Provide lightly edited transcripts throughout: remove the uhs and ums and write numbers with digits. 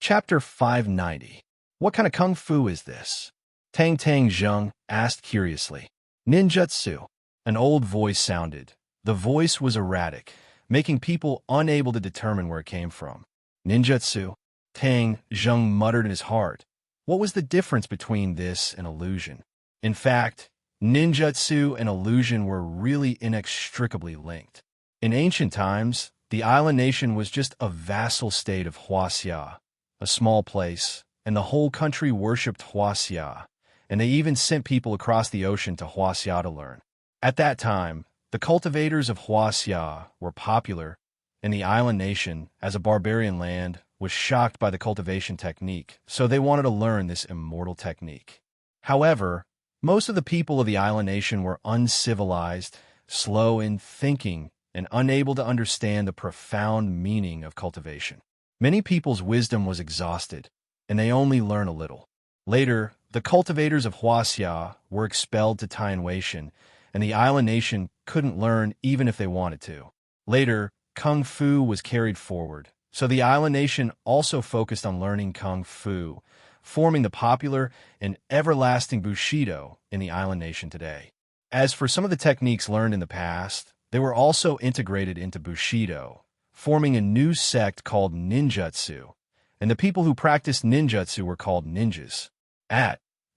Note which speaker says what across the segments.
Speaker 1: Chapter 590. What kind of kung fu is this? Tang Zheng asked curiously. Ninjutsu. An old voice sounded. The voice was erratic, making people unable to determine where it came from. Ninjutsu? Tang Zheng muttered in his heart. What was the difference between this and illusion? In fact, ninjutsu and illusion were really inextricably linked. In ancient times, the island nation was just a vassal state of Huaxia, a small place, and the whole country worshipped Huaxia, and they even sent people across the ocean to Huaxia to learn. At that time, the cultivators of Huaxia were popular, and the island nation, as a barbarian land, was shocked by the cultivation technique, so they wanted to learn this immortal technique. However, most of the people of the island nation were uncivilized, slow in thinking, and unable to understand the profound meaning of cultivation. Many people's wisdom was exhausted, and they only learned a little. Later, the cultivators of Huaxia were expelled to Tianwei, and the island nation couldn't learn even if they wanted to. Later, Kung Fu was carried forward, so the island nation also focused on learning Kung Fu, forming the popular and everlasting Bushido in the island nation today. As for some of the techniques learned in the past, they were also integrated into Bushido, forming a new sect called Ninjutsu, and the people who practiced ninjutsu were called ninjas.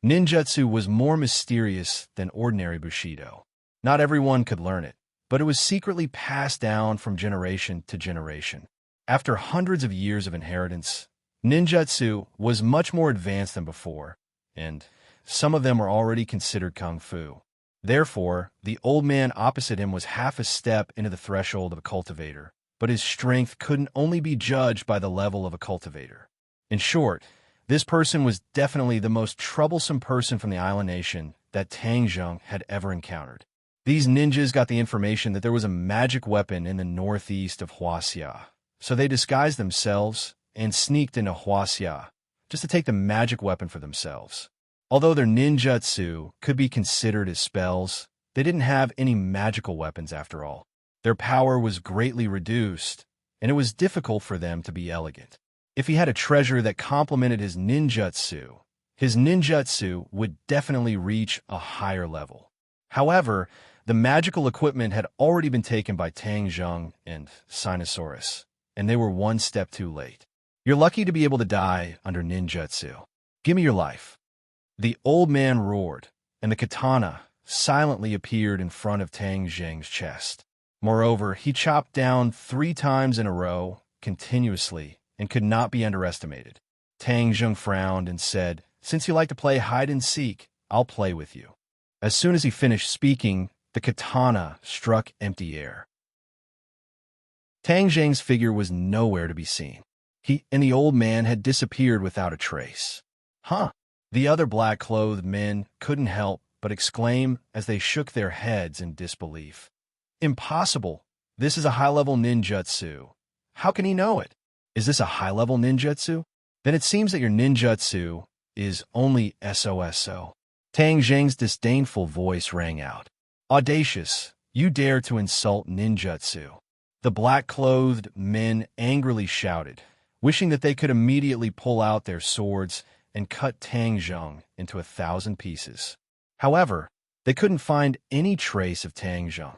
Speaker 1: Ninjutsu was more mysterious than ordinary Bushido. Not everyone could learn it, but it was secretly passed down from generation to generation. After hundreds of years of inheritance, ninjutsu was much more advanced than before, and some of them were already considered kung fu. Therefore, the old man opposite him was half a step into the threshold of a cultivator, but his strength couldn't only be judged by the level of a cultivator. In short, this person was definitely the most troublesome person from the island nation that Tang Zheng had ever encountered. These ninjas got the information that there was a magic weapon in the northeast of Huaxia, so they disguised themselves and sneaked into Huaxia just to take the magic weapon for themselves. Although their ninjutsu could be considered as spells, they didn't have any magical weapons after all. Their power was greatly reduced, and it was difficult for them to be elegant. If he had a treasure that complemented his ninjutsu would definitely reach a higher level. However, the magical equipment had already been taken by Tang Zheng and Sinosaurus, and they were one step too late. You're lucky to be able to die under ninjutsu. Give me your life. The old man roared, and the katana silently appeared in front of Tang Zheng's chest. Moreover, he chopped down 3 times in a row, continuously, and could not be underestimated. Tang Zheng frowned and said, "Since you like to play hide-and-seek, I'll play with you." As soon as he finished speaking, the katana struck empty air. Tang Zheng's figure was nowhere to be seen. He and the old man had disappeared without a trace. Huh? The other black-clothed men couldn't help but exclaim as they shook their heads in disbelief. Impossible! This is a high-level ninjutsu. How can he know it? Is this a high-level ninjutsu? Then it seems that your ninjutsu is only SOSO. Tang Zheng's disdainful voice rang out. Audacious, you dare to insult ninjutsu. The black-clothed men angrily shouted, wishing that they could immediately pull out their swords and cut Tang Zheng into 1,000 pieces. However, they couldn't find any trace of Tang Zheng.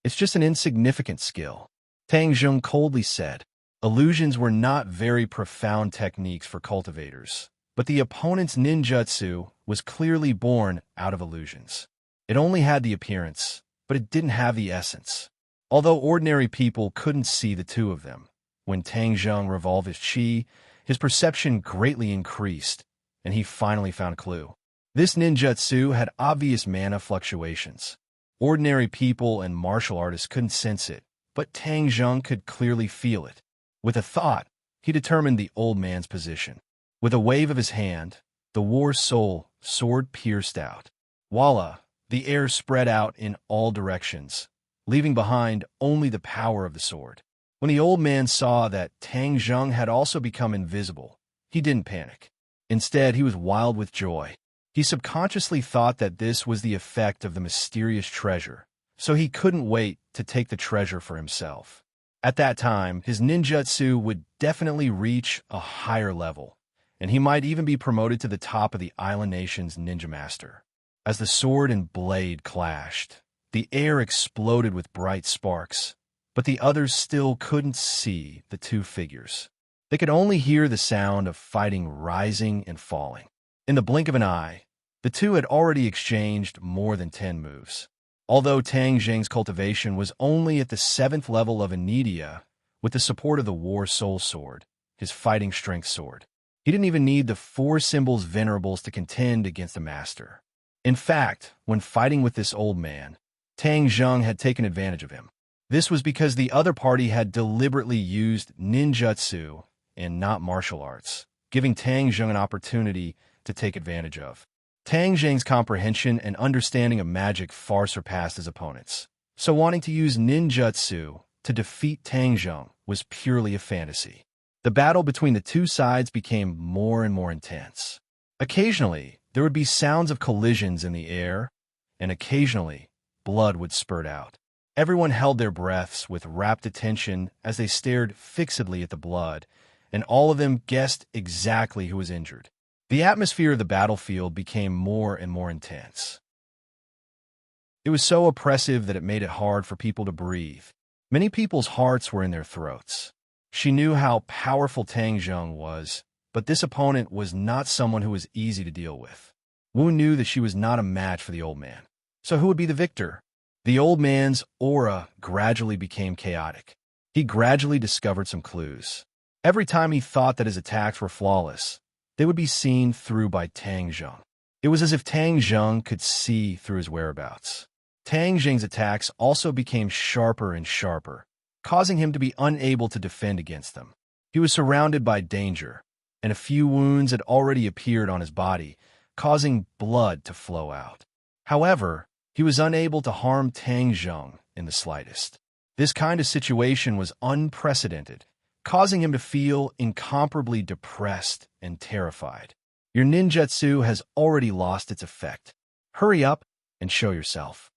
Speaker 1: It's just an insignificant skill. Tang Zheng coldly said. Illusions were not very profound techniques for cultivators, but the opponent's ninjutsu was clearly born out of illusions. It only had the appearance, but it didn't have the essence. Although ordinary people couldn't see the two of them, when Tang Zheng revolved his chi, his perception greatly increased, and he finally found a clue. This ninjutsu had obvious mana fluctuations. Ordinary people and martial artists couldn't sense it, but Tang Zheng could clearly feel it. With a thought, he determined the old man's position. With a wave of his hand, the war soul sword pierced out. Voila! The air spread out in all directions, leaving behind only the power of the sword. When the old man saw that Tang Zheng had also become invisible, he didn't panic. Instead, he was wild with joy. He subconsciously thought that this was the effect of the mysterious treasure, so he couldn't wait to take the treasure for himself. At that time, his ninjutsu would definitely reach a higher level, and he might even be promoted to the top of the island nation's ninja master. As the sword and blade clashed, the air exploded with bright sparks, but the others still couldn't see the two figures. They could only hear the sound of fighting rising and falling. In the blink of an eye, the two had already exchanged more than 10 moves. Although Tang Jing's cultivation was only at the 7th level of Anidia, with the support of the War Soul Sword, his fighting strength sword, he didn't even need the 4 symbols venerables to contend against the master. In fact, when fighting with this old man, Tang Jing had taken advantage of him. This was because the other party had deliberately used ninjutsu and not martial arts, giving Tang Jing an opportunity to take advantage of. Tang Jing's comprehension and understanding of magic far surpassed his opponents, so wanting to use ninjutsu to defeat Tang Jing was purely a fantasy. The battle between the two sides became more and more intense. Occasionally, there would be sounds of collisions in the air, and occasionally, blood would spurt out. Everyone held their breaths with rapt attention as they stared fixedly at the blood, and all of them guessed exactly who was injured. The atmosphere of the battlefield became more and more intense. It was so oppressive that it made it hard for people to breathe. Many people's hearts were in their throats. She knew how powerful Tang Jing was, but this opponent was not someone who was easy to deal with. Wu knew that she was not a match for the old man. So who would be the victor? The old man's aura gradually became chaotic. He gradually discovered some clues. Every time he thought that his attacks were flawless, they would be seen through by Tang Jing. It was as if Tang Jing could see through his whereabouts. Tang Jing's attacks also became sharper and sharper, causing him to be unable to defend against them. He was surrounded by danger, and a few wounds had already appeared on his body, causing blood to flow out. However, he was unable to harm Tang Jing in the slightest. This kind of situation was unprecedented, causing him to feel incomparably depressed and terrified. Your ninjutsu has already lost its effect. Hurry up and show yourself.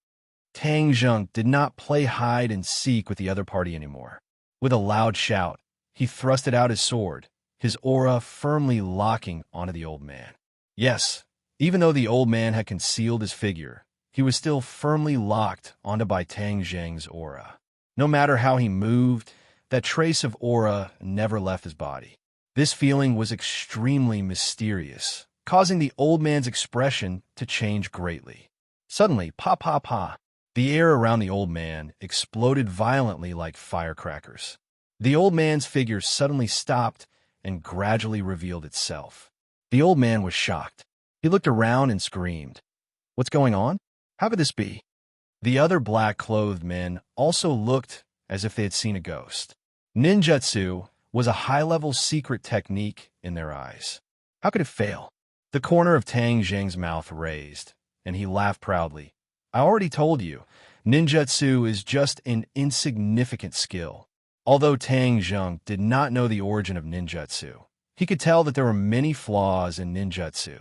Speaker 1: Tang Jing did not play hide and seek with the other party anymore. With a loud shout, he thrusted out his sword, his aura firmly locking onto the old man. Yes, even though the old man had concealed his figure, he was still firmly locked onto by Tang Jing's aura. No matter how he moved, that trace of aura never left his body. This feeling was extremely mysterious, causing the old man's expression to change greatly. Suddenly, pa pa pa, the air around the old man exploded violently like firecrackers. The old man's figure suddenly stopped and gradually revealed itself. The old man was shocked. He looked around and screamed, "What's going on? How could this be?" The other black-clothed men also looked as if they had seen a ghost. Ninjutsu was a high-level secret technique in their eyes. How could it fail? The corner of Tang Jing's mouth raised, and he laughed proudly. "I already told you, ninjutsu is just an insignificant skill." Although Tang Jing did not know the origin of ninjutsu, he could tell that there were many flaws in ninjutsu.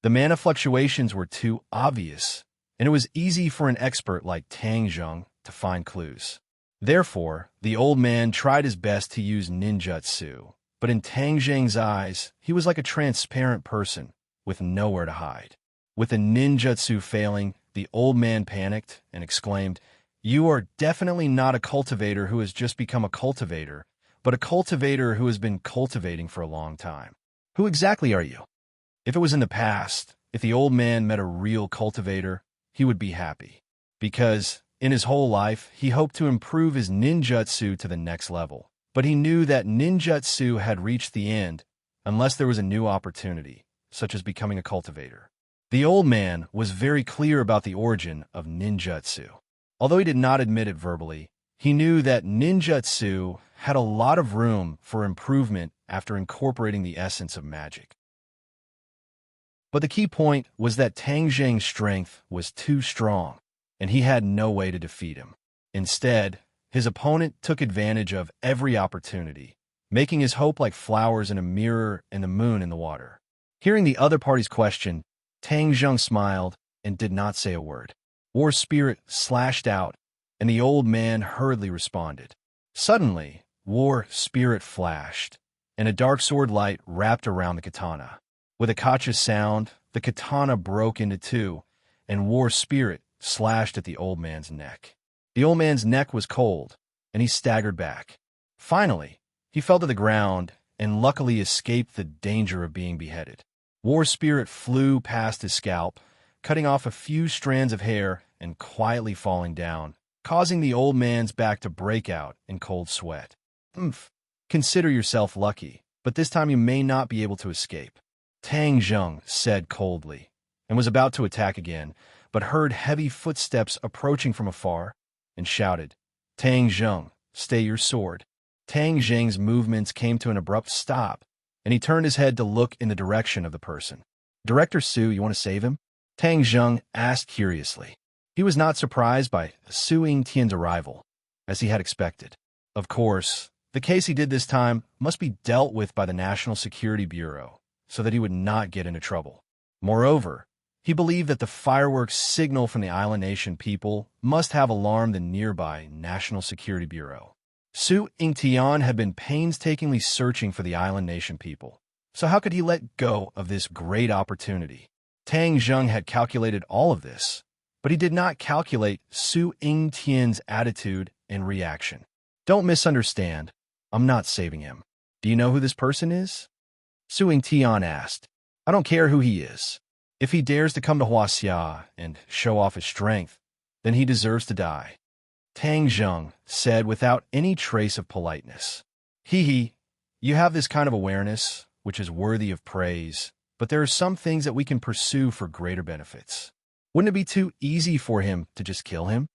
Speaker 1: The mana fluctuations were too obvious, and it was easy for an expert like Tang Jing to find clues. Therefore, the old man tried his best to use ninjutsu, but in Tang Jing's eyes, he was like a transparent person with nowhere to hide. With the ninjutsu failing, the old man panicked and exclaimed, "You are definitely not a cultivator who has just become a cultivator, but a cultivator who has been cultivating for a long time. Who exactly are you?" If it was in the past, if the old man met a real cultivator, he would be happy, because in his whole life, he hoped to improve his ninjutsu to the next level. But he knew that ninjutsu had reached the end unless there was a new opportunity, such as becoming a cultivator. The old man was very clear about the origin of ninjutsu. Although he did not admit it verbally, he knew that ninjutsu had a lot of room for improvement after incorporating the essence of magic. But the key point was that Tang Jing's strength was too strong, and he had no way to defeat him. Instead, his opponent took advantage of every opportunity, making his hope like flowers in a mirror and the moon in the water. Hearing the other party's question, Tang Jing smiled and did not say a word. War spirit slashed out, and the old man hurriedly responded. Suddenly, war spirit flashed, and a dark sword light wrapped around the katana. With a kacha sound, the katana broke into two, and war spirit slashed at the old man's neck. The old man's neck was cold, and he staggered back. Finally, he fell to the ground and luckily escaped the danger of being beheaded. War spirit flew past his scalp, cutting off a few strands of hair and quietly falling down, causing the old man's back to break out in cold sweat. Umph. Consider yourself lucky, but this time you may not be able to escape, Tang Zheng said coldly, and was about to attack again, but heard heavy footsteps approaching from afar, and shouted, Tang Zheng, stay your sword. Tang Zheng's movements came to an abrupt stop, and he turned his head to look in the direction of the person. Director Su, you want to save him? Tang Zheng asked curiously. He was not surprised by Su Yingtian's arrival, as he had expected. Of course, the case he did this time must be dealt with by the National Security Bureau, so that he would not get into trouble. Moreover, he believed that the fireworks signal from the island nation people must have alarmed the nearby National Security Bureau. Su Yingtian had been painstakingly searching for the island nation people, so how could he let go of this great opportunity? Tang Zheng had calculated all of this, but he did not calculate Su Yingtian's attitude and reaction. Don't misunderstand. I'm not saving him. Do you know who this person is? Su Yingtian asked. I don't care who he is. If he dares to come to Huaxia and show off his strength, then he deserves to die, Tang Zheng said without any trace of politeness. He, you have this kind of awareness, which is worthy of praise, but there are some things that we can pursue for greater benefits. Wouldn't it be too easy for him to just kill him?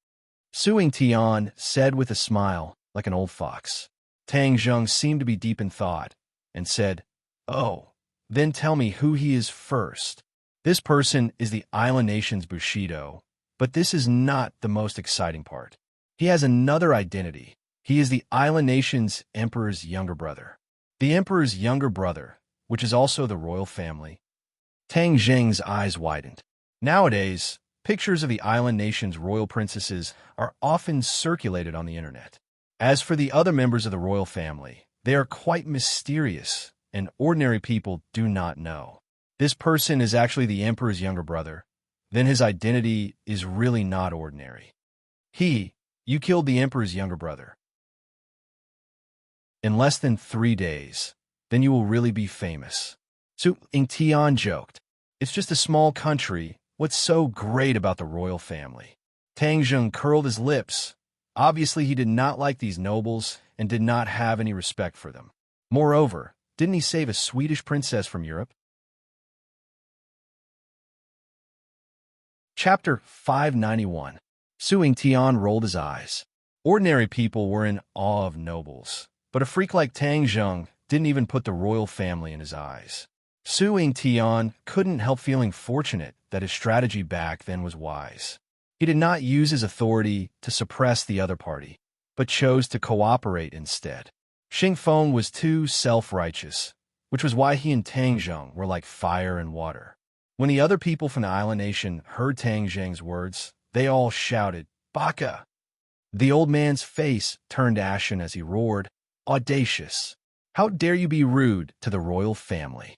Speaker 1: Su Yingtian said with a smile, like an old fox. Tang Zheng seemed to be deep in thought, and said, Oh, then tell me who he is first. This person is the island nation's Bushido, but this is not the most exciting part. He has another identity. He is the island nation's emperor's younger brother. The emperor's younger brother, which is also the royal family. Tang Zheng's eyes widened. Nowadays, pictures of the island nation's royal princesses are often circulated on the internet. As for the other members of the royal family, they are quite mysterious, and ordinary people do not know. This person is actually the emperor's younger brother. Then his identity is really not ordinary. You killed the emperor's younger brother. In less than 3 days, then you will really be famous. Su Yingtian joked. It's just a small country. What's so great about the royal family? Tang Zheng curled his lips. Obviously, he did not like these nobles and did not have any respect for them. Moreover, didn't he save a Swedish princess from Europe? Chapter 591. Su Yingtian rolled his eyes. Ordinary people were in awe of nobles, but a freak like Tang Zheng didn't even put the royal family in his eyes. Su Yingtian couldn't help feeling fortunate that his strategy back then was wise. He did not use his authority to suppress the other party, but chose to cooperate instead. Xingfeng was too self-righteous, which was why he and Tang Zheng were like fire and water. When the other people from the island nation heard Tang Zheng's words, they all shouted, Baka! The old man's face turned ashen as he roared, Audacious! How dare you be rude to the royal family?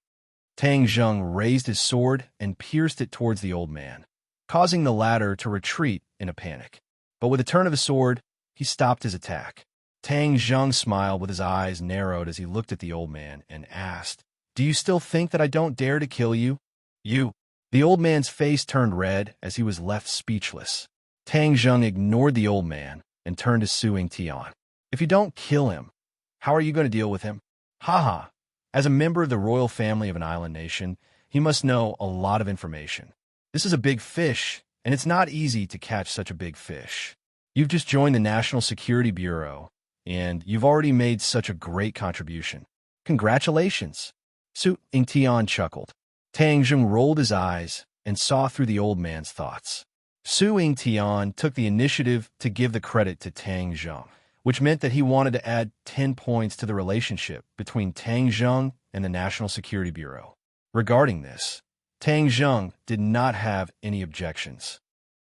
Speaker 1: Tang Zheng raised his sword and pierced it towards the old man, causing the latter to retreat in a panic. But with a turn of his sword, he stopped his attack. Tang Zheng smiled with his eyes narrowed as he looked at the old man and asked, Do you still think that I don't dare to kill you? You. The old man's face turned red as he was left speechless. Tang Zheng ignored the old man and turned to Su Yingtian. If you don't kill him, how are you going to deal with him? Haha. As a member of the royal family of an island nation, he must know a lot of information. This is a big fish, and it's not easy to catch such a big fish. You've just joined the National Security Bureau, and you've already made such a great contribution. Congratulations. Su Yingtian chuckled. Tang Zheng rolled his eyes and saw through the old man's thoughts. Su Yingtian took the initiative to give the credit to Tang Zheng, which meant that he wanted to add 10 points to the relationship between Tang Zheng and the National Security Bureau. Regarding this, Tang Zheng did not have any objections.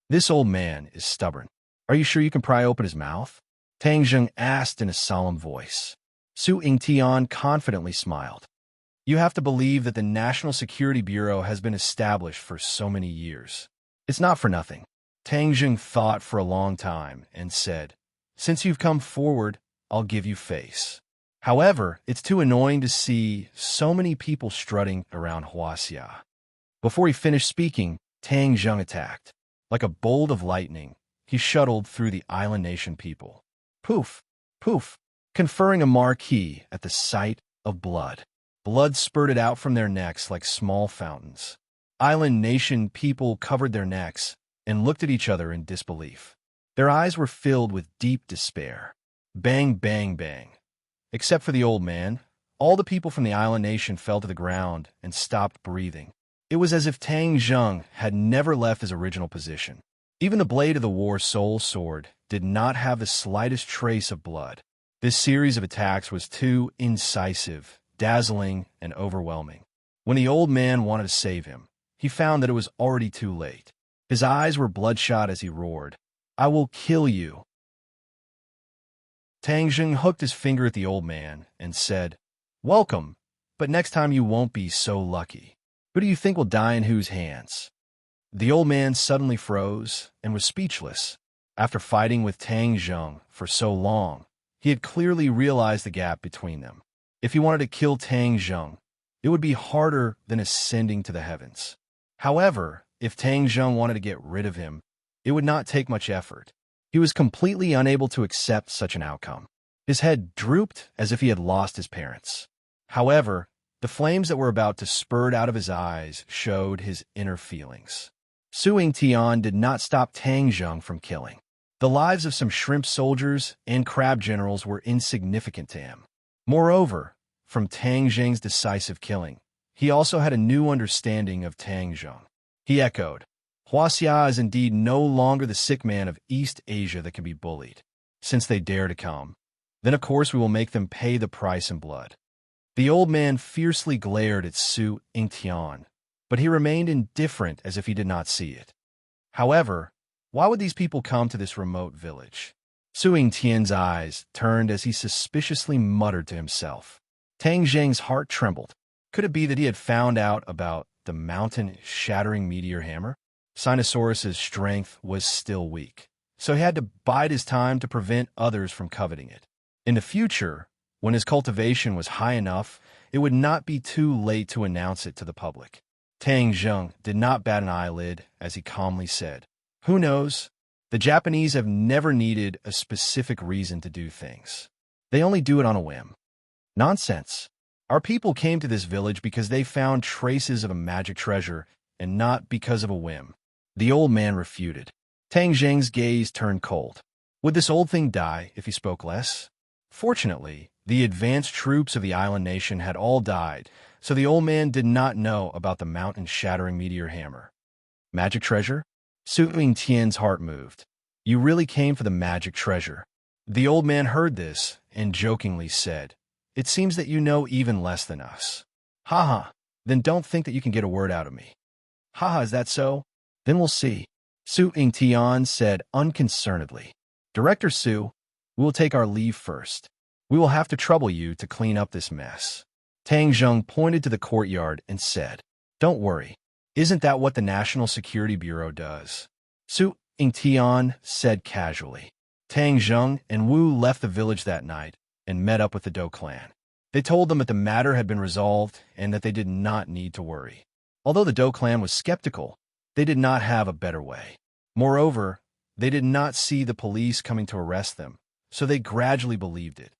Speaker 1: This old man is stubborn. Are you sure you can pry open his mouth? Tang Zheng asked in a solemn voice. Su Yingtian confidently smiled. You have to believe that the National Security Bureau has been established for so many years. It's not for nothing. Tang Zheng thought for a long time and said, Since you've come forward, I'll give you face. However, it's too annoying to see so many people strutting around Huaxia. Before he finished speaking, Tang Zheng attacked. Like a bolt of lightning, he shuttled through the island nation people. Poof, poof, conferring a marquee at the sight of blood. Blood spurted out from their necks like small fountains. Island nation people covered their necks and looked at each other in disbelief. Their eyes were filled with deep despair. Bang, bang, bang. Except for the old man, all the people from the island nation fell to the ground and stopped breathing. It was as if Tang Zheng had never left his original position. Even the blade of the war soul sword did not have the slightest trace of blood. This series of attacks was too incisive, dazzling, and overwhelming. When the old man wanted to save him, he found that it was already too late. His eyes were bloodshot as he roared, I will kill you. Tang Zheng hooked his finger at the old man and said, Welcome, but next time you won't be so lucky. Who do you think will die in whose hands? The old man suddenly froze and was speechless. After fighting with Tang Zheng for so long, he had clearly realized the gap between them. If he wanted to kill Tang Zheng, it would be harder than ascending to the heavens. However, if Tang Zheng wanted to get rid of him, it would not take much effort. He was completely unable to accept such an outcome. His head drooped as if he had lost his parents. However, the flames that were about to spurt out of his eyes showed his inner feelings. Su Yingtian did not stop Tang Zheng from killing. The lives of some shrimp soldiers and crab generals were insignificant to him. Moreover, from Tang Zheng's decisive killing, he also had a new understanding of Tang Zheng. He echoed, Huaxia is indeed no longer the sick man of East Asia that can be bullied. Since they dare to come, then of course we will make them pay the price in blood. The old man fiercely glared at Su Yingtian, but he remained indifferent as if he did not see it. However, why would these people come to this remote village? Su Yingtian's eyes turned as he suspiciously muttered to himself. Tang Zheng's heart trembled. Could it be that he had found out about the mountain-shattering meteor hammer? Sinosaurus's strength was still weak, so he had to bide his time to prevent others from coveting it. In the future, when his cultivation was high enough, it would not be too late to announce it to the public. Tang Zheng did not bat an eyelid as he calmly said, Who knows? The Japanese have never needed a specific reason to do things. They only do it on a whim. Nonsense. Our people came to this village because they found traces of a magic treasure and not because of a whim. The old man refuted. Tang Zheng's gaze turned cold. Would this old thing die if he spoke less? Fortunately, the advanced troops of the island nation had all died, so the old man did not know about the mountain-shattering meteor hammer. Magic treasure? Su Yingtian's heart moved. You really came for the magic treasure. The old man heard this and jokingly said, It seems that you know even less than us. Ha, then don't think that you can get a word out of me. Ha, is that so? Then we'll see. Su Yingtian said unconcernedly. Director Su, we will take our leave first. We will have to trouble you to clean up this mess. Tang Zheng pointed to the courtyard and said, Don't worry. Isn't that what the National Security Bureau does? Su Yingtian said casually. Tang Zheng and Wu left the village that night and met up with the Dou clan. They told them that the matter had been resolved and that they did not need to worry. Although the Dou clan was skeptical, they did not have a better way. Moreover, they did not see the police coming to arrest them, so they gradually believed it.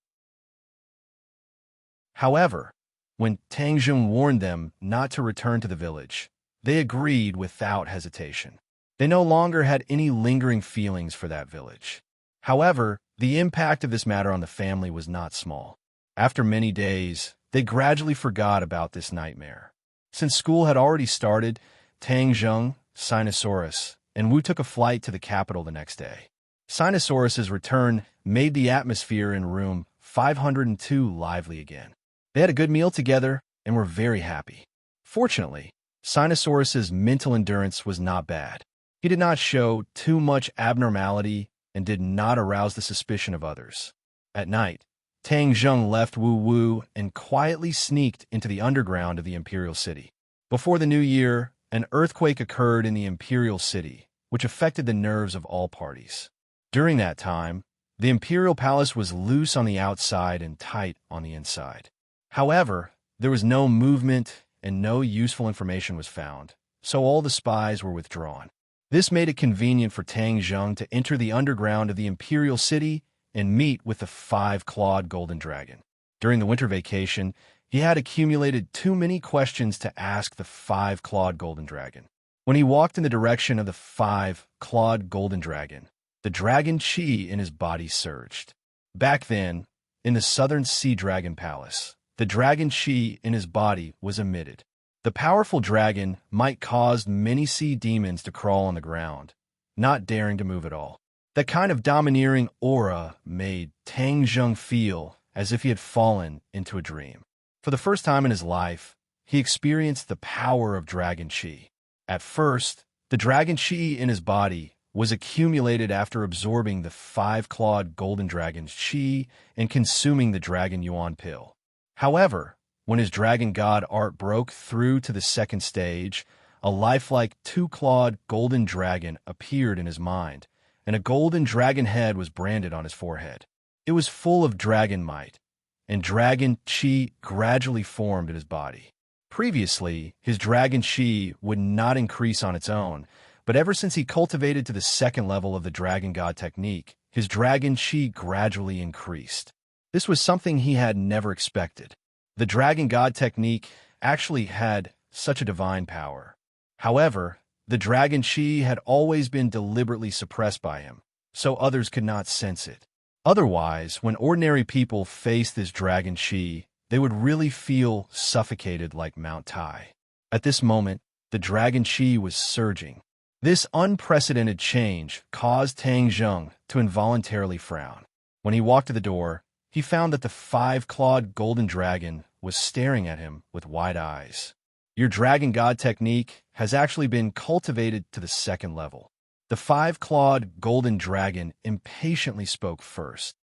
Speaker 1: However, when Tang Zheng warned them not to return to the village, they agreed without hesitation. They no longer had any lingering feelings for that village. However, the impact of this matter on the family was not small. After many days, they gradually forgot about this nightmare. Since school had already started, Tang Zheng, Sinosaurus, and Wu took a flight to the capital the next day. Sinosaurus's return made the atmosphere in room 502 lively again. They had a good meal together and were very happy. Fortunately, Sinosaurus's mental endurance was not bad. He did not show too much abnormality and did not arouse the suspicion of others. At night, Tang Zheng left Wu Wu and quietly sneaked into the underground of the imperial city. Before the new year, an earthquake occurred in the imperial city, which affected the nerves of all parties. During that time, the imperial palace was loose on the outside and tight on the inside. However, there was no movement and no useful information was found, so all the spies were withdrawn. This made it convenient for Tang Zheng to enter the underground of the imperial city and meet with the five-clawed golden dragon. During the winter vacation, he had accumulated too many questions to ask the five-clawed golden dragon. When he walked in the direction of the five-clawed golden dragon, the dragon chi in his body surged. Back then, in the southern sea dragon palace, the dragon chi in his body was emitted. The powerful dragon might cause many sea demons to crawl on the ground, not daring to move at all. That kind of domineering aura made Tang Zheng feel as if he had fallen into a dream. For the first time in his life, he experienced the power of dragon chi. At first, the dragon chi in his body was accumulated after absorbing the five-clawed golden dragon's chi and consuming the dragon yuan pill. However, when his dragon god art broke through to the second stage, a lifelike two-clawed golden dragon appeared in his mind, and a golden dragon head was branded on his forehead. It was full of dragon might, and dragon chi gradually formed in his body. Previously, his dragon chi would not increase on its own, but ever since he cultivated to the second level of the dragon god technique, his dragon chi gradually increased. This was something he had never expected. The dragon god technique actually had such a divine power. However, the dragon chi had always been deliberately suppressed by him, so others could not sense it. Otherwise, when ordinary people faced this dragon chi, they would really feel suffocated like Mount Tai. At this moment, the dragon chi was surging. This unprecedented change caused Tang Zheng to involuntarily frown. When he walked to the door, he found that the five-clawed golden dragon was staring at him with wide eyes. Your dragon god technique has actually been cultivated to the second level. The five-clawed golden dragon impatiently spoke first.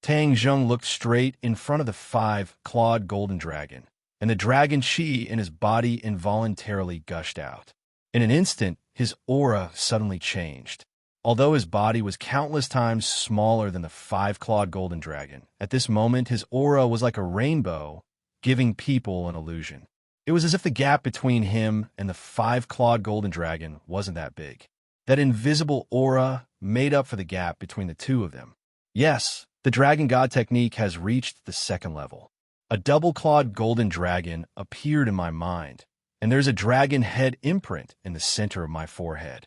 Speaker 1: Tang Zheng looked straight in front of the five-clawed golden dragon, and the dragon chi in his body involuntarily gushed out. In an instant, his aura suddenly changed. Although his body was countless times smaller than the five-clawed golden dragon, at this moment his aura was like a rainbow, giving people an illusion. It was as if the gap between him and the five-clawed golden dragon wasn't that big. That invisible aura made up for the gap between the two of them. Yes, the dragon god technique has reached the second level. A double-clawed golden dragon appeared in my mind, and there's a dragon head imprint in the center of my forehead.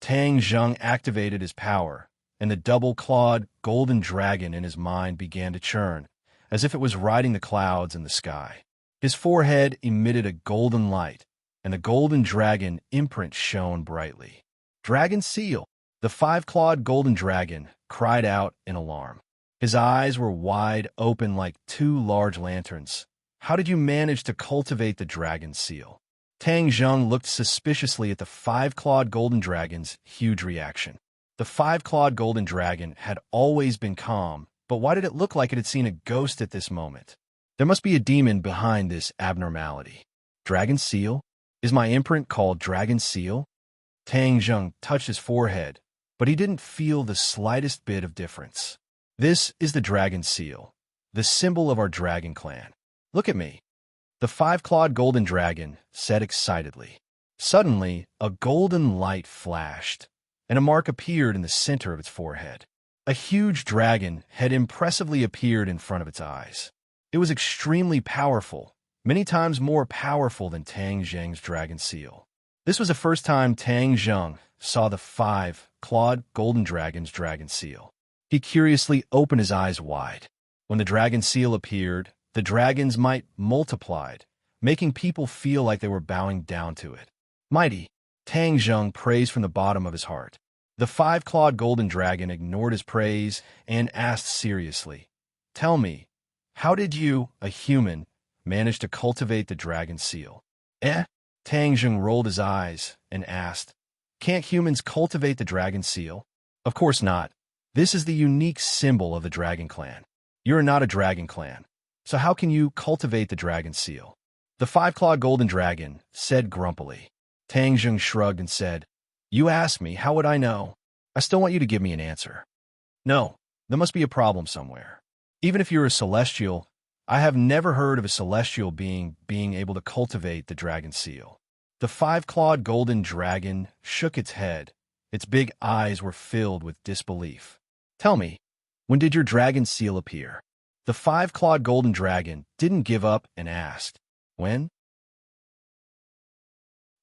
Speaker 1: Tang Zheng activated his power, and the double-clawed golden dragon in his mind began to churn, as if it was riding the clouds in the sky. His forehead emitted a golden light, and the golden dragon imprint shone brightly. Dragon Seal! The five-clawed golden dragon cried out in alarm. His eyes were wide open like two large lanterns. How did you manage to cultivate the dragon seal? Tang Zheng looked suspiciously at the five-clawed golden dragon's huge reaction. The five-clawed golden dragon had always been calm, but why did it look like it had seen a ghost at this moment? There must be a demon behind this abnormality. Dragon Seal? Is my imprint called Dragon Seal? Tang Zheng touched his forehead, but he didn't feel the slightest bit of difference. This is the Dragon Seal, the symbol of our dragon clan. Look at me. The five-clawed golden dragon said excitedly. Suddenly, a golden light flashed, and a mark appeared in the center of its forehead. A huge dragon had impressively appeared in front of its eyes. It was extremely powerful, many times more powerful than Tang Zheng's dragon seal. This was the first time Tang Zheng saw the five-clawed golden dragon's dragon seal. He curiously opened his eyes wide. When the dragon seal appeared, the dragon's might multiplied, making people feel like they were bowing down to it. Mighty, Tang Zheng praised from the bottom of his heart. The five-clawed golden dragon ignored his praise and asked seriously, "Tell me, how did you, a human, manage to cultivate the dragon seal?" Tang Zheng rolled his eyes and asked, Can't humans cultivate the dragon seal? Of course not. This is the unique symbol of the dragon clan. You're not a dragon clan. So how can you cultivate the dragon seal? The five-clawed golden dragon said grumpily. Tang Jung shrugged and said, You asked me, how would I know? I still want you to give me an answer. No, there must be a problem somewhere. Even if you're a celestial, I have never heard of a celestial being able to cultivate the dragon seal. The five-clawed golden dragon shook its head. Its big eyes were filled with disbelief. Tell me, when did your dragon seal appear? The five-clawed golden dragon didn't give up and asked, When?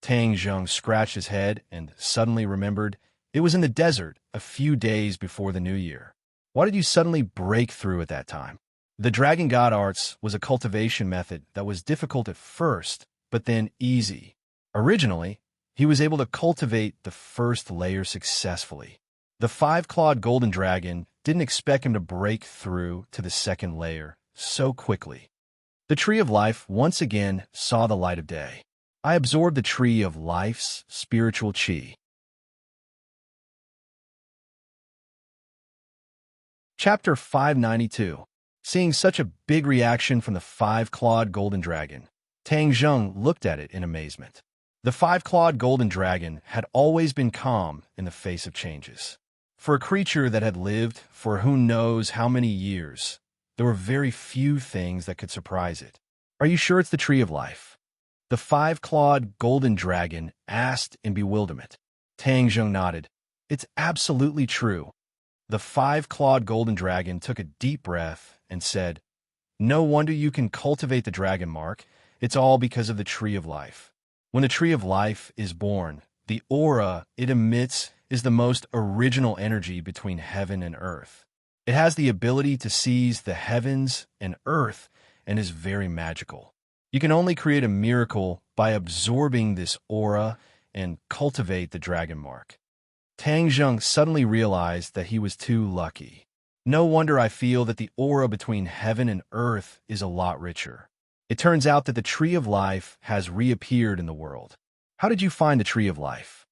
Speaker 1: Tang Jung scratched his head and suddenly remembered it was in the desert a few days before the new year. Why did you suddenly break through at that time? The dragon god arts was a cultivation method that was difficult at first, but then easy. Originally, he was able to cultivate the first layer successfully. The five-clawed golden dragon didn't expect him to break through to the second layer so quickly. The tree of life once again saw the light of day. I absorbed the tree of life's spiritual chi. Chapter 592. Seeing such a big reaction from the five-clawed golden dragon, Tang Jung looked at it in amazement. The five-clawed golden dragon had always been calm in the face of changes. For a creature that had lived for who knows how many years, there were very few things that could surprise it. Are you sure it's the tree of life? The five-clawed golden dragon asked in bewilderment. Tang Jung nodded. It's absolutely true. The five-clawed golden dragon took a deep breath and said, No wonder you can cultivate the dragon mark. It's all because of the tree of life. When the tree of life is born, the aura it emits is the most original energy between heaven and earth. It has the ability to seize the heavens and earth and is very magical. You can only create a miracle by absorbing this aura and cultivate the dragon mark. Tang Jung suddenly realized that he was too lucky. No wonder I feel that the aura between heaven and earth is a lot richer. It turns out that the tree of life has reappeared in the world. How did you find the tree of life?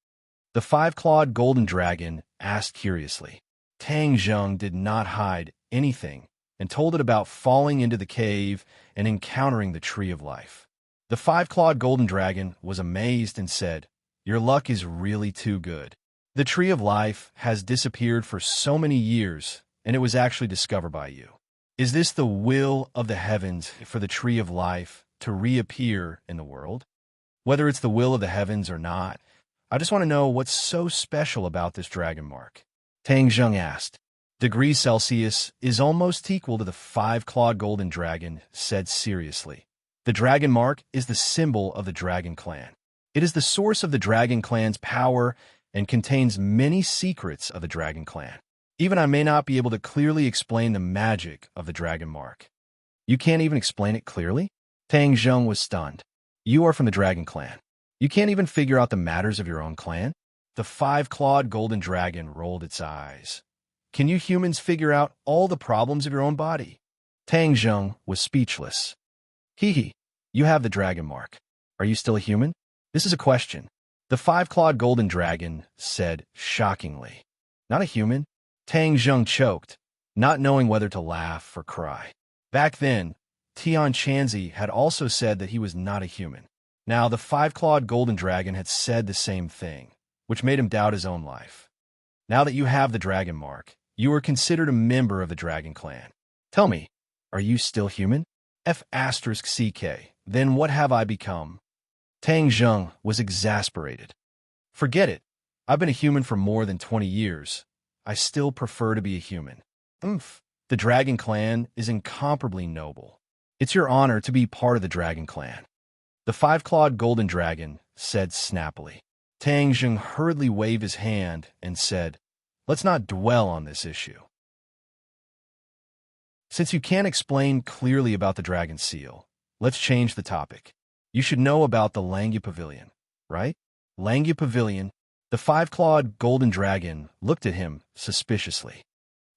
Speaker 1: The five-clawed golden dragon asked curiously. Tang Jung did not hide anything and told it about falling into the cave and encountering the tree of life. The five-clawed golden dragon was amazed and said, Your luck is really too good. The tree of life has disappeared for so many years, and it was actually discovered by you. Is this the will of the heavens for the tree of life to reappear in the world? Whether it's the will of the heavens or not, I just want to know what's so special about this dragon mark. Tang Jung asked. Degrees Celsius is almost equal to the five-clawed golden dragon said seriously. The dragon mark is the symbol of the dragon clan. It is the source of the dragon clan's power and contains many secrets of the dragon clan. Even I may not be able to clearly explain the magic of the dragon mark. You can't even explain it clearly? Tang Jung was stunned. You are from the dragon clan. You can't even figure out the matters of your own clan? The five-clawed golden dragon rolled its eyes. Can you humans figure out all the problems of your own body? Tang Jung was speechless. Hee, you have the dragon mark. Are you still a human? This is a question. The five-clawed golden dragon said shockingly. Not a human? Tang Jung choked, not knowing whether to laugh or cry. Back then, Tian Chanzi had also said that he was not a human. Now, the five-clawed golden dragon had said the same thing, which made him doubt his own life. Now that you have the dragon mark, you are considered a member of the dragon clan. Tell me, are you still human? F***CK, then what have I become? Tang Jung was exasperated. Forget it. I've been a human for more than 20 years. I still prefer to be a human. The dragon clan is incomparably noble. It's your honor to be part of the dragon clan. The five-clawed golden dragon said snappily. Tang Jung hurriedly waved his hand and said, Let's not dwell on this issue. Since you can't explain clearly about the dragon seal, let's change the topic. You should know about the Langya Pavilion, right? Langya Pavilion. The five-clawed golden dragon looked at him suspiciously.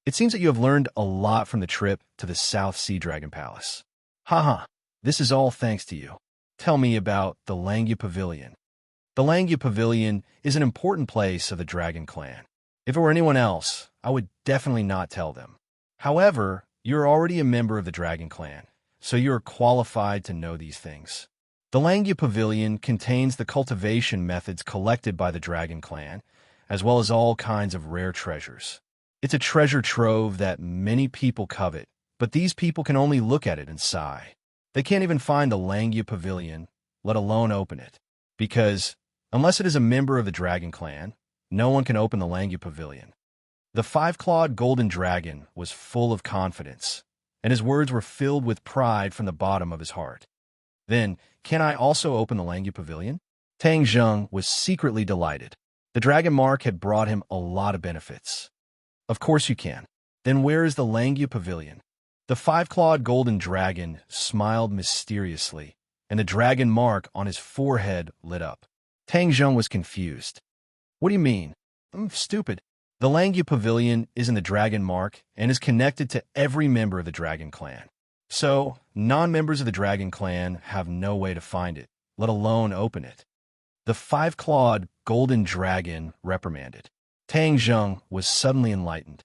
Speaker 1: It seems that you have learned a lot from the trip to the South Sea Dragon Palace. Haha, this is all thanks to you. Tell me about the Langya Pavilion. The Langya Pavilion is an important place of the Dragon Clan. If it were anyone else, I would definitely not tell them. However, you're already a member of the Dragon Clan, so you are qualified to know these things. The Langya Pavilion contains the cultivation methods collected by the Dragon Clan, as well as all kinds of rare treasures. It's a treasure trove that many people covet, but these people can only look at it and sigh. They can't even find the Langya Pavilion, let alone open it. Because, unless it is a member of the Dragon Clan, no one can open the Langya Pavilion. The five-clawed golden dragon was full of confidence, and his words were filled with pride from the bottom of his heart. Then, can I also open the Langya Pavilion? Tang Zheng was secretly delighted. The dragon mark had brought him a lot of benefits. Of course you can. Then where is the Langya Pavilion? The five-clawed golden dragon smiled mysteriously, and the dragon mark on his forehead lit up. Tang Zheng was confused. What do you mean? I'm stupid. The Langya Pavilion is in the dragon mark and is connected to every member of the Dragon Clan. So, non-members of the Dragon Clan have no way to find it, let alone open it. The five-clawed golden dragon reprimanded. Tang Zheng was suddenly enlightened.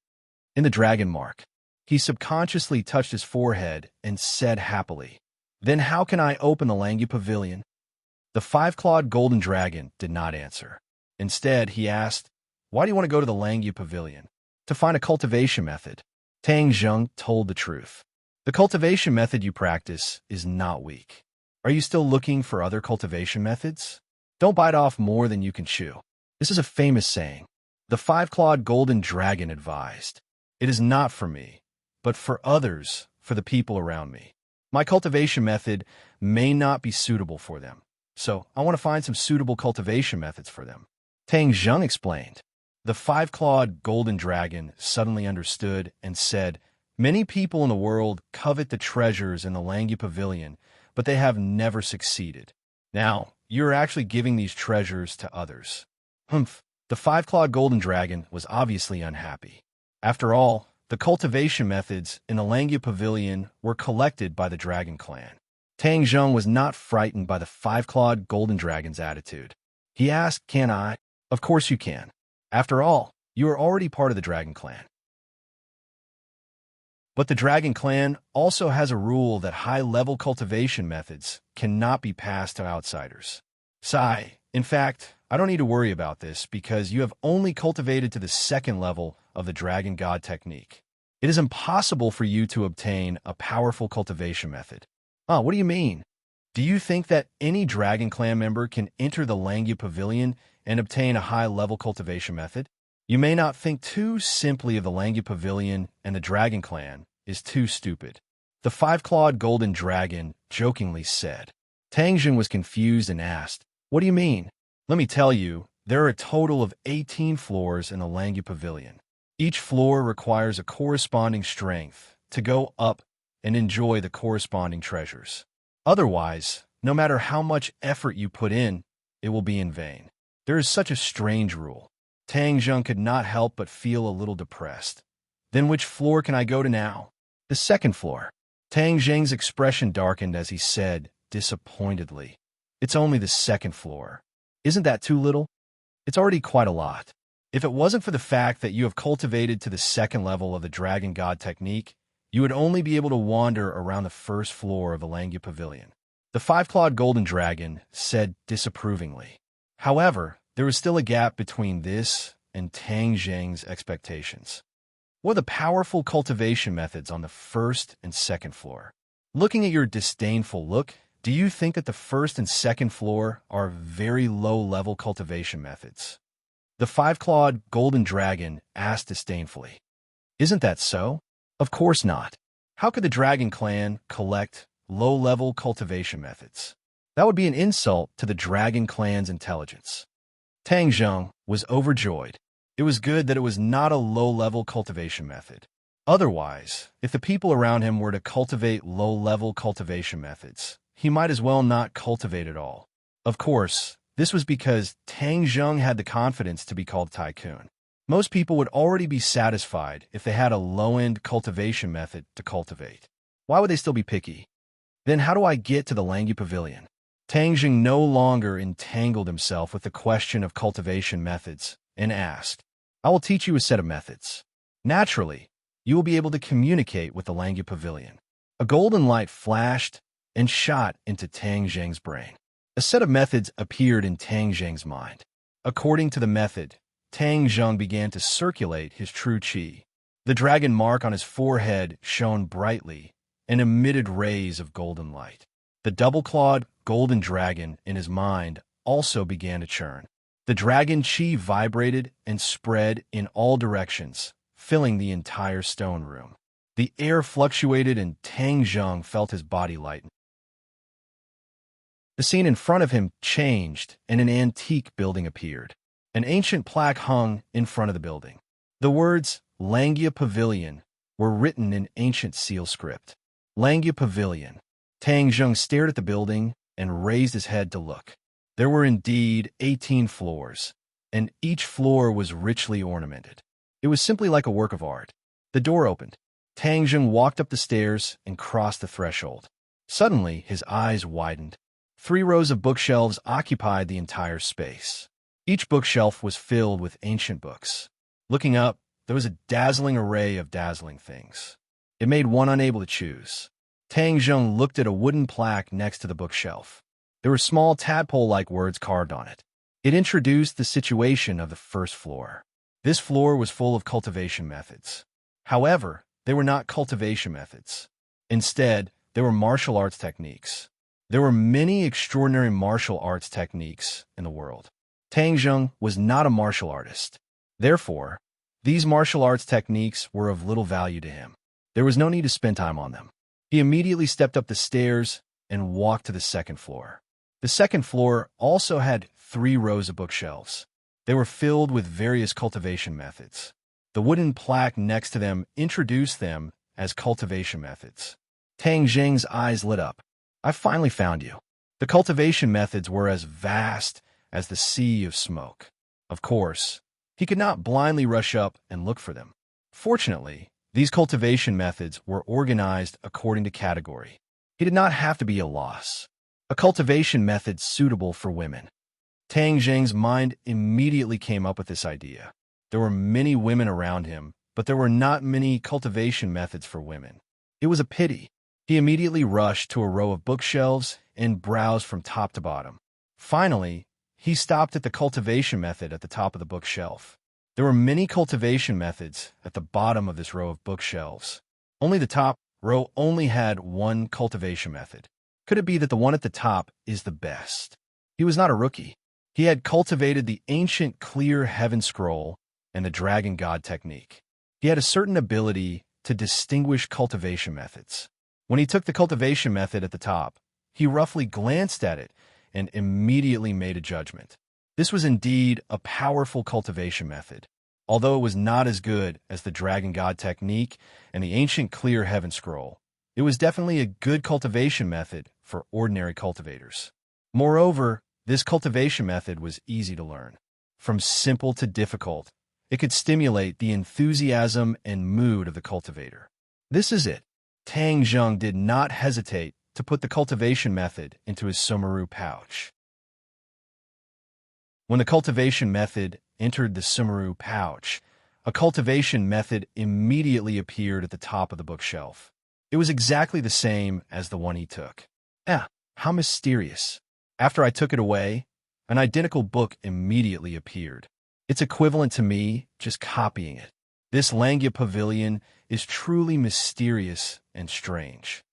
Speaker 1: In the dragon mark, he subconsciously touched his forehead and said happily, "Then how can I open the Langya Pavilion?" The five-clawed golden dragon did not answer. Instead, he asked, "Why do you want to go to the Langya Pavilion?" "To find a cultivation method." Tang Zheng told the truth. "The cultivation method you practice is not weak. Are you still looking for other cultivation methods? Don't bite off more than you can chew. This is a famous saying." The five-clawed golden dragon advised, "It is not for me, but for others, for the people around me. My cultivation method may not be suitable for them, so I want to find some suitable cultivation methods for them." Tang Zheng explained. The five-clawed golden dragon suddenly understood and said, "Many people in the world covet the treasures in the Langya Pavilion, but they have never succeeded. Now, you're actually giving these treasures to others." Humph. The five-clawed golden dragon was obviously unhappy. After all, the cultivation methods in the Langya Pavilion were collected by the Dragon Clan. Tang Zheng was not frightened by the five-clawed golden dragon's attitude. He asked, "Can I?" "Of course you can. After all, you are already part of the Dragon Clan." But the Dragon Clan also has a rule that high-level cultivation methods cannot be passed to outsiders. Sigh. In fact, I don't need to worry about this because you have only cultivated to the second level of the Dragon God technique. It is impossible for you to obtain a powerful cultivation method. What do you mean? Do you think that any Dragon Clan member can enter the Langya Pavilion and obtain a high-level cultivation method? You may not think too simply of the Langya Pavilion, and the Dragon Clan is too stupid. The five-clawed golden dragon jokingly said. Tang Zheng was confused and asked, "What do you mean?" "Let me tell you, there are a total of 18 floors in the Langya Pavilion. Each floor requires a corresponding strength to go up and enjoy the corresponding treasures. Otherwise, no matter how much effort you put in, it will be in vain. There is such a strange rule." Tang Zheng could not help but feel a little depressed. "Then which floor can I go to now?" "The second floor." Tang Zheng's expression darkened as he said, disappointedly, "It's only the second floor. Isn't that too little? It's already quite a lot. If it wasn't for the fact that you have cultivated to the second level of the Dragon God technique, you would only be able to wander around the first floor of the Langya Pavilion." The five-clawed golden dragon said disapprovingly. However, there was still a gap between this and Tang Zheng's expectations. What are the powerful cultivation methods on the first and second floor? Looking at your disdainful look, do you think that the first and second floor are very low-level cultivation methods? The five-clawed golden dragon asked disdainfully. "Isn't that so?" "Of course not. How could the Dragon Clan collect low-level cultivation methods? That would be an insult to the Dragon Clan's intelligence." Tang Zheng was overjoyed. It was good that it was not a low-level cultivation method. Otherwise, if the people around him were to cultivate low-level cultivation methods, he might as well not cultivate at all. Of course, this was because Tang Zheng had the confidence to be called Tycoon. Most people would already be satisfied if they had a low-end cultivation method to cultivate. Why would they still be picky? Then how do I get to the Langya Pavilion? Tang Jing no longer entangled himself with the question of cultivation methods and asked, I will teach you a set of methods. Naturally, you will be able to communicate with the Langya Pavilion. A golden light flashed and shot into Tang Jing's brain. A set of methods appeared in Tang Jing's mind. According to the method, Tang Jing began to circulate his true qi. The dragon mark on his forehead shone brightly and emitted rays of golden light. The double-clawed golden dragon in his mind also began to churn. The dragon qi vibrated and spread in all directions, filling the entire stone room. The air fluctuated and Tang Jing felt his body lighten. The scene in front of him changed and an antique building appeared. An ancient plaque hung in front of the building. The words Langya Pavilion were written in ancient seal script. Langya Pavilion. Tang Jing stared at the building and raised his head to look. There were indeed 18 floors, and each floor was richly ornamented. It was simply like a work of art. The door opened. Tang Jing walked up the stairs and crossed the threshold. Suddenly, his eyes widened. 3 rows of bookshelves occupied the entire space. Each bookshelf was filled with ancient books. Looking up, there was a dazzling array of dazzling things. It made one unable to choose. Tang Jing looked at a wooden plaque next to the bookshelf. There were small tadpole-like words carved on it. It introduced the situation of the first floor. This floor was full of cultivation methods. However, they were not cultivation methods. Instead, they were martial arts techniques. There were many extraordinary martial arts techniques in the world. Tang Jing was not a martial artist. Therefore, these martial arts techniques were of little value to him. There was no need to spend time on them. He immediately stepped up the stairs and walked to the second floor. The second floor also had 3 rows of bookshelves. They were filled with various cultivation methods. The wooden plaque next to them introduced them as cultivation methods. Tang Jing's eyes lit up. I finally found you. The cultivation methods were as vast as the sea of smoke. Of course, he could not blindly rush up and look for them. Fortunately, these cultivation methods were organized according to category. He did not have to be a loss. A cultivation method suitable for women. Tang Jing's mind immediately came up with this idea. There were many women around him, but there were not many cultivation methods for women. It was a pity. He immediately rushed to a row of bookshelves and browsed from top to bottom. Finally, he stopped at the cultivation method at the top of the bookshelf. There were many cultivation methods at the bottom of this row of bookshelves. Only the top row only had one cultivation method. Could it be that the one at the top is the best? He was not a rookie. He had cultivated the ancient clear heaven scroll and the dragon god technique. He had a certain ability to distinguish cultivation methods. When he took the cultivation method at the top, he roughly glanced at it and immediately made a judgment. This was indeed a powerful cultivation method. Although it was not as good as the dragon god technique and the ancient clear heaven scroll, it was definitely a good cultivation method for ordinary cultivators. Moreover, this cultivation method was easy to learn. From simple to difficult, it could stimulate the enthusiasm and mood of the cultivator. This is it. Tang Jing did not hesitate to put the cultivation method into his sumaru pouch. When the cultivation method entered the sumaru pouch, a cultivation method immediately appeared at the top of the bookshelf. It was exactly the same as the one he took. How mysterious. After I took it away, an identical book immediately appeared. It's equivalent to me just copying it. This Langya Pavilion is truly mysterious and strange.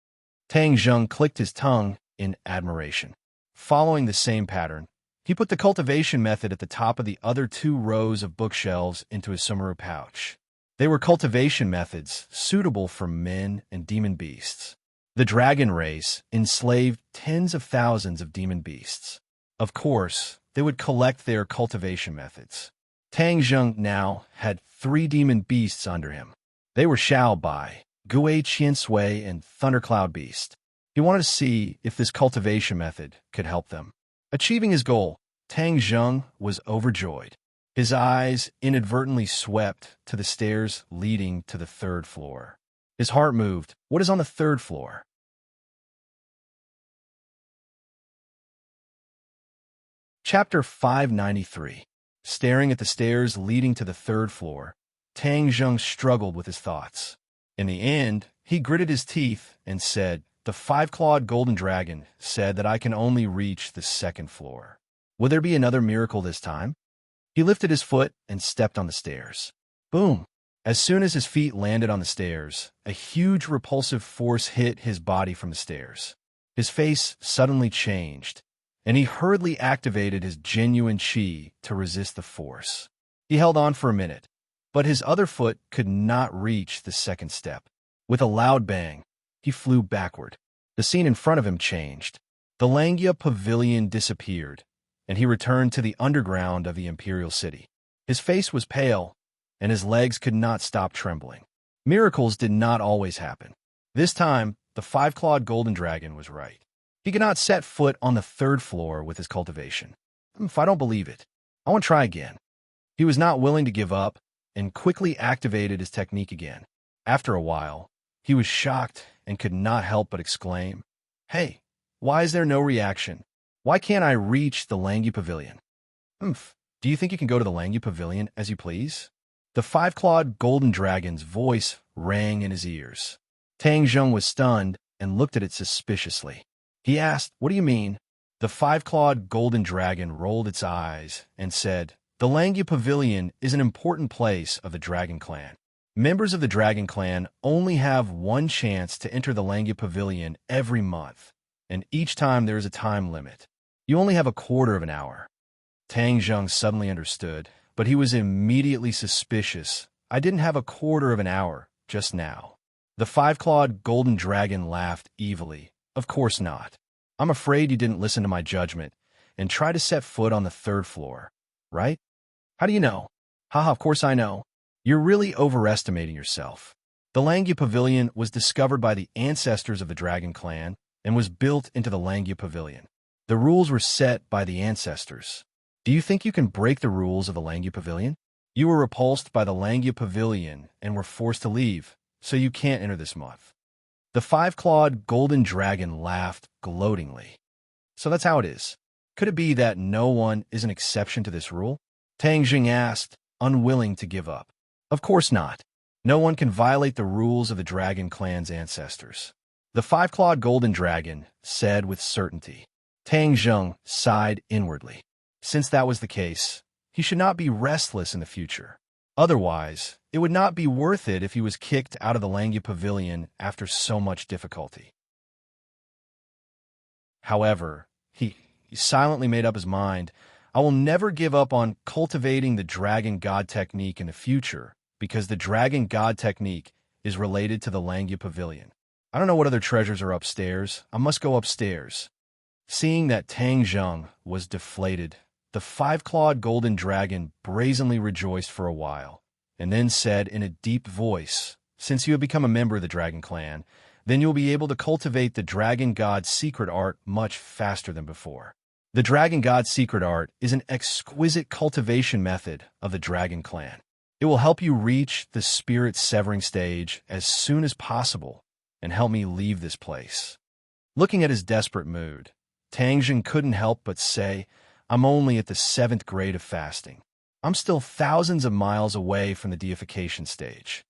Speaker 1: Tang Jing clicked his tongue in admiration. Following the same pattern, he put the cultivation method at the top of the other 2 rows of bookshelves into his sumaru pouch. They were cultivation methods suitable for men and demon beasts. The dragon race enslaved tens of thousands of demon beasts. Of course, they would collect their cultivation methods. Tang Jing now had 3 demon beasts under him. They were Xiao Bai, Gui Qiansui, and Thundercloud Beast. He wanted to see if this cultivation method could help them. Achieving his goal, Tang Jing was overjoyed. His eyes inadvertently swept to the stairs leading to the 3rd floor. His heart moved. What is on the 3rd floor? Chapter 593. Staring at the stairs leading to the third floor, Tang Zheng struggled with his thoughts. In the end, he gritted his teeth and said, "The five-clawed golden dragon said that I can only reach the second floor. Will there be another miracle this time?" He lifted his foot and stepped on the stairs. Boom! As soon as his feet landed on the stairs, a huge repulsive force hit his body from the stairs. His face suddenly changed, and he hurriedly activated his genuine chi to resist the force. He held on for a minute, but his other foot could not reach the second step. With a loud bang, he flew backward. The scene in front of him changed. The Langia Pavilion disappeared, and he returned to the underground of the Imperial City. His face was pale, and his legs could not stop trembling. Miracles did not always happen. This time, the five-clawed golden dragon was right. He could not set foot on the third floor with his cultivation. If I don't believe it, I want to try again. He was not willing to give up and quickly activated his technique again. After a while, he was shocked and could not help but exclaim, "Hey, why is there no reaction? Why can't I reach the Langia Pavilion?" Do you think you can go to the Langia Pavilion as you please?" The five-clawed golden dragon's voice rang in his ears. Tang Zheng was stunned and looked at it suspiciously. He asked, "What do you mean?" The five-clawed golden dragon rolled its eyes and said, "The Langia Pavilion is an important place of the Dragon Clan. Members of the Dragon Clan only have one chance to enter the Langia Pavilion every month, and each time there is a time limit. You only have a quarter of an hour." Tang Zheng suddenly understood, but he was immediately suspicious. "I didn't have a quarter of an hour just now." The five-clawed golden dragon laughed evilly. "Of course not. I'm afraid you didn't listen to my judgment and try to set foot on the third floor, right? How do you know?" "Haha, of course I know. You're really overestimating yourself. The Langia Pavilion was discovered by the ancestors of the Dragon Clan and was built into the Langia Pavilion. The rules were set by the ancestors. Do you think you can break the rules of the Langia Pavilion? You were repulsed by the Langia Pavilion and were forced to leave, so you can't enter this month." The five-clawed golden dragon laughed gloatingly. "So that's how it is. Could it be that no one is an exception to this rule?" Tang Zheng asked, unwilling to give up. "Of course not. No one can violate the rules of the Dragon Clan's ancestors," the five-clawed golden dragon said with certainty. Tang Zheng sighed inwardly. Since that was the case, he should not be restless in the future. Otherwise, it would not be worth it if he was kicked out of the Langia Pavilion after so much difficulty. However, he silently made up his mind. "I will never give up on cultivating the Dragon God technique in the future, because the Dragon God technique is related to the Langia Pavilion. I don't know what other treasures are upstairs. I must go upstairs." Seeing that Tang Zheng was deflated, the five-clawed golden dragon brazenly rejoiced for a while, and then said in a deep voice, "Since you have become a member of the Dragon Clan, then you'll be able to cultivate the Dragon God's secret art much faster than before. The Dragon God's secret art is an exquisite cultivation method of the Dragon Clan. It will help you reach the spirit-severing stage as soon as possible and help me leave this place." Looking at his desperate mood, Tang Zheng couldn't help but say, "I'm only at the 7th grade of fasting. I'm still thousands of miles away from the deification stage."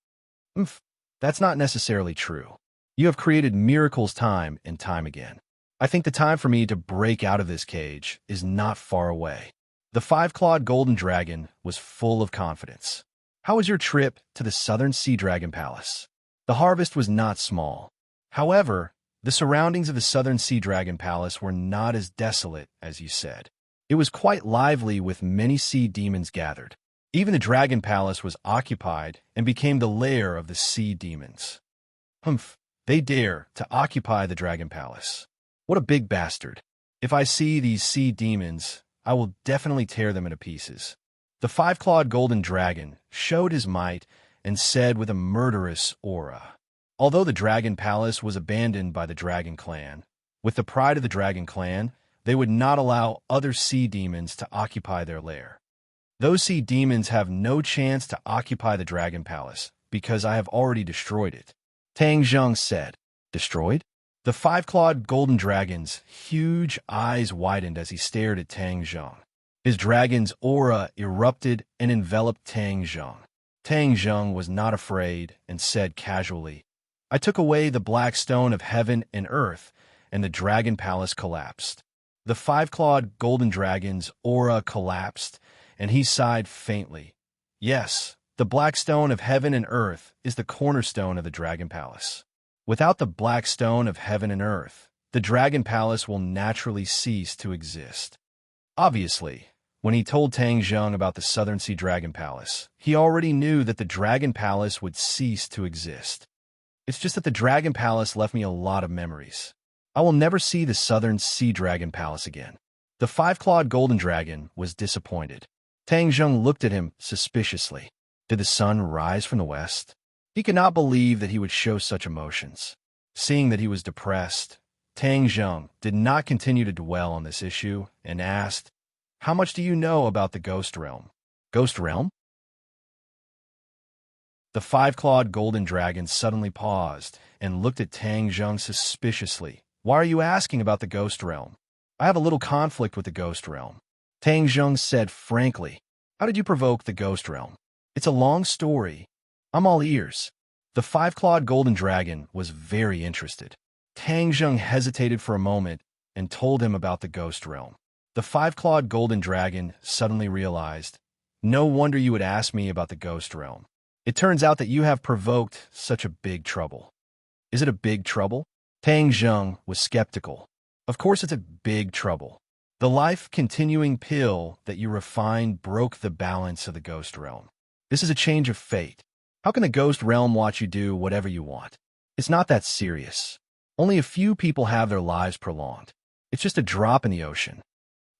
Speaker 1: That's not necessarily true. You have created miracles time and time again. I think the time for me to break out of this cage is not far away." The five-clawed golden dragon was full of confidence. "How was your trip to the Southern Sea Dragon Palace?" The harvest was not small. However, the surroundings of the Southern Sea Dragon Palace were not as desolate as you said. It was quite lively with many sea demons gathered. Even the Dragon Palace was occupied and became the lair of the sea demons. They dare to occupy the Dragon Palace. What a big bastard. If I see these sea demons, I will definitely tear them into pieces." The five-clawed golden dragon showed his might and said with a murderous aura, "Although the Dragon Palace was abandoned by the Dragon Clan, with the pride of the Dragon Clan, they would not allow other sea demons to occupy their lair. Those sea demons have no chance to occupy the Dragon Palace because I have already destroyed it." Tang Zheng said. "Destroyed?" The five-clawed golden dragon's huge eyes widened as he stared at Tang Zheng. His dragon's aura erupted and enveloped Tang Zheng. Tang Zheng was not afraid and said casually, "I took away the black stone of heaven and earth, and the dragon palace collapsed." The five-clawed golden dragon's aura collapsed, and he sighed faintly. Yes, the black stone of heaven and earth is the cornerstone of the dragon palace. Without the black stone of heaven and earth, the dragon palace will naturally cease to exist. Obviously, when he told Tang Zheng about the Southern Sea Dragon Palace, he already knew that the Dragon Palace would cease to exist. It's just that the Dragon Palace left me a lot of memories. I will never see the Southern Sea Dragon Palace again. The five-clawed golden dragon was disappointed. Tang Zheng looked at him suspiciously. Did the sun rise from the west? He could not believe that he would show such emotions. Seeing that he was depressed, Tang Zheng did not continue to dwell on this issue and asked, "How much do you know about the Ghost Realm?" Ghost Realm? The five-clawed golden dragon suddenly paused and looked at Tang Zheng suspiciously. "Why are you asking about the Ghost Realm?" "I have a little conflict with the Ghost Realm," Tang Zheng said frankly. "How did you provoke the Ghost Realm?" "It's a long story. I'm all ears." The five-clawed golden dragon was very interested. Tang Zheng hesitated for a moment and told him about the Ghost Realm. The five-clawed golden dragon suddenly realized, "No wonder you would ask me about the Ghost Realm. It turns out that you have provoked such a big trouble." "Is it a big trouble?" Tang Zheng was skeptical. "Of course it's a big trouble. The life-continuing pill that you refined broke the balance of the Ghost Realm. This is a change of fate. How can the Ghost Realm watch you do whatever you want? It's not that serious. Only a few people have their lives prolonged. It's just a drop in the ocean."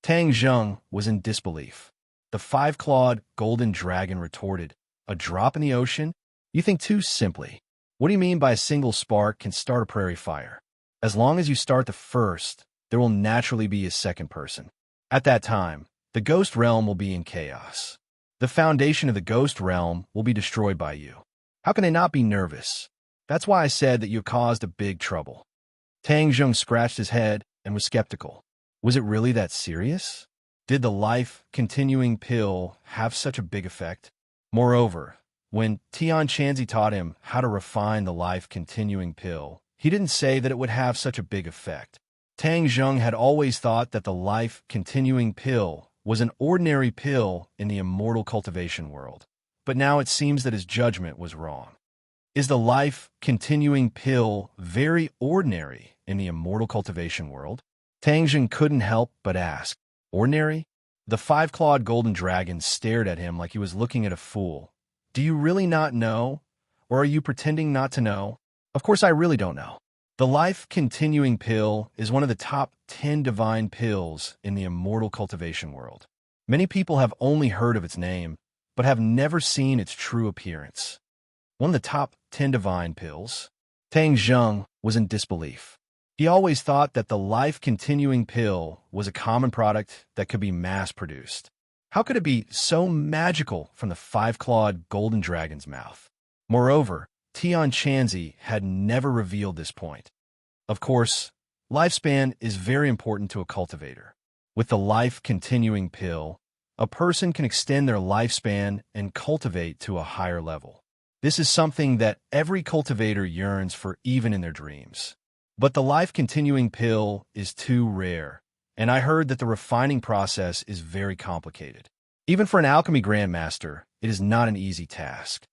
Speaker 1: Tang Zheng was in disbelief. The five-clawed golden dragon retorted, "A drop in the ocean? You think too simply. What do you mean by a single spark can start a prairie fire? As long as you start the first, there will naturally be a second person. At that time, the Ghost Realm will be in chaos. The foundation of the Ghost Realm will be destroyed by you. How can they not be nervous? That's why I said that you caused a big trouble." Tang Zheng scratched his head and was skeptical. Was it really that serious? Did the life-continuing pill have such a big effect? Moreover, when Tian Chanzi taught him how to refine the life-continuing pill, he didn't say that it would have such a big effect. Tang Zheng had always thought that the life-continuing pill was an ordinary pill in the immortal cultivation world, but now it seems that his judgment was wrong. Is the life-continuing pill very ordinary in the immortal cultivation world? Tang Zheng couldn't help but ask. Ordinary? The five-clawed golden dragon stared at him like he was looking at a fool. "Do you really not know? Or are you pretending not to know?" "Of course I really don't know. The life-continuing pill is one of the top 10 divine pills in the immortal cultivation world. Many people have only heard of its name, but have never seen its true appearance." "One of the top 10 divine pills?" Tang Zheng was in disbelief. He always thought that the life-continuing pill was a common product that could be mass-produced. How could it be so magical from the five-clawed golden dragon's mouth? Moreover, Tian Chanzi had never revealed this point. Of course, lifespan is very important to a cultivator. With the life-continuing pill, a person can extend their lifespan and cultivate to a higher level. This is something that every cultivator yearns for even in their dreams. But the life-continuing pill is too rare, and I heard that the refining process is very complicated. Even for an alchemy grandmaster, it is not an easy task.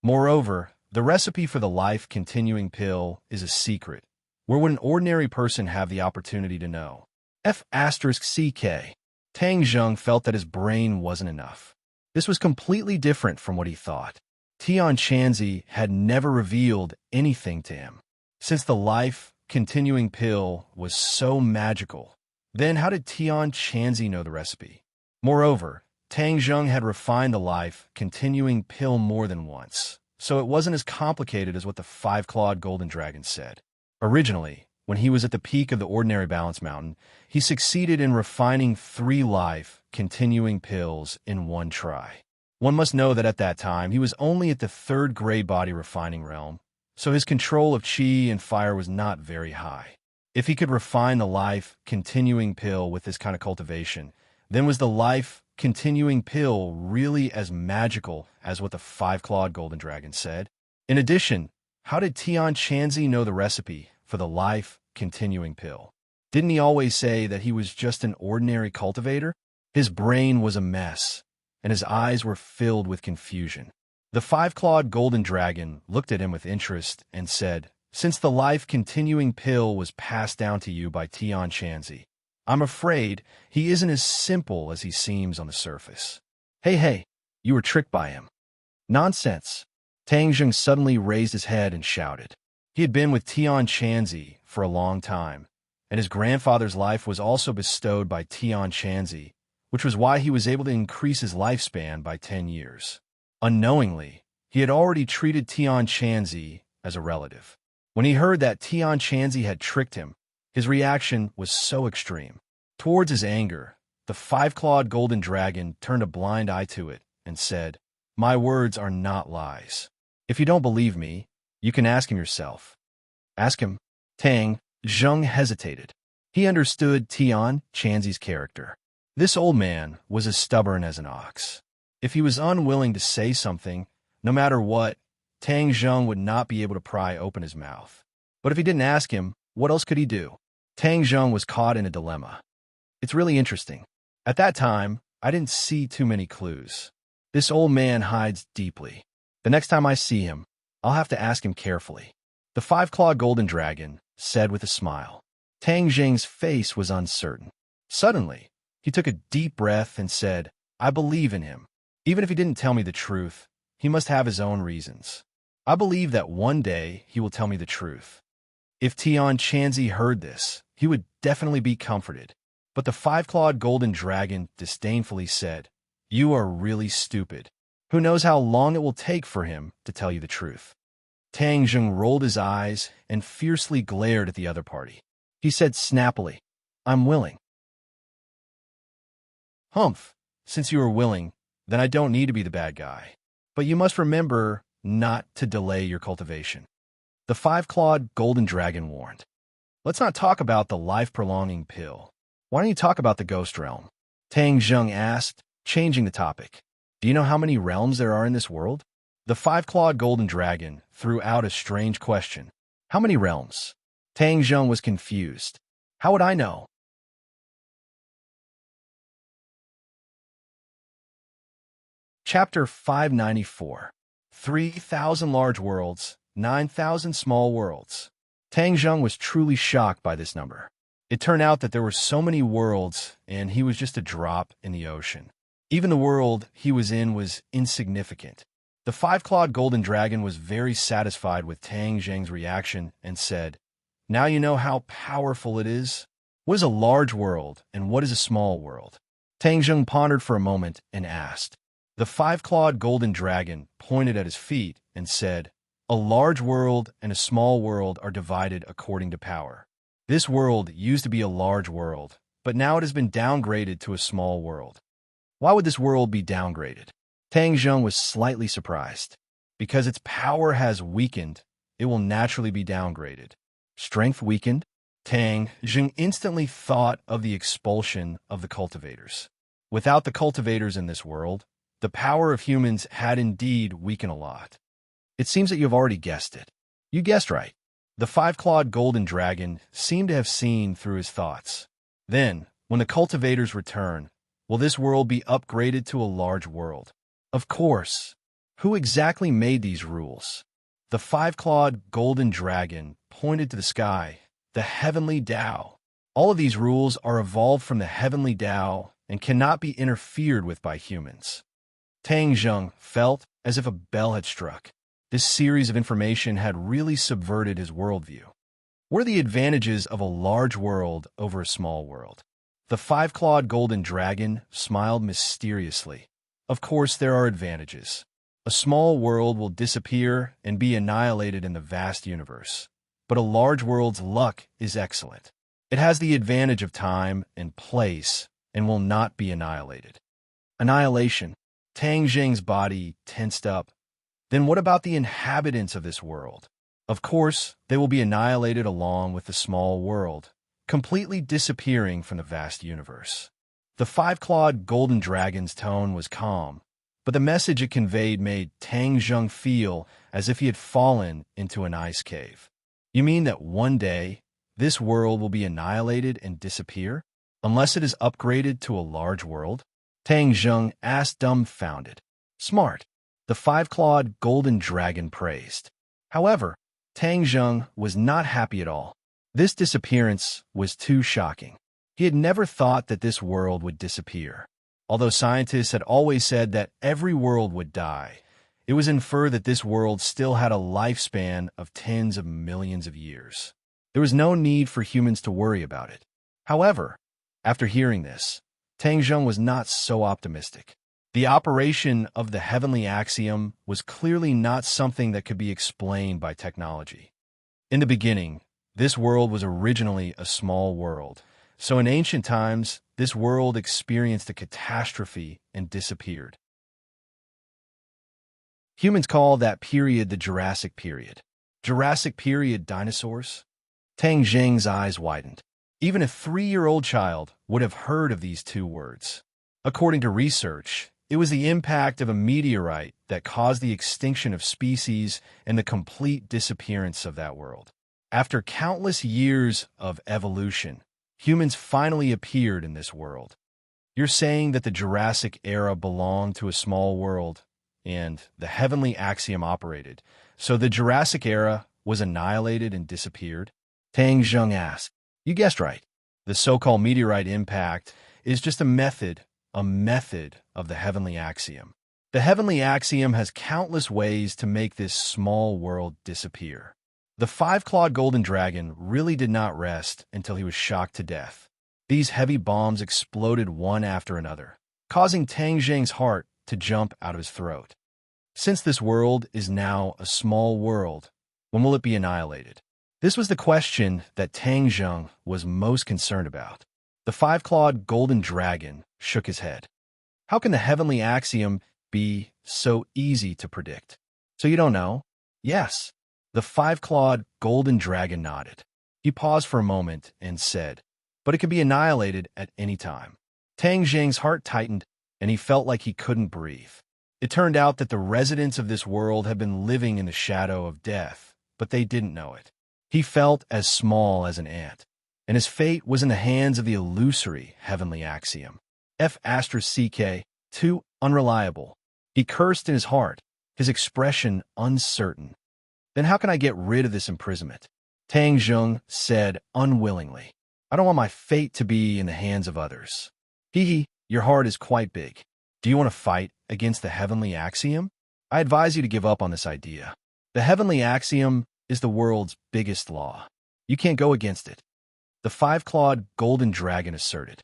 Speaker 1: Moreover, the recipe for the life-continuing pill is a secret. Where would an ordinary person have the opportunity to know? F***CK. Tang Zheng felt that his brain wasn't enough. This was completely different from what he thought. Tian Chanzi had never revealed anything to him. Since the life-continuing pill was so magical, then how did Tian Chanzi know the recipe? Moreover, Tang Zheng had refined the life-continuing pill more than once, so it wasn't as complicated as what the five-clawed golden dragon said. Originally, when he was at the peak of the ordinary balance mountain, he succeeded in refining 3 life-continuing pills in one try. One must know that at that time, he was only at the 3rd grade body refining realm, so his control of qi and fire was not very high. If he could refine the life-continuing pill with this kind of cultivation, then was the life-continuing pill really as magical as what the five-clawed golden dragon said? In addition, how did Tian Chanzi know the recipe for the life-continuing pill? Didn't he always say that he was just an ordinary cultivator? His brain was a mess, and his eyes were filled with confusion. The five-clawed golden dragon looked at him with interest and said, "Since the life-continuing pill was passed down to you by Tian Chanzi, I'm afraid he isn't as simple as he seems on the surface." Hey, you were tricked by him." "Nonsense." Tang Zheng suddenly raised his head and shouted. He had been with Tian Chanzi for a long time, and his grandfather's life was also bestowed by Tian Chanzi, which was why he was able to increase his lifespan by 10 years. Unknowingly, he had already treated Tian Chanzi as a relative. When he heard that Tian Chanzi had tricked him, his reaction was so extreme. Towards his anger, the five-clawed golden dragon turned a blind eye to it and said, "My words are not lies. If you don't believe me, you can ask him yourself." "Ask him." Tang Zheng hesitated. He understood Tian Chanzi's character. This old man was as stubborn as an ox. If he was unwilling to say something, no matter what, Tang Zheng would not be able to pry open his mouth. But if he didn't ask him, what else could he do? Tang Zheng was caught in a dilemma. It's really interesting. At that time, I didn't see too many clues. This old man hides deeply. The next time I see him, I'll have to ask him carefully. The five-clawed golden dragon said with a smile. Tang Zheng's face was uncertain. Suddenly, he took a deep breath and said, "I believe in him. Even if he didn't tell me the truth, he must have his own reasons. I believe that one day he will tell me the truth." If Tian Chanzi heard this, he would definitely be comforted. But the five-clawed golden dragon disdainfully said, "You are really stupid. Who knows how long it will take for him to tell you the truth?" Tang Zheng rolled his eyes and fiercely glared at the other party. He said snappily, "I'm willing." "Humph, since you are willing, then I don't need to be the bad guy. But you must remember not to delay your cultivation," the five-clawed golden dragon warned. "Let's not talk about the life-prolonging pill. Why don't you talk about the ghost realm?" Tang Zheng asked, changing the topic. "Do you know how many realms there are in this world?" The five-clawed golden dragon threw out a strange question. "How many realms?" Tang Zheng was confused. "How would I know?" Chapter 594. 3,000 large worlds, 9,000 small worlds. Tang Zheng was truly shocked by this number. It turned out that there were so many worlds, and he was just a drop in the ocean. Even the world he was in was insignificant. The five-clawed golden dragon was very satisfied with Tang Zheng's reaction and said, "Now you know how powerful it is. What is a large world, and what is a small world?" Tang Zheng pondered for a moment and asked. The five-clawed golden dragon pointed at his feet and said, "A large world and a small world are divided according to power. This world used to be a large world, but now it has been downgraded to a small world." "Why would this world be downgraded?" Tang Zheng was slightly surprised. "Because its power has weakened, it will naturally be downgraded." Strength weakened? Tang Zheng instantly thought of the expulsion of the cultivators. Without the cultivators in this world, the power of humans had indeed weakened a lot. "It seems that you have already guessed it." "You guessed right." The five-clawed golden dragon seemed to have seen through his thoughts. "Then, when the cultivators return, will this world be upgraded to a large world?" "Of course." "Who exactly made these rules?" The five-clawed golden dragon pointed to the sky, the heavenly Tao. "All of these rules are evolved from the heavenly Tao and cannot be interfered with by humans." Tang Zheng felt as if a bell had struck. This series of information had really subverted his worldview. What are the advantages of a large world over a small world? The five-clawed golden dragon smiled mysteriously. "Of course there are advantages. A small world will disappear and be annihilated in the vast universe. But a large world's luck is excellent. It has the advantage of time and place and will not be annihilated." Annihilation. Tang Zheng's body tensed up. "Then what about the inhabitants of this world?" Of course, they will be annihilated along with the small world, completely disappearing from the vast universe. The five-clawed golden dragon's tone was calm, but the message it conveyed made Tang Zheng feel as if he had fallen into an ice cave. You mean that one day, this world will be annihilated and disappear, unless it is upgraded to a large world? Tang Zheng asked, dumbfounded. Smart, the five-clawed golden dragon praised. However, Tang Zheng was not happy at all. This disappearance was too shocking. He had never thought that this world would disappear. Although scientists had always said that every world would die, it was inferred that this world still had a lifespan of tens of millions of years. There was no need for humans to worry about it. However, after hearing this, Tang Zheng was not so optimistic. The operation of the heavenly axiom was clearly not something that could be explained by technology. In the beginning, this world was originally a small world, so in ancient times, this world experienced a catastrophe and disappeared. Humans call that period the Jurassic period. Jurassic period dinosaurs? Tang Zheng's eyes widened. Even a 3-year-old child would have heard of these two words. According to research, it was the impact of a meteorite that caused the extinction of species and the complete disappearance of that world. After countless years of evolution, humans finally appeared in this world. You're saying that the Jurassic era belonged to a small world, and the heavenly axiom operated, so the Jurassic era was annihilated and disappeared? Tang Zheng asked. You guessed right. The so-called meteorite impact is just a method of the heavenly axiom. The heavenly axiom has countless ways to make this small world disappear. The five-clawed golden dragon really did not rest until he was shocked to death. These heavy bombs exploded one after another, causing Tang Zheng's heart to jump out of his throat. Since this world is now a small world, when will it be annihilated? This was the question that Tang Zheng was most concerned about. The five-clawed golden dragon shook his head. How can the heavenly axiom be so easy to predict? So you don't know? Yes. The five-clawed golden dragon nodded. He paused for a moment and said, but it can be annihilated at any time. Tang Zheng's heart tightened, and he felt like he couldn't breathe. It turned out that the residents of this world had been living in the shadow of death, but they didn't know it. He felt as small as an ant, and his fate was in the hands of the illusory heavenly axiom. F***, too unreliable. He cursed in his heart, his expression uncertain. Then how can I get rid of this imprisonment? Tang Zheng said unwillingly. I don't want my fate to be in the hands of others. Your heart is quite big. Do you want to fight against the heavenly axiom? I advise you to give up on this idea. The heavenly axiom is the world's biggest law. You can't go against it. The five-clawed golden dragon asserted.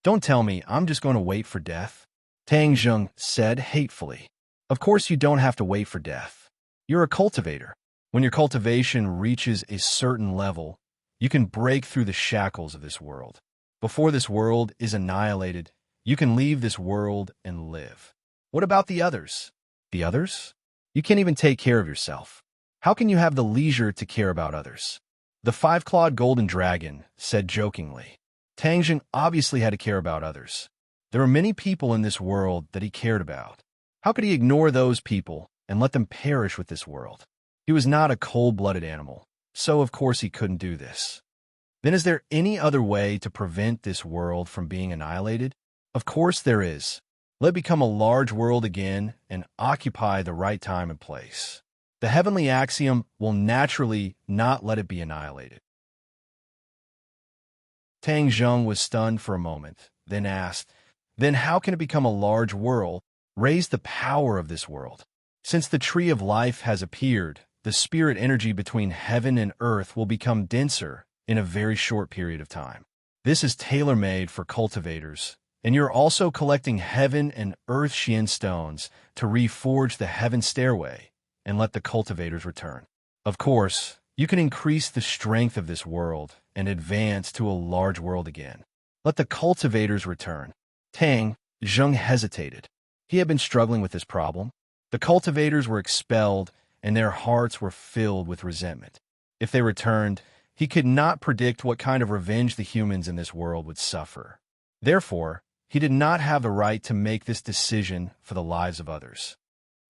Speaker 1: Don't tell me I'm just going to wait for death. Tang Zheng said hatefully. Of course you don't have to wait for death. You're a cultivator. When your cultivation reaches a certain level, you can break through the shackles of this world. Before this world is annihilated, you can leave this world and live. What about the others? The others? You can't even take care of yourself. How can you have the leisure to care about others? The five-clawed golden dragon said jokingly. Tang Zheng obviously had to care about others. There are many people in this world that he cared about. How could he ignore those people and let them perish with this world? He was not a cold-blooded animal, so of course he couldn't do this. Then is there any other way to prevent this world from being annihilated? Of course there is. Let it become a large world again and occupy the right time and place. The heavenly axiom will naturally not let it be annihilated. Tang Zheng was stunned for a moment, then asked, then how can it become a large world? Raise the power of this world. Since the tree of life has appeared, the spirit energy between heaven and earth will become denser in a very short period of time. This is tailor-made for cultivators, and you're also collecting heaven and earth Xian stones to reforge the heaven stairway and let the cultivators return. Of course, you can increase the strength of this world and advance to a large world again. Let the cultivators return. Tang Zheng hesitated. He had been struggling with this problem. The cultivators were expelled, and their hearts were filled with resentment. If they returned, he could not predict what kind of revenge the humans in this world would suffer. Therefore, he did not have the right to make this decision for the lives of others.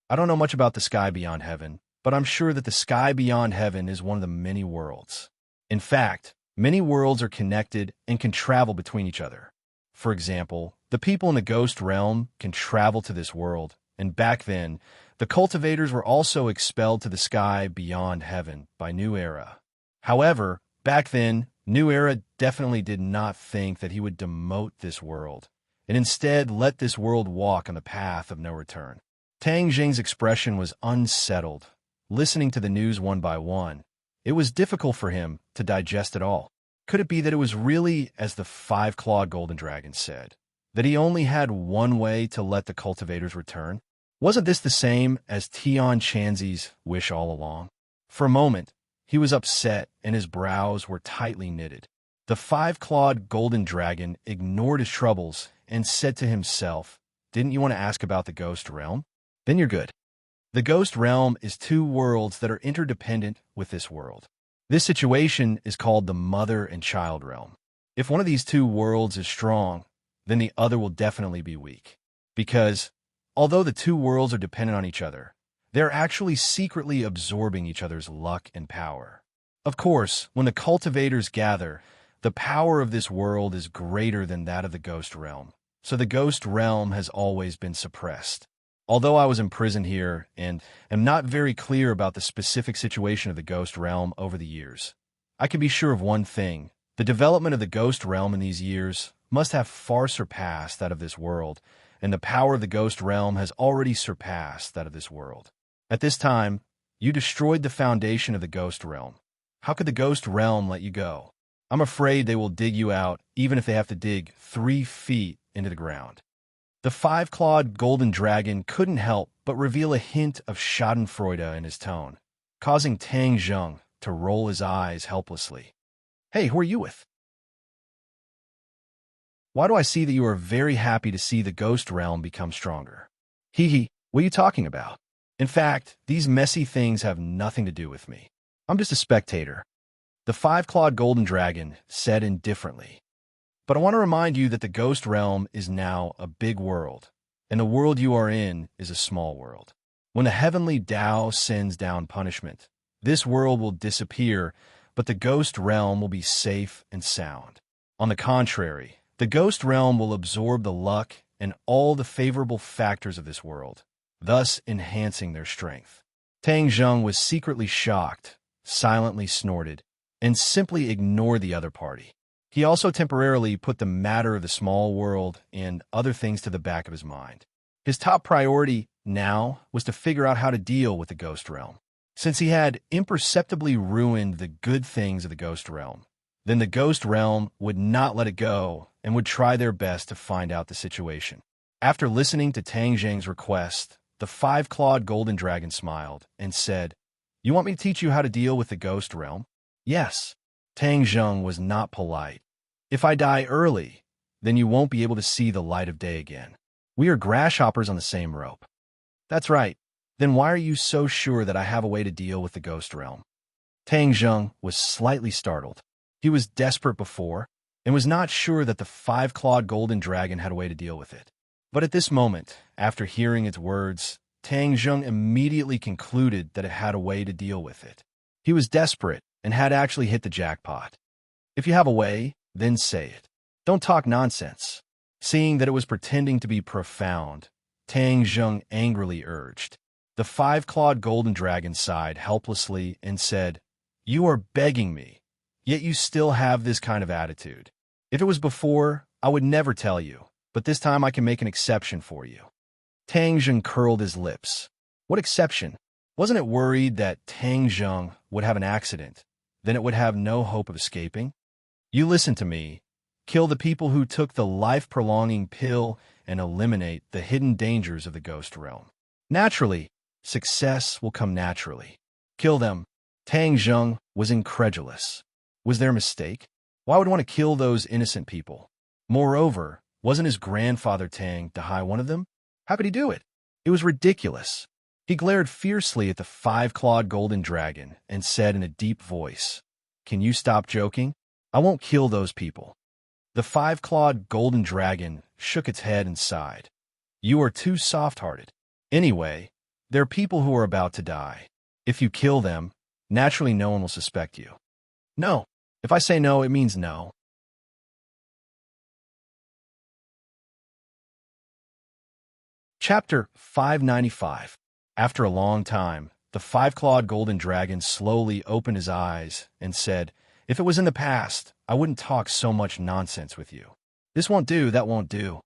Speaker 1: I don't know much about the sky beyond heaven, but I'm sure that the sky beyond heaven is one of the many worlds. In fact, many worlds are connected and can travel between each other. For example, the people in the ghost realm can travel to this world, and back then, the cultivators were also expelled to the sky beyond heaven by New Era. However, back then, New Era definitely did not think that he would demote this world, and instead let this world walk on the path of no return. Tang Jing's expression was unsettled. Listening to the news one by one, it was difficult for him to digest it all. Could it be that it was really, as the five-clawed golden dragon said, that he only had one way to let the cultivators return? Wasn't this the same as Tian Chanzi's wish all along? For a moment, he was upset and his brows were tightly knitted. The five-clawed golden dragon ignored his troubles and said to himself, "Didn't you want to ask about the ghost realm? Then you're good. The ghost realm is two worlds that are interdependent with this world. This situation is called the mother and child realm. If one of these two worlds is strong, then the other will definitely be weak. Because, although the two worlds are dependent on each other, they're actually secretly absorbing each other's luck and power. Of course, when the cultivators gather, the power of this world is greater than that of the ghost realm, so the ghost realm has always been suppressed. Although I was imprisoned here and am not very clear about the specific situation of the ghost realm over the years, I can be sure of one thing. The development of the ghost realm in these years must have far surpassed that of this world, and the power of the ghost realm has already surpassed that of this world. At this time, you destroyed the foundation of the ghost realm. How could the ghost realm let you go? I'm afraid they will dig you out, even if they have to dig 3 feet into the ground." The five-clawed golden dragon couldn't help but reveal a hint of schadenfreude in his tone, causing Tang Zheng to roll his eyes helplessly. "Hey, who are you with? Why do I see that you are very happy to see the ghost realm become stronger? Hee hee, what are you talking about? In fact, these messy things have nothing to do with me. I'm just a spectator," the five-clawed golden dragon said indifferently. "But I want to remind you that the ghost realm is now a big world, and the world you are in is a small world. When the heavenly Tao sends down punishment, this world will disappear, but the ghost realm will be safe and sound. On the contrary, the ghost realm will absorb the luck and all the favorable factors of this world, thus enhancing their strength." Tang Zheng was secretly shocked, silently snorted, and simply ignored the other party. He also temporarily put the matter of the small world and other things to the back of his mind. His top priority now was to figure out how to deal with the ghost realm. Since he had imperceptibly ruined the good things of the ghost realm, then the ghost realm would not let it go and would try their best to find out the situation. After listening to Tang Zheng's request, the five-clawed golden dragon smiled and said, "You want me to teach you how to deal with the ghost realm?" "Yes." Tang Zheng was not polite. "If I die early, then you won't be able to see the light of day again. We are grasshoppers on the same rope." "That's right. Then why are you so sure that I have a way to deal with the ghost realm?" Tang Zheng was slightly startled. He was desperate before and was not sure that the five-clawed golden dragon had a way to deal with it. But at this moment, after hearing its words, Tang Zheng immediately concluded that it had a way to deal with it. He was desperate and had actually hit the jackpot. "If you have a way, then say it. Don't talk nonsense." Seeing that it was pretending to be profound, Tang Zheng angrily urged. The five-clawed golden dragon sighed helplessly and said, "You are begging me, yet you still have this kind of attitude. If it was before, I would never tell you, but this time I can make an exception for you." Tang Zheng curled his lips. What exception? Wasn't it worried that Tang Zheng would have an accident? Then it would have no hope of escaping? "You listen to me. Kill the people who took the life-prolonging pill and eliminate the hidden dangers of the ghost realm. Naturally, success will come naturally. Kill them." Tang Zheng was incredulous. Was there a mistake? Why would one want to kill those innocent people? Moreover, wasn't his grandfather Tang Dahai one of them? How could he do it? It was ridiculous. He glared fiercely at the five-clawed golden dragon and said in a deep voice, "Can you stop joking? I won't kill those people." The five-clawed golden dragon shook its head and sighed. "You are too soft-hearted. Anyway, there are people who are about to die. If you kill them, naturally no one will suspect you." "No. If I say no, it means no." Chapter 595. After a long time, the five-clawed golden dragon slowly opened his eyes and said, "If it was in the past, I wouldn't talk so much nonsense with you. This won't do, that won't do."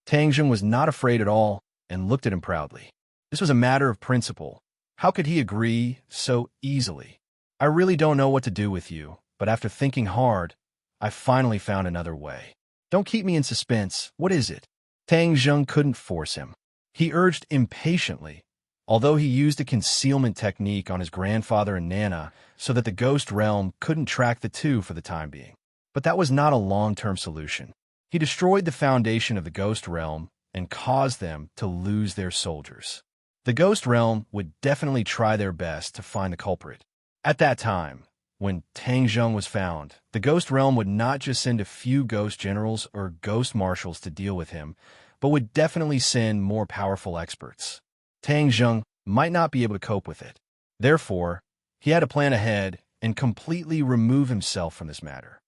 Speaker 1: Tang Jung was not afraid at all and looked at him proudly. This was a matter of principle. How could he agree so easily? "I really don't know what to do with you, but after thinking hard, I finally found another way." "Don't keep me in suspense. What is it?" Tang Jung couldn't force him. He urged impatiently, although he used a concealment technique on his grandfather and Nana so that the ghost realm couldn't track the two for the time being. But that was not a long-term solution. He destroyed the foundation of the ghost realm and caused them to lose their soldiers. The ghost realm would definitely try their best to find the culprit. At that time, when Tang Jung was found, the ghost realm would not just send a few ghost generals or ghost marshals to deal with him, but would definitely send more powerful experts. Tang Jung might not be able to cope with it. Therefore, he had to plan ahead and completely remove himself from this matter.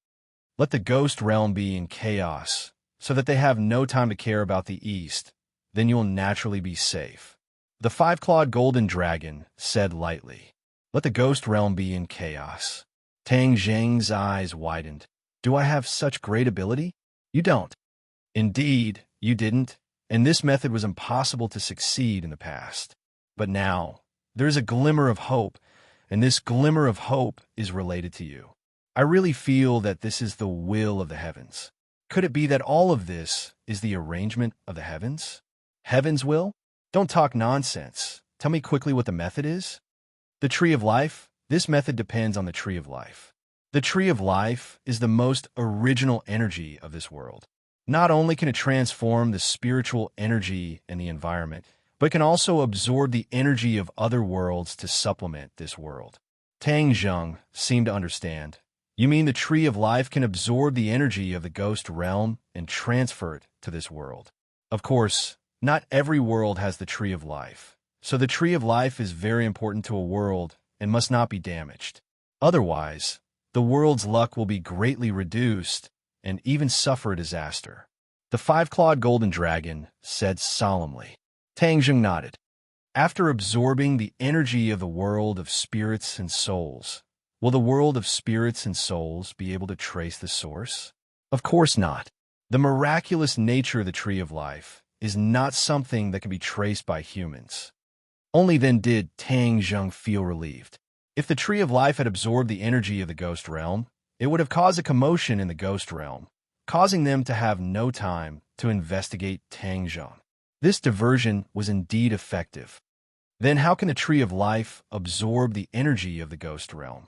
Speaker 1: Let the ghost realm be in chaos, so that they have no time to care about the East, then you'll naturally be safe. The five-clawed golden dragon said lightly, "Let the ghost realm be in chaos." Tang Zheng's eyes widened. "Do I have such great ability?" "You don't." "Indeed, you didn't, and this method was impossible to succeed in the past. But now, there is a glimmer of hope, and this glimmer of hope is related to you. I really feel that this is the will of the heavens. Could it be that all of this is the arrangement of the heavens?" "Heaven's will? Don't talk nonsense. Tell me quickly what the method is." "The tree of life? This method depends on the tree of life. The tree of life is the most original energy of this world. Not only can it transform the spiritual energy in the environment, but it can also absorb the energy of other worlds to supplement this world." Tang Jung seemed to understand. "You mean the tree of life can absorb the energy of the ghost realm and transfer it to this world?" Of course, not every world has the tree of life, so the tree of life is very important to a world and must not be damaged. Otherwise, the world's luck will be greatly reduced and even suffer a disaster. The five-clawed golden dragon said solemnly. Tang Jung nodded. "After absorbing the energy of the world of spirits and souls, will the world of spirits and souls be able to trace the source?" "Of course not. The miraculous nature of the tree of life is not something that can be traced by humans." Only then did Tang Jung feel relieved. If the tree of life had absorbed the energy of the ghost realm, it would have caused a commotion in the ghost realm, causing them to have no time to investigate Tang Jung. This diversion was indeed effective. Then how can the tree of life absorb the energy of the ghost realm?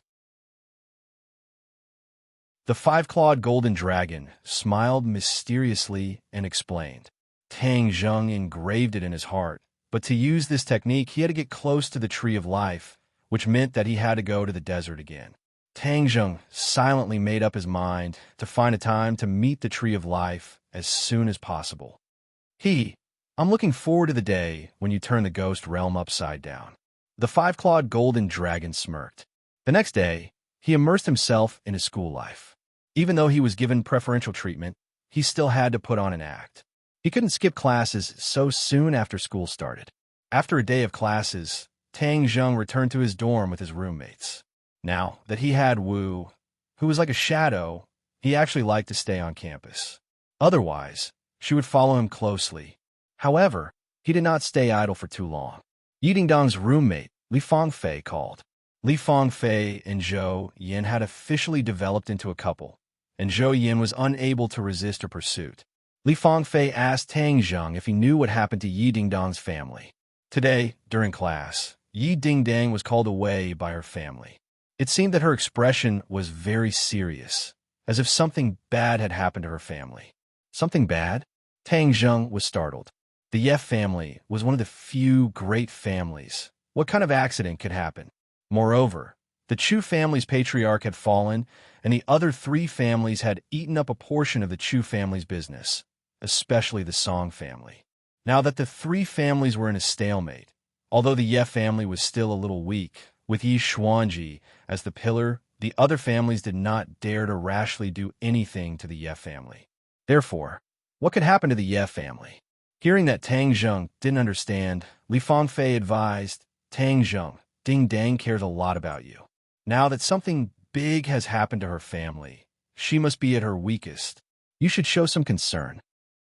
Speaker 1: The five-clawed golden dragon smiled mysteriously and explained. Tang Jung engraved it in his heart, but to use this technique he had to get close to the tree of life, which meant that he had to go to the desert again. Tang Jung silently made up his mind to find a time to meet the tree of life as soon as possible. "I'm looking forward to the day when you turn the ghost realm upside down." The five-clawed golden dragon smirked. The next day, he immersed himself in his school life. Even though he was given preferential treatment, he still had to put on an act. He couldn't skip classes so soon after school started. After a day of classes, Tang Jung returned to his dorm with his roommates. Now that he had Wu, who was like a shadow, he actually liked to stay on campus. Otherwise, she would follow him closely. However, he did not stay idle for too long. Yi Dingdong's roommate, Li Fangfei, called. Li Fangfei and Zhou Yin had officially developed into a couple, and Zhou Yin was unable to resist her pursuit. Li Fangfei asked Tang Jung if he knew what happened to Yi Dingdong's family. Today, during class, Yi Dingdang was called away by her family. It seemed that her expression was very serious, as if something bad had happened to her family. Something bad? Tang Jung was startled. The Yef family was one of the few great families. What kind of accident could happen? Moreover, the Chu family's patriarch had fallen, and the other three families had eaten up a portion of the Chu family's business, especially the Song family. Now that the three families were in a stalemate, although the Ye family was still a little weak, with Yi Xuanji as the pillar, the other families did not dare to rashly do anything to the Ye family. Therefore, what could happen to the Ye family? Hearing that Tang Zheng didn't understand, Li Fangfei advised, Tang Zheng, Ding Dang cares a lot about you. Now that something big has happened to her family, she must be at her weakest. You should show some concern.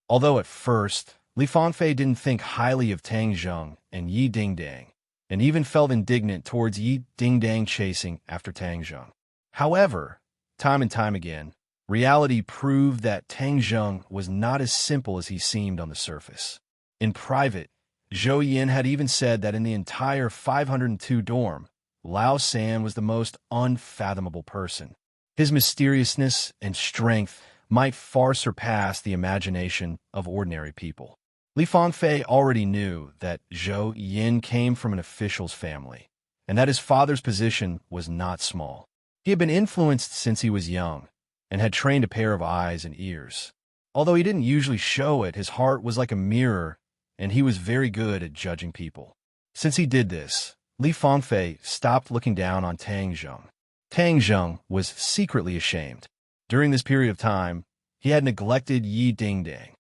Speaker 1: Although at first, Li Fangfei didn't think highly of Tang Zheng and Yi Dingdang, and even felt indignant towards Yi Dingdang chasing after Tang Zheng. However, time and time again, reality proved that Tang Zheng was not as simple as he seemed on the surface. In private, Zhou Yin had even said that in the entire 502 dorm, Lao San was the most unfathomable person. His mysteriousness and strength might far surpass the imagination of ordinary people. Li Fangfei already knew that Zhou Yin came from an official's family, and that his father's position was not small. He had been influenced since he was young, and had trained a pair of eyes and ears. Although he didn't usually show it, his heart was like a mirror, and he was very good at judging people. Since he did this, Li Fangfei stopped looking down on Tang Zheng. Tang Zheng was secretly ashamed. During this period of time, he had neglected Yi Dingdang.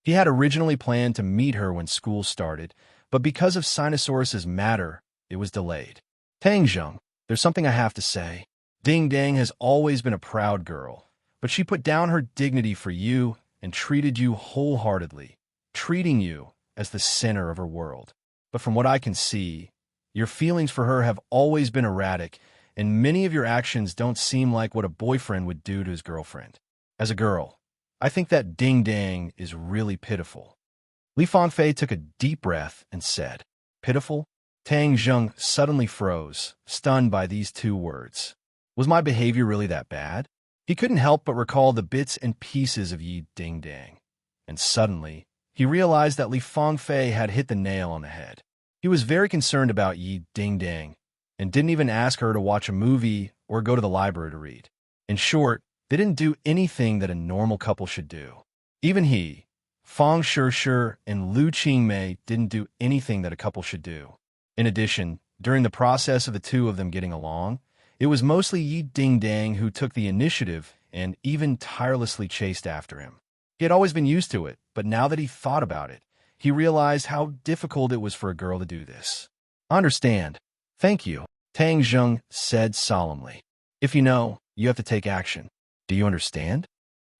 Speaker 1: He had originally planned to meet her when school started, but because of Sinosaurus's matter, it was delayed. Tang Zheng, there's something I have to say. Dingdang has always been a proud girl, but she put down her dignity for you and treated you wholeheartedly, treating you as the center of her world. But from what I can see, your feelings for her have always been erratic, and many of your actions don't seem like what a boyfriend would do to his girlfriend. As a girl, I think that Dingdang is really pitiful. Li Fangfei took a deep breath and said, Pitiful? Tang Zheng suddenly froze, stunned by these two words. Was my behavior really that bad? He couldn't help but recall the bits and pieces of Yi Dingdang, and suddenly, he realized that Li Fangfei had hit the nail on the head. He was very concerned about Yi Dingdang, and didn't even ask her to watch a movie or go to the library to read. In short, they didn't do anything that a normal couple should do. Even he, Fang Shishir, and Lu Qingmei didn't do anything that a couple should do. In addition, during the process of the two of them getting along, it was mostly Yi Dingdang who took the initiative and even tirelessly chased after him. He had always been used to it, but now that he thought about it, he realized how difficult it was for a girl to do this. I understand. Thank you, Tang Zheng said solemnly. If you know, you have to take action. Do you understand?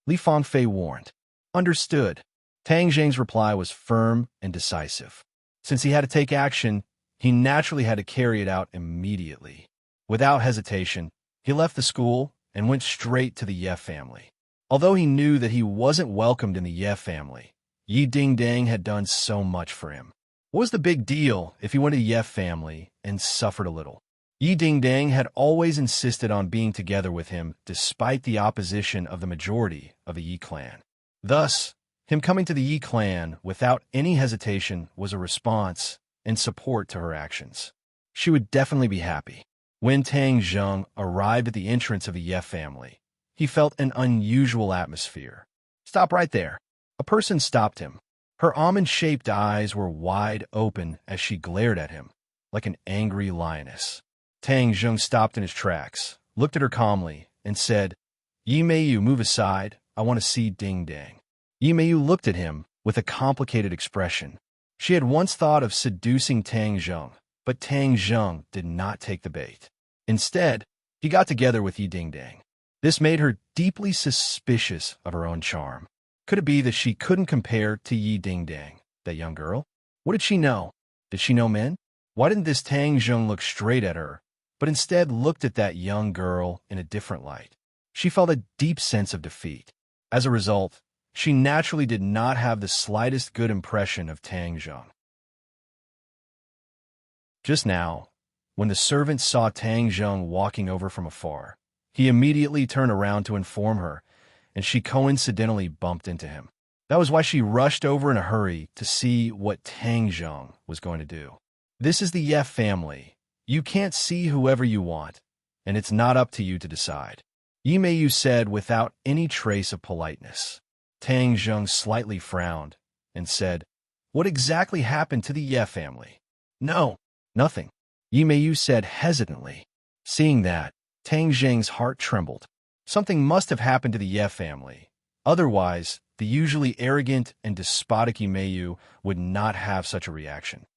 Speaker 1: Li Fangfei warned. Understood. Tang Zheng's reply was firm and decisive. Since he had to take action, he naturally had to carry it out immediately. Without hesitation, he left the school and went straight to the Ye family. Although he knew that he wasn't welcomed in the Ye family, Yi Dingdang had done so much for him. What was the big deal if he went to the Ye family and suffered a little? Yi Dingdang had always insisted on being together with him despite the opposition of the majority of the Yi clan. Thus, him coming to the Yi clan without any hesitation was a response and support to her actions. She would definitely be happy. When Tang Zheng arrived at the entrance of the Ye family, he felt an unusual atmosphere. Stop right there. A person stopped him. Her almond-shaped eyes were wide open as she glared at him, like an angry lioness. Tang Zheng stopped in his tracks, looked at her calmly, and said, Yi Meiyu, move aside. I want to see Dingdang. Yi Meiyu looked at him with a complicated expression. She had once thought of seducing Tang Zheng, but Tang Zheng did not take the bait. Instead, he got together with Yi Dingdang. This made her deeply suspicious of her own charm. Could it be that she couldn't compare to Yi Dingdang, that young girl? What did she know? Did she know men? Why didn't this Tang Zheng look straight at her, but instead looked at that young girl in a different light? She felt a deep sense of defeat. As a result, she naturally did not have the slightest good impression of Tang Zheng. Just now, when the servant saw Tang Zheng walking over from afar, he immediately turned around to inform her, and she coincidentally bumped into him. That was why she rushed over in a hurry to see what Tang Zheng was going to do. This is the Ye family. You can't see whoever you want, and it's not up to you to decide. Yi Meiyu said without any trace of politeness. Tang Zheng slightly frowned and said, "What exactly happened to the Ye family?" "No, nothing," Yi Meiyu said hesitantly. Seeing that, Tang Zheng's heart trembled. Something must have happened to the Ye family. Otherwise, the usually arrogant and despotic Yi Meiyu would not have such a reaction.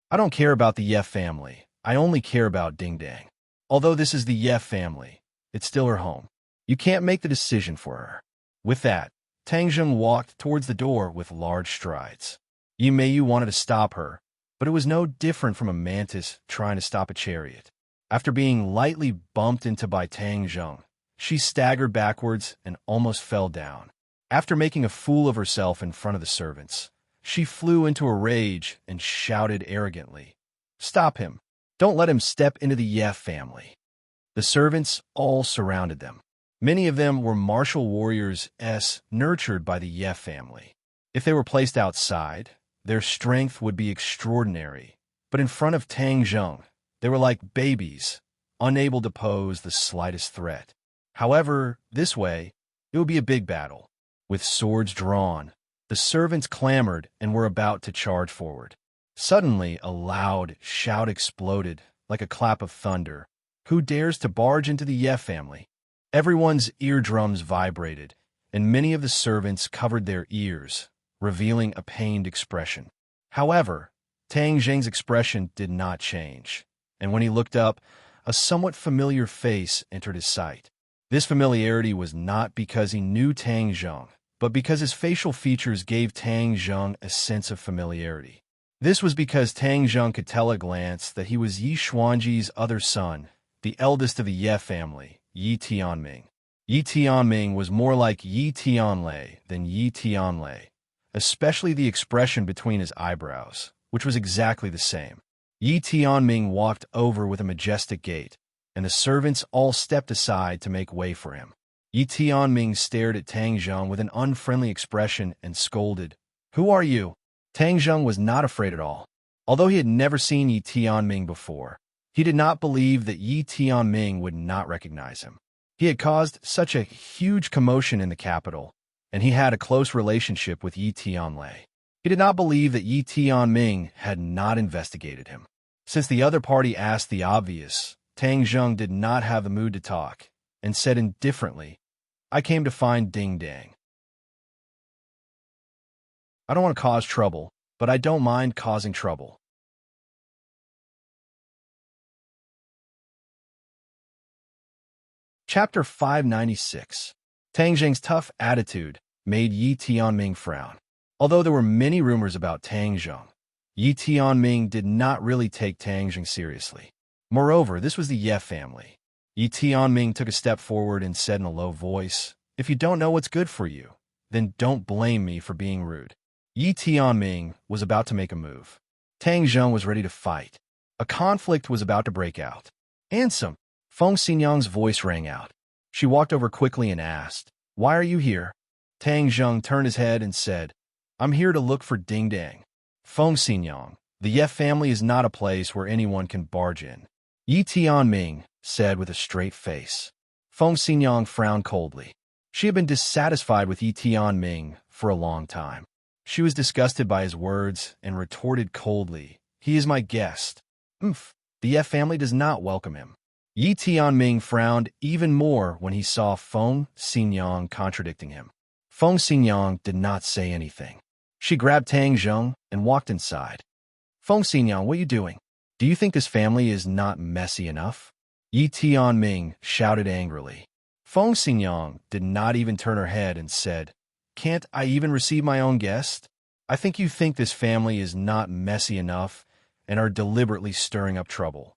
Speaker 1: "I don't care about the Ye family. I only care about Ding Dang. Although this is the Ye family, it's still her home. You can't make the decision for her." With that, Tang Zheng walked towards the door with large strides. Yi Meiyu wanted to stop her, but it was no different from a mantis trying to stop a chariot. After being lightly bumped into by Tang Zheng, she staggered backwards and almost fell down. After making a fool of herself in front of the servants, she flew into a rage and shouted arrogantly, "Stop him! Don't let him step into the Ye family." The servants all surrounded them. Many of them were martial warriors nurtured by the Ye family. If they were placed outside, their strength would be extraordinary, but in front of Tang Zheng, they were like babies, unable to pose the slightest threat. However, this way, it would be a big battle. With swords drawn, the servants clamored and were about to charge forward. Suddenly, a loud shout exploded like a clap of thunder. "Who dares to barge into the Ye family?" Everyone's eardrums vibrated, and many of the servants covered their ears, revealing a pained expression. However, Tang Zheng's expression did not change, and when he looked up, a somewhat familiar face entered his sight. This familiarity was not because he knew Tang Zheng, but because his facial features gave Tang Zheng a sense of familiarity. This was because Tang Zheng could tell at a glance that he was Yi Xuanji's other son, the eldest of the Ye family, Yi Tianming. Yi Tianming was more like Yi Tianlei than Yi Tianlei, especially the expression between his eyebrows, which was exactly the same. Yi Tianming walked over with a majestic gait, and the servants all stepped aside to make way for him. Yi Tianming stared at Tang Zheng with an unfriendly expression and scolded, "Who are you?" Tang Zheng was not afraid at all. Although he had never seen Yi Tianming before, he did not believe that Yi Tianming would not recognize him. He had caused such a huge commotion in the capital, and he had a close relationship with Yi Tianlei. He did not believe that Yi Tianming had not investigated him. Since the other party asked the obvious, Tang Zheng did not have the mood to talk, and said indifferently, "I came to find Ding Dang. I don't want to cause trouble, but I don't mind causing trouble." Chapter 596. Tang Zheng's tough attitude made Yi Tianming frown. Although there were many rumors about Tang Zheng, Yi Tianming did not really take Tang Zheng seriously. Moreover, this was the Ye family. Yi Tianming took a step forward and said in a low voice, "If you don't know what's good for you, then don't blame me for being rude." Yi Tianming was about to make a move. Tang Zheng was ready to fight. A conflict was about to break out. "Ansem!" Feng Xinyang's voice rang out. She walked over quickly and asked, "Why are you here?" Tang Zheng turned his head and said, "I'm here to look for Ding Dang." "Feng Xinyang, the Ye family is not a place where anyone can barge in," Yi Tianming said with a straight face. Feng Xinyang frowned coldly. She had been dissatisfied with Yi Tianming for a long time. She was disgusted by his words and retorted coldly, "He is my guest." The Ye family does not welcome him." Yi Tianming frowned even more when he saw Feng Xinyang contradicting him. Feng Xinyang did not say anything. She grabbed Tang Zheng and walked inside. "Feng Xinyang, what are you doing? Do you think this family is not messy enough?" Yi Tianming shouted angrily. Feng Xinyang did not even turn her head and said, "Can't I even receive my own guest? I think you think this family is not messy enough and are deliberately stirring up trouble."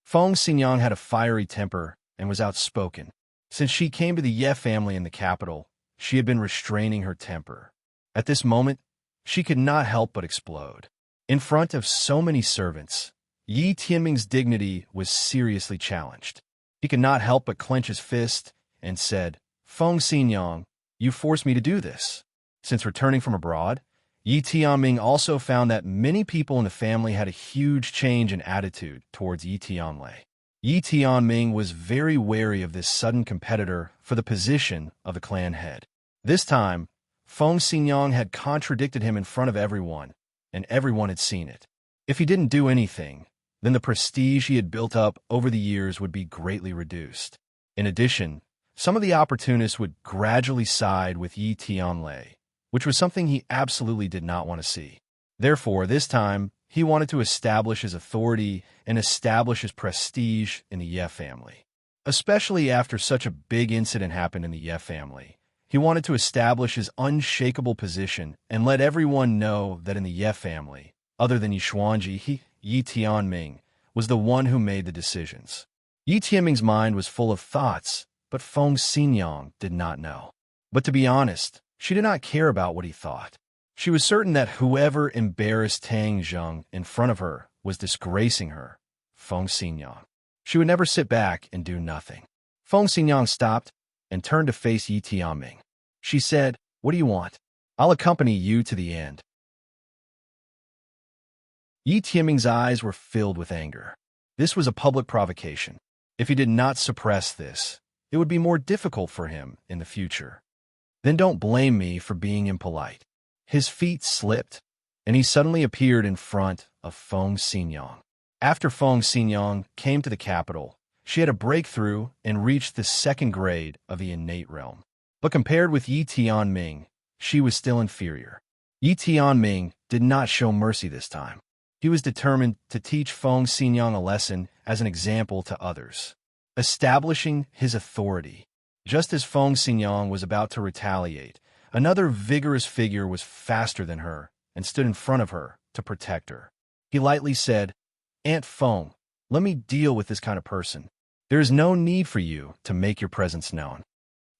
Speaker 1: Feng Xinyang had a fiery temper and was outspoken. Since she came to the Ye family in the capital, she had been restraining her temper. At this moment, she could not help but explode. In front of so many servants, Yi Tianming's dignity was seriously challenged. He could not help but clench his fist and said, "Feng Xinyang, you forced me to do this." Since returning from abroad, Yi Tianming also found that many people in the family had a huge change in attitude towards Yi Tianlei. Yi Tianming was very wary of this sudden competitor for the position of the clan head. This time, Feng Xinyang had contradicted him in front of everyone, and everyone had seen it. If he didn't do anything, then the prestige he had built up over the years would be greatly reduced. In addition, some of the opportunists would gradually side with Yi Tianlei, which was something he absolutely did not want to see. Therefore, this time, he wanted to establish his authority and establish his prestige in the Ye family. Especially after such a big incident happened in the Ye family, he wanted to establish his unshakable position and let everyone know that in the Ye family, other than Yi Tianming was the one who made the decisions. Yi Tianming's mind was full of thoughts, but Feng Xinyang did not know. But to be honest, she did not care about what he thought. She was certain that whoever embarrassed Tang Zheng in front of her was disgracing her, Feng Xinyang. She would never sit back and do nothing. Feng Xinyang stopped and turned to face Yi Tianming. She said, "What do you want? I'll accompany you to the end." Yi Tianming's eyes were filled with anger. This was a public provocation. If he did not suppress this, it would be more difficult for him in the future. Then don't blame me for being impolite. His feet slipped, and he suddenly appeared in front of Feng Xinyang. After Feng Xinyang came to the capital, she had a breakthrough and reached the second grade of the innate realm. But compared with Yi Tianming, she was still inferior. Yi Tianming did not show mercy this time. He was determined to teach Feng Xinyang a lesson as an example to others, establishing his authority. Just as Feng Xinyang was about to retaliate, another vigorous figure was faster than her and stood in front of her to protect her. He lightly said, "Aunt Feng, let me deal with this kind of person. There is no need for you to make your presence known."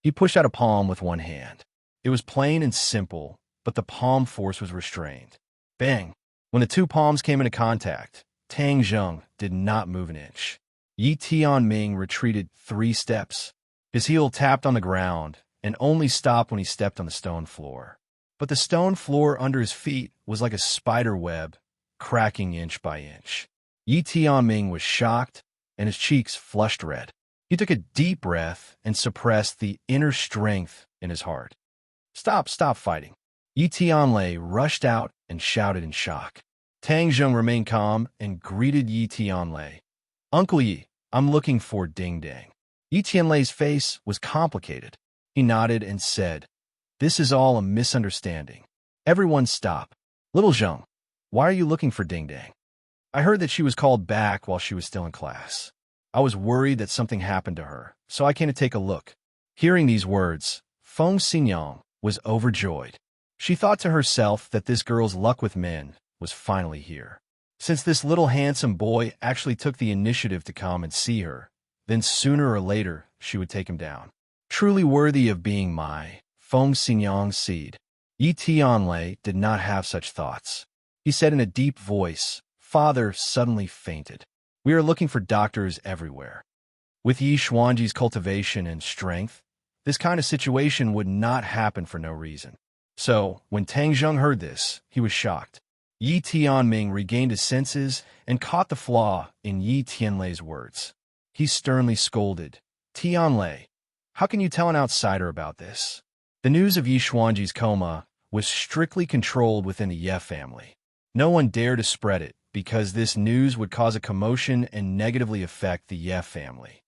Speaker 1: He pushed out a palm with one hand. It was plain and simple, but the palm force was restrained. Bang! When the two palms came into contact, Tang Zheng did not move an inch. Yi Tianming retreated 3 steps. His heel tapped on the ground and only stopped when he stepped on the stone floor. But the stone floor under his feet was like a spider web, cracking inch by inch. Yi Tianming was shocked, and his cheeks flushed red. He took a deep breath and suppressed the inner strength in his heart. Stop fighting." Yi Tianlei rushed out and shouted in shock. Tang Zheng remained calm and greeted Yi Tianlei. "Uncle Yi, I'm looking for Ding Dang." Yi Tianlei's face was complicated. He nodded and said, "This is all a misunderstanding. Everyone stop. Little Zheng, why are you looking for Ding Dang?" "I heard that she was called back while she was still in class. I was worried that something happened to her, so I came to take a look." Hearing these words, Feng Xinyang was overjoyed. She thought to herself that this girl's luck with men was finally here. Since this little handsome boy actually took the initiative to come and see her, then sooner or later she would take him down. Truly worthy of being my Feng Xinyang's seed. Yi Tianlei did not have such thoughts. He said in a deep voice, "Father suddenly fainted. We are looking for doctors everywhere." With Yi Xuanji's cultivation and strength, this kind of situation would not happen for no reason. So, when Tang Zheng heard this, he was shocked. Yi Tianming regained his senses and caught the flaw in Yi Tianlei's words. He sternly scolded, "Tianlei, how can you tell an outsider about this?" The news of Yi Xuanji's coma was strictly controlled within the Ye family. No one dared to spread it because this news would cause a commotion and negatively affect the Ye family.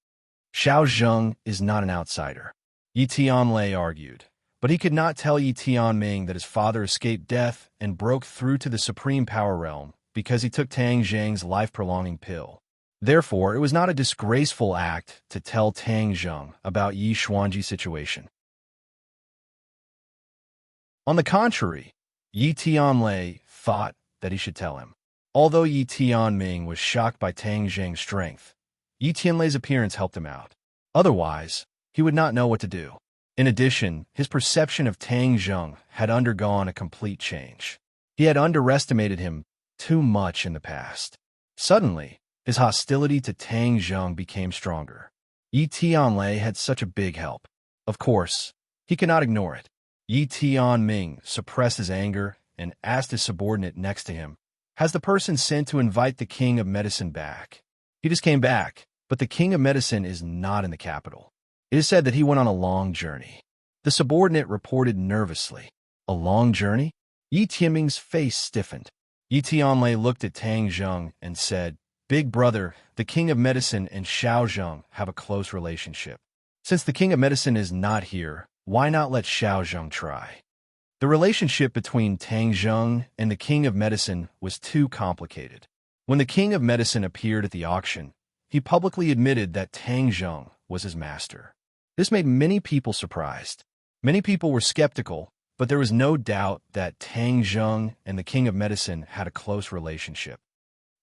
Speaker 1: Xiao Zheng is not an outsider, Yi Tianlei argued. But he could not tell Yi Tianming that his father escaped death and broke through to the supreme power realm because he took Tang Zheng's life-prolonging pill. Therefore, it was not a disgraceful act to tell Tang Zheng about Yi Xuanji's situation. On the contrary, Yi Tianlei thought that he should tell him. Although Yi Tianming was shocked by Tang Zheng's strength, Yi Tianlei's appearance helped him out. Otherwise, he would not know what to do. In addition, his perception of Tang Zheng had undergone a complete change. He had underestimated him too much in the past. Suddenly, his hostility to Tang Zheng became stronger. Yi Tianlei had such a big help. Of course, he could not ignore it. Yi Tianming suppressed his anger and asked his subordinate next to him, "Has the person sent to invite the king of medicine back?" "He just came back, but the king of medicine is not in the capital. It is said that he went on a long journey." The subordinate reported nervously. "A long journey?" Yi Tianming's face stiffened. Yi Tianlei looked at Tang Zheng and said, "Big brother, the king of medicine and Xiao Zheng have a close relationship. Since the king of medicine is not here, why not let Xiao Zheng try?" The relationship between Tang Zheng and the king of medicine was too complicated. When the king of medicine appeared at the auction, he publicly admitted that Tang Zheng was his master. This made many people surprised. Many people were skeptical, but there was no doubt that Tang Zheng and the king of medicine had a close relationship.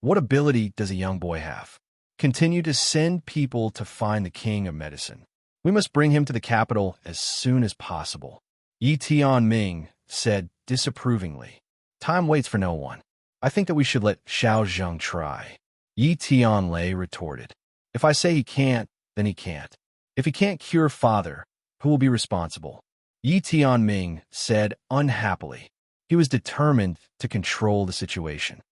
Speaker 1: What ability does a young boy have? Continue to send people to find the king of medicine. We must bring him to the capital as soon as possible. Yi Tianming said disapprovingly. Time waits for no one. I think that we should let Xiao Zheng try. Yi Tianlei retorted. If I say he can't, then he can't. If he can't cure father, who will be responsible? Yi Tianming said unhappily. He was determined to control the situation.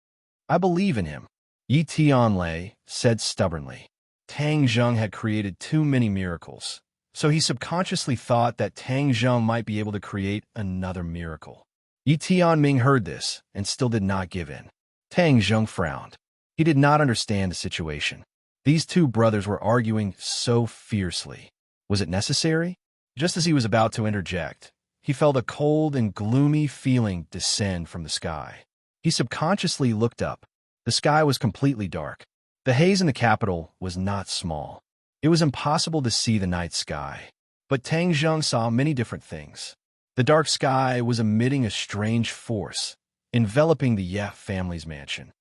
Speaker 1: I believe in him. Yi Tianlei said stubbornly. Tang Zheng had created too many miracles, so he subconsciously thought that Tang Zheng might be able to create another miracle. Yi Tianming heard this and still did not give in. Tang Zheng frowned. He did not understand the situation. These two brothers were arguing so fiercely. Was it necessary? Just as he was about to interject, he felt a cold and gloomy feeling descend from the sky. He subconsciously looked up. The sky was completely dark. The haze in the capital was not small. It was impossible to see the night sky. But Tang Zheng saw many different things. The dark sky was emitting a strange force, enveloping the Ye family's mansion.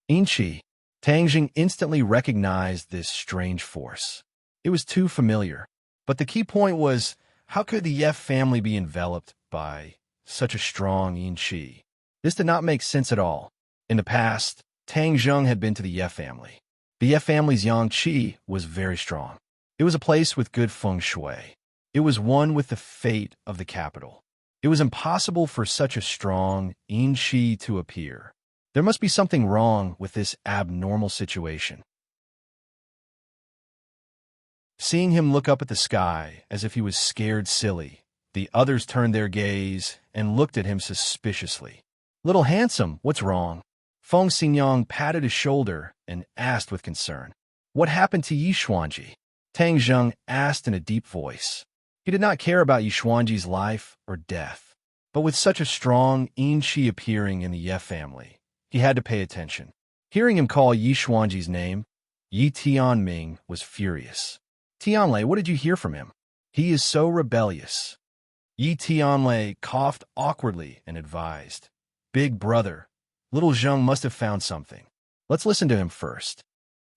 Speaker 1: Inchi. Tang Zheng instantly recognized this strange force. It was too familiar. But the key point was, how could the Ye family be enveloped by such a strong yin qi? This did not make sense at all. In the past, Tang Zheng had been to the Ye family. The Ye family's yang qi was very strong. It was a place with good feng shui. It was one with the fate of the capital. It was impossible for such a strong yin qi to appear. There must be something wrong with this abnormal situation. Seeing him look up at the sky as if he was scared silly, the others turned their gaze and looked at him suspiciously. "Little handsome, what's wrong?" Feng Xingyang patted his shoulder and asked with concern. "What happened to Yi Xuanji?" Tang Zheng asked in a deep voice. He did not care about Yi Xuanji's life or death, but with such a strong yin qi appearing in the Ye family, he had to pay attention. Hearing him call Yi Xuanji's name, Yi Tianming was furious. "Tianlei, what did you hear from him? He is so rebellious." Yi Tianlei coughed awkwardly and advised, "Big brother, little Zheng must have found something. Let's listen to him first."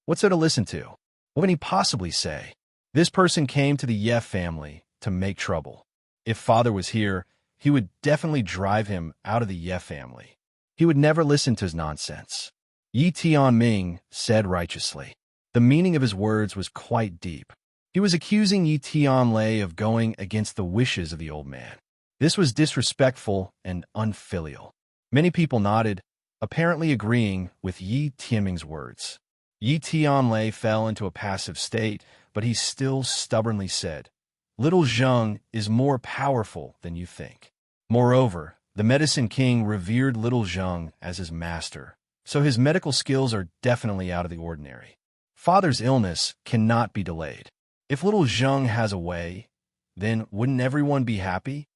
Speaker 1: "What's there to listen to? What can he possibly say?" "This person came to the Ye family to make trouble. If father was here, he would definitely drive him out of the Ye family. He would never listen to his nonsense." Yi Tianming said righteously. The meaning of his words was quite deep. He was accusing Yi Tianlei of going against the wishes of the old man. This was disrespectful and unfilial. Many people nodded, apparently agreeing with Yi Tianming's words. Yi Tianlei fell into a passive state, but he still stubbornly said, "Little Zheng is more powerful than you think. Moreover, the Medicine King revered Little Zheng as his master, so his medical skills are definitely out of the ordinary. Father's illness cannot be delayed. If Little Zheng has a way, then wouldn't everyone be happy?"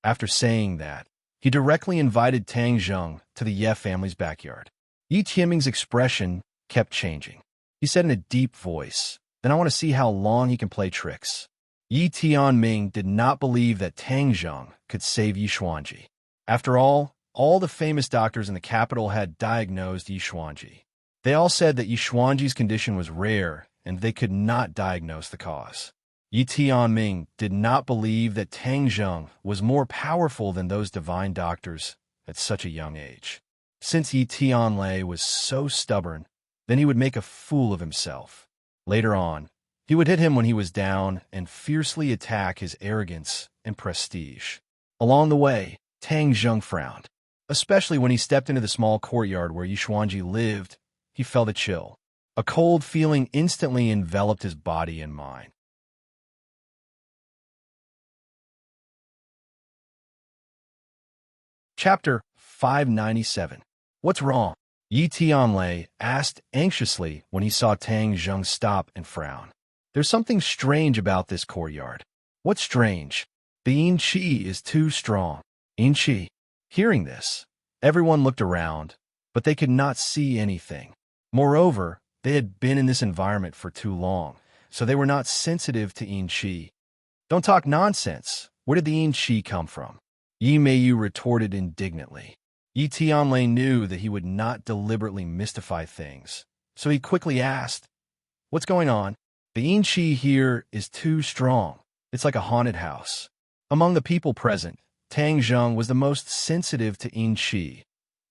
Speaker 1: After saying that, he directly invited Tang Zheng to the Ye family's backyard. Yi Tianming's expression kept changing. He said in a deep voice, "Then I want to see how long he can play tricks." Yi Tianming did not believe that Tang Zheng could save Yi Xuanji. After all the famous doctors in the capital had diagnosed Yi Xuanji. They all said that Yi Xuanji's condition was rare and they could not diagnose the cause. Yi Tianming did not believe that Tang Zheng was more powerful than those divine doctors at such a young age. Since Yi Tianlei was so stubborn, then he would make a fool of himself. Later on, he would hit him when he was down and fiercely attack his arrogance and prestige. Along the way, Tang Zheng frowned. Especially when he stepped into the small courtyard where Yi Xuanji lived, he felt a chill. A cold feeling instantly enveloped his body and mind. Chapter 597. What's wrong? Yi Tianlei asked anxiously when he saw Tang Zheng stop and frown. There's something strange about this courtyard. What's strange? The yin qi is too strong. Yin qi. Hearing this, everyone looked around, but they could not see anything. Moreover, they had been in this environment for too long, so they were not sensitive to yin qi. Don't talk nonsense. Where did the yin qi come from? Yi Meiyu retorted indignantly. Yi Tianlei knew that he would not deliberately mystify things, so he quickly asked, "What's going on?" "The yin qi here is too strong. It's like a haunted house." Among the people present, Tang Zheng was the most sensitive to yin qi,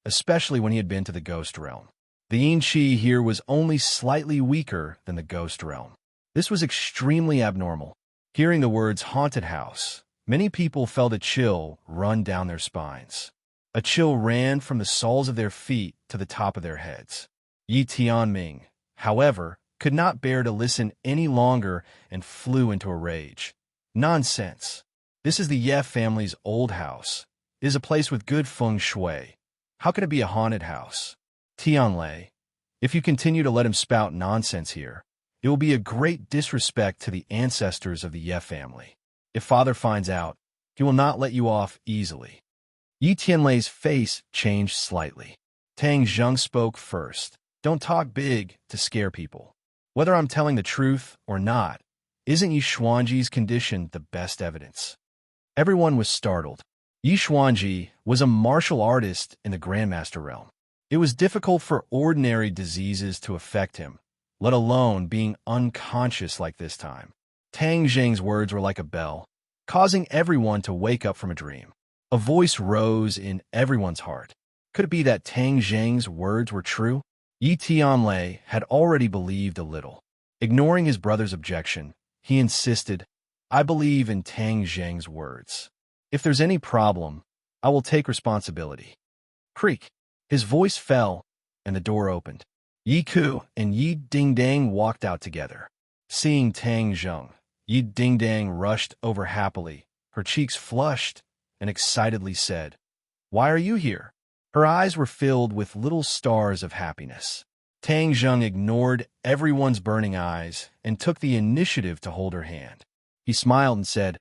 Speaker 1: especially when he had been to the ghost realm. The yin qi here was only slightly weaker than the ghost realm. This was extremely abnormal. Hearing the words haunted house, many people felt a chill run down their spines. A chill ran from the soles of their feet to the top of their heads. Yi Tianming, however, could not bear to listen any longer and flew into a rage. Nonsense. This is the Ye family's old house. It is a place with good feng shui. How can it be a haunted house? Tianlei, if you continue to let him spout nonsense here, it will be a great disrespect to the ancestors of the Ye family. If father finds out, he will not let you off easily. Yi Tianlei's face changed slightly. Tang Zheng spoke first. Don't talk big to scare people. Whether I'm telling the truth or not, isn't Yi Xuanji's condition the best evidence? Everyone was startled. Yi Xuanji was a martial artist in the Grandmaster realm. It was difficult for ordinary diseases to affect him, let alone being unconscious like this time. Tang Zheng's words were like a bell, causing everyone to wake up from a dream. A voice rose in everyone's heart. Could it be that Tang Zheng's words were true? Yi Tianlei had already believed a little. Ignoring his brother's objection, he insisted, "I believe in Tang Zheng's words. If there's any problem, I will take responsibility." Creak. His voice fell, and the door opened. Yi Ku and Yi Dingdang walked out together. Seeing Tang Zheng, Yi Dingdang rushed over happily, her cheeks flushed, and excitedly said, "Why are you here?" Her eyes were filled with little stars of happiness. Tang Zheng ignored everyone's burning eyes and took the initiative to hold her hand. He smiled and said,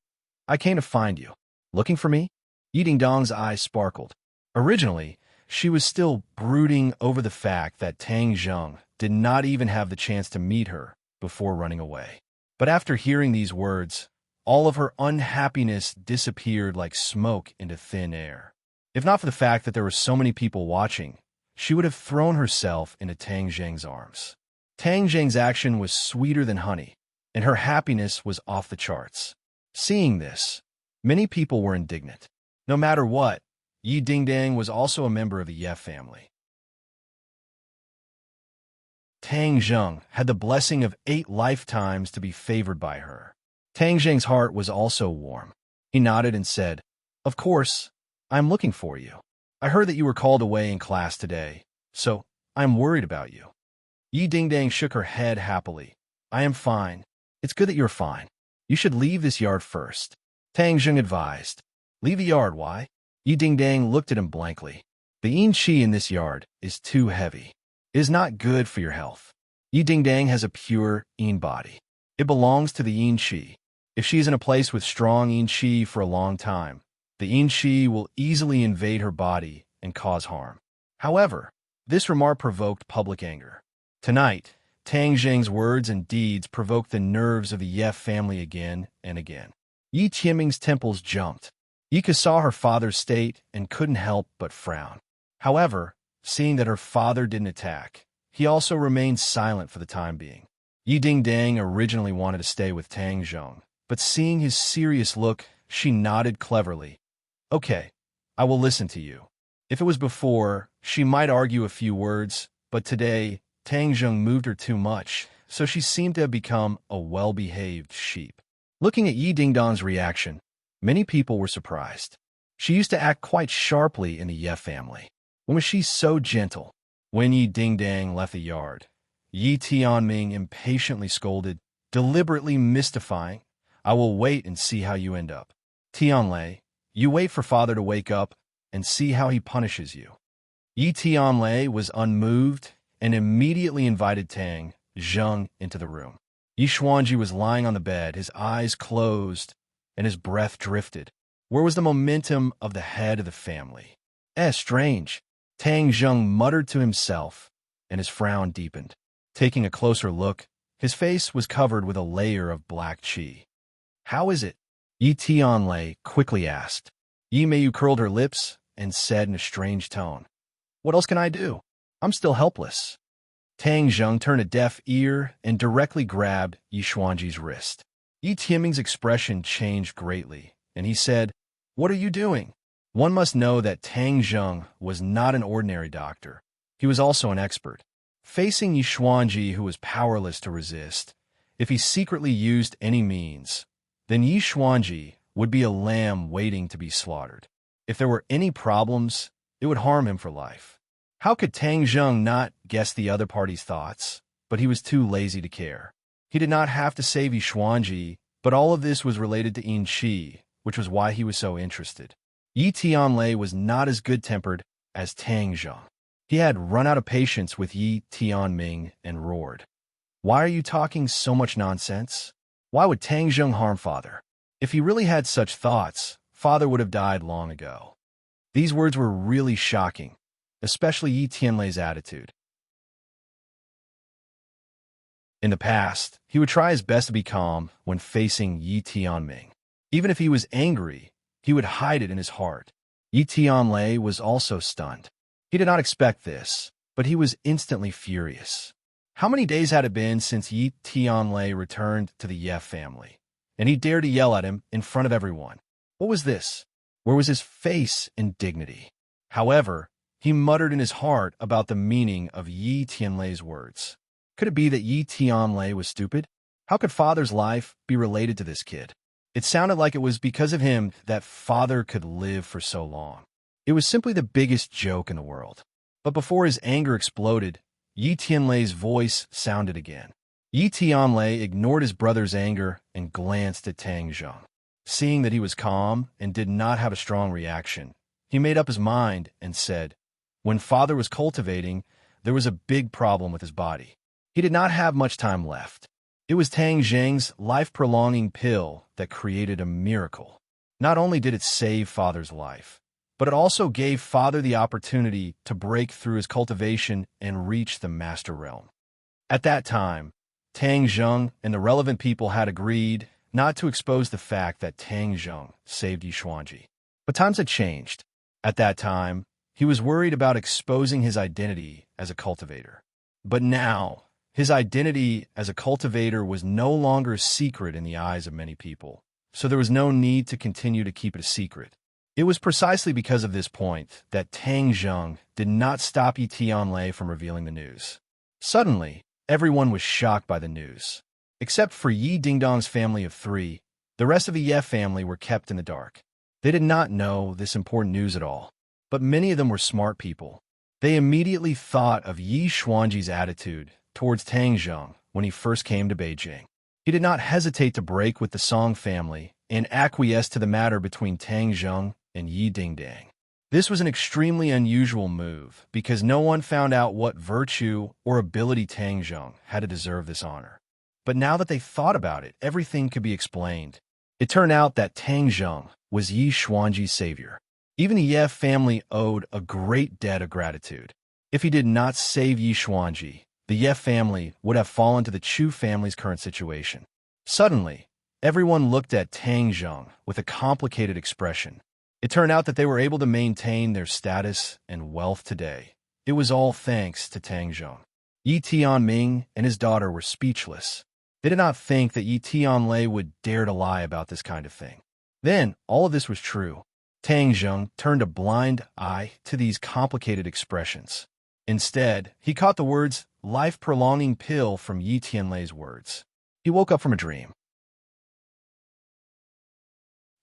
Speaker 1: "I came to find you. Looking for me?" Yi Dingdang's eyes sparkled. Originally, she was still brooding over the fact that Tang Zheng did not even have the chance to meet her before running away. But after hearing these words, all of her unhappiness disappeared like smoke into thin air. If not for the fact that there were so many people watching, she would have thrown herself into Tang Zheng's arms. Tang Zheng's action was sweeter than honey, and her happiness was off the charts. Seeing this, many people were indignant. No matter what, Yi Dingdang was also a member of the Ye family. Tang Zheng had the blessing of 8 lifetimes to be favored by her. Tang Zheng's heart was also warm. He nodded and said, "Of course, I'm looking for you. I heard that you were called away in class today, so I'm worried about you." Yi Dingdang shook her head happily. "I am fine. It's good that you're fine. You should leave this yard first." Tang Zheng advised. "Leave the yard, why?" Yi Dingdang looked at him blankly. "The yin qi in this yard is too heavy. It is not good for your health. Yi Dingdang has a pure yin body. It belongs to the yin qi. If she is in a place with strong yin qi for a long time, the yin qi will easily invade her body and cause harm." However, this remark provoked public anger. Tonight, Tang Zheng's words and deeds provoked the nerves of the Ye family again and again. Yi Qianming's temples jumped. Yika saw her father's state and couldn't help but frown. However, seeing that her father didn't attack, he also remained silent for the time being. Yi Dingdang originally wanted to stay with Tang Zheng, but seeing his serious look, she nodded cleverly. "Okay, I will listen to you." If it was before, she might argue a few words, but today, Tang Zheng moved her too much, so she seemed to have become a well-behaved sheep. Looking at Yi Dingdang's reaction, many people were surprised. She used to act quite sharply in the Ye family. When was she so gentle? When Yi Dingdang left the yard, Yi Tianming impatiently scolded, deliberately mystifying, "I will wait and see how you end up. Tianlei, you wait for father to wake up and see how he punishes you." Yi Tianlei was unmoved and immediately invited Tang Zheng into the room. Yi Xuanji was lying on the bed, his eyes closed, and his breath drifted. Where was the momentum of the head of the family? Strange. Tang Zheng muttered to himself, and his frown deepened. Taking a closer look, his face was covered with a layer of black qi. "How is it?" Yi Tianlei quickly asked. Yi Meiyu curled her lips and said in a strange tone, "What else can I do? I'm still helpless." Tang Zheng turned a deaf ear and directly grabbed Yi Xuanji's wrist. Yi Tianming's expression changed greatly, and he said, "What are you doing?" One must know that Tang Zheng was not an ordinary doctor. He was also an expert. Facing Yi Xuanji, who was powerless to resist, if he secretly used any means, then Yi Xuanji would be a lamb waiting to be slaughtered. If there were any problems, it would harm him for life. How could Tang Zheng not guess the other party's thoughts? But he was too lazy to care. He did not have to save Yi Xuanji, but all of this was related to Yin Qi, which was why he was so interested. Yi Tianlei was not as good-tempered as Tang Zheng. He had run out of patience with Yi Tianming and roared, "Why are you talking so much nonsense? Why would Tang Zheng harm father? If he really had such thoughts, father would have died long ago." These words were really shocking, especially Yi Tianlei's attitude. In the past, he would try his best to be calm when facing Yi Tianming. Even if he was angry, he would hide it in his heart. Yi Tianlei was also stunned. He did not expect this, but he was instantly furious. How many days had it been since Yi Tianlei returned to the Ye family? And he dared to yell at him in front of everyone. What was this? Where was his face and dignity? However, he muttered in his heart about the meaning of Yi Tianlei's words. Could it be that Yi Tianlei was stupid? How could father's life be related to this kid? It sounded like it was because of him that father could live for so long. It was simply the biggest joke in the world. But before his anger exploded, Yi Tianlei's voice sounded again. Yi Tianlei ignored his brother's anger and glanced at Tang Zheng. Seeing that he was calm and did not have a strong reaction, he made up his mind and said, "When father was cultivating, there was a big problem with his body. He did not have much time left. It was Tang Zheng's life-prolonging pill that created a miracle. Not only did it save father's life, but it also gave father the opportunity to break through his cultivation and reach the master realm." At that time, Tang Zheng and the relevant people had agreed not to expose the fact that Tang Zheng saved Yi Xuanji. But times had changed. At that time, he was worried about exposing his identity as a cultivator. But now, his identity as a cultivator was no longer a secret in the eyes of many people, so there was no need to continue to keep it a secret. It was precisely because of this point that Tang Zheng did not stop Yi Tianlei from revealing the news. Suddenly, everyone was shocked by the news. Except for Yi Dingdong's family of 3, the rest of the Ye family were kept in the dark. They did not know this important news at all, but many of them were smart people. They immediately thought of Yi Xuanji's attitude towards Tang Zheng when he first came to Beijing. He did not hesitate to break with the Song family and acquiesce to the matter between Tang Zheng and Yi Dingdang. This was an extremely unusual move because no one found out what virtue or ability Tang Zheng had to deserve this honor. But now that they thought about it, everything could be explained. It turned out that Tang Zheng was Yi Xuanji's savior. Even the Ye family owed a great debt of gratitude. If he did not save Yi Xuanji, the Ye family would have fallen to the Chu family's current situation. Suddenly, everyone looked at Tang Zheng with a complicated expression. It turned out that they were able to maintain their status and wealth today. It was all thanks to Tang Zheng. Yi Tianming and his daughter were speechless. They did not think that Yi Tianlei would dare to lie about this kind of thing. Then, all of this was true. Tang Zheng turned a blind eye to these complicated expressions. Instead, he caught the words life-prolonging pill from Yi Tianlei's words. He woke up from a dream.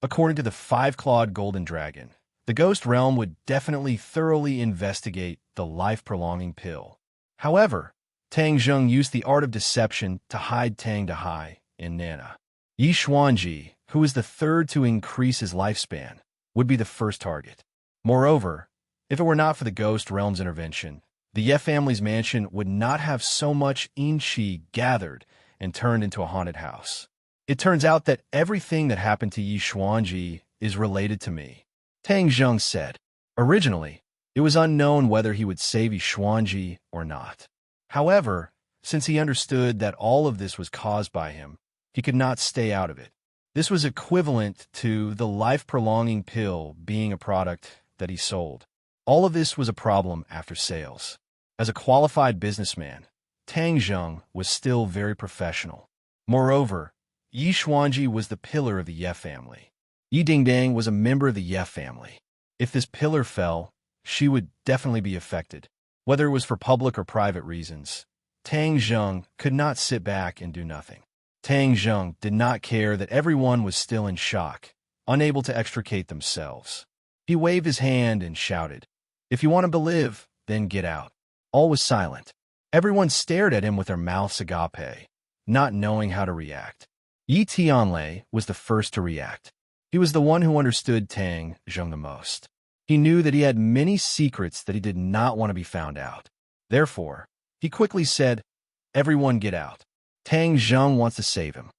Speaker 1: According to the 5-clawed golden dragon, the ghost realm would definitely thoroughly investigate the life-prolonging pill. However, Tang Zheng used the art of deception to hide Tang Dahai and Nana. Yi Xuanji, who was the third to increase his lifespan, would be the first target. Moreover, if it were not for the ghost realm's intervention, the Ye family's mansion would not have so much Qi gathered and turned into a haunted house. It turns out that everything that happened to Yi Xuanji is related to me, Tang Zheng said. Originally, it was unknown whether he would save Yi Xuanji or not. However, since he understood that all of this was caused by him, he could not stay out of it. This was equivalent to the life-prolonging pill being a product that he sold. All of this was a problem after sales. As a qualified businessman, Tang Zheng was still very professional. Moreover, Yi Xuanji was the pillar of the Ye family. Yi Dingdang was a member of the Ye family. If this pillar fell, she would definitely be affected. Whether it was for public or private reasons, Tang Zheng could not sit back and do nothing. Tang Zheng did not care that everyone was still in shock, unable to extricate themselves. He waved his hand and shouted, "If you want to live, then get out." All was silent. Everyone stared at him with their mouths agape, not knowing how to react. Yi Tianlei was the first to react. He was the one who understood Tang Zheng the most. He knew that he had many secrets that he did not want to be found out. Therefore, he quickly said, "Everyone get out. Tang Zheng wants to save him."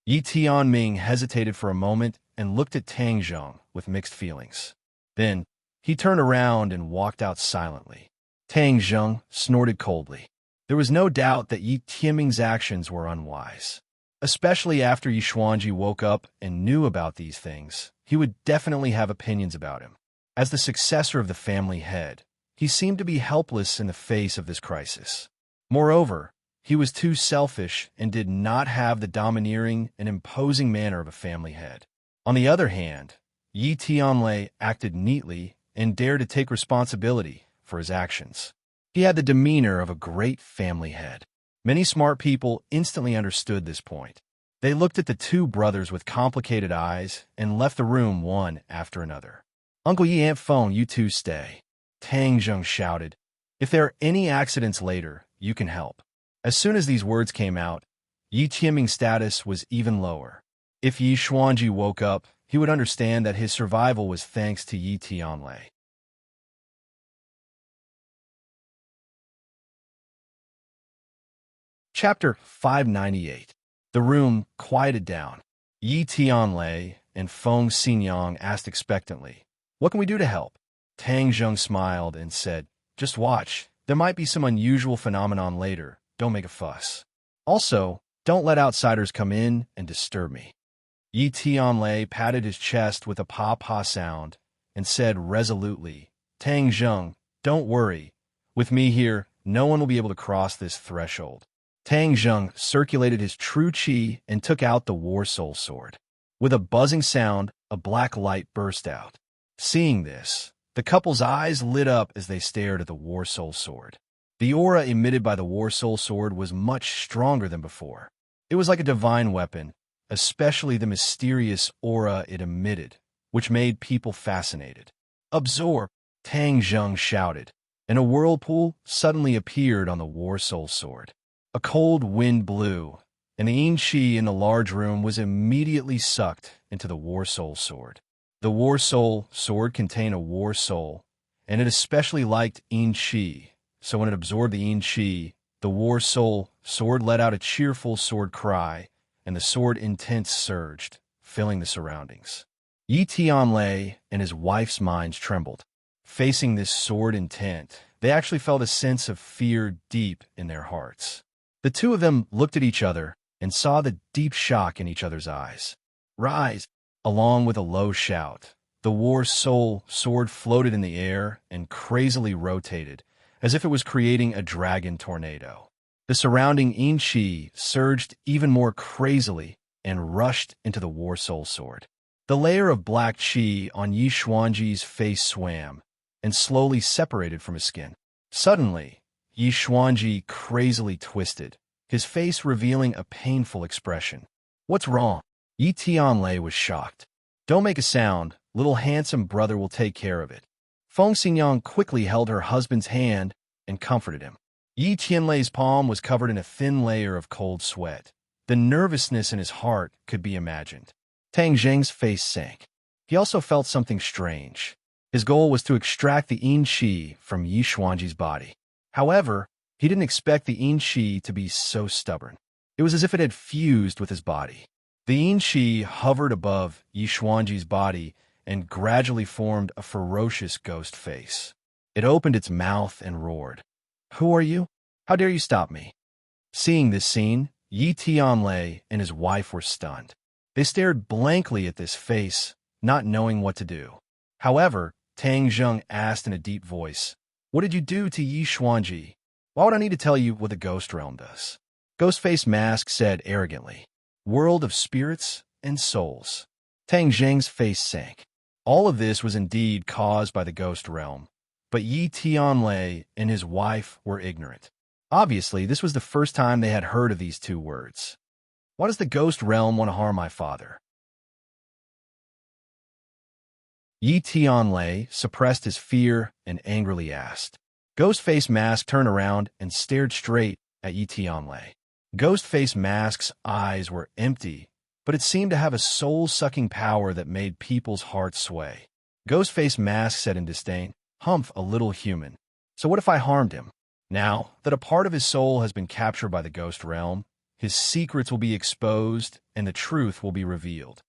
Speaker 1: Yi Tianming hesitated for a moment and looked at Tang Zheng with mixed feelings. Then, he turned around and walked out silently. Tang Zheng snorted coldly. There was no doubt that Yi Tianming's actions were unwise. Especially after Yi Xuanji woke up and knew about these things, he would definitely have opinions about him. As the successor of the family head, he seemed to be helpless in the face of this crisis. Moreover, he was too selfish and did not have the domineering and imposing manner of a family head. On the other hand, Yi Tianlei acted neatly and dared to take responsibility for his actions. He had the demeanor of a great family head. Many smart people instantly understood this point. They looked at the two brothers with complicated eyes and left the room one after another. "Uncle Yi, Aunt Phone, you two stay," Tang Zheng shouted. "If there are any accidents later, you can help." As soon as these words came out, Yi Tianming's status was even lower. If Yi Xuanji woke up, he would understand that his survival was thanks to Yi Tianlei. Chapter 598. The room quieted down. Yi Tianlei and Feng Xinyang asked expectantly, "What can we do to help?" Tang Zheng smiled and said, "Just watch. There might be some unusual phenomenon later. Don't make a fuss. Also, don't let outsiders come in and disturb me." Yi Tianlei patted his chest with a pa-pa sound and said resolutely, "Tang Zheng, don't worry. With me here, no one will be able to cross this threshold." Tang Zheng circulated his true qi and took out the War Soul Sword. With a buzzing sound, a black light burst out. Seeing this, the couple's eyes lit up as they stared at the War Soul Sword. The aura emitted by the War Soul Sword was much stronger than before. It was like a divine weapon, especially the mysterious aura it emitted, which made people fascinated. "Absorb!" Tang Zheng shouted, and a whirlpool suddenly appeared on the War Soul Sword. A cold wind blew, and the Qi in the large room was immediately sucked into the War Soul Sword. The War Soul Sword contained a War Soul, and it especially liked Qi, so when it absorbed the Qi, the War Soul Sword let out a cheerful sword cry, and the sword intense surged, filling the surroundings. Yi Tianlei and his wife's minds trembled. Facing this sword intent, they actually felt a sense of fear deep in their hearts. The two of them looked at each other and saw the deep shock in each other's eyes. "Rise!" Along with a low shout, the War Soul Sword floated in the air and crazily rotated, as if it was creating a dragon tornado. The surrounding Qi surged even more crazily and rushed into the War Soul Sword. The layer of black qi on Yi Xuanji's face swam and slowly separated from his skin. Suddenly, Yi Xuanji crazily twisted, his face revealing a painful expression. "What's wrong?" Yi Tianlei was shocked. "Don't make a sound. Little handsome brother will take care of it. Feng Xingyang quickly held her husband's hand and comforted him. Yi Tianlei's palm was covered in a thin layer of cold sweat. The nervousness in his heart could be imagined. Tang Zheng's face sank. He also felt something strange. His goal was to extract the yin qi from Yi Xuanji's body. However, he didn't expect the yin qi to be so stubborn. It was as if it had fused with his body. The yin qi hovered above Yi Xuanji's body and gradually formed a ferocious ghost face. It opened its mouth and roared. "Who are you? How dare you stop me?" Seeing this scene, Yi Tianlei and his wife were stunned. They stared blankly at this face, not knowing what to do. However, Tang Zheng asked in a deep voice, "What did you do to Yi Xuanji? Why would I need to tell you what the Ghost Realm does?" Ghostface Mask said arrogantly, "World of spirits and souls." Tang Zheng's face sank. All of this was indeed caused by the Ghost Realm, but Yi Tianlei and his wife were ignorant. Obviously, this was the first time they had heard of these two words. Why does the Ghost Realm want to harm my father? Yi Tianlei suppressed his fear and angrily asked. Ghostface Mask turned around and stared straight at Yi Tianlei. Ghostface Mask's eyes were empty, but it seemed to have a soul-sucking power that made people's hearts sway. Ghostface Mask said in disdain, "Humph, a little human. So what if I harmed him? Now that a part of his soul has been captured by the Ghost Realm, his secrets will be exposed and the truth will be revealed."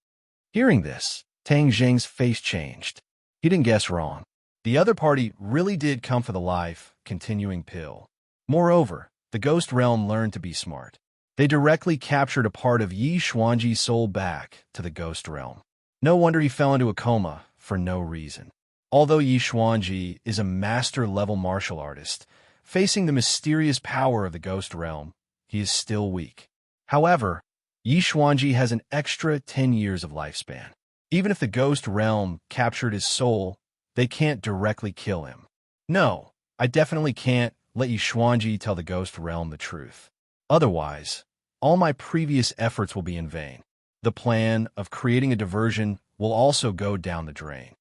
Speaker 1: Hearing this, Tang Zheng's face changed. He didn't guess wrong. The other party really did come for the life, continuing pill. Moreover, the Ghost Realm learned to be smart. They directly captured a part of Yi Xuanji's soul back to the Ghost Realm. No wonder he fell into a coma for no reason. Although Yi Xuanji is a master-level martial artist, facing the mysterious power of the Ghost Realm, he is still weak. However, Yi Xuanji has an extra 10 years of lifespan. Even if the Ghost Realm captured his soul, they can't directly kill him. No, I definitely can't let Yi Xuanji tell the Ghost Realm the truth. Otherwise, all my previous efforts will be in vain. The plan of creating a diversion will also go down the drain.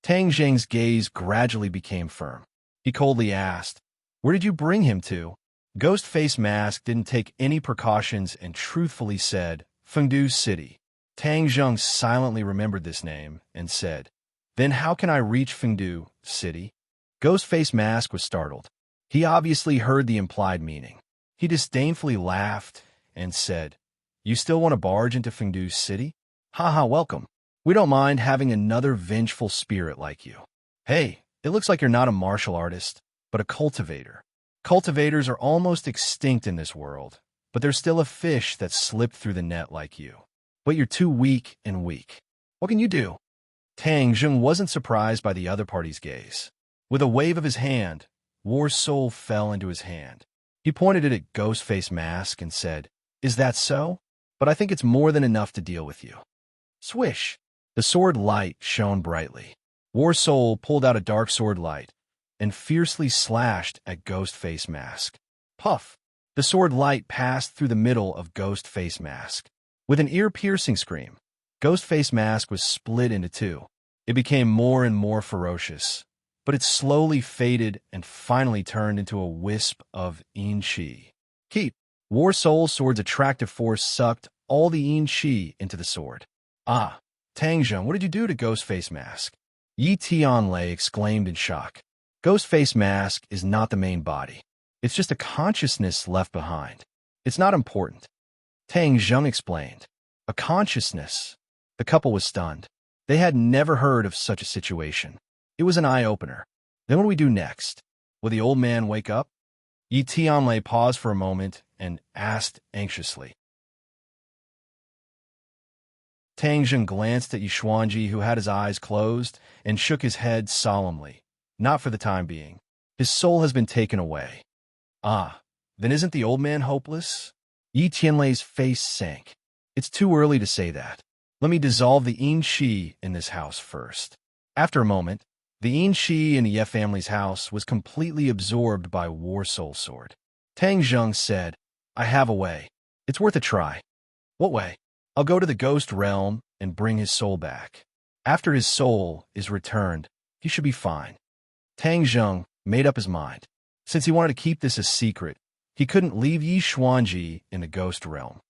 Speaker 1: Tang Zheng's gaze gradually became firm. He coldly asked, "Where did you bring him to?" Ghostface Mask didn't take any precautions and truthfully said, "Fengdu City." Tang Zheng silently remembered this name and said, "Then how can I reach Fengdu City?" Ghostface Mask was startled. He obviously heard the implied meaning. He disdainfully laughed and said, "You still want to barge into Fengdu City? Haha, welcome. We don't mind having another vengeful spirit like you. Hey, it looks like you're not a martial artist, but a cultivator. Cultivators are almost extinct in this world, but there's still a fish that slipped through the net like you. But you're too weak and weak. What can you do?" Tang Zheng wasn't surprised by the other party's gaze. With a wave of his hand, War's soul fell into his hand. He pointed it at Ghostface Mask and said, "Is that so? But I think it's more than enough to deal with you." Swish! The sword light shone brightly. War's soul pulled out a dark sword light and fiercely slashed at Ghostface Mask. Puff! The sword light passed through the middle of Ghostface Mask. With an ear-piercing scream, Ghostface Mask was split into two. It became more and more ferocious, but it slowly faded and finally turned into a wisp of yin qi. Keep! War Soul's sword's attractive force sucked all the yin qi into the sword. Ah! Tang Zheng, what did you do to Ghostface Mask? Yi Tianlei exclaimed in shock. Ghostface Mask is not the main body. It's just a consciousness left behind. It's not important. Tang Zheng explained. A consciousness. The couple was stunned. They had never heard of such a situation. It was an eye-opener. Then what do we do next? Will the old man wake up? Yi Tianlei paused for a moment and asked anxiously. Tang Zheng glanced at Yi Xuanji, who had his eyes closed, and shook his head solemnly. Not for the time being. His soul has been taken away. Ah, then isn't the old man hopeless? Yi Tianlei's face sank. It's too early to say that. Let me dissolve the yin qi in this house first. After a moment, the yin qi in the Ye family's house was completely absorbed by War Soul's sword. Tang Zheng said, "I have a way. It's worth a try." "What way?" "I'll go to the Ghost Realm and bring his soul back. After his soul is returned, he should be fine. Tang Zheng made up his mind. Since he wanted to keep this a secret, he couldn't leave Yi Xuanji in the ghost realm.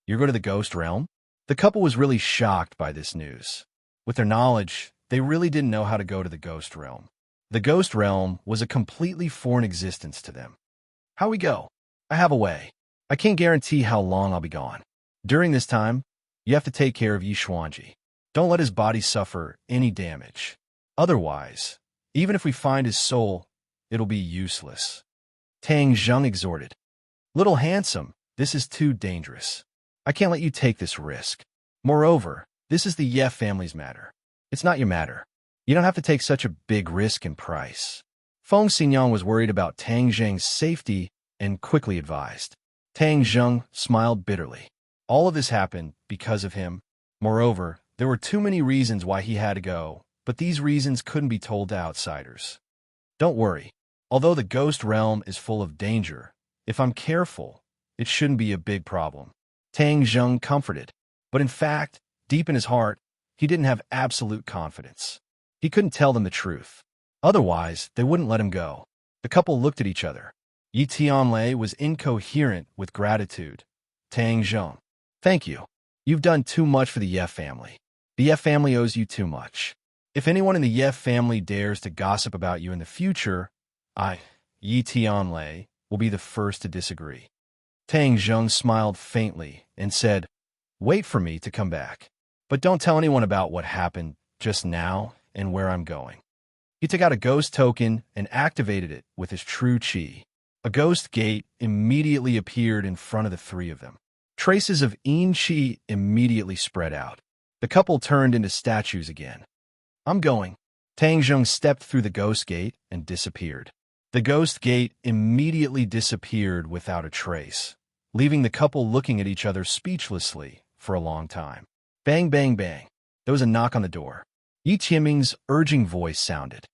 Speaker 1: You're going to the ghost realm? The couple was really shocked by this news. With their knowledge, they really didn't know how to go to the ghost realm. The ghost realm was a completely foreign existence to them. How we go? I have a way. I can't guarantee how long I'll be gone. During this time, you have to take care of Yi Xuanji. Don't let his body suffer any damage. Otherwise, even if we find his soul, it'll be useless. Tang Zheng exhorted. Little handsome, this is too dangerous. I can't let you take this risk. Moreover, this is the Ye family's matter. It's not your matter. You don't have to take such a big risk and price. Feng Xinyang was worried about Tang Zheng's safety and quickly advised. Tang Zheng smiled bitterly. All of this happened because of him. Moreover, there were too many reasons why he had to go, but these reasons couldn't be told to outsiders. Don't worry. Although the ghost realm is full of danger, if I'm careful, it shouldn't be a big problem. Tang Zheng comforted. But in fact, deep in his heart, he didn't have absolute confidence. He couldn't tell them the truth. Otherwise, they wouldn't let him go. The couple looked at each other. Yi Tianlei was incoherent with gratitude. Tang Zheng. Thank you. You've done too much for the Ye family. The Ye family owes you too much. If anyone in the Ye family dares to gossip about you in the future, Yi Tianlei, will be the first to disagree. Tang Zheng smiled faintly and said, Wait for me to come back. But don't tell anyone about what happened just now and where I'm going. He took out a ghost token and activated it with his true chi. A ghost gate immediately appeared in front of the three of them. Traces of Yin Qi immediately spread out. The couple turned into statues again. I'm going. Tang Zheng stepped through the ghost gate and disappeared. The ghost gate immediately disappeared without a trace, leaving the couple looking at each other speechlessly for a long time. Bang, bang, bang. There was a knock on the door. Yi Qianming's urging voice sounded.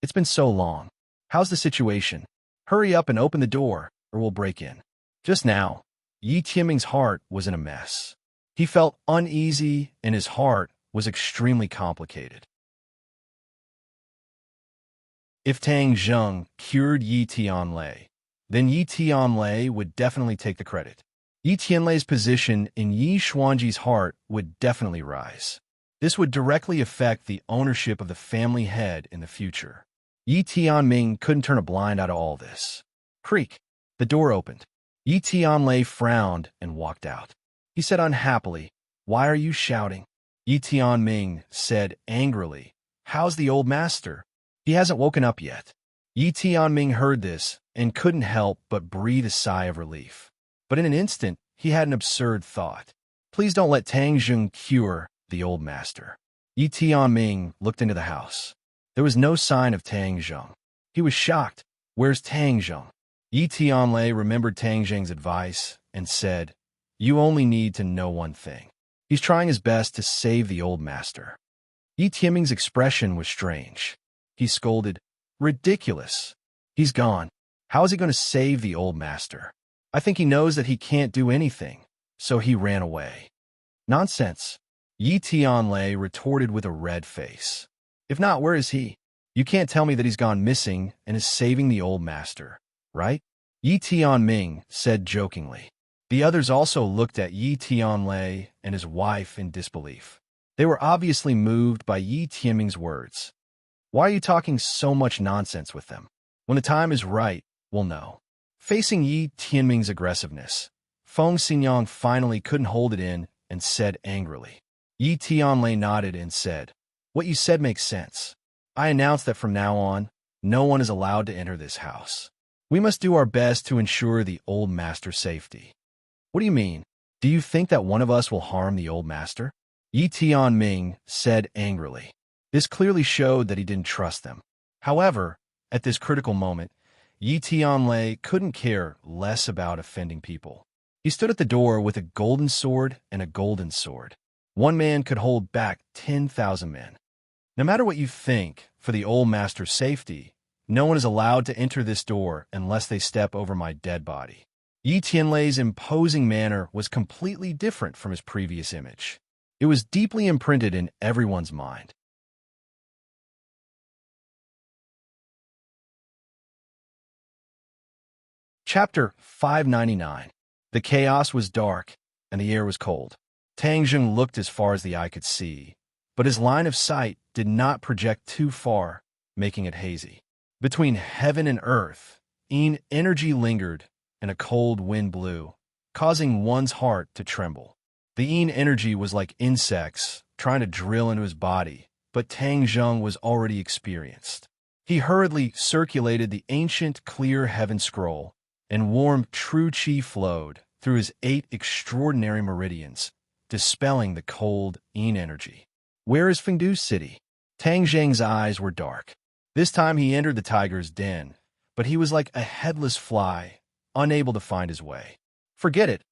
Speaker 1: It's been so long. How's the situation? Hurry up and open the door, or we'll break in. Just now, Yi Qianming's heart was in a mess. He felt uneasy, and his heart was extremely complicated. If Tang Zheng cured Yi Tianlei, then Yi Tianlei would definitely take the credit. Yi Tianlei's position in Yi Xuanji's heart would definitely rise. This would directly affect the ownership of the family head in the future. Yi Tianming couldn't turn a blind eye to all this. Creak. The door opened. Yi Tianlei frowned and walked out. He said unhappily, Why are you shouting? Yi Tianming said angrily, How's the old master? He hasn't woken up yet. Yi Tianming heard this and couldn't help but breathe a sigh of relief. But in an instant, he had an absurd thought. Please don't let Tang Zheng cure the old master. Yi Tianming looked into the house. There was no sign of Tang Zheng. He was shocked. Where's Tang Zheng? Yi Tianlei remembered Tang Zheng's advice and said, You only need to know one thing. He's trying his best to save the old master. Yi Tianming's expression was strange. He scolded, Ridiculous. He's gone. How is he going to save the old master? I think he knows that he can't do anything, so he ran away. Nonsense. Yi Tianlei retorted with a red face. If not, where is he? You can't tell me that he's gone missing and is saving the old master, right? Yi Tianming said jokingly. The others also looked at Yi Tianlei and his wife in disbelief. They were obviously moved by Yi Tianming's words. Why are you talking so much nonsense with them? When the time is right, we'll know. Facing Yi Tianming's aggressiveness, Feng Xinyang finally couldn't hold it in and said angrily. Yi Tianlei nodded and said, What you said makes sense. I announce that from now on, no one is allowed to enter this house. We must do our best to ensure the old master's safety. What do you mean? Do you think that one of us will harm the old master? Yi Tianming said angrily. This clearly showed that he didn't trust them. However, at this critical moment, Yi Tianlei couldn't care less about offending people. He stood at the door with a golden sword and a golden sword. One man could hold back 10,000 men. No matter what you think, for the old master's safety, no one is allowed to enter this door unless they step over my dead body. Yi Tianlei's imposing manner was completely different from his previous image. It was deeply imprinted in everyone's mind. Chapter 599. The chaos was dark, and the air was cold. Tang Jung looked as far as the eye could see, but his line of sight did not project too far, making it hazy. Between heaven and earth, energy lingered, and a cold wind blew, causing one's heart to tremble. The energy was like insects trying to drill into his body, but Tang Jung was already experienced. He hurriedly circulated the ancient clear heaven scroll, and warm true qi flowed through his 8 extraordinary meridians, dispelling the cold energy. Where is Fengdu's city? Tang Zhang's eyes were dark. This time he entered the tiger's den, but he was like a headless fly, unable to find his way. Forget it.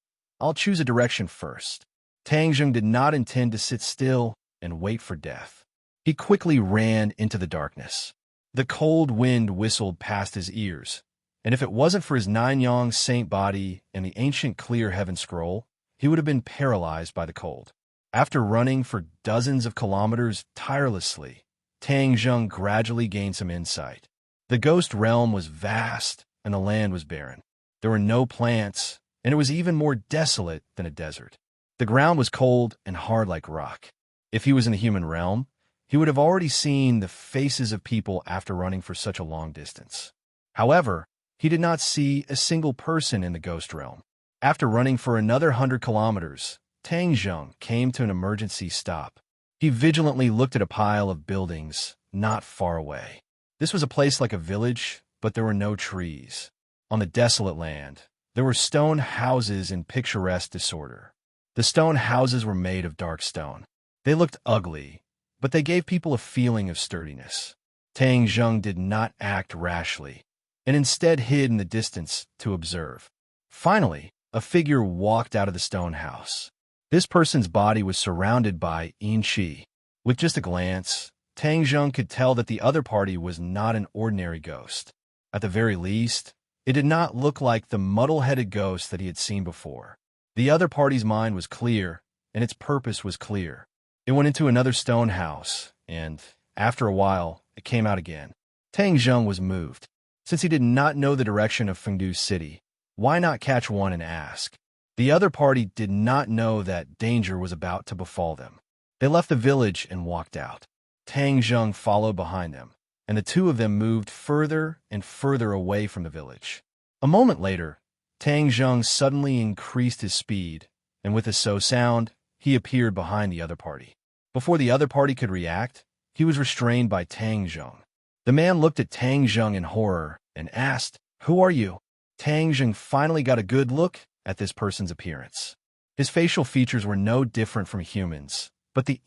Speaker 1: I'll choose a direction first. Tang Zhang did not intend to sit still and wait for death. He quickly ran into the darkness. The cold wind whistled past his ears, and if it wasn't for his 9-yang saint body and the ancient clear heaven scroll, he would have been paralyzed by the cold. After running for dozens of kilometers tirelessly, Tang Zhang gradually gained some insight. The ghost realm was vast, and the land was barren. There were no plants, and it was even more desolate than a desert. The ground was cold and hard like rock. If he was in the human realm, he would have already seen the faces of people after running for such a long distance. However, he did not see a single person in the ghost realm. After running for another 100 kilometers, Tang Zhang came to an emergency stop. He vigilantly looked at a pile of buildings not far away. This was a place like a village, but there were no trees. On the desolate land, there were stone houses in picturesque disorder. The stone houses were made of dark stone. They looked ugly, but they gave people a feeling of sturdiness. Tang Zhang did not act rashly, and instead hid in the distance to observe. Finally, a figure walked out of the stone house. This person's body was surrounded by qi. With just a glance, Tang Zhang could tell that the other party was not an ordinary ghost. At the very least, it did not look like the muddle-headed ghost that he had seen before. The other party's mind was clear, and its purpose was clear. It went into another stone house, and, after a while, it came out again. Tang Zhang was moved. Since he did not know the direction of Fengdu's city, why not catch one and ask? The other party did not know that danger was about to befall them. They left the village and walked out. Tang Zhang followed behind them, and the two of them moved further and further away from the village. A moment later, Tang Zhang suddenly increased his speed, and with a so sound, he appeared behind the other party. Before the other party could react, he was restrained by Tang Zhang. The man looked at Tang Zhang in horror and asked, "Who are you?" Tang Zhang finally got a good look at this person's appearance. His facial features were no different from humans, but the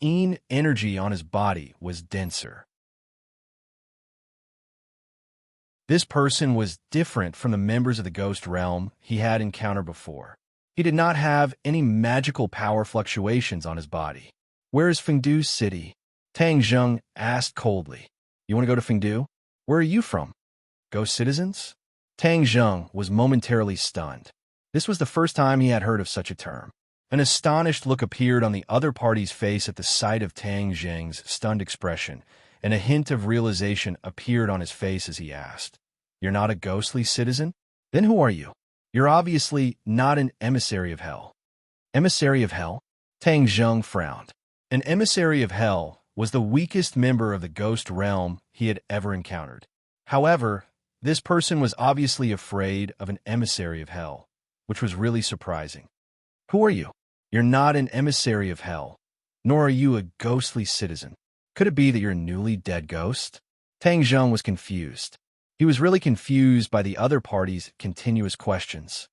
Speaker 1: energy on his body was denser. This person was different from the members of the ghost realm he had encountered before. He did not have any magical power fluctuations on his body. "Where is Fengdu's city?" Tang Zhang asked coldly. "You want to go to Fengdu? Where are you from? Ghost citizens?" Tang Zhang was momentarily stunned. This was the first time he had heard of such a term. An astonished look appeared on the other party's face at the sight of Tang Zhang's stunned expression, and a hint of realization appeared on his face as he asked, "You're not a ghostly citizen? Then who are you? You're obviously not an emissary of hell." "Emissary of hell?" Tang Zhang frowned. An emissary of hell was the weakest member of the ghost realm he had ever encountered. However, this person was obviously afraid of an emissary of hell, which was really surprising. "Who are you? You're not an emissary of hell, nor are you a ghostly citizen. Could it be that you're a newly dead ghost?" Tang Zhang was confused. He was really confused by the other party's continuous questions.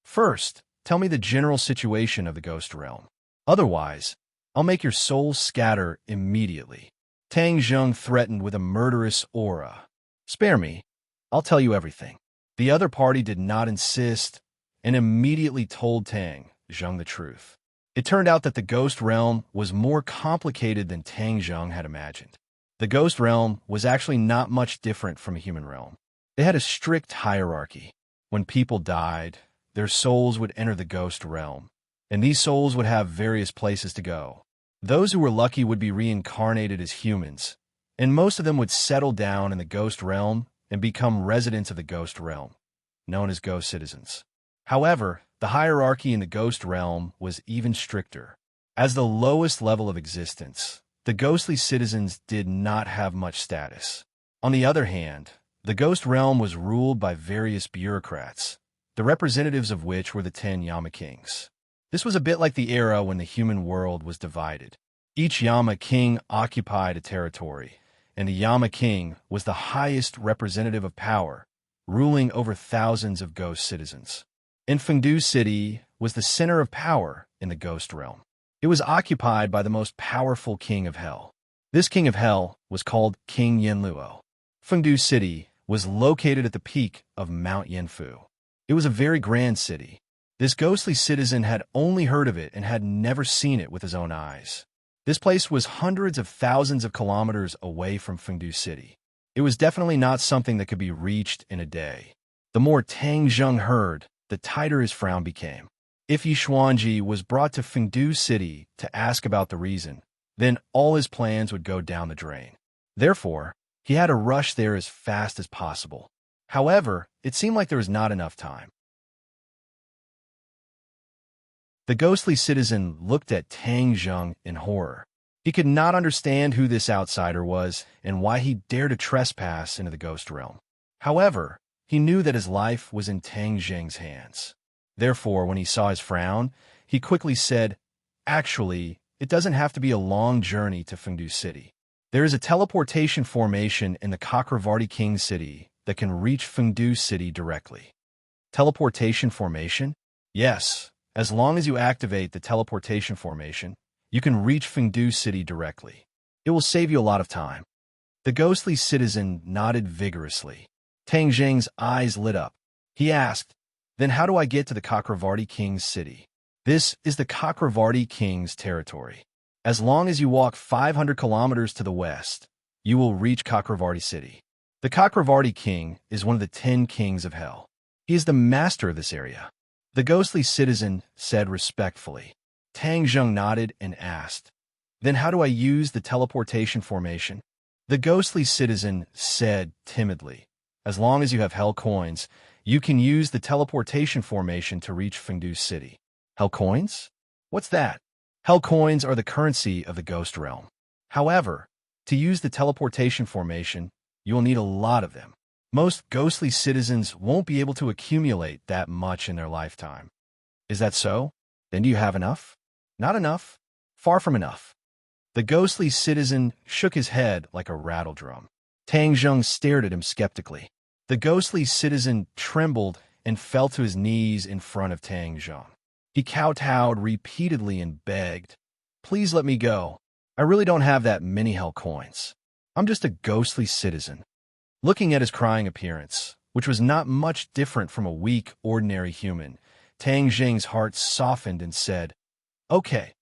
Speaker 1: "First, tell me the general situation of the ghost realm. Otherwise, I'll make your soul scatter immediately." Tang Zhang threatened with a murderous aura. "Spare me. I'll tell you everything." The other party did not insist and immediately told Tang Zhang the truth. It turned out that the ghost realm was more complicated than Tang Zhang had imagined. The ghost realm was actually not much different from a human realm. They had a strict hierarchy. When people died, their souls would enter the ghost realm, and these souls would have various places to go. Those who were lucky would be reincarnated as humans, and most of them would settle down in the ghost realm and become residents of the ghost realm. known as ghost citizens. However, the hierarchy in the ghost realm was even stricter. As the lowest level of existence, the ghostly citizens did not have much status. On the other hand, the ghost realm was ruled by various bureaucrats, the representatives of which were the 10 Yama Kings. This was a bit like the era when the human world was divided. Each Yama King occupied a territory, and the Yama King was the highest representative of power, ruling over thousands of ghost citizens. And Fengdu City was the center of power in the ghost realm. It was occupied by the most powerful king of hell. This king of hell was called King Yenluo. Fengdu City was located at the peak of Mount Yanfu. It was a very grand city. This ghostly citizen had only heard of it and had never seen it with his own eyes. This place was hundreds of thousands of kilometers away from Fengdu City. It was definitely not something that could be reached in a day. The more Tang Zheng heard, the tighter his frown became. If Yi Xuanji was brought to Fengdu City to ask about the reason, then all his plans would go down the drain. Therefore, he had to rush there as fast as possible. However, it seemed like there was not enough time. The ghostly citizen looked at Tang Zheng in horror. He could not understand who this outsider was and why he dared to trespass into the ghost realm. However, he knew that his life was in Tang Zheng's hands. Therefore, when he saw his frown, he quickly said, "Actually, it doesn't have to be a long journey to Fengdu City. There is a teleportation formation in the Chakravarti King City that can reach Fengdu City directly." Teleportation formation? Yes, as long as you activate the teleportation formation, you can reach Fengdu City directly. It will save you a lot of time. The ghostly citizen nodded vigorously. Tang Zheng's eyes lit up. He asked, "Then how do I get to the Chakravarti King's city?" "This is the Chakravarti King's territory. As long as you walk 500 kilometers to the west, you will reach Chakravarti City. The Chakravarti King is one of the 10 kings of hell. He is the master of this area." The ghostly citizen said respectfully. Tang Zheng nodded and asked, "Then how do I use the teleportation formation?" The ghostly citizen said timidly, "As long as you have hell coins, you can use the teleportation formation to reach Fengdu City." Hell coins? What's that? Hell coins are the currency of the ghost realm. However, to use the teleportation formation, you will need a lot of them. Most ghostly citizens won't be able to accumulate that much in their lifetime. Is that so? Then do you have enough? Not enough. Far from enough. The ghostly citizen shook his head like a rattle drum. Tang Zheng stared at him skeptically. The ghostly citizen trembled and fell to his knees in front of Tang Zheng. He kowtowed repeatedly and begged, "Please let me go. I really don't have that many hell coins. I'm just a ghostly citizen." Looking at his crying appearance, which was not much different from a weak, ordinary human, Tang Zheng's heart softened and said, "Okay,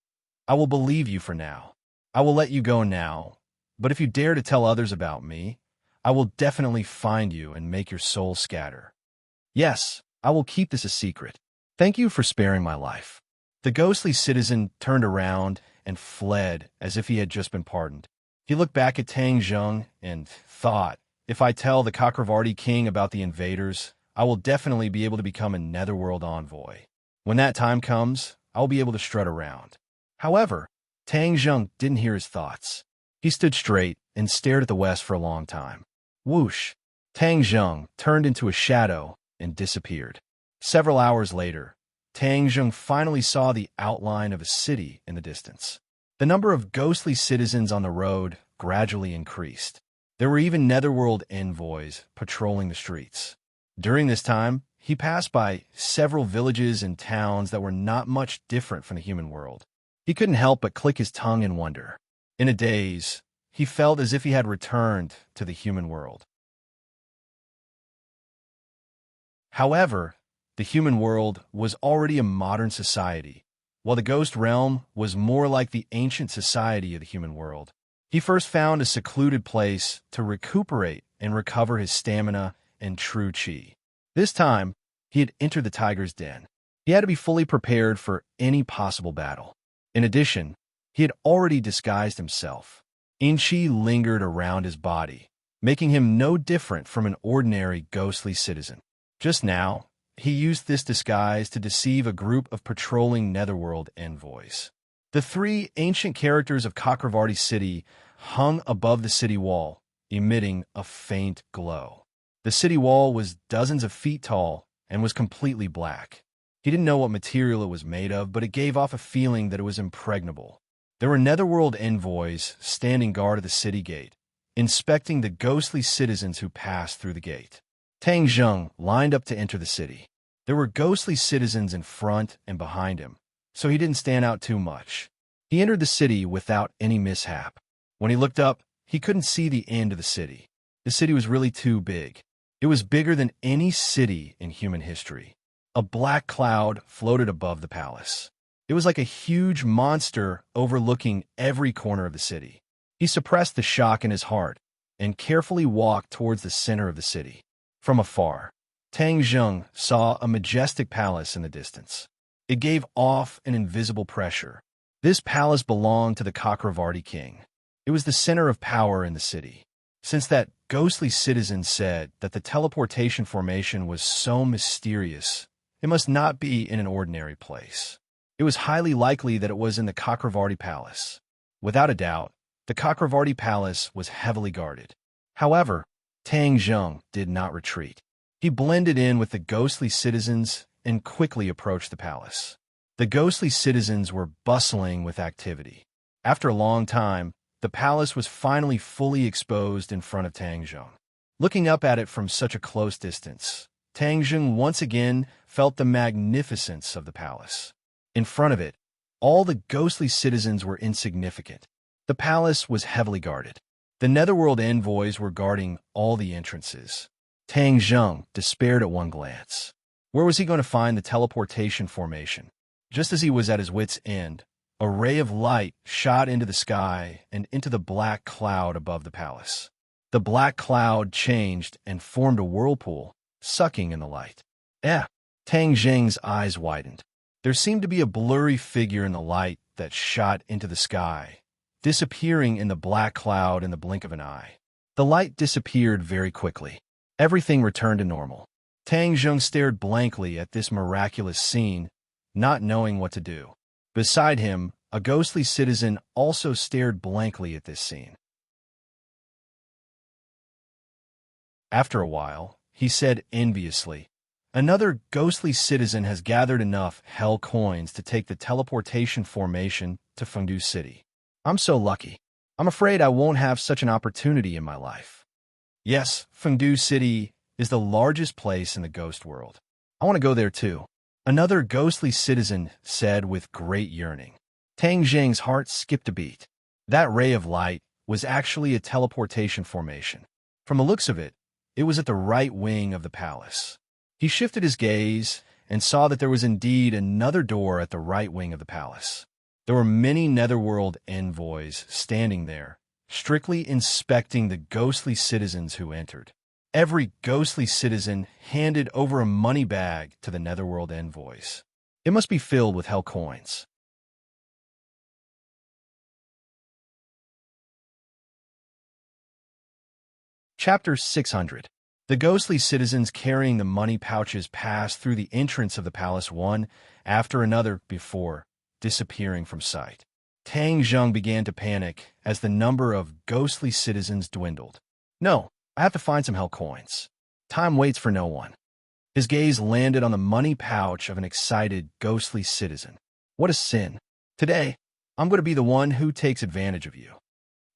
Speaker 1: I will believe you for now. I will let you go now, but if you dare to tell others about me, I will definitely find you and make your soul scatter. Yes, I will keep this a secret. Thank you for sparing my life." The ghostly citizen turned around and fled as if he had just been pardoned. He looked back at Tang Zheng and thought, "If I tell the Chakravarti King about the invaders, I will definitely be able to become a netherworld envoy. When that time comes, I will be able to strut around." However, Tang Zheng didn't hear his thoughts. He stood straight and stared at the west for a long time. Whoosh! Tang Zheng turned into a shadow and disappeared. Several hours later, Tang Zheng finally saw the outline of a city in the distance. The number of ghostly citizens on the road gradually increased. There were even netherworld envoys patrolling the streets. During this time, he passed by several villages and towns that were not much different from the human world. He couldn't help but click his tongue in wonder. In a daze, he felt as if he had returned to the human world. However, the human world was already a modern society, while the ghost realm was more like the ancient society of the human world. He first found a secluded place to recuperate and recover his stamina and true chi. This time, he had entered the tiger's den. He had to be fully prepared for any possible battle. In addition, he had already disguised himself. Chi lingered around his body, making him no different from an ordinary ghostly citizen. Just now, he used this disguise to deceive a group of patrolling Netherworld envoys. The three ancient characters of Chakravarti City hung above the city wall, emitting a faint glow. The city wall was dozens of feet tall and was completely black. He didn't know what material it was made of, but it gave off a feeling that it was impregnable. There were Netherworld envoys standing guard at the city gate, inspecting the ghostly citizens who passed through the gate. Tang Zheng lined up to enter the city. There were ghostly citizens in front and behind him, so he didn't stand out too much. He entered the city without any mishap. When he looked up, he couldn't see the end of the city. The city was really too big. It was bigger than any city in human history. A black cloud floated above the palace. It was like a huge monster overlooking every corner of the city. He suppressed the shock in his heart and carefully walked towards the center of the city. From afar, Tang Zheng saw a majestic palace in the distance. It gave off an invisible pressure. This palace belonged to the Chakravarti king. It was the center of power in the city. Since that ghostly citizen said that the teleportation formation was so mysterious, it must not be in an ordinary place. It was highly likely that it was in the Chakravarti palace. Without a doubt, the Chakravarti palace was heavily guarded. However, Tang Zheng did not retreat. He blended in with the ghostly citizens and quickly approached the palace. The ghostly citizens were bustling with activity. After a long time, the palace was finally fully exposed in front of Tang Zheng. Looking up at it from such a close distance, Tang Zheng once again felt the magnificence of the palace. In front of it, all the ghostly citizens were insignificant. The palace was heavily guarded. The Netherworld envoys were guarding all the entrances. Tang Zheng despaired at one glance. Where was he going to find the teleportation formation? Just as he was at his wit's end, a ray of light shot into the sky and into the black cloud above the palace. The black cloud changed and formed a whirlpool, sucking in the light. Tang Zheng's eyes widened. There seemed to be a blurry figure in the light that shot into the sky, disappearing in the black cloud in the blink of an eye. The light disappeared very quickly. Everything returned to normal. Tang Zheng stared blankly at this miraculous scene, not knowing what to do. Beside him, a ghostly citizen also stared blankly at this scene. After a while, he said enviously, "Another ghostly citizen has gathered enough hell coins to take the teleportation formation to Fengdu City. I'm so lucky. I'm afraid I won't have such an opportunity in my life." Yes, Fengdu City is the largest place in the ghost world. I want to go there too. Another ghostly citizen said with great yearning. Tang Zheng's heart skipped a beat. That ray of light was actually a teleportation formation. From the looks of it, it was at the right wing of the palace. He shifted his gaze and saw that there was indeed another door at the right wing of the palace. There were many Netherworld envoys standing there, strictly inspecting the ghostly citizens who entered. Every ghostly citizen handed over a money bag to the Netherworld envoys. It must be filled with hell coins. Chapter 600. The ghostly citizens carrying the money pouches passed through the entrance of the palace one after another before disappearing from sight. Tang Zheng began to panic as the number of ghostly citizens dwindled. No, I have to find some hell coins. Time waits for no one. His gaze landed on the money pouch of an excited ghostly citizen. What a sin. Today, I'm going to be the one who takes advantage of you.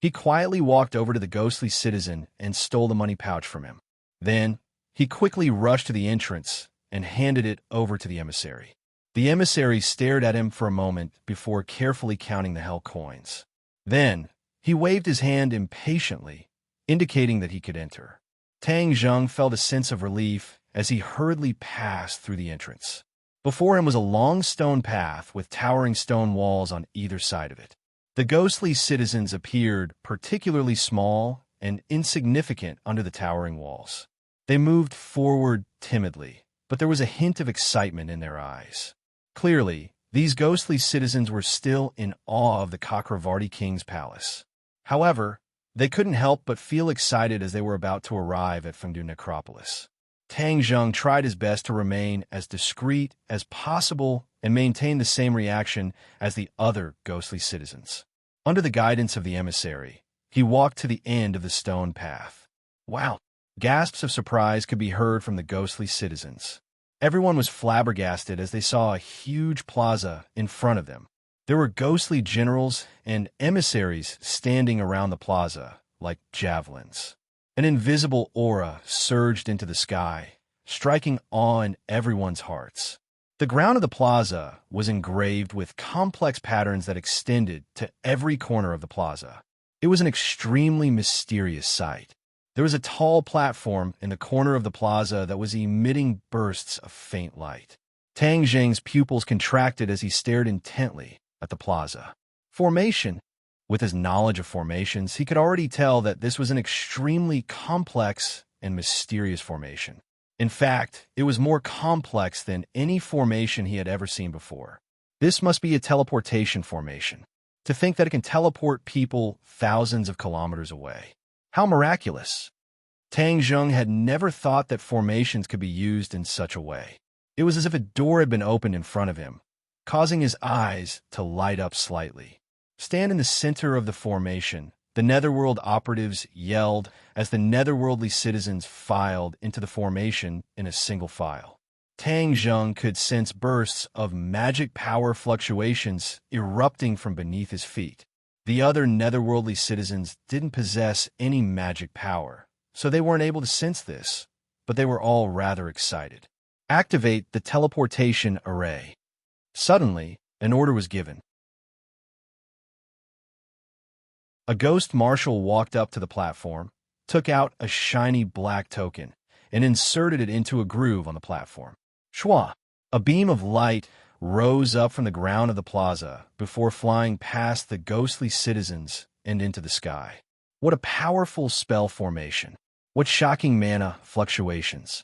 Speaker 1: He quietly walked over to the ghostly citizen and stole the money pouch from him. Then, he quickly rushed to the entrance and handed it over to the emissary. The emissary stared at him for a moment before carefully counting the hell coins. Then, he waved his hand impatiently, indicating that he could enter. Tang Zheng felt a sense of relief as he hurriedly passed through the entrance. Before him was a long stone path with towering stone walls on either side of it. The ghostly citizens appeared particularly small and insignificant under the towering walls. They moved forward timidly, but there was a hint of excitement in their eyes. Clearly, these ghostly citizens were still in awe of the Chakravarti king's palace. However, they couldn't help but feel excited as they were about to arrive at Fengdu Necropolis. Tang Zheng tried his best to remain as discreet as possible and maintain the same reaction as the other ghostly citizens. Under the guidance of the emissary, he walked to the end of the stone path. Wow! Gasps of surprise could be heard from the ghostly citizens. Everyone was flabbergasted as they saw a huge plaza in front of them. There were ghostly generals and emissaries standing around the plaza like javelins. An invisible aura surged into the sky, striking awe in everyone's hearts. The ground of the plaza was engraved with complex patterns that extended to every corner of the plaza. It was an extremely mysterious sight. There was a tall platform in the corner of the plaza that was emitting bursts of faint light. Tang Zheng's pupils contracted as he stared intently at the plaza. Formation. With his knowledge of formations, he could already tell that this was an extremely complex and mysterious formation. In fact, it was more complex than any formation he had ever seen before. This must be a teleportation formation. To think that it can teleport people thousands of kilometers away. How miraculous! Tang Zheng had never thought that formations could be used in such a way. It was as if a door had been opened in front of him, causing his eyes to light up slightly. Stand in the center of the formation, the Netherworld operatives yelled as the netherworldly citizens filed into the formation in a single file. Tang Zheng could sense bursts of magic power fluctuations erupting from beneath his feet. The other netherworldly citizens didn't possess any magic power, so they weren't able to sense this, but they were all rather excited. Activate the teleportation array. Suddenly, an order was given. A ghost marshal walked up to the platform, took out a shiny black token, and inserted it into a groove on the platform. Shwa! A beam of light rose up from the ground of the plaza before flying past the ghostly citizens and into the sky. What a powerful spell formation! What shocking mana fluctuations!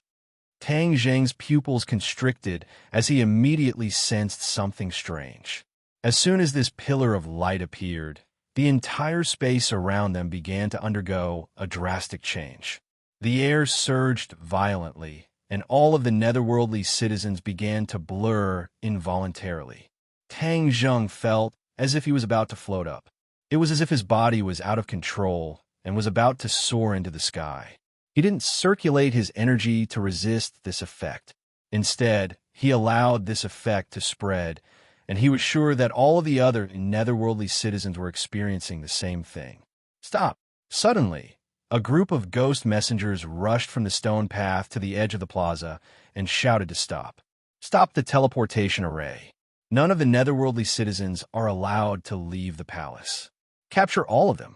Speaker 1: Tang Zheng's pupils constricted as he immediately sensed something strange. As soon as this pillar of light appeared, the entire space around them began to undergo a drastic change. The air surged violently, and all of the netherworldly citizens began to blur involuntarily. Tang Zheng felt as if he was about to float up. It was as if his body was out of control and was about to soar into the sky. He didn't circulate his energy to resist this effect. Instead, he allowed this effect to spread, and he was sure that all of the other netherworldly citizens were experiencing the same thing. Stop! Suddenly, a group of ghost messengers rushed from the stone path to the edge of the plaza and shouted to stop. Stop the teleportation array. None of the netherworldly citizens are allowed to leave the palace. Capture all of them.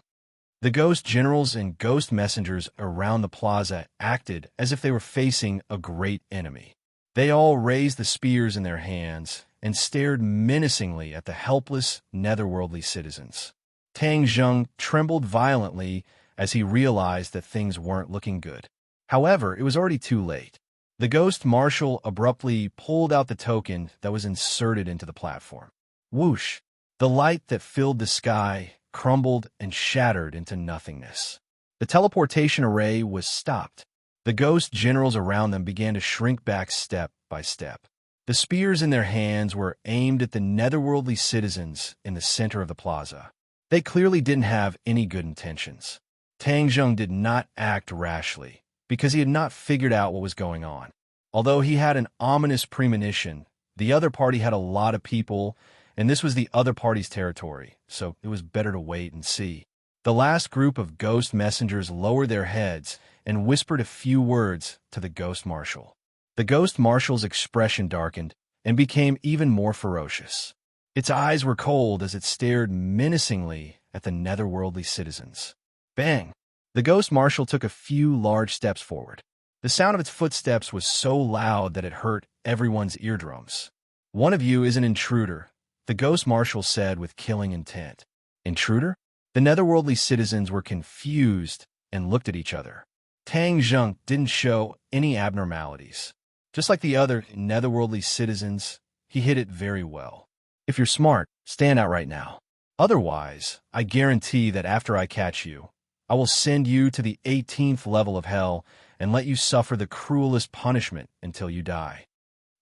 Speaker 1: The ghost generals and ghost messengers around the plaza acted as if they were facing a great enemy. They all raised the spears in their hands and stared menacingly at the helpless netherworldly citizens. Tang Zheng trembled violently as he realized that things weren't looking good. However, it was already too late. The ghost marshal abruptly pulled out the token that was inserted into the platform. Whoosh! The light that filled the sky crumbled and shattered into nothingness. The teleportation array was stopped. The ghost generals around them began to shrink back step by step. The spears in their hands were aimed at the netherworldly citizens in the center of the plaza. They clearly didn't have any good intentions. Tang Zheng did not act rashly, because he had not figured out what was going on. Although he had an ominous premonition, the other party had a lot of people, and this was the other party's territory, so it was better to wait and see. The last group of ghost messengers lowered their heads and whispered a few words to the ghost marshal. The ghost marshal's expression darkened and became even more ferocious. Its eyes were cold as it stared menacingly at the netherworldly citizens. Bang! The ghost marshal took a few large steps forward. The sound of its footsteps was so loud that it hurt everyone's eardrums. One of you is an intruder, the ghost marshal said with killing intent. Intruder? The netherworldly citizens were confused and looked at each other. Tang Zheng didn't show any abnormalities. Just like the other netherworldly citizens, he hid it very well. If you're smart, stand out right now. Otherwise, I guarantee that after I catch you, I will send you to the 18th level of hell and let you suffer the cruelest punishment until you die."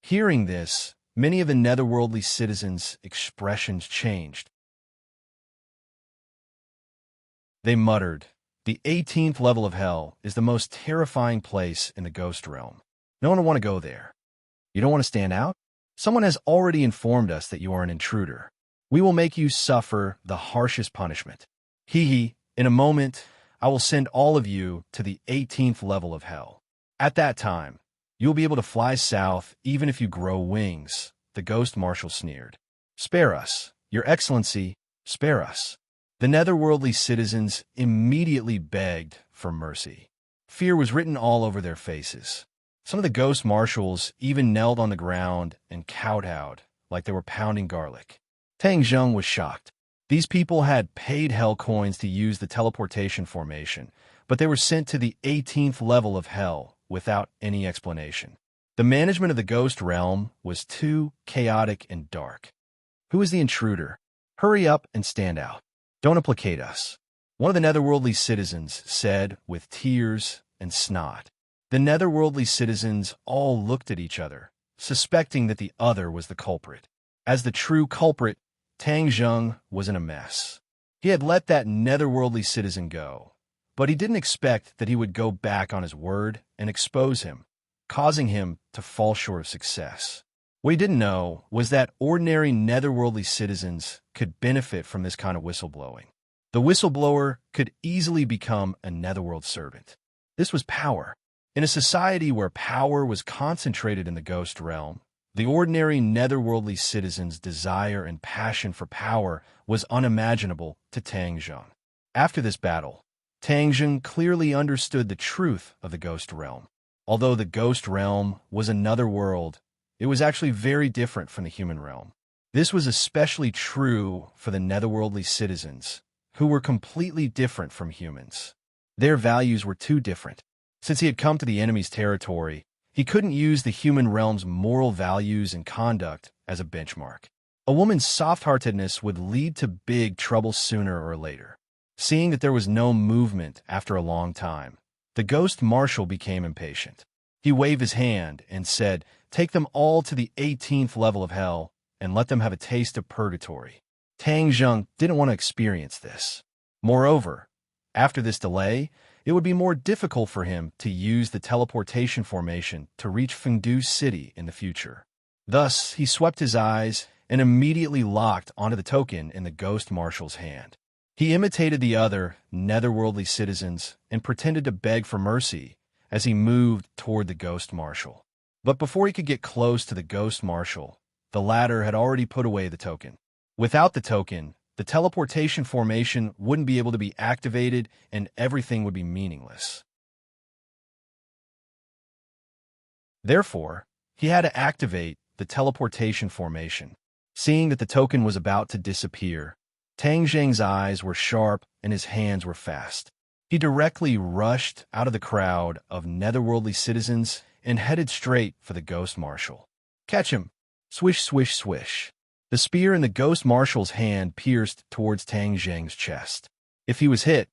Speaker 1: Hearing this, many of the netherworldly citizens' expressions changed. They muttered, "The 18th level of hell is the most terrifying place in the ghost realm. No one will want to go there. You don't want to stand out? Someone has already informed us that you are an intruder. We will make you suffer the harshest punishment. Hee. In a moment, I will send all of you to the 18th level of hell. At that time, you will be able to fly south even if you grow wings," the ghost marshal sneered. "Spare us, Your Excellency, spare us." The netherworldly citizens immediately begged for mercy. Fear was written all over their faces. Some of the ghost marshals even knelt on the ground and kowtowed like they were pounding garlic. Tang Zheng was shocked. These people had paid hell coins to use the teleportation formation, but they were sent to the 18th level of hell without any explanation. The management of the ghost realm was too chaotic and dark. Who is the intruder? Hurry up and stand out. Don't implicate us, one of the netherworldly citizens said with tears and snot. The netherworldly citizens all looked at each other, suspecting that the other was the culprit. As the true culprit, Tang Zheng was in a mess. He had let that netherworldly citizen go, but he didn't expect that he would go back on his word and expose him, causing him to fall short of success. What he didn't know was that ordinary netherworldly citizens could benefit from this kind of whistleblowing. The whistleblower could easily become a netherworld servant. This was power. In a society where power was concentrated in the ghost realm, the ordinary netherworldly citizens' desire and passion for power was unimaginable to Tang Zheng. After this battle, Tang Zheng clearly understood the truth of the ghost realm. Although the ghost realm was another world, it was actually very different from the human realm. This was especially true for the netherworldly citizens, who were completely different from humans. Their values were too different. Since he had come to the enemy's territory, he couldn't use the human realm's moral values and conduct as a benchmark. A woman's soft-heartedness would lead to big trouble sooner or later. Seeing that there was no movement after a long time, the ghost marshal became impatient. He waved his hand and said, "Take them all to the 18th level of hell and let them have a taste of purgatory." Tang Zheng didn't want to experience this. Moreover, after this delay, it would be more difficult for him to use the teleportation formation to reach Fengdu City in the future. Thus, he swept his eyes and immediately locked onto the token in the ghost marshal's hand. He imitated the other netherworldly citizens and pretended to beg for mercy as he moved toward the ghost marshal. But before he could get close to the ghost marshal, the latter had already put away the token. Without the token, the teleportation formation wouldn't be able to be activated and everything would be meaningless. Therefore, he had to activate the teleportation formation. Seeing that the token was about to disappear, Tang Zheng's eyes were sharp and his hands were fast. He directly rushed out of the crowd of netherworldly citizens and headed straight for the ghost marshal. "Catch him!" Swish, swish, swish. The spear in the ghost marshal's hand pierced towards Tang Zheng's chest. If he was hit,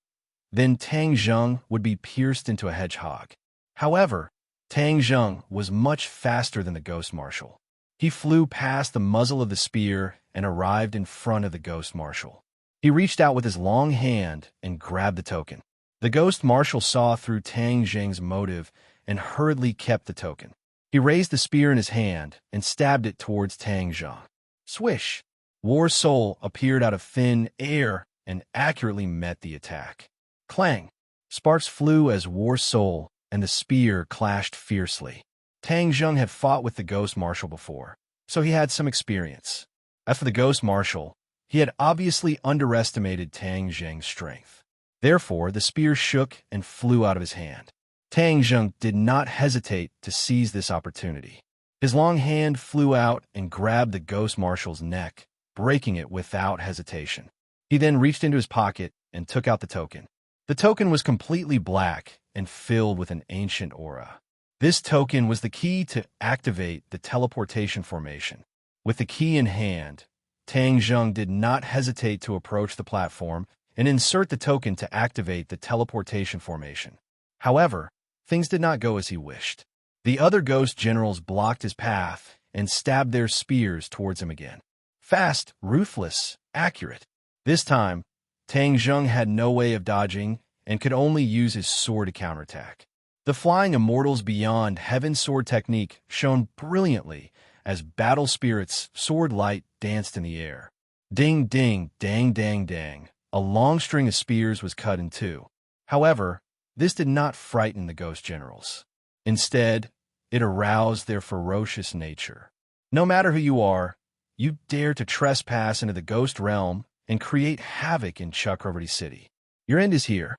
Speaker 1: then Tang Zheng would be pierced into a hedgehog. However, Tang Zheng was much faster than the ghost marshal. He flew past the muzzle of the spear and arrived in front of the ghost marshal. He reached out with his long hand and grabbed the token. The ghost marshal saw through Tang Zheng's motive and hurriedly kept the token. He raised the spear in his hand and stabbed it towards Tang Zheng. Swish! War Soul appeared out of thin air and accurately met the attack. Clang! Sparks flew as War Soul and the spear clashed fiercely. Tang Zheng had fought with the ghost marshal before, so he had some experience. As for the ghost marshal, he had obviously underestimated Tang Zheng's strength. Therefore, the spear shook and flew out of his hand. Tang Zheng did not hesitate to seize this opportunity. His long hand flew out and grabbed the ghost marshal's neck, breaking it without hesitation. He then reached into his pocket and took out the token. The token was completely black and filled with an ancient aura. This token was the key to activate the teleportation formation. With the key in hand, Tang Zheng did not hesitate to approach the platform and insert the token to activate the teleportation formation. However, things did not go as he wished. The other ghost generals blocked his path and stabbed their spears towards him again. Fast, ruthless, accurate. This time, Tang Zheng had no way of dodging and could only use his sword to counterattack. The flying immortals beyond Heaven's sword technique shone brilliantly as battle spirits' sword light danced in the air. Ding, ding, dang, dang, dang. A long string of spears was cut in two. However, this did not frighten the ghost generals. Instead, it aroused their ferocious nature. No matter who you are, you dare to trespass into the ghost realm and create havoc in Chakravarti City. Your end is here.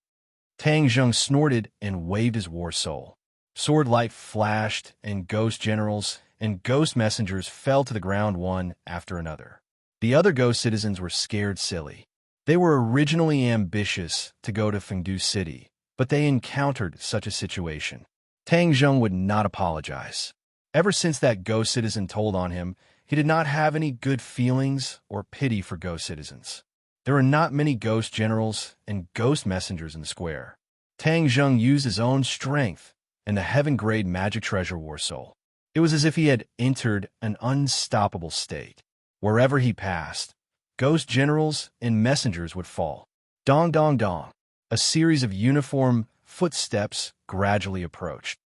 Speaker 1: Tang Zheng snorted and waved his war soul. Sword light flashed, and ghost generals and ghost messengers fell to the ground one after another. The other ghost citizens were scared silly. They were originally ambitious to go to Fengdu City, but they encountered such a situation. Tang Zheng would not apologize. Ever since that ghost citizen told on him, he did not have any good feelings or pity for ghost citizens. There were not many ghost generals and ghost messengers in the square. Tang Zheng used his own strength and the heaven-grade magic treasure war soul. It was as if he had entered an unstoppable state. Wherever he passed, ghost generals and messengers would fall. Dong, dong, dong. A series of uniform footsteps gradually approached.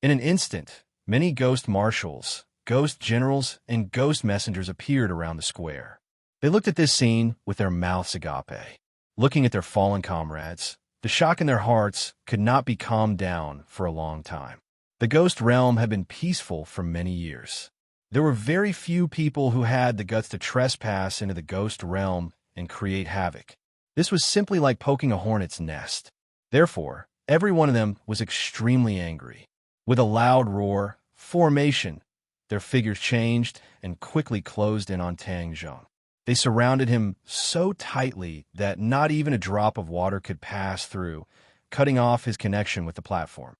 Speaker 1: In an instant, many ghost marshals, ghost generals, and ghost messengers appeared around the square. They looked at this scene with their mouths agape. Looking at their fallen comrades, the shock in their hearts could not be calmed down for a long time. The ghost realm had been peaceful for many years. There were very few people who had the guts to trespass into the ghost realm and create havoc. This was simply like poking a hornet's nest. Therefore, every one of them was extremely angry. With a loud roar, formation, their figures changed and quickly closed in on Tang Zheng. They surrounded him so tightly that not even a drop of water could pass through, cutting off his connection with the platform.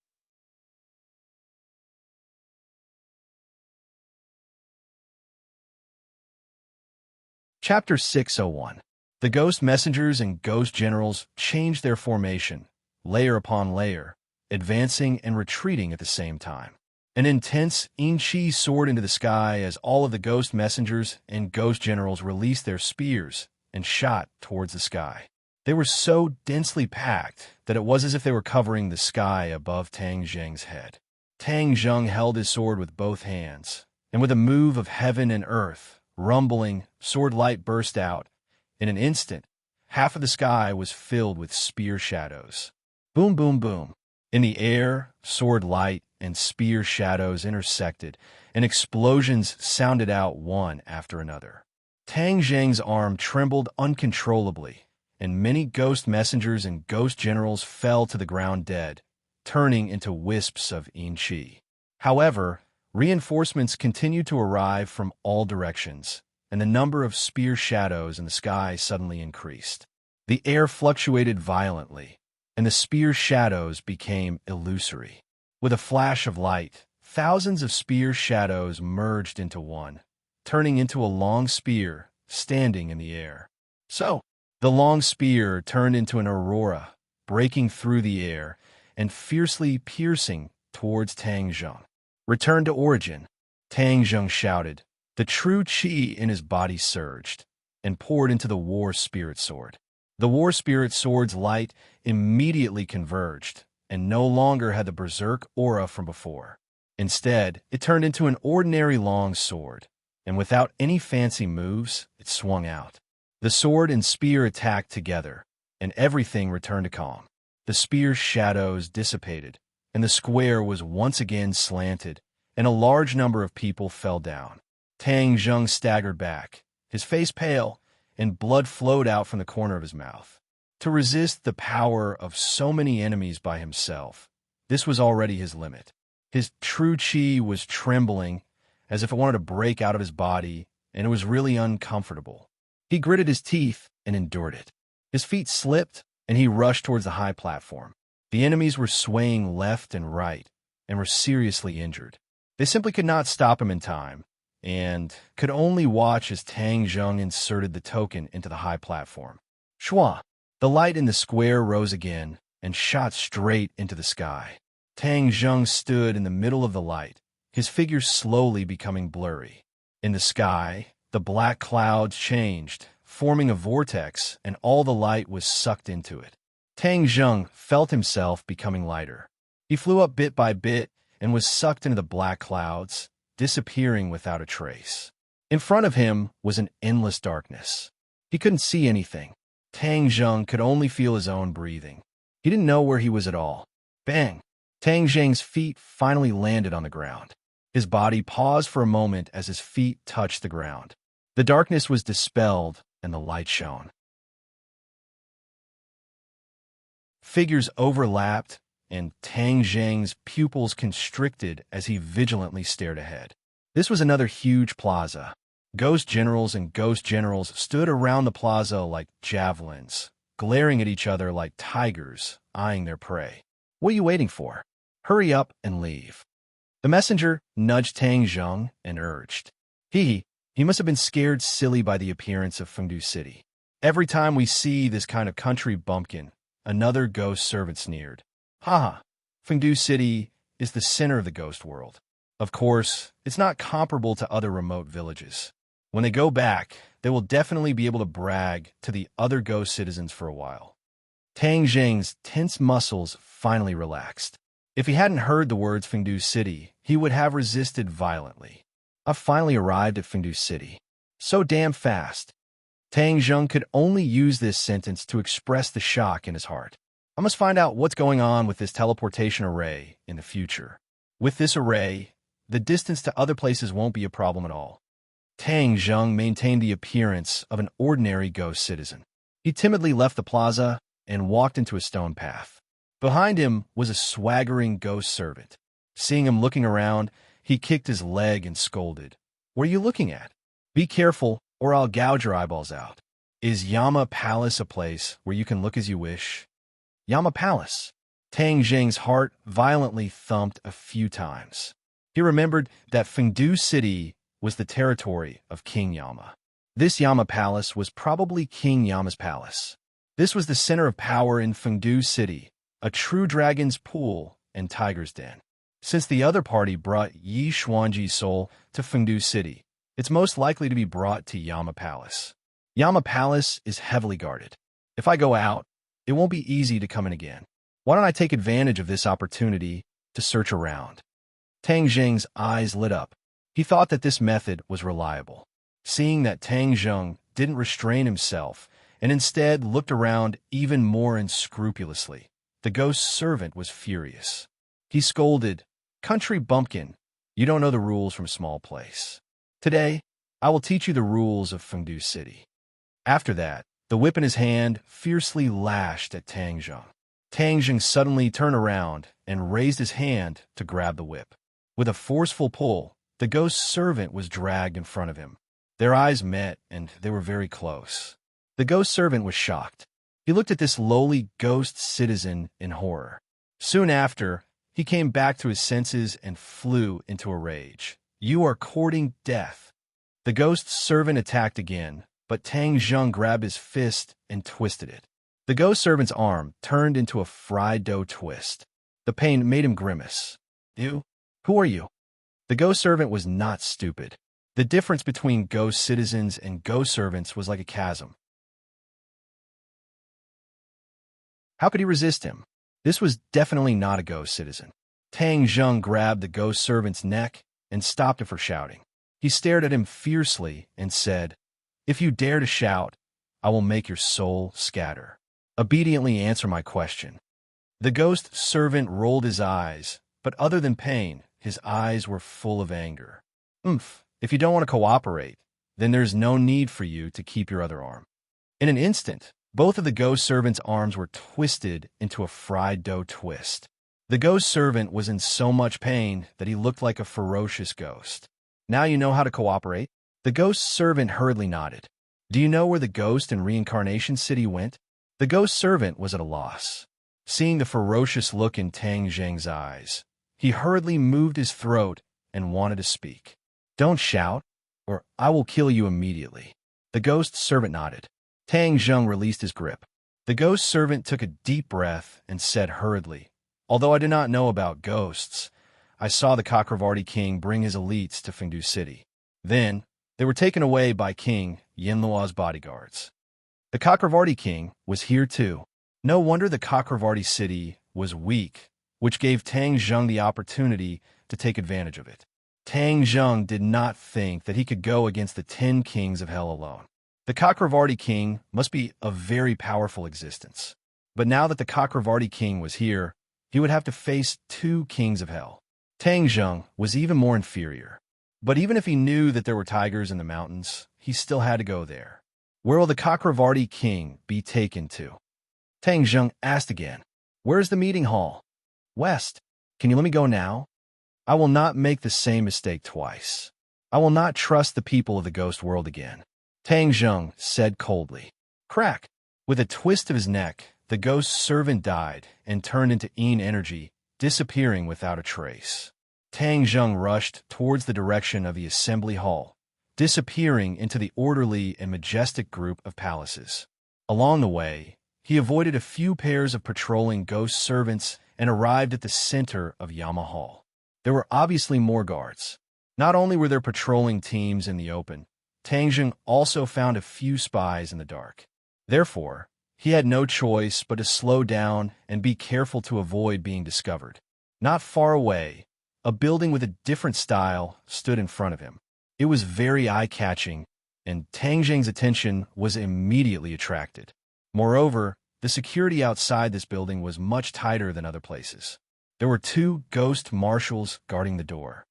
Speaker 1: Chapter 601. The ghost messengers and ghost generals changed their formation, layer upon layer, advancing and retreating at the same time. An intense enrich soared into the sky as all of the ghost messengers and ghost generals released their spears and shot towards the sky. They were so densely packed that it was as if they were covering the sky above Tang Zheng's head. Tang Zheng held his sword with both hands, and with a move of heaven and earth, rumbling, sword light burst out. In an instant, half of the sky was filled with spear shadows. Boom, boom, boom. In the air, sword light and spear shadows intersected, and explosions sounded out one after another. Tang Zheng's arm trembled uncontrollably, and many ghost messengers and ghost generals fell to the ground dead, turning into wisps of enchi. However, reinforcements continued to arrive from all directions, and the number of spear shadows in the sky suddenly increased. The air fluctuated violently, and the spear shadows became illusory. With a flash of light, thousands of spear shadows merged into one, turning into a long spear standing in the air. So, the long spear turned into an aurora, breaking through the air and fiercely piercing towards Tang Zheng. Return to origin, Tang Zheng shouted. The true qi in his body surged and poured into the war spirit sword. The war spirit sword's light immediately converged, and no longer had the berserk aura from before. Instead, it turned into an ordinary long sword, and without any fancy moves, it swung out. The sword and spear attacked together, and everything returned to calm. The spear's shadows dissipated, and the square was once again slanted, and a large number of people fell down. Tang Zheng staggered back, his face pale, and blood flowed out from the corner of his mouth. To resist the power of so many enemies by himself, this was already his limit. His true qi was trembling, as if it wanted to break out of his body, and it was really uncomfortable. He gritted his teeth and endured it. His feet slipped, and he rushed towards the high platform. The enemies were swaying left and right, and were seriously injured. They simply could not stop him in time, and could only watch as Tang Zheng inserted the token into the high platform. Shua! The light in the square rose again and shot straight into the sky. Tang Zheng stood in the middle of the light, his figure slowly becoming blurry. In the sky, the black clouds changed, forming a vortex, and all the light was sucked into it. Tang Zheng felt himself becoming lighter. He flew up bit by bit and was sucked into the black clouds, disappearing without a trace. In front of him was an endless darkness. He couldn't see anything. Tang Zheng could only feel his own breathing. He didn't know where he was at all. Bang! Tang Zheng's feet finally landed on the ground. His body paused for a moment as his feet touched the ground. The darkness was dispelled and the light shone. Figures overlapped, and Tang Zheng's pupils constricted as he vigilantly stared ahead. This was another huge plaza. Ghost generals and ghost generals stood around the plaza like javelins, glaring at each other like tigers, eyeing their prey. What are you waiting for? Hurry up and leave. The messenger nudged Tang Zheng and urged. He must have been scared silly by the appearance of Fengdu City. Every time we see this kind of country bumpkin, another ghost servant sneered. Haha, Fengdu City is the center of the ghost world. Of course, it's not comparable to other remote villages. When they go back, they will definitely be able to brag to the other ghost citizens for a while. Tang Zheng's tense muscles finally relaxed. If he hadn't heard the words Fengdu City, he would have resisted violently. I've finally arrived at Fengdu City. So damn fast. Tang Zheng could only use this sentence to express the shock in his heart. I must find out what's going on with this teleportation array in the future. With this array, the distance to other places won't be a problem at all. Tang Zheng maintained the appearance of an ordinary ghost citizen. He timidly left the plaza and walked into a stone path. Behind him was a swaggering ghost servant. Seeing him looking around, he kicked his leg and scolded. What are you looking at? Be careful, or I'll gouge your eyeballs out. Is Yama Palace a place where you can look as you wish? Yama Palace. Tang Zheng's heart violently thumped a few times. He remembered that Fengdu City was the territory of King Yama. This Yama Palace was probably King Yama's palace. This was the center of power in Fengdu City, a true dragon's pool and tiger's den. Since the other party brought Yi Xuanji's soul to Fengdu City, it's most likely to be brought to Yama Palace. Yama Palace is heavily guarded. If I go out, it won't be easy to come in again. Why don't I take advantage of this opportunity to search around? Tang Zheng's eyes lit up. He thought that this method was reliable. Seeing that Tang Zheng didn't restrain himself and instead looked around even more unscrupulously, the ghost servant was furious. He scolded, "Country bumpkin, you don't know the rules from small place. Today, I will teach you the rules of Fengdu City." After that, the whip in his hand fiercely lashed at Tang Zheng. Tang Zheng suddenly turned around and raised his hand to grab the whip. With a forceful pull, the ghost servant was dragged in front of him. Their eyes met, and they were very close. The ghost servant was shocked. He looked at this lowly ghost citizen in horror. Soon after, he came back to his senses and flew into a rage. "You are courting death." The ghost servant attacked again, but Tang Zheng grabbed his fist and twisted it. The ghost servant's arm turned into a fried dough twist. The pain made him grimace. "You? Who are you?" The ghost servant was not stupid. The difference between ghost citizens and ghost servants was like a chasm. How could he resist him? This was definitely not a ghost citizen. Tang Zheng grabbed the ghost servant's neck and stopped him from shouting. He stared at him fiercely and said, "If you dare to shout, I will make your soul scatter. Obediently answer my question." The ghost servant rolled his eyes, but other than pain, his eyes were full of anger. If you don't want to cooperate, then there's no need for you to keep your other arm." In an instant, both of the ghost servant's arms were twisted into a fried dough twist. The ghost servant was in so much pain that he looked like a ferocious ghost. "Now you know how to cooperate?" The ghost servant hurriedly nodded. "Do you know where the ghost in Reincarnation City went?" The ghost servant was at a loss. Seeing the ferocious look in Tang Zheng's eyes, he hurriedly moved his throat and wanted to speak. "Don't shout. or I will kill you immediately." The ghost servant nodded. Tang Zheng released his grip. The ghost servant took a deep breath and said hurriedly, "Although I did not know about ghosts, I saw the Chakravarti king bring his elites to Fengdu City. Then, they were taken away by King Yinluo's bodyguards. The Chakravarti king was here too. No wonder the Chakravarti city was weak, which gave Tang Zheng the opportunity to take advantage of it. Tang Zheng did not think that he could go against the 10 kings of hell alone. The Chakravarti king must be a very powerful existence. But now that the Chakravarti king was here, he would have to face 2 kings of hell. Tang Zheng was even more inferior. But even if he knew that there were tigers in the mountains, he still had to go there. Where will the Chakravarti king be taken to? Tang Zheng asked again. Where is the meeting hall? West. Can you let me go now? I will not make the same mistake twice. I will not trust the people of the ghost world again. Tang Zheng said coldly. Crack! With a twist of his neck, the ghost servant died and turned into energy, disappearing without a trace. Tang Zheng rushed towards the direction of the assembly hall, disappearing into the orderly and majestic group of palaces. Along the way, he avoided a few pairs of patrolling ghost servants and arrived at the center of Yama Hall. There were obviously more guards. Not only were there patrolling teams in the open, Tang Zheng also found a few spies in the dark. Therefore, he had no choice but to slow down and be careful to avoid being discovered. Not far away, a building with a different style stood in front of him. It was very eye-catching, and Tang Zheng's attention was immediately attracted. Moreover, the security outside this building was much tighter than other places. There were 2 ghost marshals guarding the door.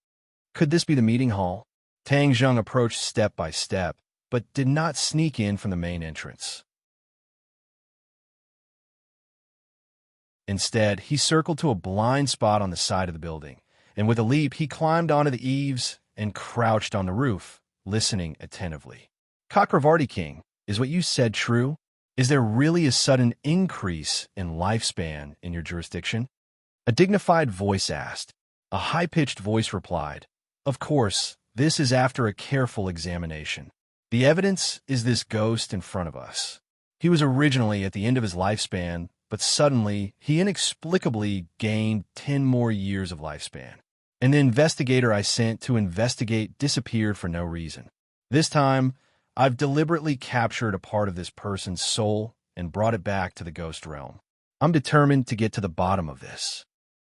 Speaker 1: Could this be the meeting hall? Tang Zheng approached step by step, but did not sneak in from the main entrance. Instead, he circled to a blind spot on the side of the building, and with a leap, he climbed onto the eaves and crouched on the roof, listening attentively. Chakravarti King, is what you said true? Is there really a sudden increase in lifespan in your jurisdiction? A dignified voice asked. A high-pitched voice replied, Of course, this is after a careful examination. The evidence is this ghost in front of us. He was originally at the end of his lifespan, but suddenly he inexplicably gained 10 more years of lifespan. And the investigator I sent to investigate disappeared for no reason. This time, I've deliberately captured a part of this person's soul and brought it back to the ghost realm. I'm determined to get to the bottom of this.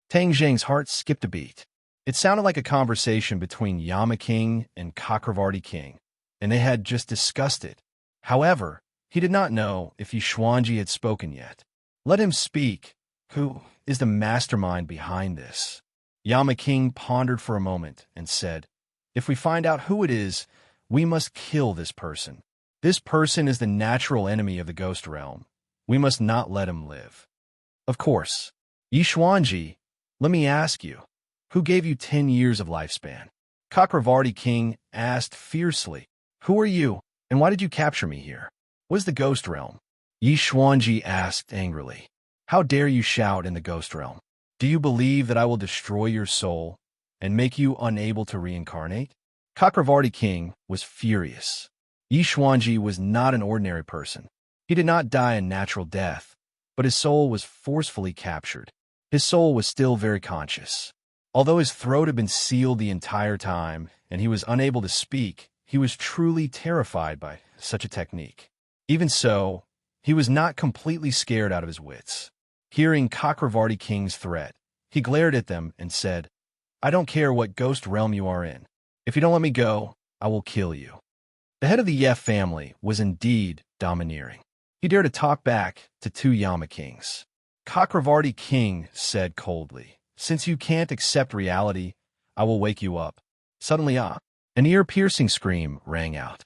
Speaker 1: Tang Zheng's heart skipped a beat. It sounded like a conversation between Yama King and Chakravarti King, and they had just discussed it. However, he did not know if Yishuanji had spoken yet. Let him speak. Who is the mastermind behind this? Yama King pondered for a moment and said, If we find out who it is, we must kill this person. This person is the natural enemy of the ghost realm. We must not let him live. Of course. Yishuanji, let me ask you, who gave you 10 years of lifespan? Chakravarti King asked fiercely. Who are you, and why did you capture me here? What is the ghost realm? Yishuanji asked angrily. How dare you shout in the ghost realm? Do you believe that I will destroy your soul and make you unable to reincarnate? Chakravarti King was furious. Yishuanji was not an ordinary person. He did not die a natural death, but his soul was forcefully captured. His soul was still very conscious. Although his throat had been sealed the entire time and he was unable to speak, he was truly terrified by such a technique. Even so, he was not completely scared out of his wits. Hearing Chakravarti King's threat, he glared at them and said, I don't care what ghost realm you are in. If you don't let me go, I will kill you. The head of the Yef family was indeed domineering. He dared to talk back to 2 Yama Kings. Chakravarti King said coldly, Since you can't accept reality, I will wake you up. Suddenly, an ear-piercing scream rang out.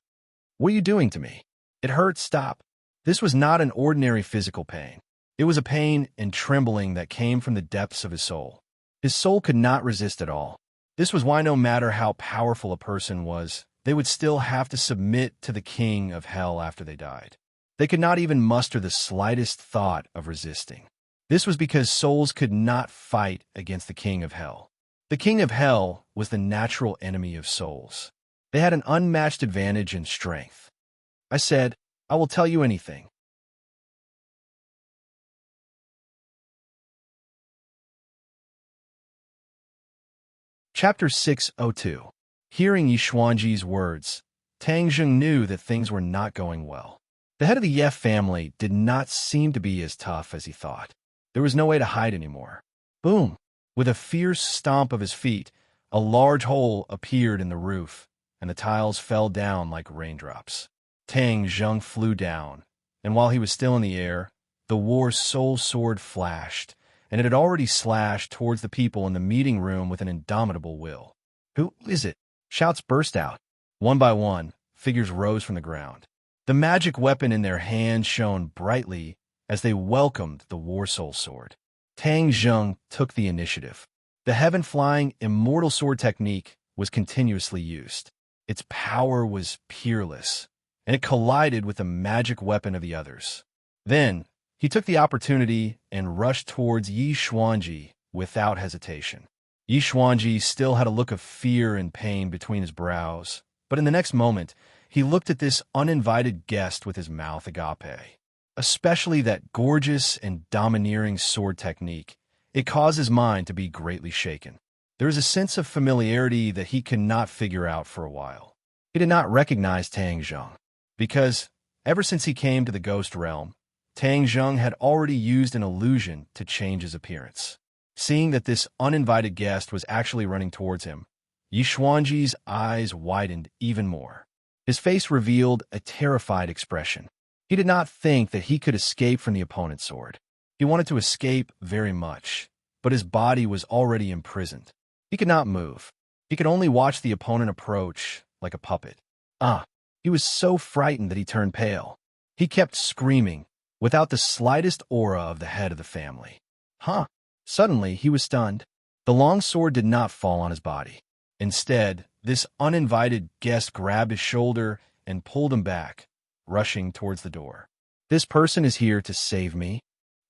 Speaker 1: What are you doing to me? It hurts, stop. This was not an ordinary physical pain. It was a pain and trembling that came from the depths of his soul. His soul could not resist at all. This was why no matter how powerful a person was, they would still have to submit to the king of hell after they died. They could not even muster the slightest thought of resisting. This was because souls could not fight against the king of hell. The king of hell was the natural enemy of souls. They had an unmatched advantage in strength. I said, I will tell you anything. Chapter 602. Hearing Yishuanji's words, Tang Zheng knew that things were not going well. The head of the Yef family did not seem to be as tough as he thought. There was no way to hide anymore. Boom! With a fierce stomp of his feet, a large hole appeared in the roof, and the tiles fell down like raindrops. Tang Zheng flew down, and while he was still in the air, the war soul sword flashed, and it had already slashed towards the people in the meeting room with an indomitable will. Who is it? Shouts burst out. One by one, figures rose from the ground. The magic weapon in their hands shone brightly as they welcomed the war soul sword. Tang Zheng took the initiative. The heaven-flying immortal sword technique was continuously used. Its power was peerless, and it collided with the magic weapon of the others. Then, he took the opportunity and rushed towards Yi Xuanji without hesitation. Yi Xuanji still had a look of fear and pain between his brows, but in the next moment, he looked at this uninvited guest with his mouth agape. Especially that gorgeous and domineering sword technique, it caused his mind to be greatly shaken. There was a sense of familiarity that he could not figure out for a while. He did not recognize Tang Zheng, because ever since he came to the ghost realm, Tang Zheng had already used an illusion to change his appearance. Seeing that this uninvited guest was actually running towards him, Yishuanji's eyes widened even more. His face revealed a terrified expression. He did not think that he could escape from the opponent's sword. He wanted to escape very much, but his body was already imprisoned. He could not move. He could only watch the opponent approach like a puppet. He was so frightened that he turned pale. He kept screaming, without the slightest aura of the head of the family. Suddenly, he was stunned. The long sword did not fall on his body. Instead, this uninvited guest grabbed his shoulder and pulled him back, rushing towards the door. This person is here to save me?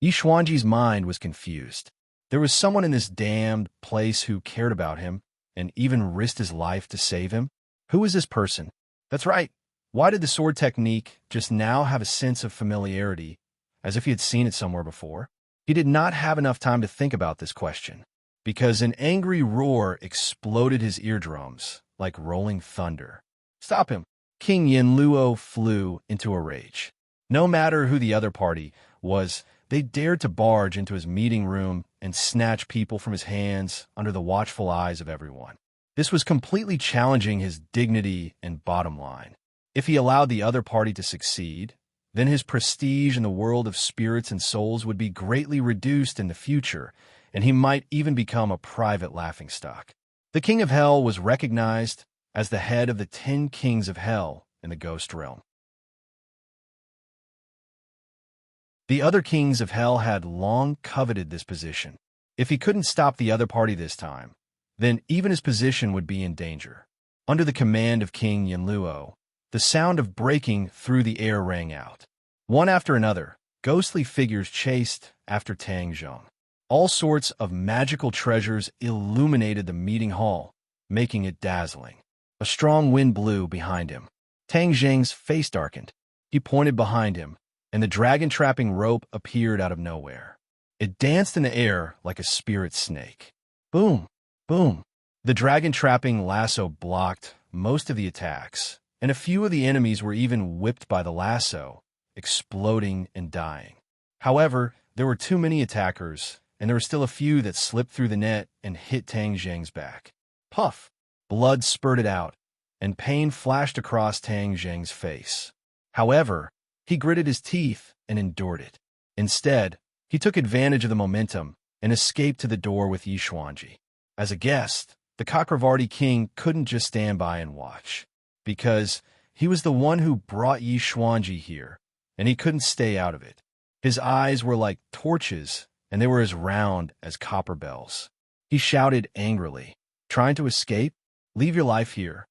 Speaker 1: Yishuanji's mind was confused. There was someone in this damned place who cared about him and even risked his life to save him. Who is this person? That's right. Why did the sword technique just now have a sense of familiarity, as if he had seen it somewhere before? He did not have enough time to think about this question, because an angry roar exploded his eardrums like rolling thunder. Stop him! King Yanluo flew into a rage. No matter who the other party was, they dared to barge into his meeting room and snatch people from his hands under the watchful eyes of everyone. This was completely challenging his dignity and bottom line. If he allowed the other party to succeed, then his prestige in the world of spirits and souls would be greatly reduced in the future, and he might even become a private laughingstock. The King of Hell was recognized as the head of the 10 kings of Hell in the ghost realm. The other kings of Hell had long coveted this position. If he couldn't stop the other party this time, then even his position would be in danger. Under the command of King Yanluo, the sound of breaking through the air rang out. One after another, ghostly figures chased after Tang Zheng. All sorts of magical treasures illuminated the meeting hall, making it dazzling. A strong wind blew behind him. Tang Zheng's face darkened. He pointed behind him, and the dragon-trapping rope appeared out of nowhere. It danced in the air like a spirit snake. Boom! Boom! The dragon-trapping lasso blocked most of the attacks, and a few of the enemies were even whipped by the lasso, exploding and dying. However, there were too many attackers, and there were still a few that slipped through the net and hit Tang Zheng's back. Puff! Blood spurted out, and pain flashed across Tang Zheng's face. However, he gritted his teeth and endured it. Instead, he took advantage of the momentum and escaped to the door with Yishuanji. As a guest, the Cakravarti king couldn't just stand by and watch, because he was the one who brought Yishuanji here, and he couldn't stay out of it. His eyes were like torches, and they were as round as copper bells. He shouted angrily, "Trying to escape? Leave your life here."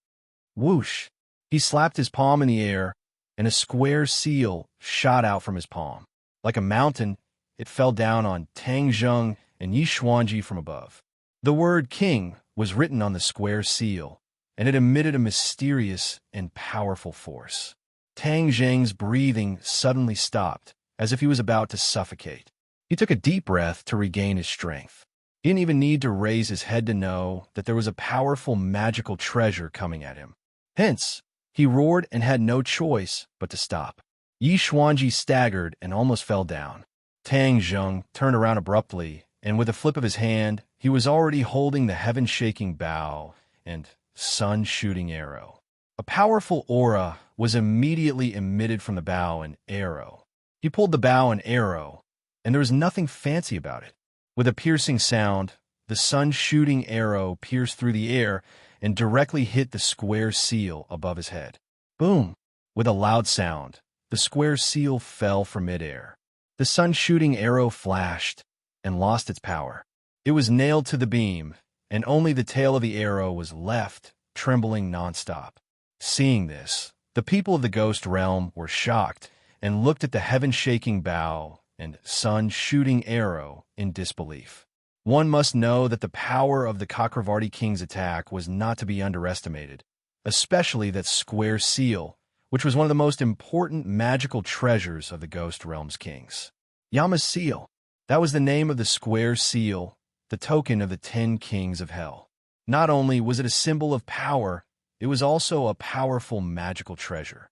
Speaker 1: Whoosh! He slapped his palm in the air, and a square seal shot out from his palm. Like a mountain, it fell down on Tang Zheng and Yishuanji from above. The word king was written on the square seal, and it emitted a mysterious and powerful force. Tang Zheng's breathing suddenly stopped, as if he was about to suffocate. He took a deep breath to regain his strength. He didn't even need to raise his head to know that there was a powerful magical treasure coming at him. Hence, he roared and had no choice but to stop. Yi Xuanji staggered and almost fell down. Tang Zheng turned around abruptly, and with a flip of his hand, he was already holding the heaven-shaking bow and sun-shooting arrow. A powerful aura was immediately emitted from the bow and arrow. He pulled the bow and arrow, and there was nothing fancy about it. With a piercing sound, the sun-shooting arrow pierced through the air and directly hit the square seal above his head. Boom! With a loud sound, the square seal fell from midair. The sun-shooting arrow flashed and lost its power. It was nailed to the beam, and only the tail of the arrow was left, trembling nonstop. Seeing this, the people of the ghost realm were shocked and looked at the heaven-shaking bow and sun-shooting arrow in disbelief. One must know that the power of the Chakravarti King's attack was not to be underestimated, especially that square seal, which was one of the most important magical treasures of the Ghost Realm's kings. Yama's seal. That was the name of the square seal, the token of the 10 kings of hell. Not only was it a symbol of power, it was also a powerful magical treasure.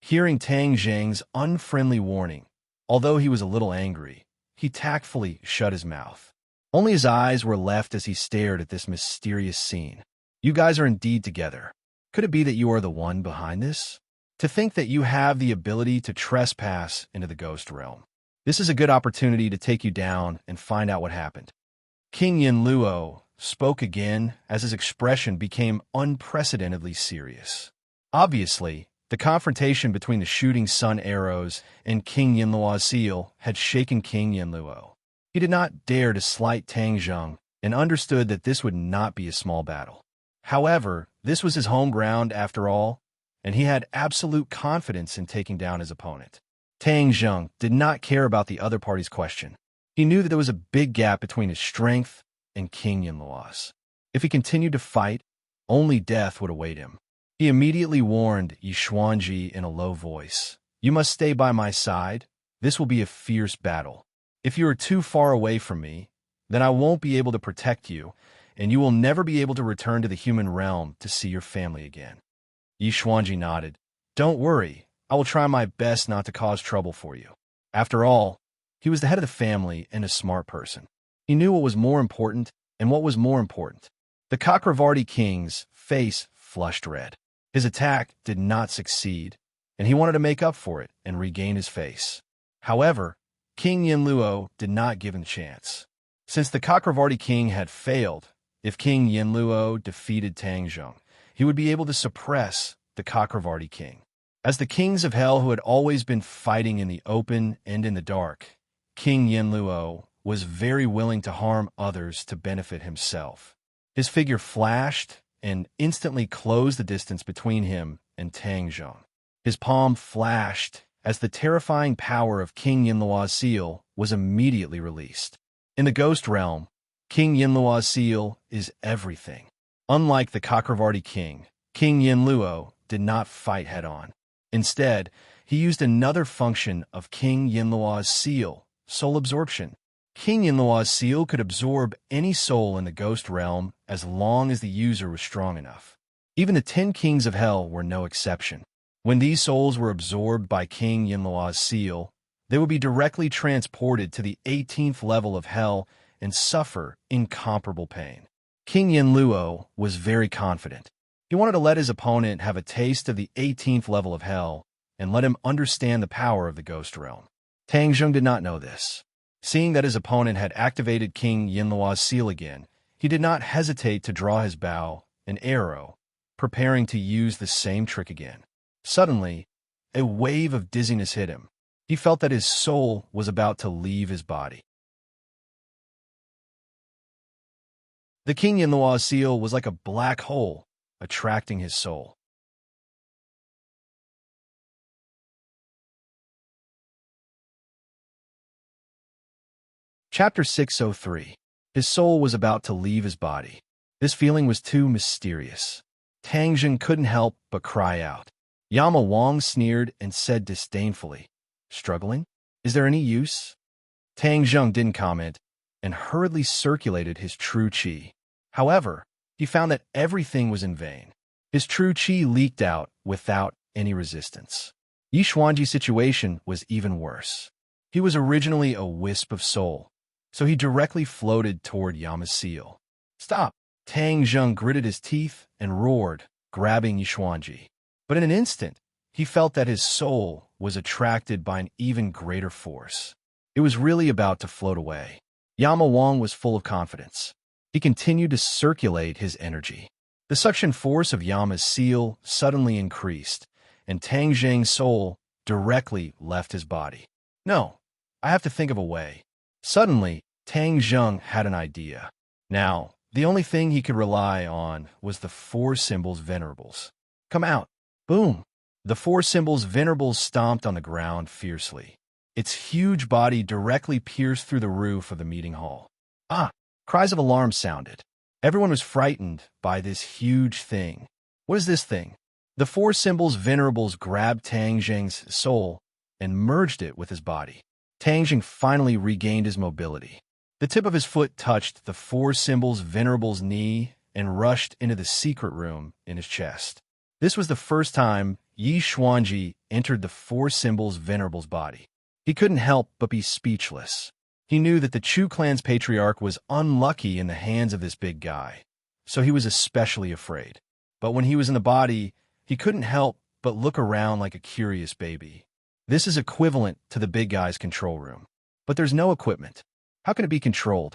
Speaker 1: Hearing Tang Zheng's unfriendly warning, although he was a little angry, he tactfully shut his mouth. Only his eyes were left as he stared at this mysterious scene. You guys are indeed together. Could it be that you are the one behind this? To think that you have the ability to trespass into the ghost realm. This is a good opportunity to take you down and find out what happened. King Yin Luo spoke again as his expression became unprecedentedly serious. Obviously, the confrontation between the shooting sun arrows and King Yinluo's seal had shaken King Yinluo. He did not dare to slight Tang Zheng and understood that this would not be a small battle. However, this was his home ground after all, and he had absolute confidence in taking down his opponent. Tang Zheng did not care about the other party's question. He knew that there was a big gap between his strength and King Yinluo's. If he continued to fight, only death would await him. He immediately warned Yi Xuanji in a low voice, "You must stay by my side. This will be a fierce battle. If you are too far away from me, then I won't be able to protect you, and you will never be able to return to the human realm to see your family again." Yi Xuanji nodded. "Don't worry, I will try my best not to cause trouble for you." After all, he was the head of the family and a smart person. He knew what was more important and what was more important. The Chakravarti King's face flushed red. His attack did not succeed, and he wanted to make up for it and regain his face. However, King Yinluo did not give him the chance. Since the Chakravarti King had failed, if King Yinluo defeated Tang Zheng, he would be able to suppress the Chakravarti King. As the kings of hell who had always been fighting in the open and in the dark, King Yinluo was very willing to harm others to benefit himself. His figure flashed and instantly closed the distance between him and Tang Zheng. His palm flashed as the terrifying power of King Yinluo's seal was immediately released. In the ghost realm, King Yinluo's seal is everything. Unlike the Chakravarti King, King Yinluo did not fight head-on. Instead, he used another function of King Yinluo's seal, soul absorption. King Yinluo's seal could absorb any soul in the ghost realm as long as the user was strong enough. Even the 10 kings of hell were no exception. When these souls were absorbed by King Yinluo's seal, they would be directly transported to the 18th level of hell and suffer incomparable pain. King Yinluo was very confident. He wanted to let his opponent have a taste of the 18th level of hell and let him understand the power of the ghost realm. Tang Zheng did not know this. Seeing that his opponent had activated King Yinluo's seal again, he did not hesitate to draw his bow and arrow, preparing to use the same trick again. Suddenly, a wave of dizziness hit him. He felt that his soul was about to leave his body. The King Yinluo's seal was like a black hole, attracting his soul. Chapter 603. His soul was about to leave his body. This feeling was too mysterious. Tang Jing couldn't help but cry out. Yama Wang sneered and said disdainfully, "Struggling? Is there any use?" Tang Jing didn't comment and hurriedly circulated his true qi. However, he found that everything was in vain. His true qi leaked out without any resistance. Yi Xuanji's situation was even worse. He was originally a wisp of soul, so he directly floated toward Yama's seal. "Stop!" Tang Jing gritted his teeth and roared, grabbing Yi Xuanji. But in an instant, he felt that his soul was attracted by an even greater force. It was really about to float away. Yama Wang was full of confidence. He continued to circulate his energy. The suction force of Yama's seal suddenly increased, and Tang Jing's soul directly left his body. "No, I have to think of a way." Suddenly, Tang Jing had an idea. Now, the only thing he could rely on was the four symbols venerables. "Come out!" Boom! The four symbols venerables stomped on the ground fiercely. Its huge body directly pierced through the roof of the meeting hall. Ah! Cries of alarm sounded. Everyone was frightened by this huge thing. "What is this thing?" The four symbols venerables grabbed Tang Jing's soul and merged it with his body. Tang Jing finally regained his mobility. The tip of his foot touched the four symbols venerable's knee and rushed into the secret room in his chest. This was the first time Yi Xuanji entered the four symbols venerable's body. He couldn't help but be speechless. He knew that the Chu clan's patriarch was unlucky in the hands of this big guy, so he was especially afraid. But when he was in the body, he couldn't help but look around like a curious baby. This is equivalent to the big guy's control room. But there's no equipment. How can it be controlled?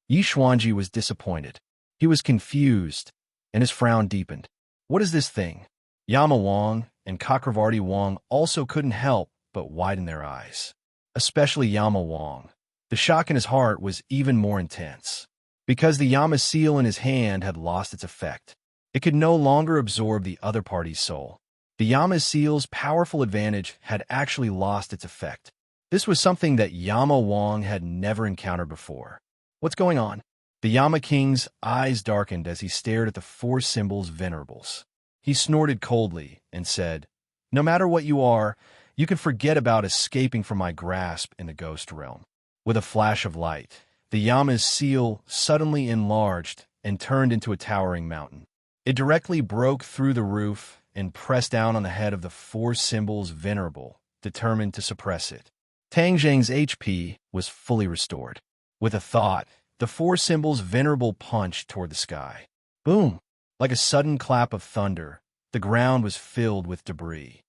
Speaker 1: Yi Xuanji was disappointed. He was confused, and his frown deepened. What is this thing? Yama Wang and Chakravarti Wang also couldn't help but widen their eyes. Especially Yama Wang. The shock in his heart was even more intense. Because the Yama seal in his hand had lost its effect. It could no longer absorb the other party's soul. The Yama seal's powerful advantage had actually lost its effect. This was something that Yama Wang had never encountered before. What's going on? The Yama King's eyes darkened as he stared at the four symbols venerables. He snorted coldly and said, "No matter what you are, you can forget about escaping from my grasp in the ghost realm." With a flash of light, the Yama's seal suddenly enlarged and turned into a towering mountain. It directly broke through the roof and pressed down on the head of the four symbols venerable, determined to suppress it. Tang Jing's HP was fully restored. With a thought, the four symbols venerable punched toward the sky. Boom! Like a sudden clap of thunder, the ground was filled with debris.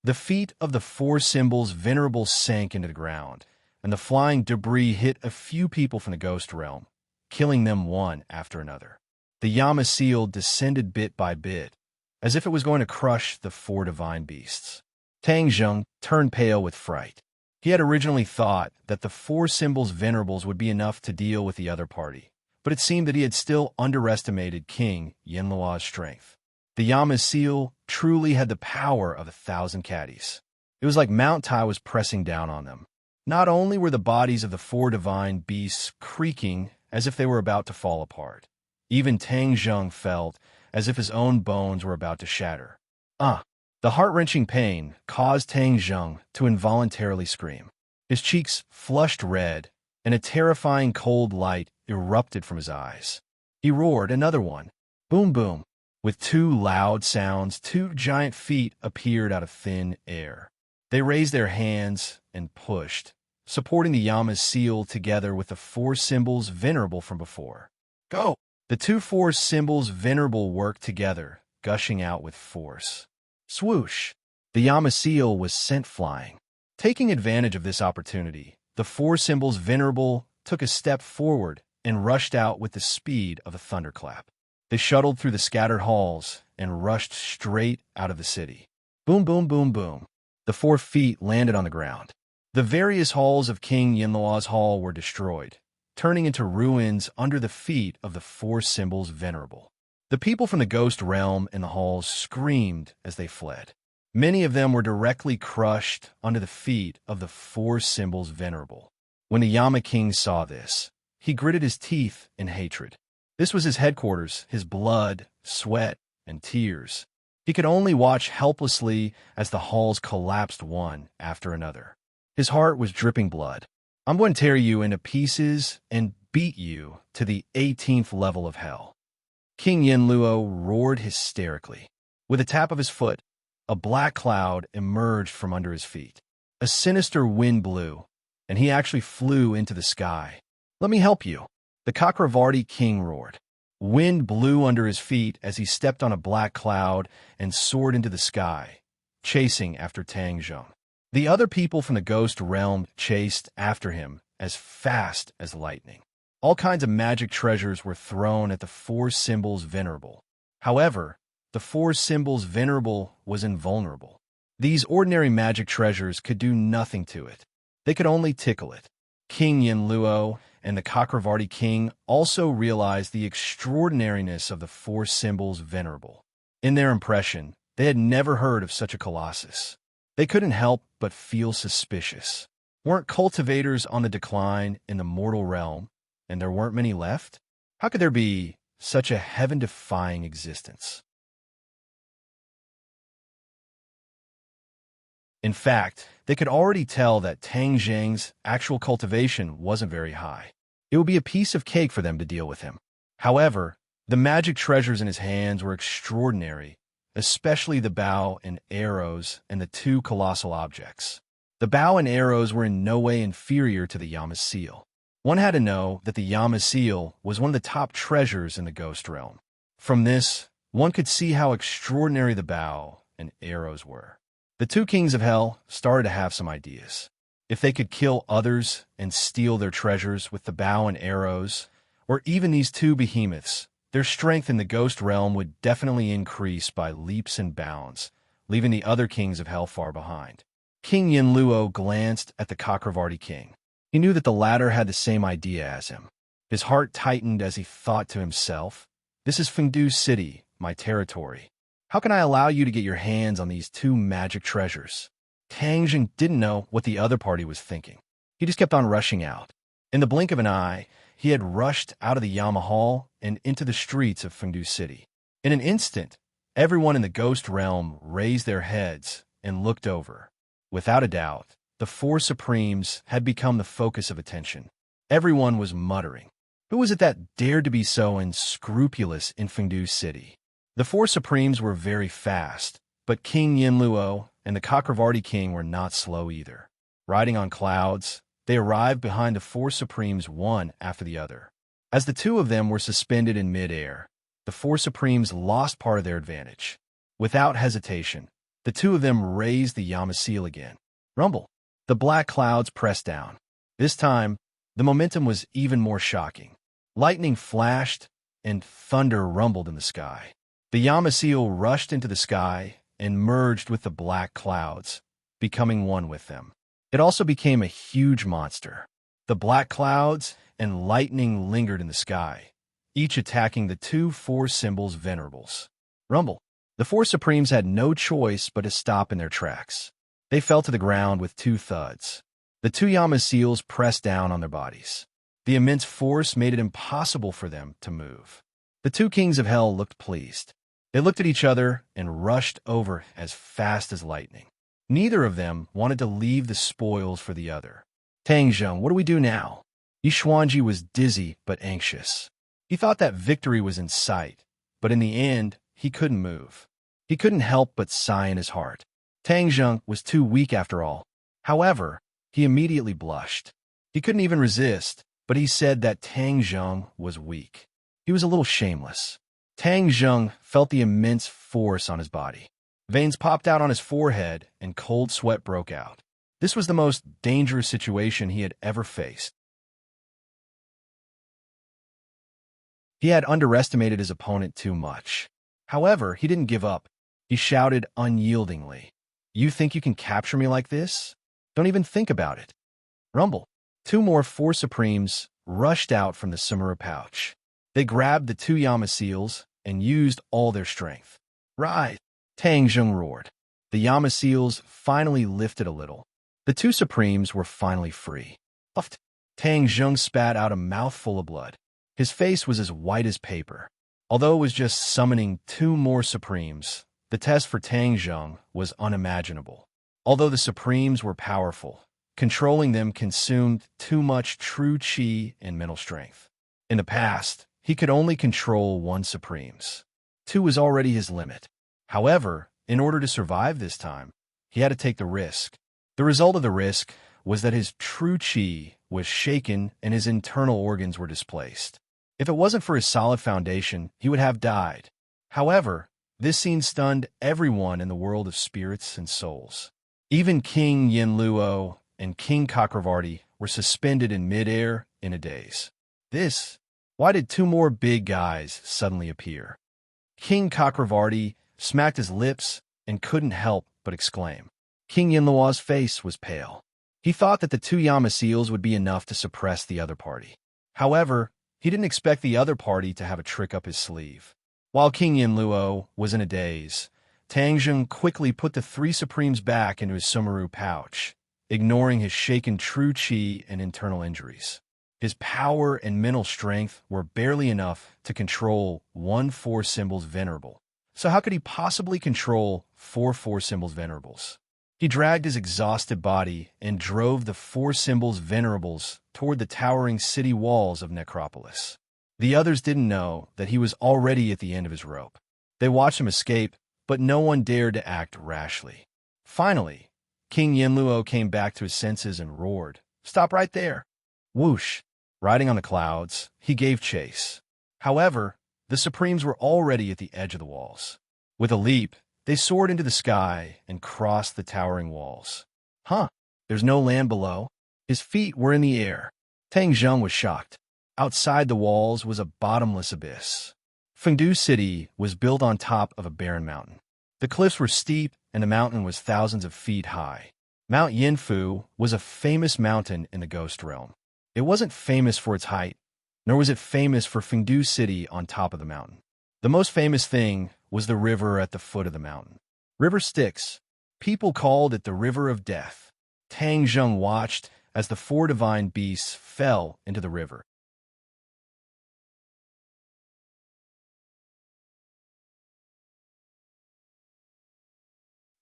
Speaker 1: The feet of the four symbols venerable sank into the ground, and the flying debris hit a few people from the ghost realm, killing them one after another. The Yama seal descended bit by bit, as if it was going to crush the four divine beasts. Tang Jing turned pale with fright. He had originally thought that the four symbols venerables would be enough to deal with the other party, but it seemed that he had still underestimated King Yinluo's strength. The Yama seal truly had the power of 1,000 caddies. It was like Mount Tai was pressing down on them. Not only were the bodies of the four divine beasts creaking as if they were about to fall apart, even Tang Jing felt as if his own bones were about to shatter. The heart-wrenching pain caused Tang Jing to involuntarily scream. His cheeks flushed red, and a terrifying cold light erupted from his eyes. He roared another one. Boom, boom. With two loud sounds, two giant feet appeared out of thin air. They raised their hands and pushed, supporting the Yama's seal together with the four symbols venerable from before. Go! The two four symbols venerable worked together, gushing out with force. Swoosh! The Yama seal was sent flying. Taking advantage of this opportunity, the four symbols venerable took a step forward and rushed out with the speed of a thunderclap. They shuttled through the scattered halls and rushed straight out of the city. Boom, boom, boom, boom. The 4 feet landed on the ground. The various halls of King Yinluo's hall were destroyed, turning into ruins under the feet of the 4 symbols venerable. The people from the ghost realm in the halls screamed as they fled. Many of them were directly crushed under the feet of the four symbols venerable. When the Yama King saw this, he gritted his teeth in hatred. This was his headquarters, his blood, sweat, and tears. He could only watch helplessly as the halls collapsed one after another. His heart was dripping blood. I'm going to tear you into pieces and beat you to the 18th level of hell. King Yenluo roared hysterically. With a tap of his foot, a black cloud emerged from under his feet. A sinister wind blew, and he actually flew into the sky. Let me help you, the Chakravarti king roared. Wind blew under his feet as he stepped on a black cloud and soared into the sky, chasing after Tang Zheng. The other people from the ghost realm chased after him as fast as lightning. All kinds of magic treasures were thrown at the four symbols venerable. However, the four symbols venerable was invulnerable. These ordinary magic treasures could do nothing to it. They could only tickle it. King Yenluo and the Chakravarti king also realized the extraordinariness of the four symbols venerable. In their impression, they had never heard of such a colossus. They couldn't help but feel suspicious. Weren't cultivators on the decline in the mortal realm, and there weren't many left? How could there be such a heaven-defying existence? In fact, they could already tell that Tang Zheng's actual cultivation wasn't very high. It would be a piece of cake for them to deal with him. However, the magic treasures in his hands were extraordinary, especially the bow and arrows and the two colossal objects. The bow and arrows were in no way inferior to the Yama seal. One had to know that the Yama seal was one of the top treasures in the ghost realm. From this, one could see how extraordinary the bow and arrows were. The two kings of hell started to have some ideas. If they could kill others and steal their treasures with the bow and arrows, or even these two behemoths, their strength in the ghost realm would definitely increase by leaps and bounds, leaving the other kings of hell far behind. King Yenluo glanced at the Chakravarti king. He knew that the latter had the same idea as him. His heart tightened as he thought to himself, "This is Fengdu City, my territory. How can I allow you to get your hands on these two magic treasures?" Tang Zheng didn't know what the other party was thinking. He just kept on rushing out. In the blink of an eye, he had rushed out of the Yama Hall and into the streets of Fengdu City. In an instant, everyone in the ghost realm raised their heads and looked over. Without a doubt, the four supremes had become the focus of attention. Everyone was muttering, "Who was it that dared to be so unscrupulous in Fengdu City?" The four supremes were very fast, but King Yenluo and the Chakravarti king were not slow either. Riding on clouds, they arrived behind the four supremes one after the other. As the two of them were suspended in midair, the four supremes lost part of their advantage. Without hesitation, the two of them raised the Yama seal again. Rumble. The black clouds pressed down. This time, the momentum was even more shocking. Lightning flashed and thunder rumbled in the sky. The Yama seal rushed into the sky and merged with the black clouds, becoming one with them. It also became a huge monster. The black clouds and lightning lingered in the sky, each attacking the two four symbols venerables. Rumble. The four supremes had no choice but to stop in their tracks. They fell to the ground with two thuds. The two Yama seals pressed down on their bodies. The immense force made it impossible for them to move. The two kings of hell looked pleased. They looked at each other and rushed over as fast as lightning. Neither of them wanted to leave the spoils for the other. "Tang Zheng, what do we do now?" Yishuanji was dizzy but anxious. He thought that victory was in sight, but in the end, he couldn't move. He couldn't help but sigh in his heart. Tang Zheng was too weak after all. However, he immediately blushed. He couldn't even resist, but he said that Tang Zheng was weak. He was a little shameless. Tang Zheng felt the immense force on his body. Veins popped out on his forehead and cold sweat broke out. This was the most dangerous situation he had ever faced. He had underestimated his opponent too much. However, he didn't give up. He shouted unyieldingly, "You think you can capture me like this? Don't even think about it." Rumble. Two more four supremes rushed out from the Sumera pouch. They grabbed the two Yama seals and used all their strength. "Rise!" Tang Zheng roared. The Yama seals finally lifted a little. The two supremes were finally free. Puffed. Tang Zheng spat out a mouthful of blood. His face was as white as paper. Although it was just summoning two more supremes, the test for Tang Zheng was unimaginable. Although the supremes were powerful, controlling them consumed too much true chi and mental strength. In the past, he could only control one supremes. Two was already his limit. However, in order to survive this time, he had to take the risk. The result of the risk was that his true chi was shaken and his internal organs were displaced. If it wasn't for his solid foundation, he would have died. However, this scene stunned everyone in the world of spirits and souls. Even King Yinluo and King Chakravarti were suspended in midair in a daze. Why did two more big guys suddenly appear? King Chakravarti smacked his lips and couldn't help but exclaim. King Yinluo's face was pale. He thought that the two Yama seals would be enough to suppress the other party. However, he didn't expect the other party to have a trick up his sleeve. While King Yinluo was in a daze, Tang Zheng quickly put the three supremes back into his sumeru pouch, ignoring his shaken true chi and internal injuries. His power and mental strength were barely enough to control four symbols venerable. So how could he possibly control four symbols venerables? He dragged his exhausted body and drove the four symbols venerables toward the towering city walls of Necropolis. The others didn't know that he was already at the end of his rope. They watched him escape, but no one dared to act rashly. Finally, King Yinluo came back to his senses and roared, "Stop right there!" Whoosh! Riding on the clouds, he gave chase. However, the Supremes were already at the edge of the walls. With a leap, they soared into the sky and crossed the towering walls. There's no land below. His feet were in the air. Tang Zheng was shocked. Outside the walls was a bottomless abyss. Fengdu City was built on top of a barren mountain. The cliffs were steep, and the mountain was thousands of feet high. Mount Yinfu was a famous mountain in the Ghost Realm. It wasn't famous for its height, nor was it famous for Fengdu City on top of the mountain. The most famous thing was the river at the foot of the mountain. River Styx. People called it the River of Death. Tang Zheng watched as the four divine beasts fell into the river.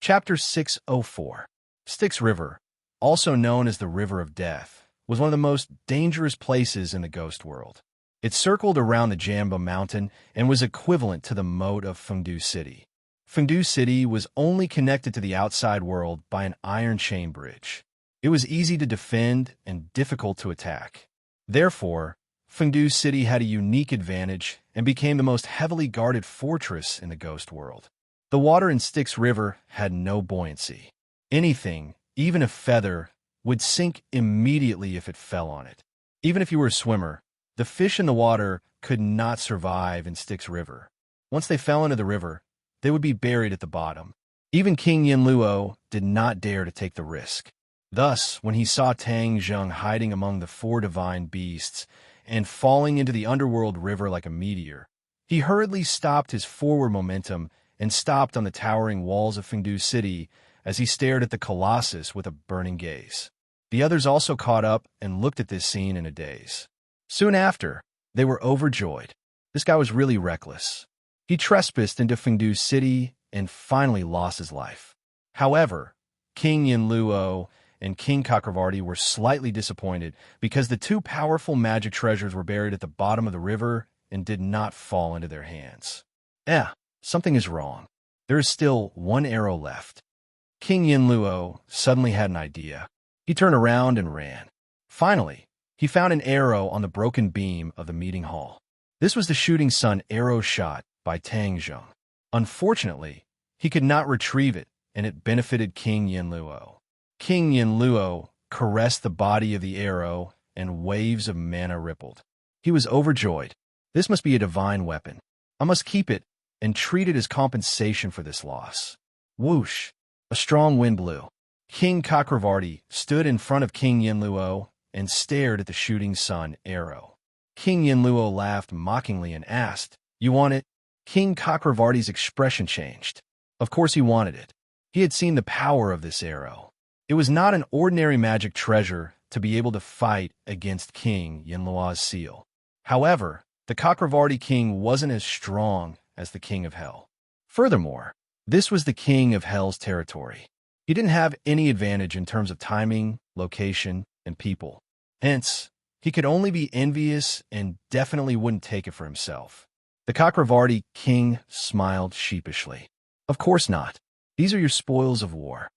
Speaker 1: Chapter 604. Styx River, also known as the River of Death, was one of the most dangerous places in the ghost world. It circled around the Jamba Mountain and was equivalent to the moat of Fengdu City. Fengdu City was only connected to the outside world by an iron chain bridge. It was easy to defend and difficult to attack. Therefore, Fengdu City had a unique advantage and became the most heavily guarded fortress in the ghost world. The water in Styx River had no buoyancy. Anything, even a feather, would sink immediately if it fell on it. Even if you were a swimmer, the fish in the water could not survive in Styx River. Once they fell into the river, they would be buried at the bottom. Even King Yinluo did not dare to take the risk. Thus, when he saw Tang Zheng hiding among the four divine beasts and falling into the underworld river like a meteor, he hurriedly stopped his forward momentum and stopped on the towering walls of Fengdu City as he stared at the Colossus with a burning gaze. The others also caught up and looked at this scene in a daze. Soon after, they were overjoyed. This guy was really reckless. He trespassed into Fengdu City and finally lost his life. However, King Yinluo and King Chakravarti were slightly disappointed because the two powerful magic treasures were buried at the bottom of the river and did not fall into their hands. Something is wrong. There is still one arrow left. King Yinluo suddenly had an idea. He turned around and ran. Finally, he found an arrow on the broken beam of the meeting hall. This was the shooting sun arrow shot by Tang Zheng. Unfortunately, he could not retrieve it, and it benefited King Yinluo. King Yinluo caressed the body of the arrow, and waves of mana rippled. He was overjoyed. This must be a divine weapon. I must keep it and treat it as compensation for this loss. Whoosh! A strong wind blew. King Chakravarti stood in front of King Yinluo and stared at the shooting sun arrow. King Yinluo laughed mockingly and asked, "You want it?" King Chakravarti's expression changed. Of course he wanted it. He had seen the power of this arrow. It was not an ordinary magic treasure to be able to fight against King Yinluo's seal. However, the Chakravarti king wasn't as strong as the king of hell. Furthermore, this was the king of hell's territory. He didn't have any advantage in terms of timing, location, and people. Hence, he could only be envious and definitely wouldn't take it for himself. The Chakravarti king smiled sheepishly. Of course not. These are your spoils of war.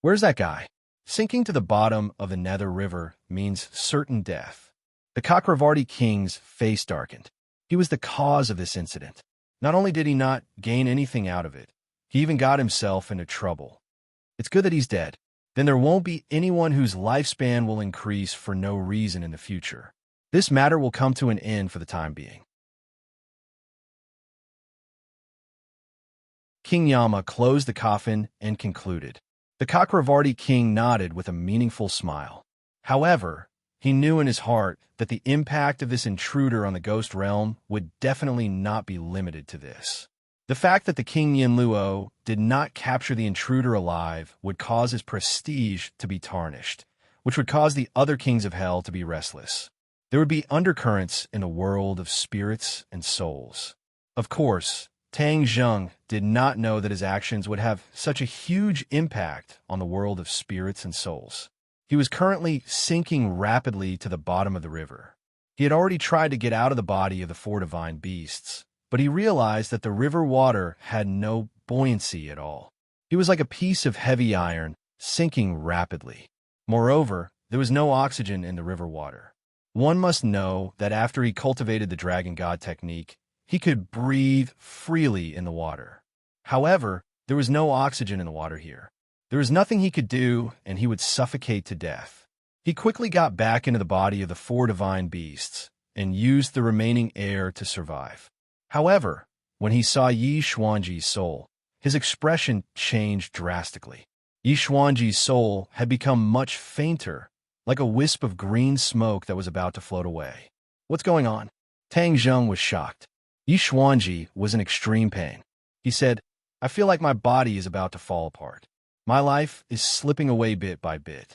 Speaker 1: Where's that guy? Sinking to the bottom of the Nether River means certain death. The Chakravarti king's face darkened. He was the cause of this incident. Not only did he not gain anything out of it, he even got himself into trouble. It's good that he's dead. Then there won't be anyone whose lifespan will increase for no reason in the future. This matter will come to an end for the time being. King Yama closed the coffin and concluded. The Chakravarti king nodded with a meaningful smile. However, he knew in his heart that the impact of this intruder on the ghost realm would definitely not be limited to this. The fact that the King Yinluo did not capture the intruder alive would cause his prestige to be tarnished, which would cause the other kings of hell to be restless. There would be undercurrents in the world of spirits and souls. Of course, Tang Zheng did not know that his actions would have such a huge impact on the world of spirits and souls. He was currently sinking rapidly to the bottom of the river. He had already tried to get out of the body of the four divine beasts, but he realized that the river water had no buoyancy at all. He was like a piece of heavy iron, sinking rapidly. Moreover, there was no oxygen in the river water. One must know that after he cultivated the Dragon God technique, he could breathe freely in the water. However, there was no oxygen in the water here. There was nothing he could do, and he would suffocate to death. He quickly got back into the body of the four divine beasts and used the remaining air to survive. However, when he saw Yi Xuanji's soul, his expression changed drastically. Yi Xuanji's soul had become much fainter, like a wisp of green smoke that was about to float away. What's going on? Tang Zheng was shocked. Yi Xuanji was in extreme pain. He said, I feel like my body is about to fall apart. My life is slipping away bit by bit.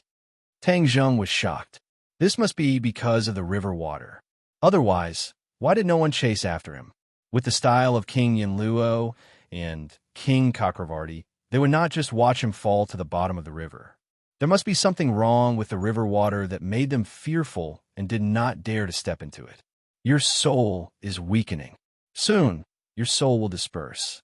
Speaker 1: Tang Zheng was shocked. This must be because of the river water. Otherwise, why did no one chase after him? With the style of King Yinluo and King Chakravarti, they would not just watch him fall to the bottom of the river. There must be something wrong with the river water that made them fearful and did not dare to step into it. Your soul is weakening. Soon, your soul will disperse.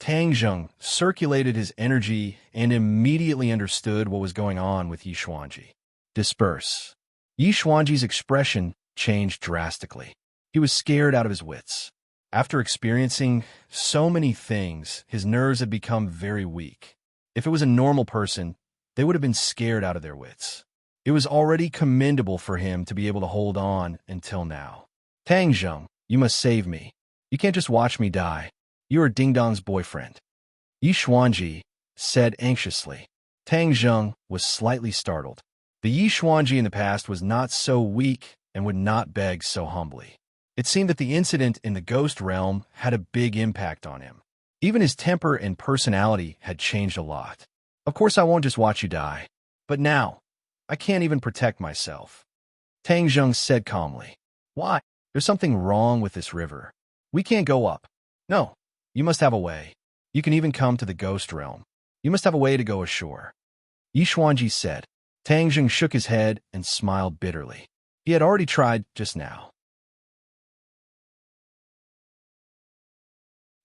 Speaker 1: Tang Zheng circulated his energy and immediately understood what was going on with Yi Xuanji. Disperse. Yi Xuanji's expression changed drastically. He was scared out of his wits. After experiencing so many things, his nerves had become very weak. If it was a normal person, they would have been scared out of their wits. It was already commendable for him to be able to hold on until now. Tang Zheng, you must save me. You can't just watch me die. You are Ding Dong's boyfriend. Yi Xuanji said anxiously. Tang Zheng was slightly startled. The Yi Xuanji in the past was not so weak and would not beg so humbly. It seemed that the incident in the ghost realm had a big impact on him. Even his temper and personality had changed a lot. Of course, I won't just watch you die. But now, I can't even protect myself. Tang Zheng said calmly. Why? There's something wrong with this river. We can't go up. No, you must have a way. You can even come to the ghost realm. You must have a way to go ashore. Yi Xuanji said. Tang Zheng shook his head and smiled bitterly. He had already tried just now.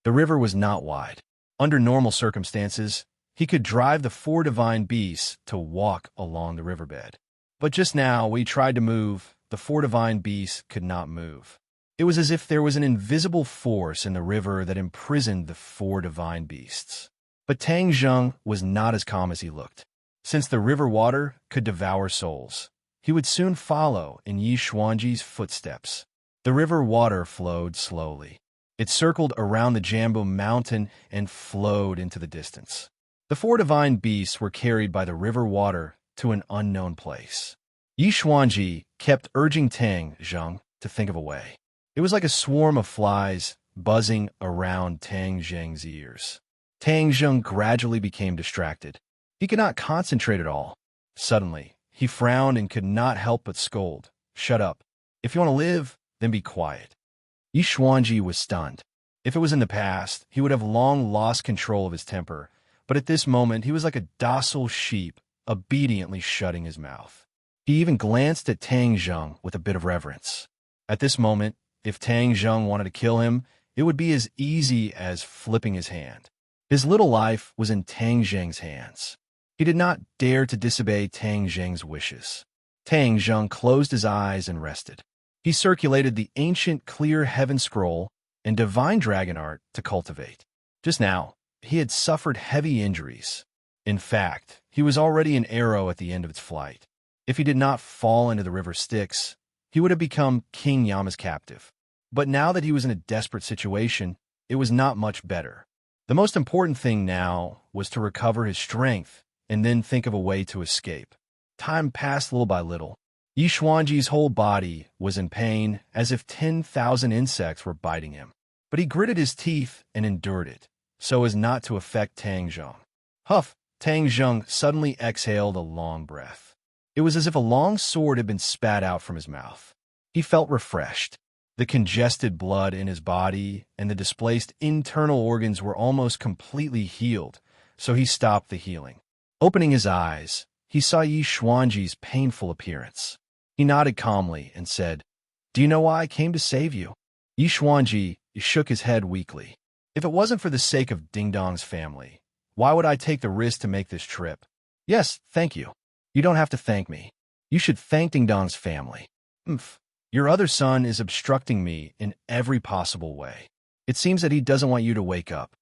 Speaker 1: The river was not wide. Under normal circumstances, he could drive the four divine beasts to walk along the riverbed. But just now, when he tried to move, the four divine beasts could not move. It was as if there was an invisible force in the river that imprisoned the four divine beasts. But Tang Zheng was not as calm as he looked. Since the river water could devour souls, he would soon follow in Yi Xuanji's footsteps. The river water flowed slowly. It circled around the Jambu mountain and flowed into the distance. The four divine beasts were carried by the river water to an unknown place. Yi Xuanji kept urging Tang Zheng to think of a way. It was like a swarm of flies buzzing around Tang Zheng's ears. Tang Zheng gradually became distracted. He could not concentrate at all. Suddenly, he frowned and could not help but scold. Shut up. If you want to live, then be quiet. Yi Xuanji was stunned. If it was in the past, he would have long lost control of his temper, but at this moment he was like a docile sheep, obediently shutting his mouth. He even glanced at Tang Zheng with a bit of reverence. At this moment, if Tang Zheng wanted to kill him, it would be as easy as flipping his hand. His little life was in Tang Zheng's hands. He did not dare to disobey Tang Zheng's wishes. Tang Zheng closed his eyes and rested. He circulated the ancient clear heaven scroll and divine dragon art to cultivate. Just now, he had suffered heavy injuries. In fact, he was already an arrow at the end of its flight. If he did not fall into the river Styx, he would have become King Yama's captive. But now that he was in a desperate situation, it was not much better. The most important thing now was to recover his strength and then think of a way to escape. Time passed little by little. Yi Xuanji's whole body was in pain, as if 10,000 insects were biting him. But he gritted his teeth and endured it, so as not to affect Tang Zheng. Huff! Tang Zheng suddenly exhaled a long breath. It was as if a long sword had been spat out from his mouth. He felt refreshed. The congested blood in his body and the displaced internal organs were almost completely healed, so he stopped the healing. Opening his eyes, he saw Yi Xuanji's painful appearance. He nodded calmly and said, "Do you know why I came to save you?" Yi Xuanji shook his head weakly. "If it wasn't for the sake of Ding Dong's family, why would I take the risk to make this trip?" "Yes, thank you. You don't have to thank me. You should thank Ding Dong's family." "Umph. Your other son is obstructing me in every possible way. It seems that he doesn't want you to wake up."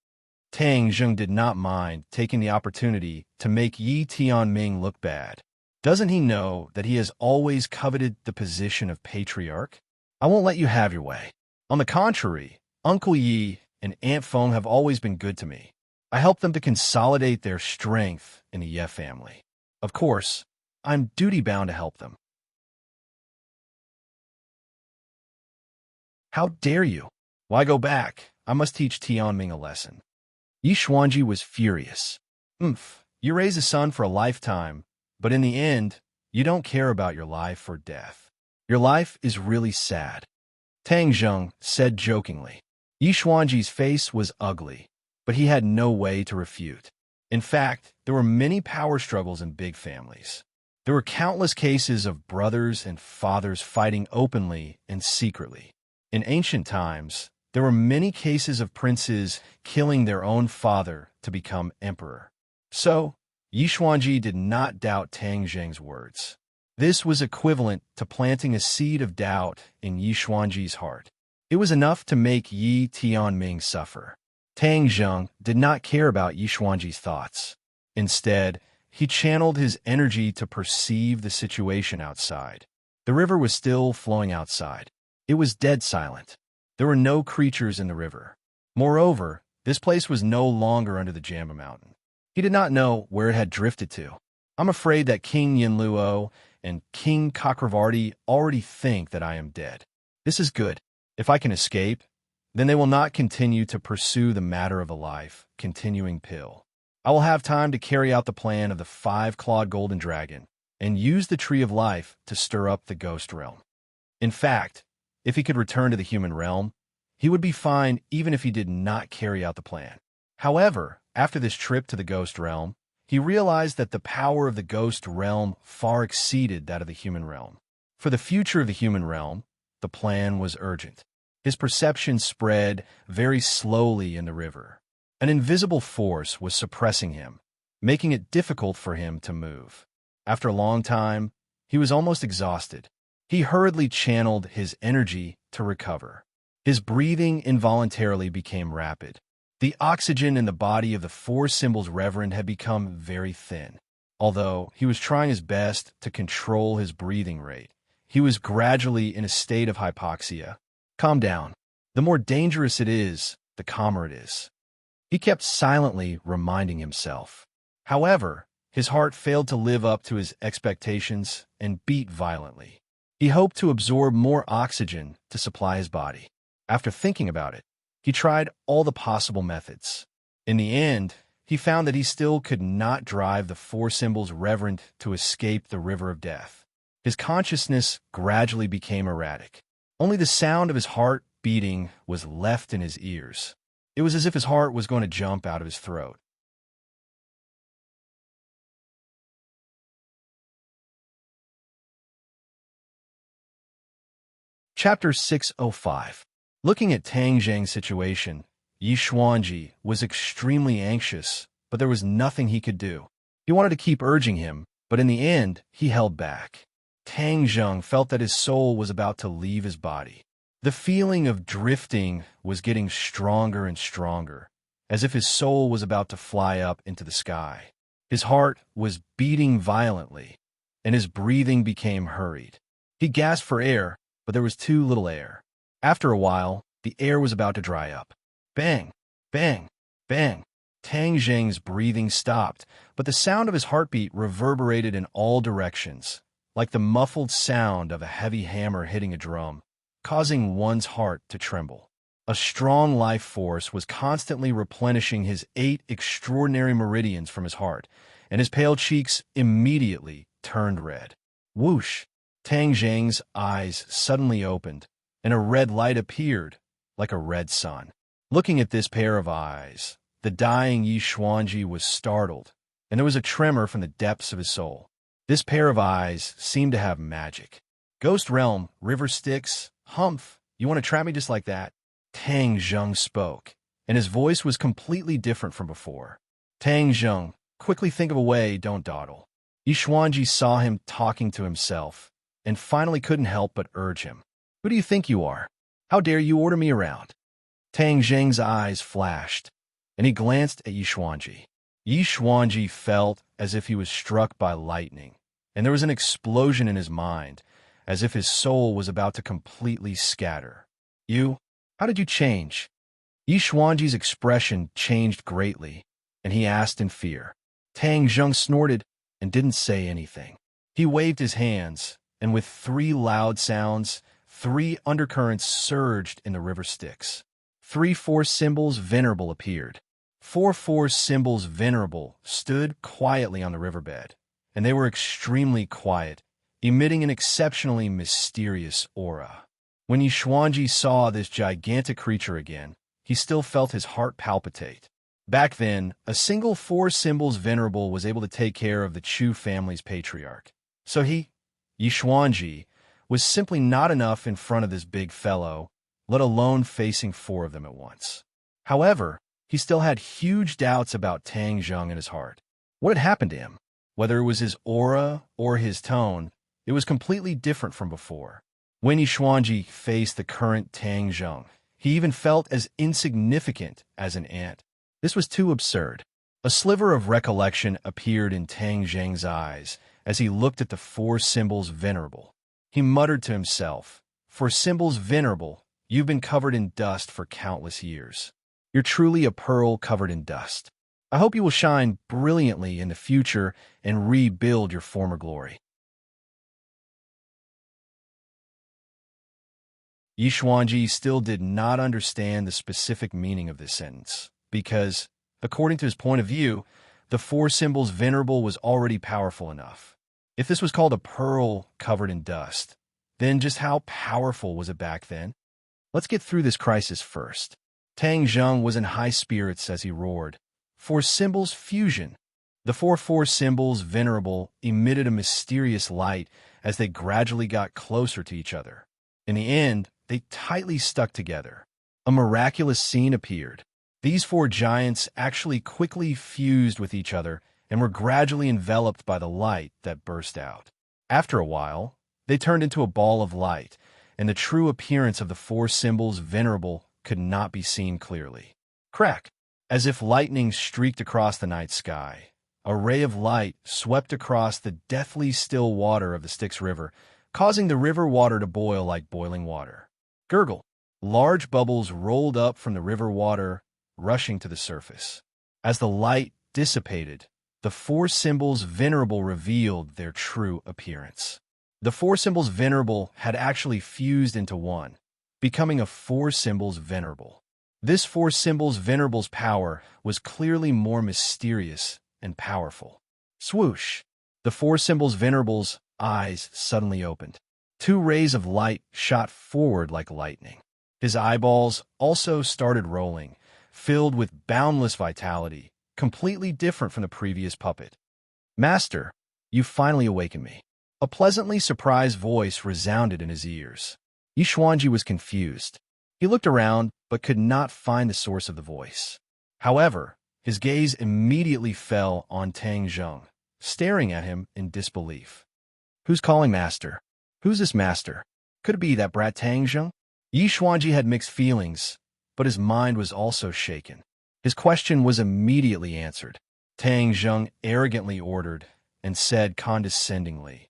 Speaker 1: Tang Zheng did not mind taking the opportunity to make Yi Tianming look bad. Doesn't he know that he has always coveted the position of patriarch? "I won't let you have your way. On the contrary, Uncle Yi and Aunt Feng have always been good to me. I helped them to consolidate their strength in the Ye family. Of course, I'm duty-bound to help them." "How dare you? Why go back? I must teach Tianming a lesson." Yi Xuanji was furious. "Umph, you raise a son for a lifetime, but in the end, you don't care about your life or death. Your life is really sad." Tang Zheng said jokingly. Yi Xuanji's face was ugly, but he had no way to refute. In fact, there were many power struggles in big families. There were countless cases of brothers and fathers fighting openly and secretly. In ancient times, there were many cases of princes killing their own father to become emperor. So, Yi Xuanji did not doubt Tang Zheng's words. This was equivalent to planting a seed of doubt in Yi Xuanji's heart. It was enough to make Yi Tianming suffer. Tang Zheng did not care about Yi Xuanji's thoughts. Instead, he channeled his energy to perceive the situation outside. The river was still flowing outside. It was dead silent. There were no creatures in the river. Moreover, this place was no longer under the Jamba Mountain. He did not know where it had drifted to. "I'm afraid that King Yinluo and King Cakravarti already think that I am dead. This is good. If I can escape, then they will not continue to pursue the matter of a life, continuing pill. I will have time to carry out the plan of the 5-clawed golden dragon and use the tree of life to stir up the ghost realm." In fact, if he could return to the human realm, he would be fine even if he did not carry out the plan. However, after this trip to the ghost realm, he realized that the power of the ghost realm far exceeded that of the human realm. For the future of the human realm, the plan was urgent. His perception spread very slowly in the river. An invisible force was suppressing him, making it difficult for him to move. After a long time, he was almost exhausted. He hurriedly channeled his energy to recover. His breathing involuntarily became rapid. The oxygen in the body of the 4 symbols reverend had become very thin. Although he was trying his best to control his breathing rate, he was gradually in a state of hypoxia. "Calm down. The more dangerous it is, the calmer it is," he kept silently reminding himself. However, his heart failed to live up to his expectations and beat violently. He hoped to absorb more oxygen to supply his body. After thinking about it, he tried all the possible methods. In the end, he found that he still could not drive the four symbols reverent to escape the river of death. His consciousness gradually became erratic. Only the sound of his heart beating was left in his ears. It was as if his heart was going to jump out of his throat. Chapter 605. Looking at Tang Zhang's situation, Yi Xuanji was extremely anxious, but there was nothing he could do. He wanted to keep urging him, but in the end, he held back. Tang Zheng felt that his soul was about to leave his body. The feeling of drifting was getting stronger and stronger, as if his soul was about to fly up into the sky. His heart was beating violently, and his breathing became hurried. He gasped for air, but there was too little air. After a while, the air was about to dry up. Bang! Bang! Bang! Tang Zheng's breathing stopped, but the sound of his heartbeat reverberated in all directions, like the muffled sound of a heavy hammer hitting a drum, causing one's heart to tremble. A strong life force was constantly replenishing his 8 extraordinary meridians from his heart, and his pale cheeks immediately turned red. Whoosh! Tang Zheng's eyes suddenly opened, and a red light appeared, like a red sun. Looking at this pair of eyes, the dying Yi Xuanji was startled, and there was a tremor from the depths of his soul. This pair of eyes seemed to have magic. Ghost Realm, River Styx, Humph, you want to trap me just like that? Tang Zheng spoke, and his voice was completely different from before. Tang Zheng, quickly think of a way, don't dawdle. Yi Xuanji saw him talking to himself, and finally couldn't help but urge him. Who do you think you are? How dare you order me around? Tang Zheng's eyes flashed, and he glanced at Yi Xuanji. Yi Xuanji felt as if he was struck by lightning, and there was an explosion in his mind, as if his soul was about to completely scatter. You? How did you change? Yi Xuanji's expression changed greatly, and he asked in fear. Tang Zheng snorted and didn't say anything. He waved his hands, and with 3 loud sounds, 3 undercurrents surged in the river Styx. 3 four symbols venerable appeared. 4 symbols venerable stood quietly on the riverbed, and they were extremely quiet, emitting an exceptionally mysterious aura. When Yi Xuanji saw this gigantic creature again, he still felt his heart palpitate. Back then, a single 4 symbols venerable was able to take care of the Chu family's patriarch. So Yi Xuanji, was simply not enough in front of this big fellow, let alone facing 4 of them at once. However, he still had huge doubts about Tang Zheng in his heart. What had happened to him? Whether it was his aura or his tone, it was completely different from before. When Yi Xuanji faced the current Tang Zheng, he even felt as insignificant as an ant. This was too absurd. A sliver of recollection appeared in Tang Zheng's eyes as he looked at the 4 symbols venerable. He muttered to himself, "For symbols venerable, you've been covered in dust for countless years. You're truly a pearl covered in dust. I hope you will shine brilliantly in the future and rebuild your former glory." Yi Xuanji still did not understand the specific meaning of this sentence, because, according to his point of view, the 4 symbols venerable was already powerful enough. If this was called a pearl covered in dust, then just how powerful was it back then? Let's get through this crisis first. Tang Zheng was in high spirits as he roared. 4 symbols fusion. The 4 symbols venerable emitted a mysterious light as they gradually got closer to each other. In the end, they tightly stuck together. A miraculous scene appeared. These 4 giants actually quickly fused with each other and were gradually enveloped by the light that burst out. After a while, they turned into a ball of light, and the true appearance of the 4 symbols venerable could not be seen clearly. Crack! As if lightning streaked across the night sky, a ray of light swept across the deathly still water of the Styx River, causing the river water to boil like boiling water. Gurgle! Large bubbles rolled up from the river water, rushing to the surface. As the light dissipated, the 4 symbols venerable revealed their true appearance. The 4 symbols venerable had actually fused into one, becoming a 4 symbols venerable. This four symbols venerable's power was clearly more mysterious and powerful. Swoosh! The four symbols venerable's eyes suddenly opened. Two rays of light shot forward like lightning. His eyeballs also started rolling, filled with boundless vitality, completely different from the previous puppet. Master, you finally awakened me. A pleasantly surprised voice resounded in his ears. Yishuanji was confused. He looked around, but could not find the source of the voice. However, his gaze immediately fell on Tang Zheng, staring at him in disbelief. Who's calling master? Who's this master? Could it be that brat Tang Zheng? Yishuanji had mixed feelings, but his mind was also shaken. His question was immediately answered. Tang Zheng arrogantly ordered and said condescendingly,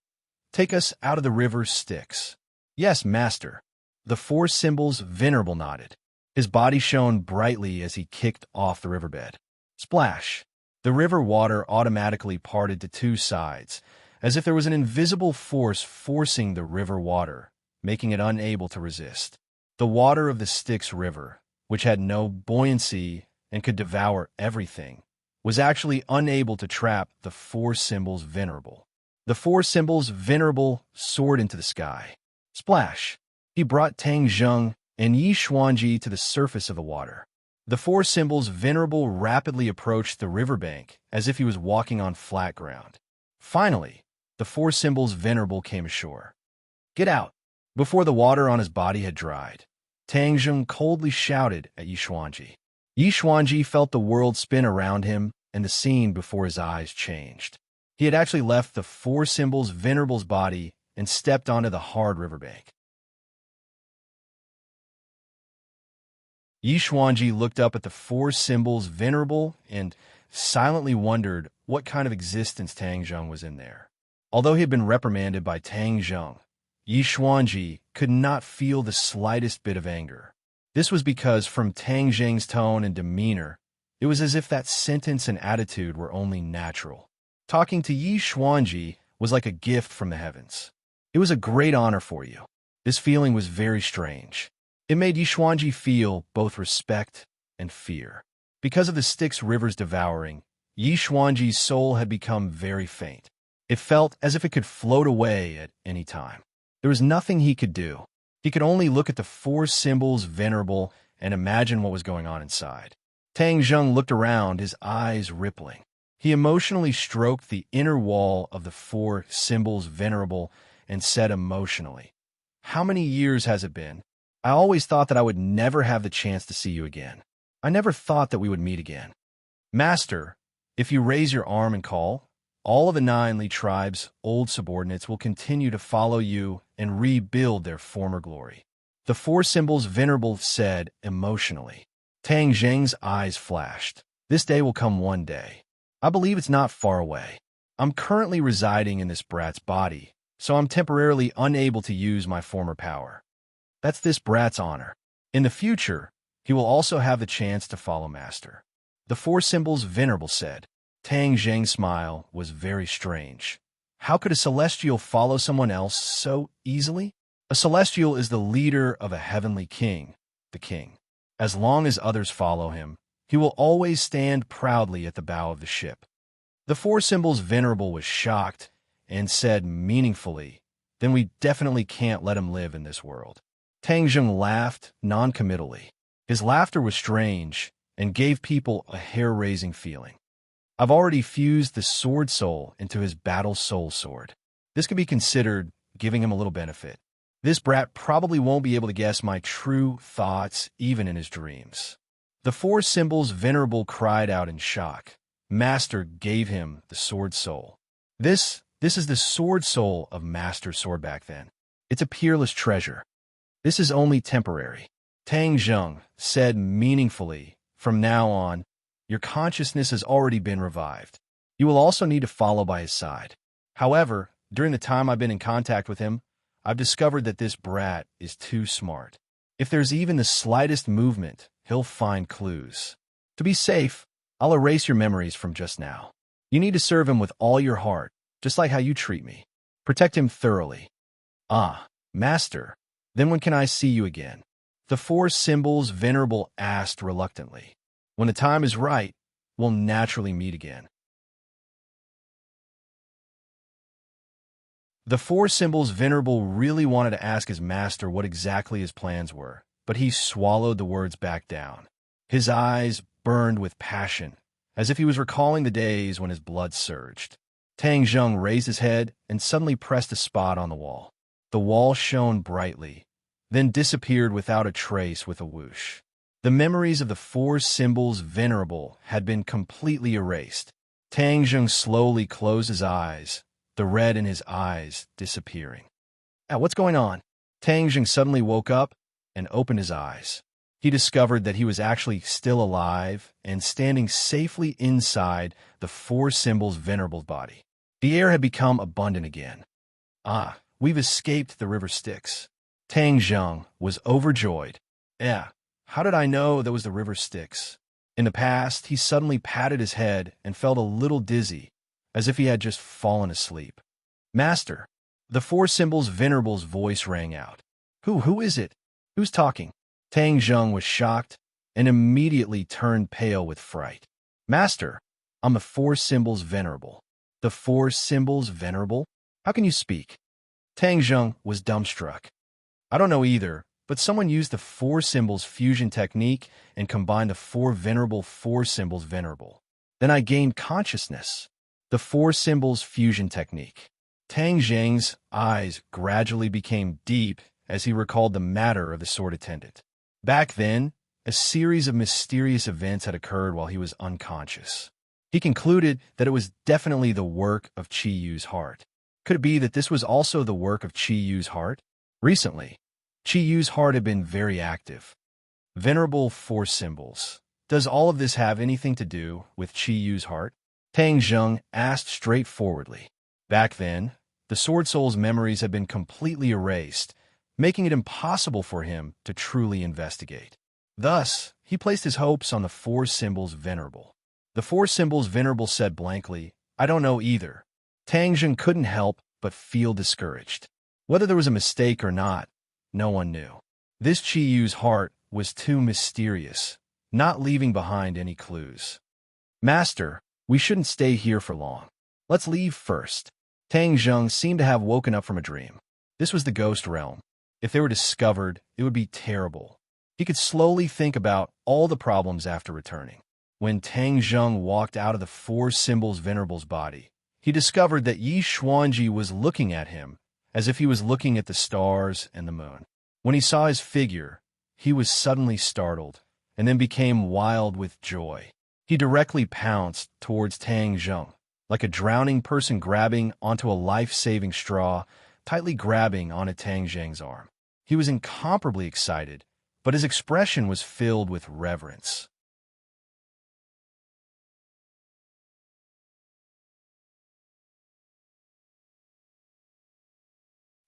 Speaker 1: "Take us out of the river Styx." "Yes, master." The four symbols venerable nodded. His body shone brightly as he kicked off the riverbed. Splash! The river water automatically parted to two sides, as if there was an invisible force forcing the river water, making it unable to resist. The water of the Styx River, which had no buoyancy and could devour everything, was actually unable to trap the four symbols venerable. The four symbols venerable soared into the sky. Splash! He brought Tang Zheng and Yishuanji to the surface of the water. The four symbols venerable rapidly approached the riverbank as if he was walking on flat ground. Finally, the four symbols venerable came ashore. "Get out!" Before the water on his body had dried, Tang Zheng coldly shouted at Yishuanji. Yishuanji felt the world spin around him and the scene before his eyes changed. He had actually left the four symbols venerable's body and stepped onto the hard riverbank. Yishuanji looked up at the four symbols venerable and silently wondered what kind of existence Tang Zheng was in there. Although he had been reprimanded by Tang Zheng, Yishuanji could not feel the slightest bit of anger. This was because from Tang Zheng's tone and demeanor, it was as if that sentence and attitude were only natural. Talking to Yishuanji was like a gift from the heavens. "It was a great honor for you." This feeling was very strange. It made Yishuanji feel both respect and fear. Because of the Styx River's devouring, Yishuanji's soul had become very faint. It felt as if it could float away at any time. There was nothing he could do. He could only look at the four symbols venerable and imagine what was going on inside. Tang Zheng looked around, his eyes rippling. He emotionally stroked the inner wall of the four symbols venerable and said emotionally, "How many years has it been? I always thought that I would never have the chance to see you again. I never thought that we would meet again. Master, if you raise your arm and call, all of the 9 Li tribes' old subordinates will continue to follow you and rebuild their former glory." The four symbols venerable said emotionally. Tang Zheng's eyes flashed. "This day will come one day. I believe it's not far away. I'm currently residing in this brat's body, so I'm temporarily unable to use my former power. That's this brat's honor. In the future, he will also have the chance to follow master." The four symbols venerable said. Tang Zheng's smile was very strange. How could a celestial follow someone else so easily? A celestial is the leader of a heavenly king, the king. As long as others follow him, he will always stand proudly at the bow of the ship. The four symbols venerable was shocked and said meaningfully, "Then we definitely can't let him live in this world." Tang Zheng laughed non-committally. His laughter was strange and gave people a hair-raising feeling. "I've already fused the sword soul into his battle soul sword. This could be considered giving him a little benefit. This brat probably won't be able to guess my true thoughts even in his dreams." The four symbols venerable cried out in shock. Master gave him the sword soul. This is the sword soul of Master Swordback then. It's a peerless treasure. This is only temporary. Tang Zheng said meaningfully, "From now on, your consciousness has already been revived. You will also need to follow by his side. However, during the time I've been in contact with him, I've discovered that this brat is too smart. If there's even the slightest movement, he'll find clues. To be safe, I'll erase your memories from just now. You need to serve him with all your heart, just like how you treat me. Protect him thoroughly." "Ah, master, then when can I see you again?" The four symbols Venerable asked reluctantly. When the time is right, we'll naturally meet again. The four symbols Venerable really wanted to ask his master what exactly his plans were, but he swallowed the words back down. His eyes burned with passion, as if he was recalling the days when his blood surged. Tang Zheng raised his head and suddenly pressed a spot on the wall. The wall shone brightly, then disappeared without a trace with a whoosh. The memories of the four symbols Venerable had been completely erased. Tang Zheng slowly closed his eyes, the red in his eyes disappearing. What's going on? Tang Zheng suddenly woke up and opened his eyes. He discovered that he was actually still alive and standing safely inside the four symbols Venerable's body. The air had become abundant again. We've escaped the river Styx. Tang Zheng was overjoyed. How did I know that was the river Styx? In the past, he suddenly patted his head and felt a little dizzy, as if he had just fallen asleep. Master, the four symbols Venerable's voice rang out. Who is it? Who's talking? Tang Zheng was shocked and immediately turned pale with fright. Master, I'm the four symbols Venerable. The four symbols Venerable? How can you speak? Tang Zheng was dumbstruck. I don't know either, but someone used the four symbols fusion technique and combined the four symbols Venerable. Then I gained consciousness. The four symbols fusion technique. Tang Zheng's eyes gradually became deep as he recalled the matter of the sword attendant. Back then, a series of mysterious events had occurred while he was unconscious. He concluded that it was definitely the work of Qi Yu's heart. Could it be that this was also the work of Qi Yu's heart? Recently, Qi Yu's heart had been very active. Venerable four symbols. Does all of this have anything to do with Qi Yu's heart? Tang Zheng asked straightforwardly. Back then, the Sword Soul's memories had been completely erased, making it impossible for him to truly investigate. Thus, he placed his hopes on the four symbols Venerable. The four symbols Venerable said blankly, I don't know either. Tang Zheng couldn't help but feel discouraged. Whether there was a mistake or not, no one knew. This Qi Yu's heart was too mysterious, not leaving behind any clues. Master, we shouldn't stay here for long. Let's leave first. Tang Zheng seemed to have woken up from a dream. This was the ghost realm. If they were discovered, it would be terrible. He could slowly think about all the problems after returning. When Tang Zheng walked out of the four symbols Venerable's body, he discovered that Yi Xuanji was looking at him as if he was looking at the stars and the moon. When he saw his figure, he was suddenly startled and then became wild with joy. He directly pounced towards Tang Zheng, like a drowning person grabbing onto a life-saving straw, tightly grabbing onto Tang Zheng's arm. He was incomparably excited, but his expression was filled with reverence.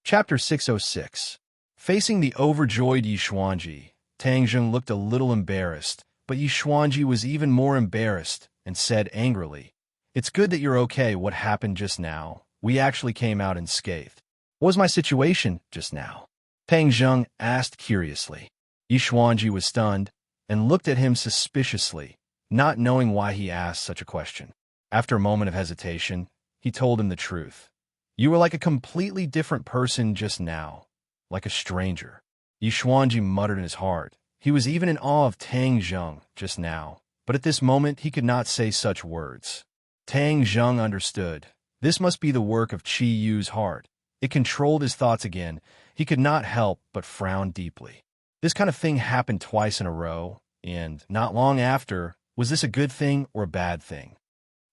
Speaker 1: Chapter 606. Facing the overjoyed Yi Xuanji, Tang Zheng looked a little embarrassed, but Yi Xuanji was even more embarrassed and said angrily, It's good that you're okay. What happened just now? We actually came out unscathed. What was my situation just now? Tang Zheng asked curiously. Yi Xuanji was stunned and looked at him suspiciously, not knowing why he asked such a question. After a moment of hesitation, he told him the truth. You were like a completely different person just now, like a stranger. Yi Xuanji muttered in his heart. He was even in awe of Tang Zheng just now, but at this moment he could not say such words. Tang Zheng understood. This must be the work of Qi Yu's heart. It controlled his thoughts again. He could not help but frown deeply. This kind of thing happened twice in a row, and not long after, was this a good thing or a bad thing?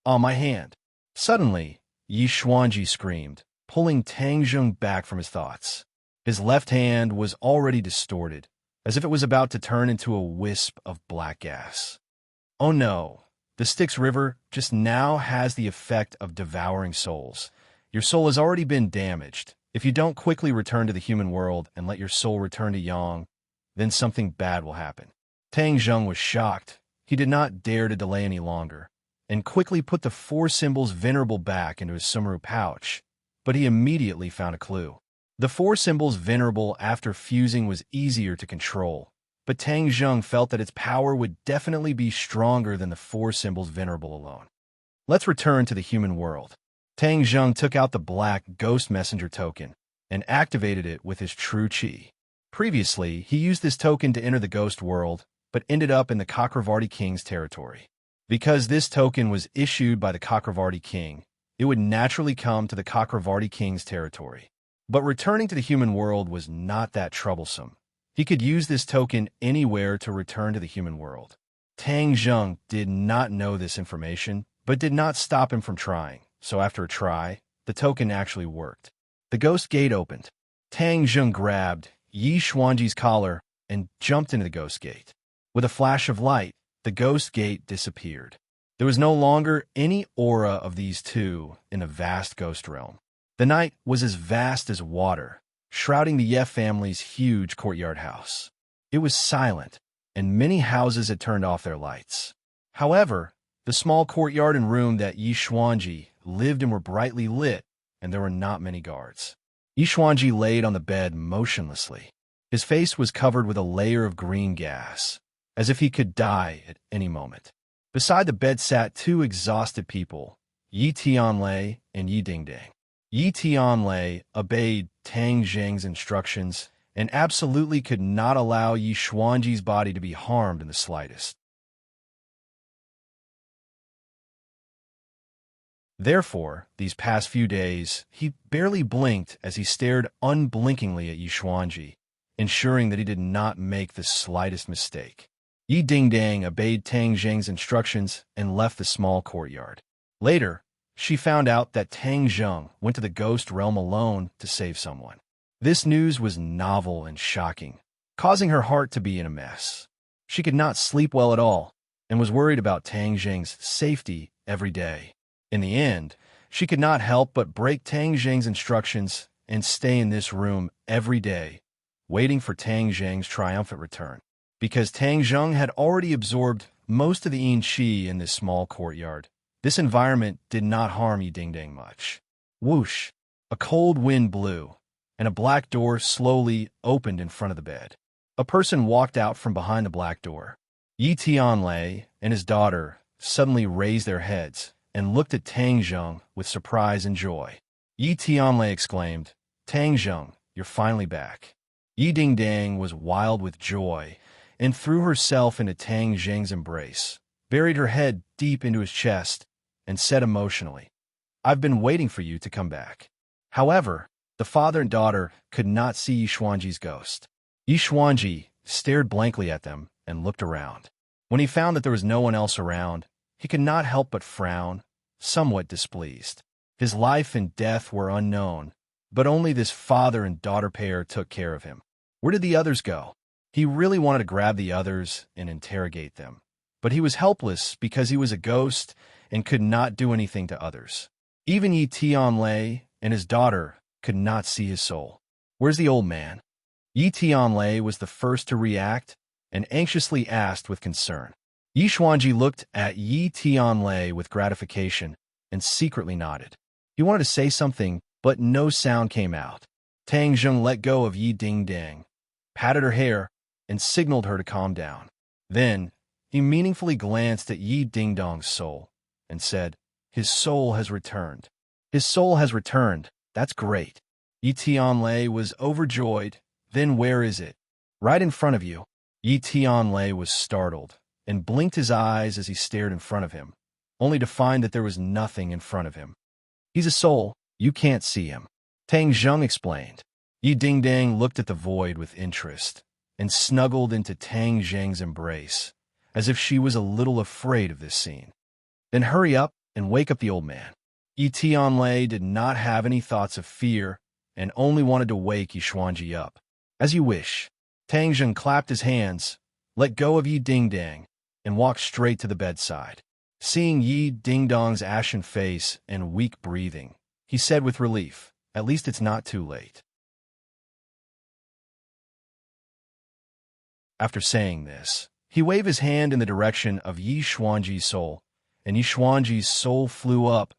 Speaker 1: My hand. Suddenly, Yi Xuanji screamed, pulling Tang Zheng back from his thoughts. His left hand was already distorted, as if it was about to turn into a wisp of black gas. Oh no, the Styx River just now has the effect of devouring souls. Your soul has already been damaged. If you don't quickly return to the human world and let your soul return to Yang, then something bad will happen. Tang Zheng was shocked. He did not dare to delay any longer, and quickly put the four symbols Venerable back into his sumeru pouch, but he immediately found a clue. The four symbols Venerable after fusing was easier to control, but Tang Zheng felt that its power would definitely be stronger than the four symbols venerable alone. Let's return to the human world. Tang Zheng took out the black ghost messenger token and activated it with his true qi. Previously, he used this token to enter the ghost world, but ended up in the Chakravarti King's territory. Because this token was issued by the Chakravarti King, it would naturally come to the Chakravarti King's territory. But returning to the human world was not that troublesome. He could use this token anywhere to return to the human world. Tang Zheng did not know this information, but did not stop him from trying. So after a try, the token actually worked. The ghost gate opened. Tang Zheng grabbed Yi Xuanji's collar and jumped into the ghost gate. With a flash of light, the ghost gate disappeared. There was no longer any aura of these two in the vast ghost realm. The night was as vast as water, shrouding the Ye family's huge courtyard house. It was silent, and many houses had turned off their lights. However, the small courtyard and room that Yi Xuanji lived in were brightly lit, and there were not many guards. Yi Xuanji laid on the bed motionlessly. His face was covered with a layer of green gas, as if he could die at any moment. Beside the bed sat two exhausted people, Yi Tianlei and Yi Dingdang. Yi Tianlei obeyed Tang Zheng's instructions and absolutely could not allow Yi Xuanji's body to be harmed in the slightest. Therefore, these past few days, he barely blinked as he stared unblinkingly at Yi Xuanji, ensuring that he did not make the slightest mistake. Yi Dingdang obeyed Tang Zheng's instructions and left the small courtyard. Later, she found out that Tang Zheng went to the ghost realm alone to save someone. This news was novel and shocking, causing her heart to be in a mess. She could not sleep well at all and was worried about Tang Zheng's safety every day. In the end, she could not help but break Tang Zheng's instructions and stay in this room every day, waiting for Tang Zheng's triumphant return. Because Tang Zheng had already absorbed most of the yin qi in this small courtyard, this environment did not harm Yi Dingdang much. Whoosh! A cold wind blew, and a black door slowly opened in front of the bed. A person walked out from behind the black door. Yi Tianlei and his daughter suddenly raised their heads and looked at Tang Zheng with surprise and joy. Yi Tianlei exclaimed, "Tang Zheng, you're finally back." Yi Dingdang was wild with joy and threw herself into Tang Zheng's embrace, buried her head deep into his chest, and said emotionally, "I've been waiting for you to come back." However, the father and daughter could not see Yi Xuanji's ghost. Yi Xuanji stared blankly at them and looked around. When he found that there was no one else around, he could not help but frown, somewhat displeased. His life and death were unknown, but only this father and daughter pair took care of him. Where did the others go? He really wanted to grab the others and interrogate them, but he was helpless because he was a ghost and could not do anything to others. Even Yi Tianlei and his daughter could not see his soul. "Where's the old man?" Yi Tianlei was the first to react and anxiously asked with concern. Yi Xuanji looked at Yi Tianlei with gratification and secretly nodded. He wanted to say something, but no sound came out. Tang Zheng let go of Yi Dingdang, patted her hair, and signaled her to calm down. Then, he meaningfully glanced at Yi Dingdong's soul and said, "His soul has returned." "His soul has returned. That's great." Yi Tianlei was overjoyed. "Then where is it?" "Right in front of you." Yi Tianlei was startled and blinked his eyes as he stared in front of him, only to find that there was nothing in front of him. "He's a soul. You can't see him," Tang Zheng explained. Yi Dingdang looked at the void with interest and snuggled into Tang Zheng's embrace, as if she was a little afraid of this scene. "Then hurry up and wake up the old man." Yi Tianlei did not have any thoughts of fear and only wanted to wake Yi Xuanji up. "As you wish." Tang Zheng clapped his hands, let go of Yi Dingdang, and walked straight to the bedside. Seeing Yi Dingdong's ashen face and weak breathing, he said with relief, "At least it's not too late." After saying this, he waved his hand in the direction of Yi Xuanji's soul, and Yi Xuanji's soul flew up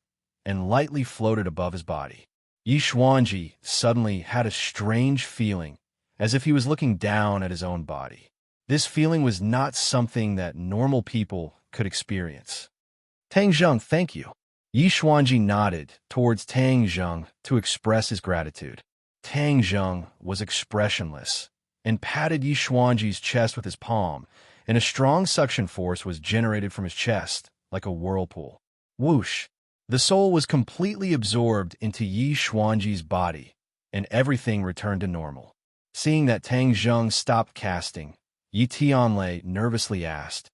Speaker 1: and lightly floated above his body. Yi Xuanji suddenly had a strange feeling, as if he was looking down at his own body. This feeling was not something that normal people could experience. Tang Zheng, thank you. Yi Xuanji nodded towards Tang Zheng to express his gratitude. Tang Zheng was expressionless and patted Yi Xuanji's chest with his palm, and a strong suction force was generated from his chest, like a whirlpool. Whoosh! The soul was completely absorbed into Yi Xuanji's body, and everything returned to normal. Seeing that Tang Zheng stopped casting, Yi Tianlei nervously asked,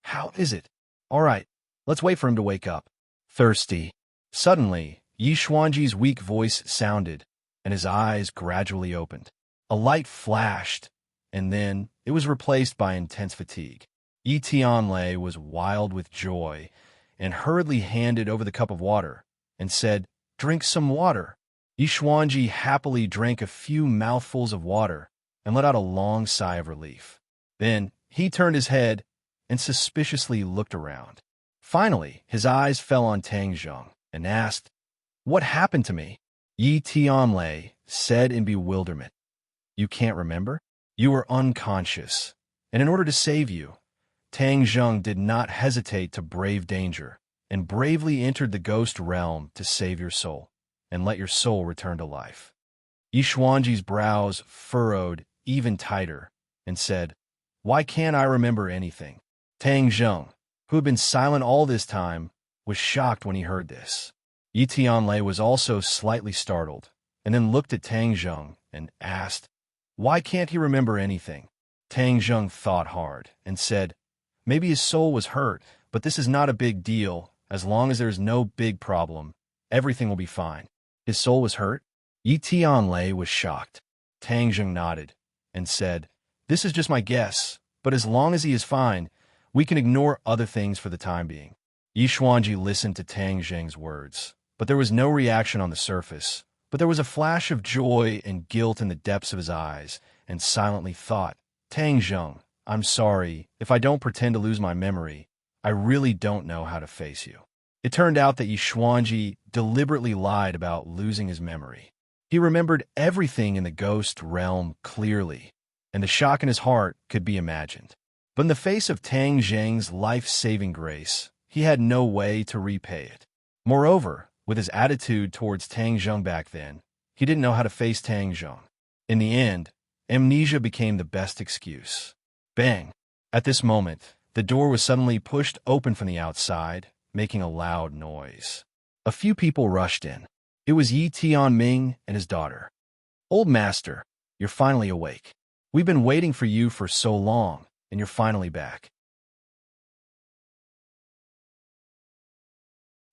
Speaker 1: "How is it?" "All right, let's wait for him to wake up." Thirsty. Suddenly, Yi Xuanji's weak voice sounded, and his eyes gradually opened. A light flashed, and then it was replaced by intense fatigue. Yi Tianlei was wild with joy and hurriedly handed over the cup of water and said, "Drink some water." Yi Xuanji happily drank a few mouthfuls of water and let out a long sigh of relief. Then he turned his head and suspiciously looked around. Finally, his eyes fell on Tang Zheng and asked, "What happened to me?" Yi Tianlei said in bewilderment, "You can't remember? You were unconscious, and in order to save you, Tang Zheng did not hesitate to brave danger and bravely entered the ghost realm to save your soul and let your soul return to life." Yi Xuanji's brows furrowed even tighter and said, "Why can't I remember anything?" Tang Zheng, who had been silent all this time, was shocked when he heard this. Yi Tianlei was also slightly startled, and then looked at Tang Zheng and asked, "Why can't he remember anything?" Tang Zheng thought hard and said, "Maybe his soul was hurt, but this is not a big deal. As long as there's no big problem, everything will be fine." "His soul was hurt?" Yi Tianlei was shocked. Tang Zheng nodded and said, "This is just my guess, but as long as he is fine, we can ignore other things for the time being." Yi Xuanji listened to Tang Zheng's words, but there was no reaction on the surface. But there was a flash of joy and guilt in the depths of his eyes, and silently thought, "Tang Zheng, I'm sorry. If I don't pretend to lose my memory, I really don't know how to face you." It turned out that Yi Xuanji deliberately lied about losing his memory. He remembered everything in the ghost realm clearly, and the shock in his heart could be imagined. But in the face of Tang Zheng's life-saving grace, he had no way to repay it. Moreover, with his attitude towards Tang Zheng back then, he didn't know how to face Tang Zheng. In the end, amnesia became the best excuse. Bang! At this moment, the door was suddenly pushed open from the outside, making a loud noise. A few people rushed in. It was Yi Tianming and his daughter. "Old master, you're finally awake. We've been waiting for you for so long, and you're finally back."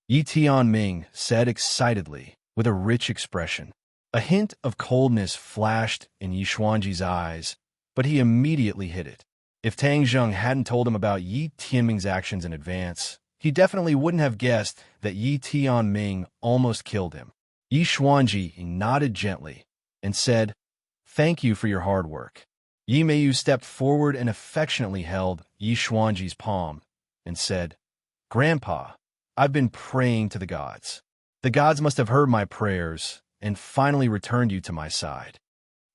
Speaker 1: Yi Tianming said excitedly, with a rich expression. A hint of coldness flashed in Yi Xuanji's eyes, but he immediately hid it. If Tang Zheng hadn't told him about Yi Tianming's actions in advance, he definitely wouldn't have guessed that Yi Tianming almost killed him. Yi Xuanji nodded gently and said, "Thank you for your hard work." Yi Meiyu stepped forward and affectionately held Yi Xuanji's palm and said, "Grandpa, I've been praying to the gods. The gods must have heard my prayers and finally returned you to my side."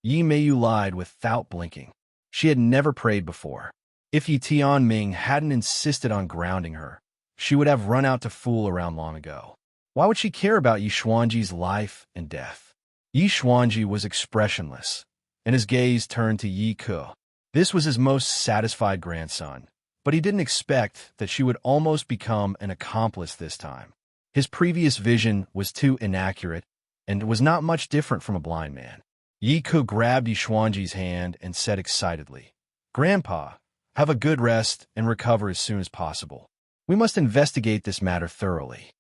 Speaker 1: Yi Meiyu lied without blinking. She had never prayed before. If Yi Tianming hadn't insisted on grounding her, she would have run out to fool around long ago. Why would she care about Yi Xuanji's life and death? Yi Xuanji was expressionless, and his gaze turned to Yi Ke. This was his most satisfied grandson, but he didn't expect that she would almost become an accomplice this time. His previous vision was too inaccurate and was not much different from a blind man. Yi Ke grabbed Yi Xuanji's hand and said excitedly, "Grandpa, have a good rest and recover as soon as possible. We must investigate this matter thoroughly."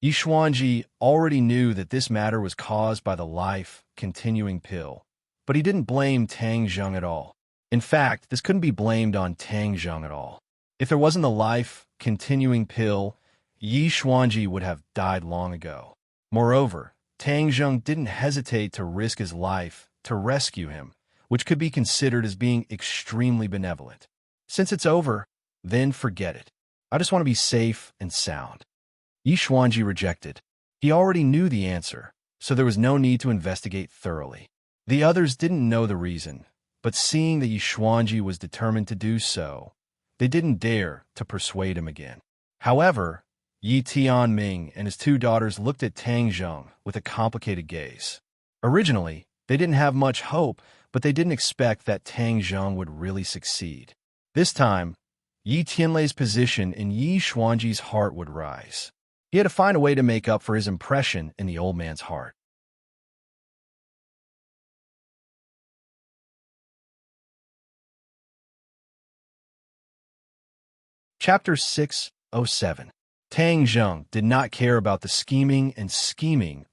Speaker 1: Yi Xuanji already knew that this matter was caused by the life-continuing pill, but he didn't blame Tang Zheng at all. In fact, this couldn't be blamed on Tang Zheng at all. If there wasn't the life-continuing pill, Yi Xuanji would have died long ago. Moreover, Tang Zheng didn't hesitate to risk his life to rescue him, which could be considered as being extremely benevolent. Since it's over, then forget it. I just want to be safe and sound. Yi Xuanji rejected. He already knew the answer, so there was no need to investigate thoroughly. The others didn't know the reason, but seeing that Yi Xuanji was determined to do so, they didn't dare to persuade him again. However, Yi Tianming and his two daughters looked at Tang Zheng with a complicated gaze. Originally, they didn't have much hope, but they didn't expect that Tang Zheng would really succeed. This time, Yi Tianlei's position in Yi Xuanji's heart would rise. He had to find a way to make up for his impression in the old man's heart. Chapter 607. Tang Zheng did not care about the scheming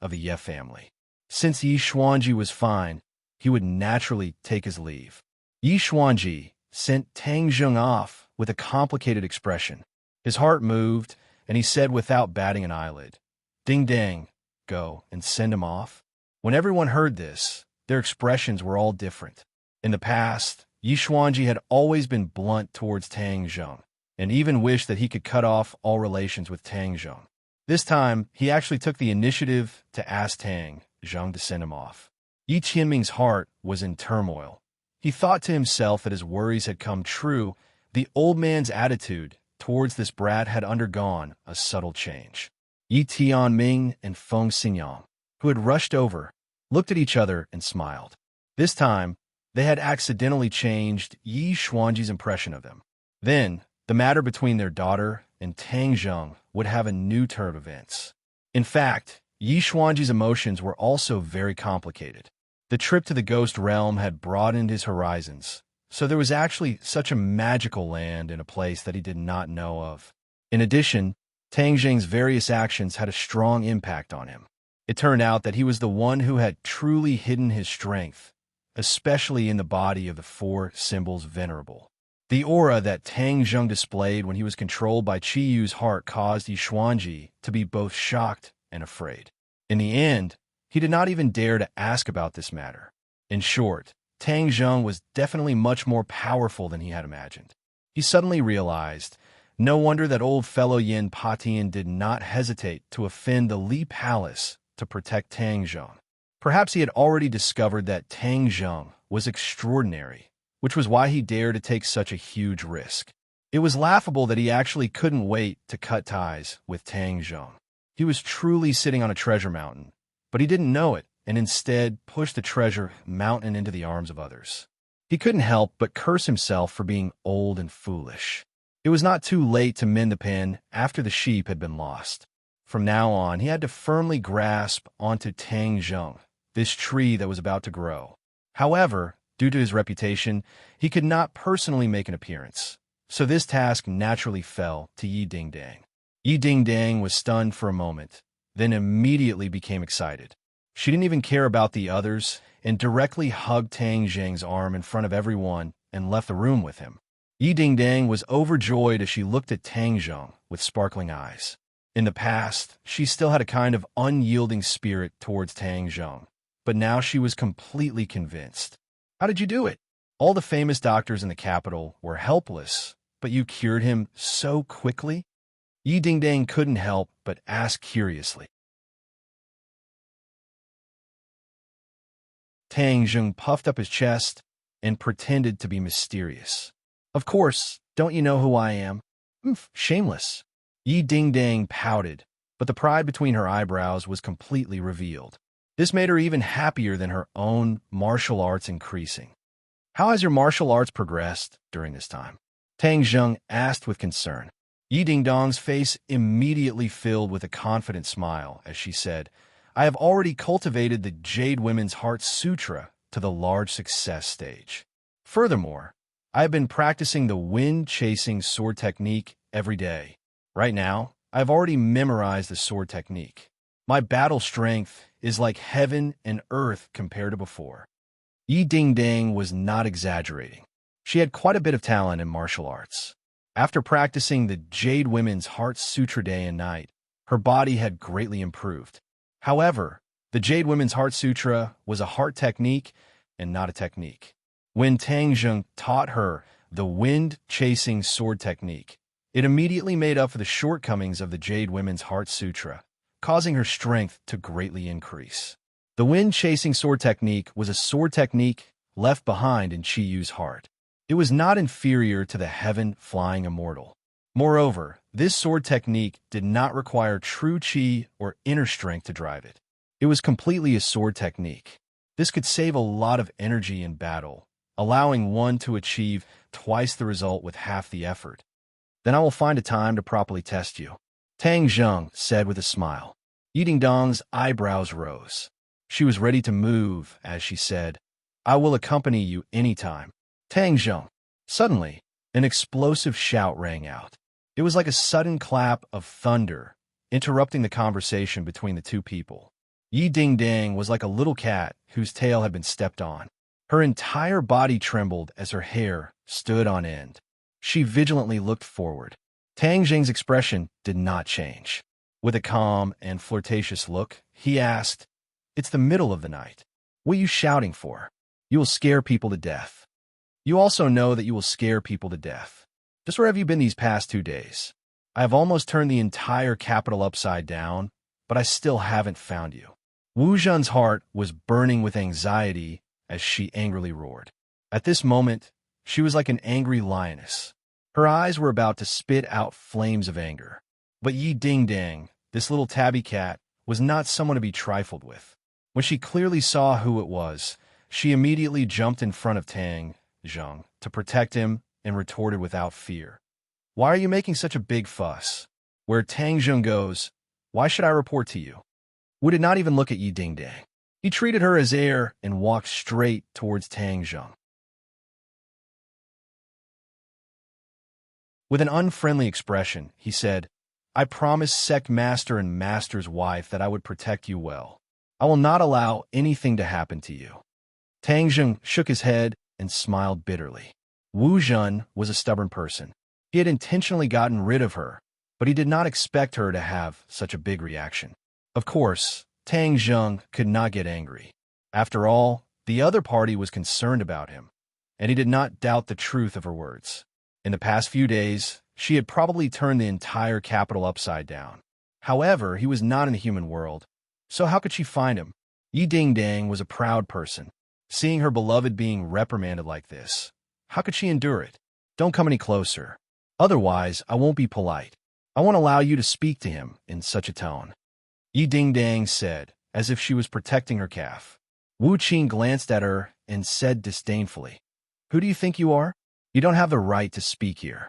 Speaker 1: of the Ye family. Since Yi Xuanji was fine, he would naturally take his leave. Yi Xuanji sent Tang Zheng off with a complicated expression. His heart moved, and he said without batting an eyelid, "Ding dang, go and send him off." When everyone heard this, their expressions were all different. In the past, Yi Xuanji had always been blunt towards Tang Zheng, and even wished that he could cut off all relations with Tang Zheng. This time, he actually took the initiative to ask Tang Zheng to send him off. Yi Qianming's heart was in turmoil. He thought to himself that his worries had come true. The old man's attitude towards this brat had undergone a subtle change. Yi Tianming and Feng Xinyang, who had rushed over, looked at each other and smiled. This time, they had accidentally changed Yi Xuanji's impression of them. Then, the matter between their daughter and Tang Zheng would have a new turn of events. In fact, Yi Xuanji's emotions were also very complicated. The trip to the ghost realm had broadened his horizons, so there was actually such a magical land in a place that he did not know of. In addition, Tang Zheng's various actions had a strong impact on him. It turned out that he was the one who had truly hidden his strength, especially in the body of the four symbols venerable. The aura that Tang Zheng displayed when he was controlled by Qi Yu's heart caused Yi Xuanji to be both shocked and afraid. In the end, he did not even dare to ask about this matter. In short, Tang Zheng was definitely much more powerful than he had imagined. He suddenly realized, no wonder that old fellow Yin Patian did not hesitate to offend the Li Palace to protect Tang Zheng. Perhaps he had already discovered that Tang Zheng was extraordinary, which was why he dared to take such a huge risk. It was laughable that he actually couldn't wait to cut ties with Tang Zheng. He was truly sitting on a treasure mountain, but he didn't know it, and instead pushed the treasure mountain into the arms of others. He couldn't help but curse himself for being old and foolish. It was not too late to mend the pen after the sheep had been lost. From now on, he had to firmly grasp onto Tang Zheng, this tree that was about to grow. However, due to his reputation, he could not personally make an appearance, so this task naturally fell to Yi Dingdang. Yi Dingdang was stunned for a moment, then immediately became excited. She didn't even care about the others and directly hugged Tang Zheng's arm in front of everyone and left the room with him. Yi Dingdang was overjoyed as she looked at Tang Zheng with sparkling eyes. In the past, she still had a kind of unyielding spirit towards Tang Zheng, but now she was completely convinced. "How did you do it? All the famous doctors in the capital were helpless, but you cured him so quickly?" Yi Dingdang couldn't help but ask curiously. Tang Zheng puffed up his chest and pretended to be mysterious. "Of course, don't you know who I am?" Shameless." Yi Dingdang pouted, but the pride between her eyebrows was completely revealed. This made her even happier than her own martial arts increasing. "How has your martial arts progressed during this time?" Tang Zheng asked with concern. Yi Dingdong's face immediately filled with a confident smile as she said, "I have already cultivated the Jade Women's Heart Sutra to the large success stage. Furthermore, I have been practicing the wind-chasing sword technique every day. Right now, I have already memorized the sword technique. My battle strength is like heaven and earth compared to before." Yi Dingdang was not exaggerating. She had quite a bit of talent in martial arts. After practicing the Jade Women's Heart Sutra day and night, her body had greatly improved. However, the Jade Women's Heart Sutra was a heart technique and not a technique. When Tang Zheng taught her the wind-chasing sword technique, it immediately made up for the shortcomings of the Jade Women's Heart Sutra, causing her strength to greatly increase. The wind-chasing sword technique was a sword technique left behind in Chi Yu's heart. It was not inferior to the heaven-flying immortal. Moreover, this sword technique did not require true chi or inner strength to drive it. It was completely a sword technique. This could save a lot of energy in battle, allowing one to achieve twice the result with half the effort. Then I will find a time to properly test you, Tang Zheng said with a smile. Yi Dingdong's eyebrows rose. She was ready to move as she said, I will accompany you anytime. Tang Zheng. Suddenly, an explosive shout rang out. It was like a sudden clap of thunder, interrupting the conversation between the two people. Yi Dingdang was like a little cat whose tail had been stepped on. Her entire body trembled as her hair stood on end. She vigilantly looked forward. Tang Zheng's expression did not change. With a calm and flirtatious look, he asked, It's the middle of the night. What are you shouting for? You will scare people to death. You also know that you will scare people to death. Just where have you been these past 2 days? I have almost turned the entire capital upside down, but I still haven't found you. Wu Zhen's heart was burning with anxiety as she angrily roared. At this moment, she was like an angry lioness. Her eyes were about to spit out flames of anger. But Yi Dingdang, this little tabby cat, was not someone to be trifled with. When she clearly saw who it was, she immediately jumped in front of Tang Zheng to protect him and retorted without fear. Why are you making such a big fuss? Where Tang Zheng goes, why should I report to you? Wu did not even look at Yi Dingdang. He treated her as air and walked straight towards Tang Zheng. With an unfriendly expression, he said, I promised sect master and master's wife that I would protect you well. I will not allow anything to happen to you. Tang Zheng shook his head and smiled bitterly. Wu Zhen was a stubborn person. He had intentionally gotten rid of her, but he did not expect her to have such a big reaction. Of course, Tang Zheng could not get angry. After all, the other party was concerned about him, and he did not doubt the truth of her words. In the past few days, she had probably turned the entire capital upside down. However, he was not in the human world, so how could she find him? Yi Dingdang was a proud person. Seeing her beloved being reprimanded like this, how could she endure it? Don't come any closer. Otherwise, I won't be polite. I won't allow you to speak to him in such a tone. Yi Dingdang said, as if she was protecting her calf. Wu Qing glanced at her and said disdainfully, Who do you think you are? You don't have the right to speak here.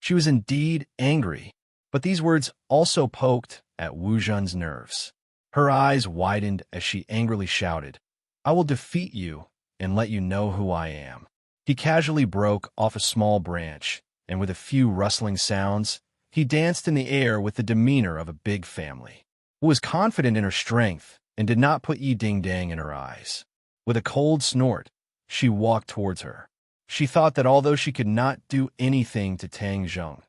Speaker 1: She was indeed angry, but these words also poked at Wu Zhen's nerves. Her eyes widened as she angrily shouted, I will defeat you and let you know who I am. He casually broke off a small branch, and with a few rustling sounds, he danced in the air with the demeanor of a big family. Wu was confident in her strength and did not put Yi Dingdang in her eyes. With a cold snort, she walked towards her. She thought that although she could not do anything to Tang Zheng,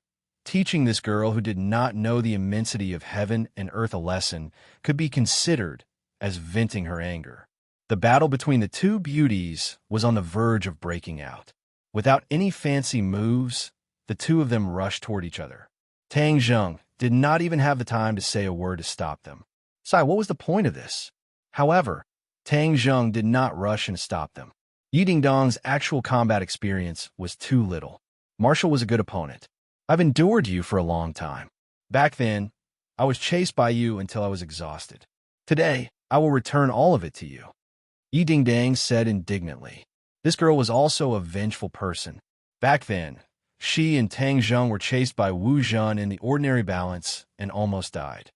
Speaker 1: teaching this girl who did not know the immensity of heaven and earth a lesson could be considered as venting her anger. The battle between the two beauties was on the verge of breaking out. Without any fancy moves, the two of them rushed toward each other. Tang Zheng did not even have the time to say a word to stop them. Sai, what was the point of this? However, Tang Zheng did not rush and stop them. Yi Dingdong's actual combat experience was too little. Marshall was a good opponent. I've endured you for a long time. Back then, I was chased by you until I was exhausted. Today, I will return all of it to you. Yi Dingdang said indignantly. This girl was also a vengeful person. Back then, she and Tang Zheng were chased by Wu Zhen in the ordinary balance and almost died.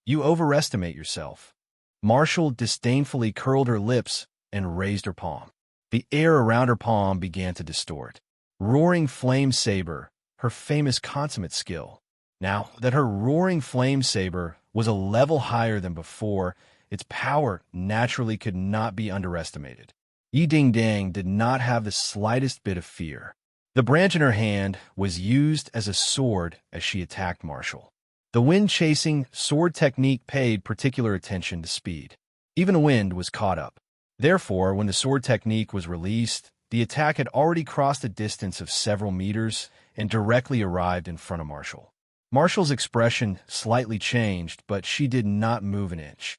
Speaker 1: You overestimate yourself. Marshall disdainfully curled her lips and raised her palm. The air around her palm began to distort. Roaring Flame Saber, her famous consummate skill. Now that her Roaring Flame Saber was a level higher than before, its power naturally could not be underestimated. Yi Dingdang did not have the slightest bit of fear. The branch in her hand was used as a sword as she attacked Marshall. The wind-chasing sword technique paid particular attention to speed. Even wind was caught up. Therefore, when the sword technique was released, the attack had already crossed a distance of several meters and directly arrived in front of Marshall. Marshall's expression slightly changed, but she did not move an inch.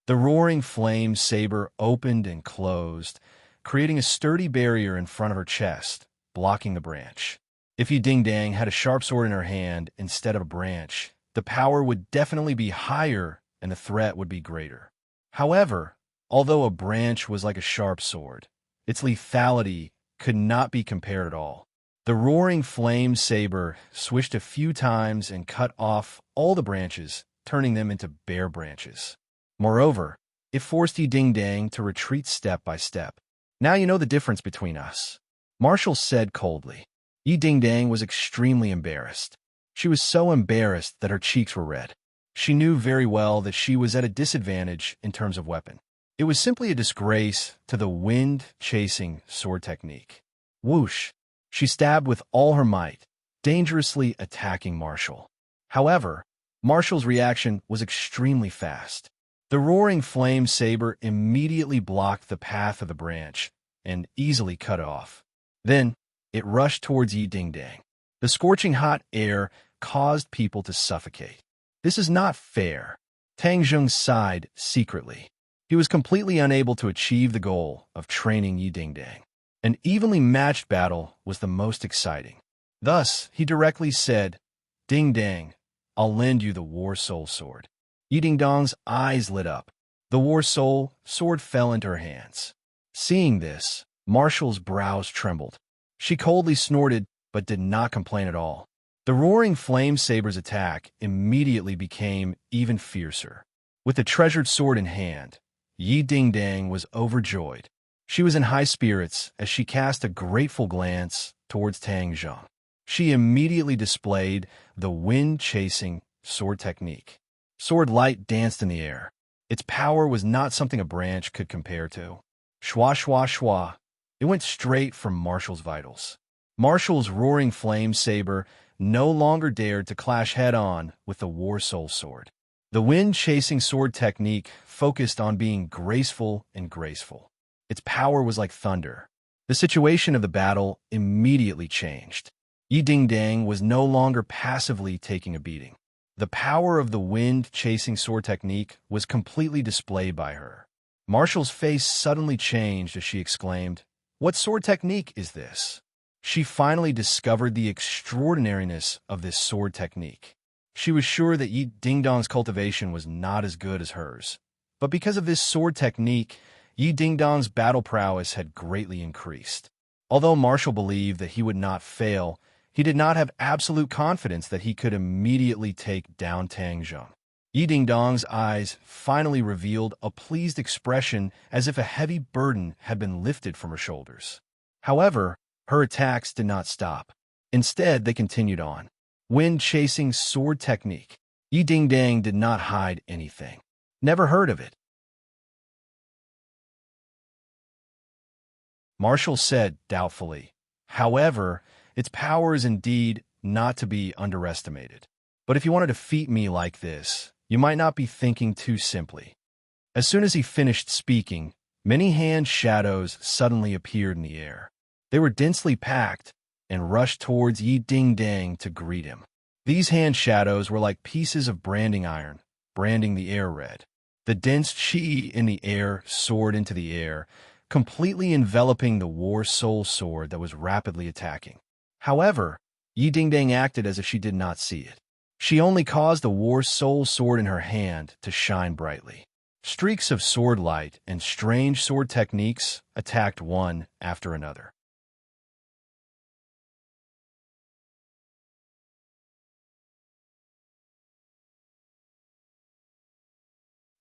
Speaker 1: The roaring flame saber opened and closed, creating a sturdy barrier in front of her chest, blocking the branch. If Yi Ding Dang had a sharp sword in her hand instead of a branch, the power would definitely be higher and the threat would be greater. However, although a branch was like a sharp sword, its lethality could not be compared at all. The roaring flame saber swished a few times and cut off all the branches, turning them into bare branches. Moreover, it forced Yi Ding Dang to retreat step by step. Now you know the difference between us, Marshall said coldly. Yi Ding Dang was extremely embarrassed. She was so embarrassed that her cheeks were red. She knew very well that she was at a disadvantage in terms of weapon. It was simply a disgrace to the wind-chasing sword technique. Whoosh! She stabbed with all her might, dangerously attacking Marshall. However, Marshall's reaction was extremely fast. The roaring flame saber immediately blocked the path of the branch and easily cut it off. Then, it rushed towards Yi Ding Dang. The scorching hot air caused people to suffocate. This is not fair. Tang Zheng sighed secretly. He was completely unable to achieve the goal of training Yi Ding Dang. An evenly matched battle was the most exciting. Thus, he directly said, "Ding Dang, I'll lend you the War Soul Sword." Yi Ding Dang's eyes lit up. The War Soul Sword fell into her hands. Seeing this, Marshall's brows trembled. She coldly snorted, but did not complain at all. The roaring flame saber's attack immediately became even fiercer. With the treasured sword in hand, Yi Ding Dang was overjoyed. She was in high spirits as she cast a grateful glance towards Tang Zheng. She immediately displayed the wind-chasing sword technique. Sword light danced in the air. Its power was not something a branch could compare to. Shwa shwa shwa. It went straight for Marshall's vitals. Marshall's roaring flame saber no longer dared to clash head-on with the War Soul Sword. The wind-chasing sword technique focused on being graceful and graceful. Its power was like thunder. The situation of the battle immediately changed. Yi Ding Dang was no longer passively taking a beating. The power of the wind-chasing sword technique was completely displayed by her. Marshall's face suddenly changed as she exclaimed, "What sword technique is this?" She finally discovered the extraordinariness of this sword technique. She was sure that Yi Ding Dong's cultivation was not as good as hers. But because of this sword technique, Yi Ding Dong's battle prowess had greatly increased. Although Marshall believed that he would not fail, he did not have absolute confidence that he could immediately take down Tang Zheng. Yi Ding Dong's eyes finally revealed a pleased expression as if a heavy burden had been lifted from her shoulders. However, her attacks did not stop. Instead, they continued on. Wind-chasing sword technique. Yi Ding Dang did not hide anything. Never heard of it, Marshall said doubtfully. However, its power is indeed not to be underestimated. But if you want to defeat me like this, you might not be thinking too simply. As soon as he finished speaking, many hand shadows suddenly appeared in the air. They were densely packed and rushed towards Yi Ding Dang to greet him. These hand shadows were like pieces of branding iron, branding the air red. The dense chi in the air soared into the air, completely enveloping the War Soul Sword that was rapidly attacking. However, Yi Ding Dang acted as if she did not see it. She only caused the War Soul Sword in her hand to shine brightly. Streaks of sword light and strange sword techniques attacked one after another.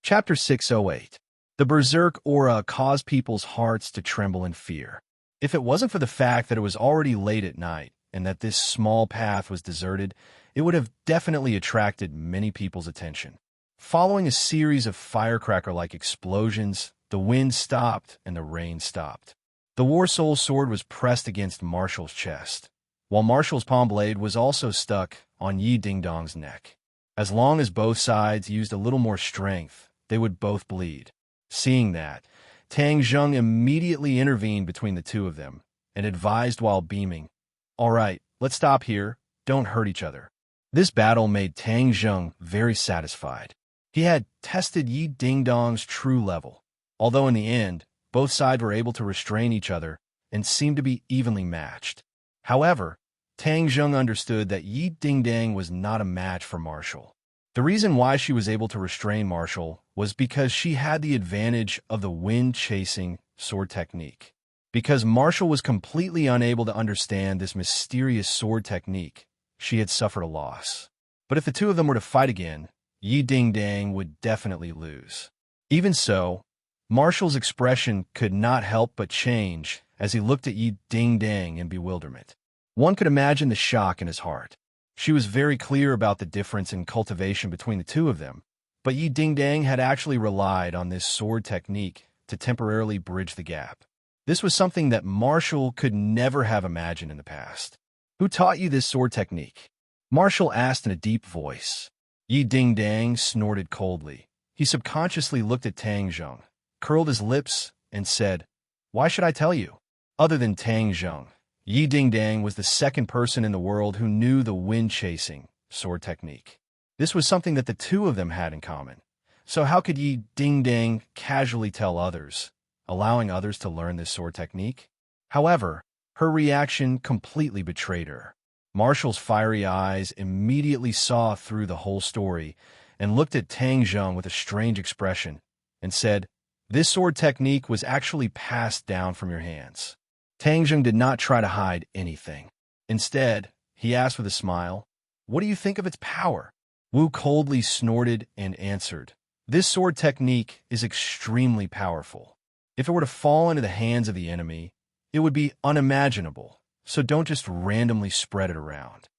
Speaker 1: Chapter 608. The Berserk aura caused people's hearts to tremble in fear. If it wasn't for the fact that it was already late at night and that this small path was deserted, it would have definitely attracted many people's attention. Following a series of firecracker-like explosions, the wind stopped and the rain stopped. The War Soul Sword was pressed against Marshall's chest, while Marshall's palm blade was also stuck on Yi Ding Dong's neck. As long as both sides used a little more strength, they would both bleed. Seeing that, Tang Zheng immediately intervened between the two of them and advised while beaming, "All right, let's stop here. Don't hurt each other." This battle made Tang Zheng very satisfied. He had tested Yi Ding-dong's true level, although in the end, both sides were able to restrain each other and seemed to be evenly matched. However, Tang Zheng understood that Yi Ding-dang was not a match for Marshall. The reason why she was able to restrain Marshall was because she had the advantage of the wind-chasing sword technique. Because Marshall was completely unable to understand this mysterious sword technique, she had suffered a loss. But if the two of them were to fight again, Yi Ding-dang would definitely lose. Even so, Marshall's expression could not help but change as he looked at Yi Ding-dang in bewilderment. One could imagine the shock in his heart. She was very clear about the difference in cultivation between the two of them, but Yi Ding-dang had actually relied on this sword technique to temporarily bridge the gap. This was something that Marshall could never have imagined in the past. "Who taught you this sword technique?" Marshall asked in a deep voice. Yi Ding-dang snorted coldly. He subconsciously looked at Tang Zheng, curled his lips, and said, "Why should I tell you?" Other than Tang Zheng, Yi Ding-dang was the second person in the world who knew the wind-chasing sword technique. This was something that the two of them had in common. So how could Yi Ding-dang casually tell others, allowing others to learn this sword technique? However, her reaction completely betrayed her. Marshall's fiery eyes immediately saw through the whole story and looked at Tang Zheng with a strange expression and said, "This sword technique was actually passed down from your hands." Tang Zheng did not try to hide anything. Instead, he asked with a smile, "What do you think of its power?" Wu coldly snorted and answered, "This sword technique is extremely powerful. If it were to fall into the hands of the enemy, it would be unimaginable, so don't just randomly spread it around."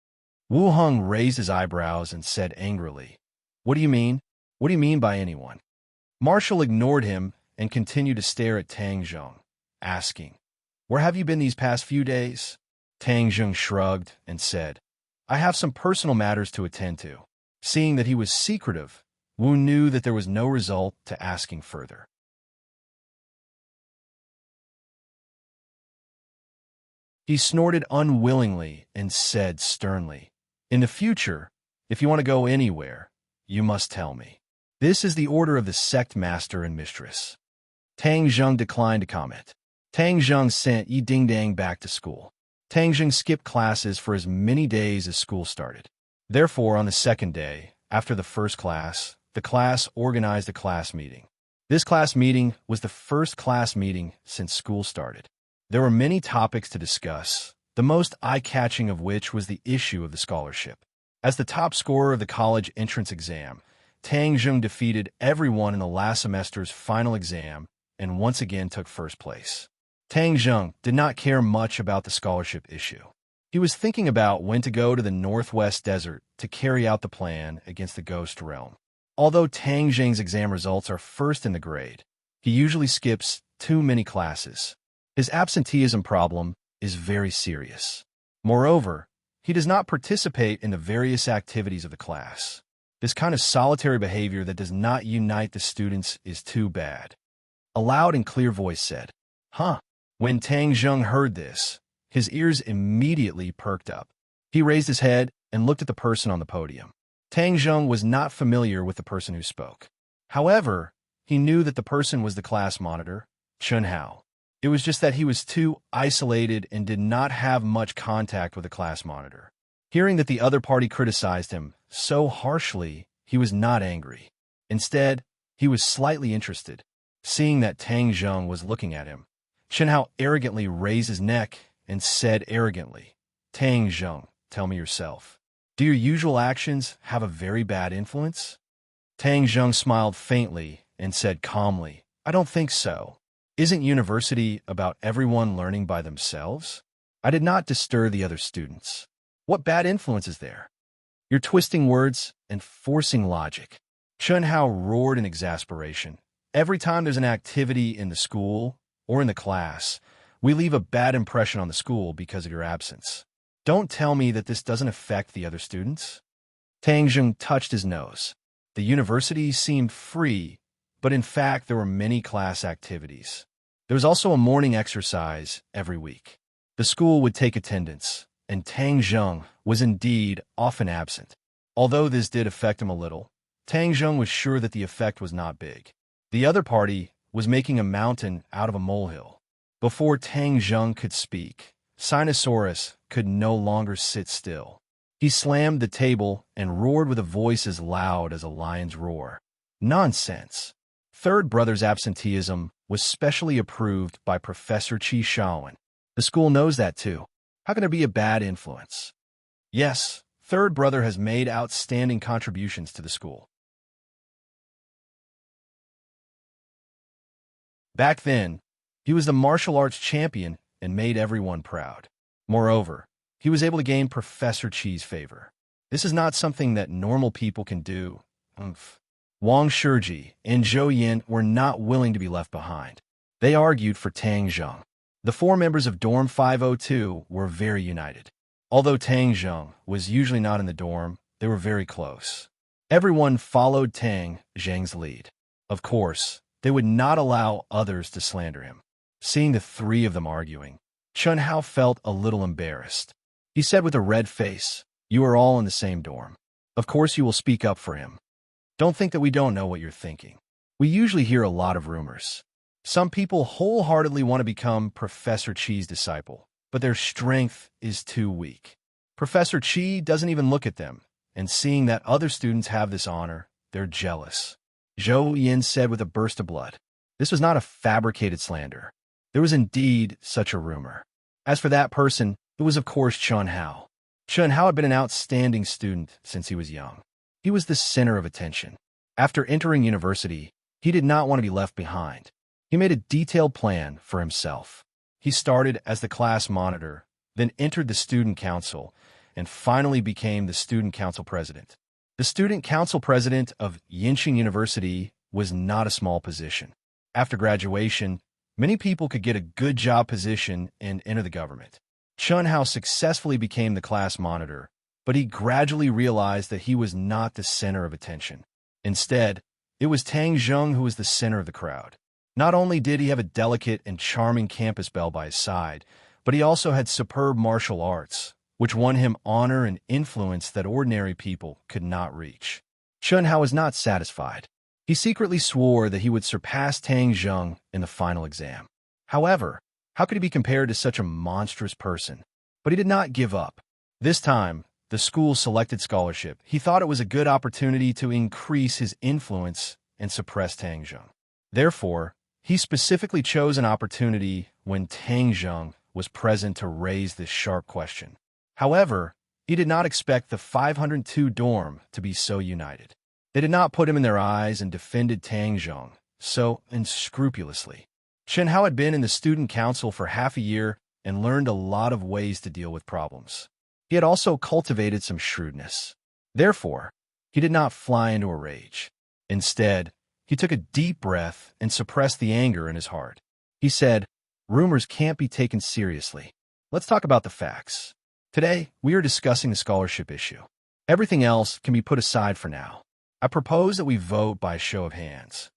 Speaker 1: Wu Heng raised his eyebrows and said angrily, "What do you mean? What do you mean by anyone?" Marshall ignored him and continued to stare at Tang Zheng, asking, "Where have you been these past few days?" Tang Zheng shrugged and said, "I have some personal matters to attend to." Seeing that he was secretive, Wu knew that there was no result to asking further. He snorted unwillingly and said sternly, "In the future, if you want to go anywhere, you must tell me. This is the order of the sect master and mistress." Tang Zheng declined to comment. Tang Zheng sent Yi Ding-dang back to school. Tang Zheng skipped classes for as many days as school started. Therefore, on the second day, after the first class, the class organized a class meeting. This class meeting was the first class meeting since school started. There were many topics to discuss, the most eye-catching of which was the issue of the scholarship. As the top scorer of the college entrance exam, Tang Zheng defeated everyone in the last semester's final exam and once again took first place. Tang Zheng did not care much about the scholarship issue. He was thinking about when to go to the Northwest Desert to carry out the plan against the Ghost Realm. Although Tang Zheng's exam results are first in the grade, he usually skips too many classes. His absenteeism problem is very serious. Moreover, he does not participate in the various activities of the class. This kind of solitary behavior that does not unite the students is too bad. A loud and clear voice said, "Huh?" When Tang Zheng heard this, his ears immediately perked up. He raised his head and looked at the person on the podium. Tang Zheng was not familiar with the person who spoke. However, he knew that the person was the class monitor, Chun Hao. It was just that he was too isolated and did not have much contact with the class monitor. Hearing that the other party criticized him so harshly, he was not angry. Instead, he was slightly interested. Seeing that Tang Zheng was looking at him, Chun Hao arrogantly raised his neck and said arrogantly, "Tang Zheng, tell me yourself. Do your usual actions have a very bad influence?" Tang Zheng smiled faintly and said calmly, "I don't think so. Isn't university about everyone learning by themselves? I did not disturb the other students. What bad influence is there? You're twisting words and forcing logic." Chun Hao roared in exasperation. "Every time there's an activity in the school or in the class, we leave a bad impression on the school because of your absence. Don't tell me that this doesn't affect the other students." Tang Zheng touched his nose. The university seemed free, but in fact there were many class activities. There was also a morning exercise every week. The school would take attendance, and Tang Zheng was indeed often absent. Although this did affect him a little, Tang Zheng was sure that the effect was not big. The other party was making a mountain out of a molehill. Before Tang Zheng could speak, Sinosaurus could no longer sit still. He slammed the table and roared with a voice as loud as a lion's roar. Nonsense! Third brother's absenteeism was specially approved by Professor Qi Shaowen. The school knows that too. How can there be a bad influence? Yes, third brother has made outstanding contributions to the school. Back then, he was the martial arts champion and made everyone proud. Moreover, he was able to gain Professor Qi's favor. This is not something that normal people can do. Wang Shiji and Zhou Yin were not willing to be left behind. They argued for Tang Zheng. The four members of Dorm 502 were very united. Although Tang Zheng was usually not in the dorm, they were very close. Everyone followed Tang Zheng's lead. Of course, they would not allow others to slander him. Seeing the three of them arguing, Chun Hao felt a little embarrassed. He said with a red face, "You are all in the same dorm. Of course you will speak up for him. Don't think that we don't know what you're thinking. We usually hear a lot of rumors. Some people wholeheartedly want to become Professor Qi's disciple, but their strength is too weak. Professor Qi doesn't even look at them, and seeing that other students have this honor, they're jealous." Zhou Yin said with a burst of blood. This was not a fabricated slander. There was indeed such a rumor. As for that person, it was of course Chun Hao. Chun Hao had been an outstanding student since he was young. He was the center of attention. After entering university, he did not want to be left behind. He made a detailed plan for himself. He started as the class monitor, then entered the student council, and finally became the student council president. The student council president of Yinqing University was not a small position. After graduation, many people could get a good job position and enter the government. Chun Hao successfully became the class monitor, but he gradually realized that he was not the center of attention. Instead, it was Tang Zheng who was the center of the crowd. Not only did he have a delicate and charming campus belle by his side, but he also had superb martial arts, which won him honor and influence that ordinary people could not reach. Chun Hao was not satisfied. He secretly swore that he would surpass Tang Zheng in the final exam. However, how could he be compared to such a monstrous person? But he did not give up. This time, the school selected scholarship. He thought it was a good opportunity to increase his influence and suppress Tang Zheng. Therefore, he specifically chose an opportunity when Tang Zheng was present to raise this sharp question. However, he did not expect the 502 dorm to be so united. They did not put him in their eyes and defended Tang Zheng so unscrupulously. Chun Hao had been in the student council for half a year and learned a lot of ways to deal with problems. He had also cultivated some shrewdness. Therefore, he did not fly into a rage. Instead, he took a deep breath and suppressed the anger in his heart. He said, "Rumors can't be taken seriously. Let's talk about the facts. Today, we are discussing the scholarship issue. Everything else can be put aside for now. I propose that we vote by a show of hands.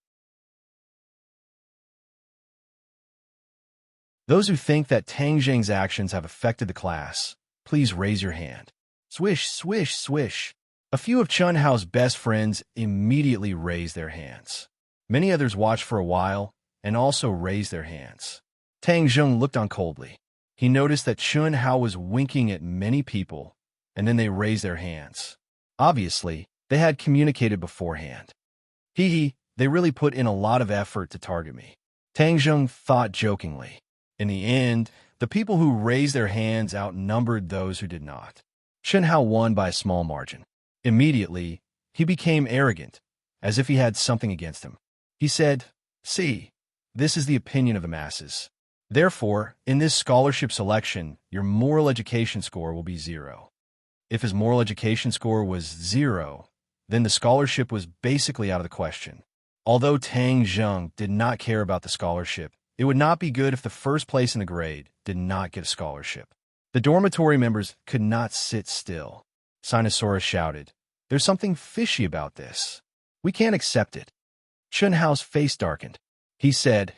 Speaker 1: Those who think that Tang Zheng's actions have affected the class, please raise your hand." Swish, swish, swish. A few of Chun Hao's best friends immediately raised their hands. Many others watched for a while and also raised their hands. Tang Zheng looked on coldly. He noticed that Chun Hao was winking at many people, and then they raised their hands. Obviously, they had communicated beforehand. Hee, they really put in a lot of effort to target me. Tang Zheng thought jokingly. In the end, the people who raised their hands outnumbered those who did not. Chun Hao won by a small margin. Immediately, he became arrogant, as if he had something against him. He said, "See, this is the opinion of the masses. Therefore, in this scholarship selection, your moral education score will be 0. If his moral education score was 0, then the scholarship was basically out of the question. Although Tang Zheng did not care about the scholarship, it would not be good if the first place in the grade did not get a scholarship. The dormitory members could not sit still. Sinosaurus shouted, "There's something fishy about this. We can't accept it." Chun Hao's face darkened. He said,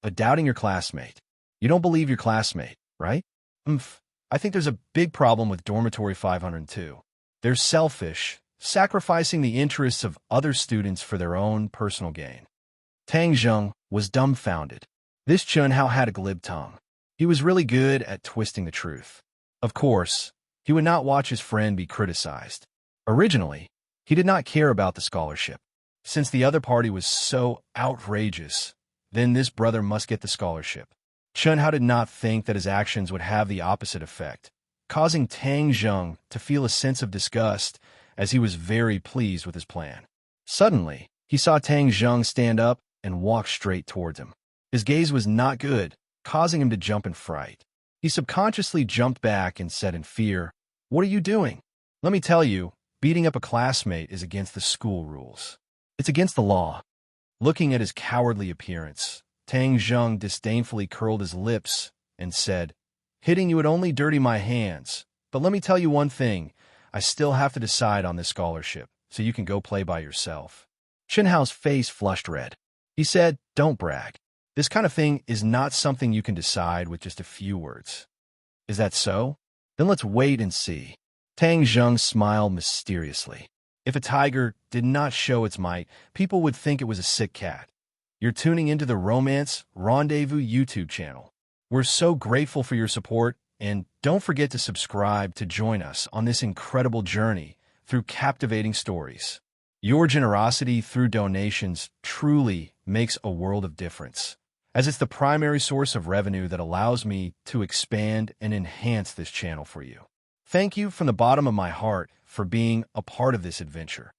Speaker 1: "Doubting your classmate. You don't believe your classmate, right? I think there's a big problem with dormitory 502. They're selfish, sacrificing the interests of other students for their own personal gain. Tang Zheng was dumbfounded. This Chunhao had a glib tongue. He was really good at twisting the truth. Of course, he would not watch his friend be criticized. Originally, he did not care about the scholarship. Since the other party was so outrageous, then this brother must get the scholarship. Chunhao did not think that his actions would have the opposite effect, causing Tang Zheng to feel a sense of disgust as he was very pleased with his plan. Suddenly, he saw Tang Zheng stand up and walk straight towards him. His gaze was not good, causing him to jump in fright. He subconsciously jumped back and said in fear, "What are you doing? Let me tell you, beating up a classmate is against the school rules. It's against the law." Looking at his cowardly appearance, Tang Zheng disdainfully curled his lips and said, "Hitting you would only dirty my hands, but let me tell you one thing, I still have to decide on this scholarship, so you can go play by yourself." Chunhao's face flushed red. He said, "Don't brag. This kind of thing is not something you can decide with just a few words." "Is that so? Then let's wait and see." Tang Zheng smiled mysteriously. If a tiger did not show its might, people would think it was a sick cat. You're tuning into the Romance Rendezvous YouTube channel. We're so grateful for your support, and don't forget to subscribe to join us on this incredible journey through captivating stories. Your generosity through donations truly makes a world of difference, as it's the primary source of revenue that allows me to expand and enhance this channel for you. Thank you from the bottom of my heart for being a part of this adventure.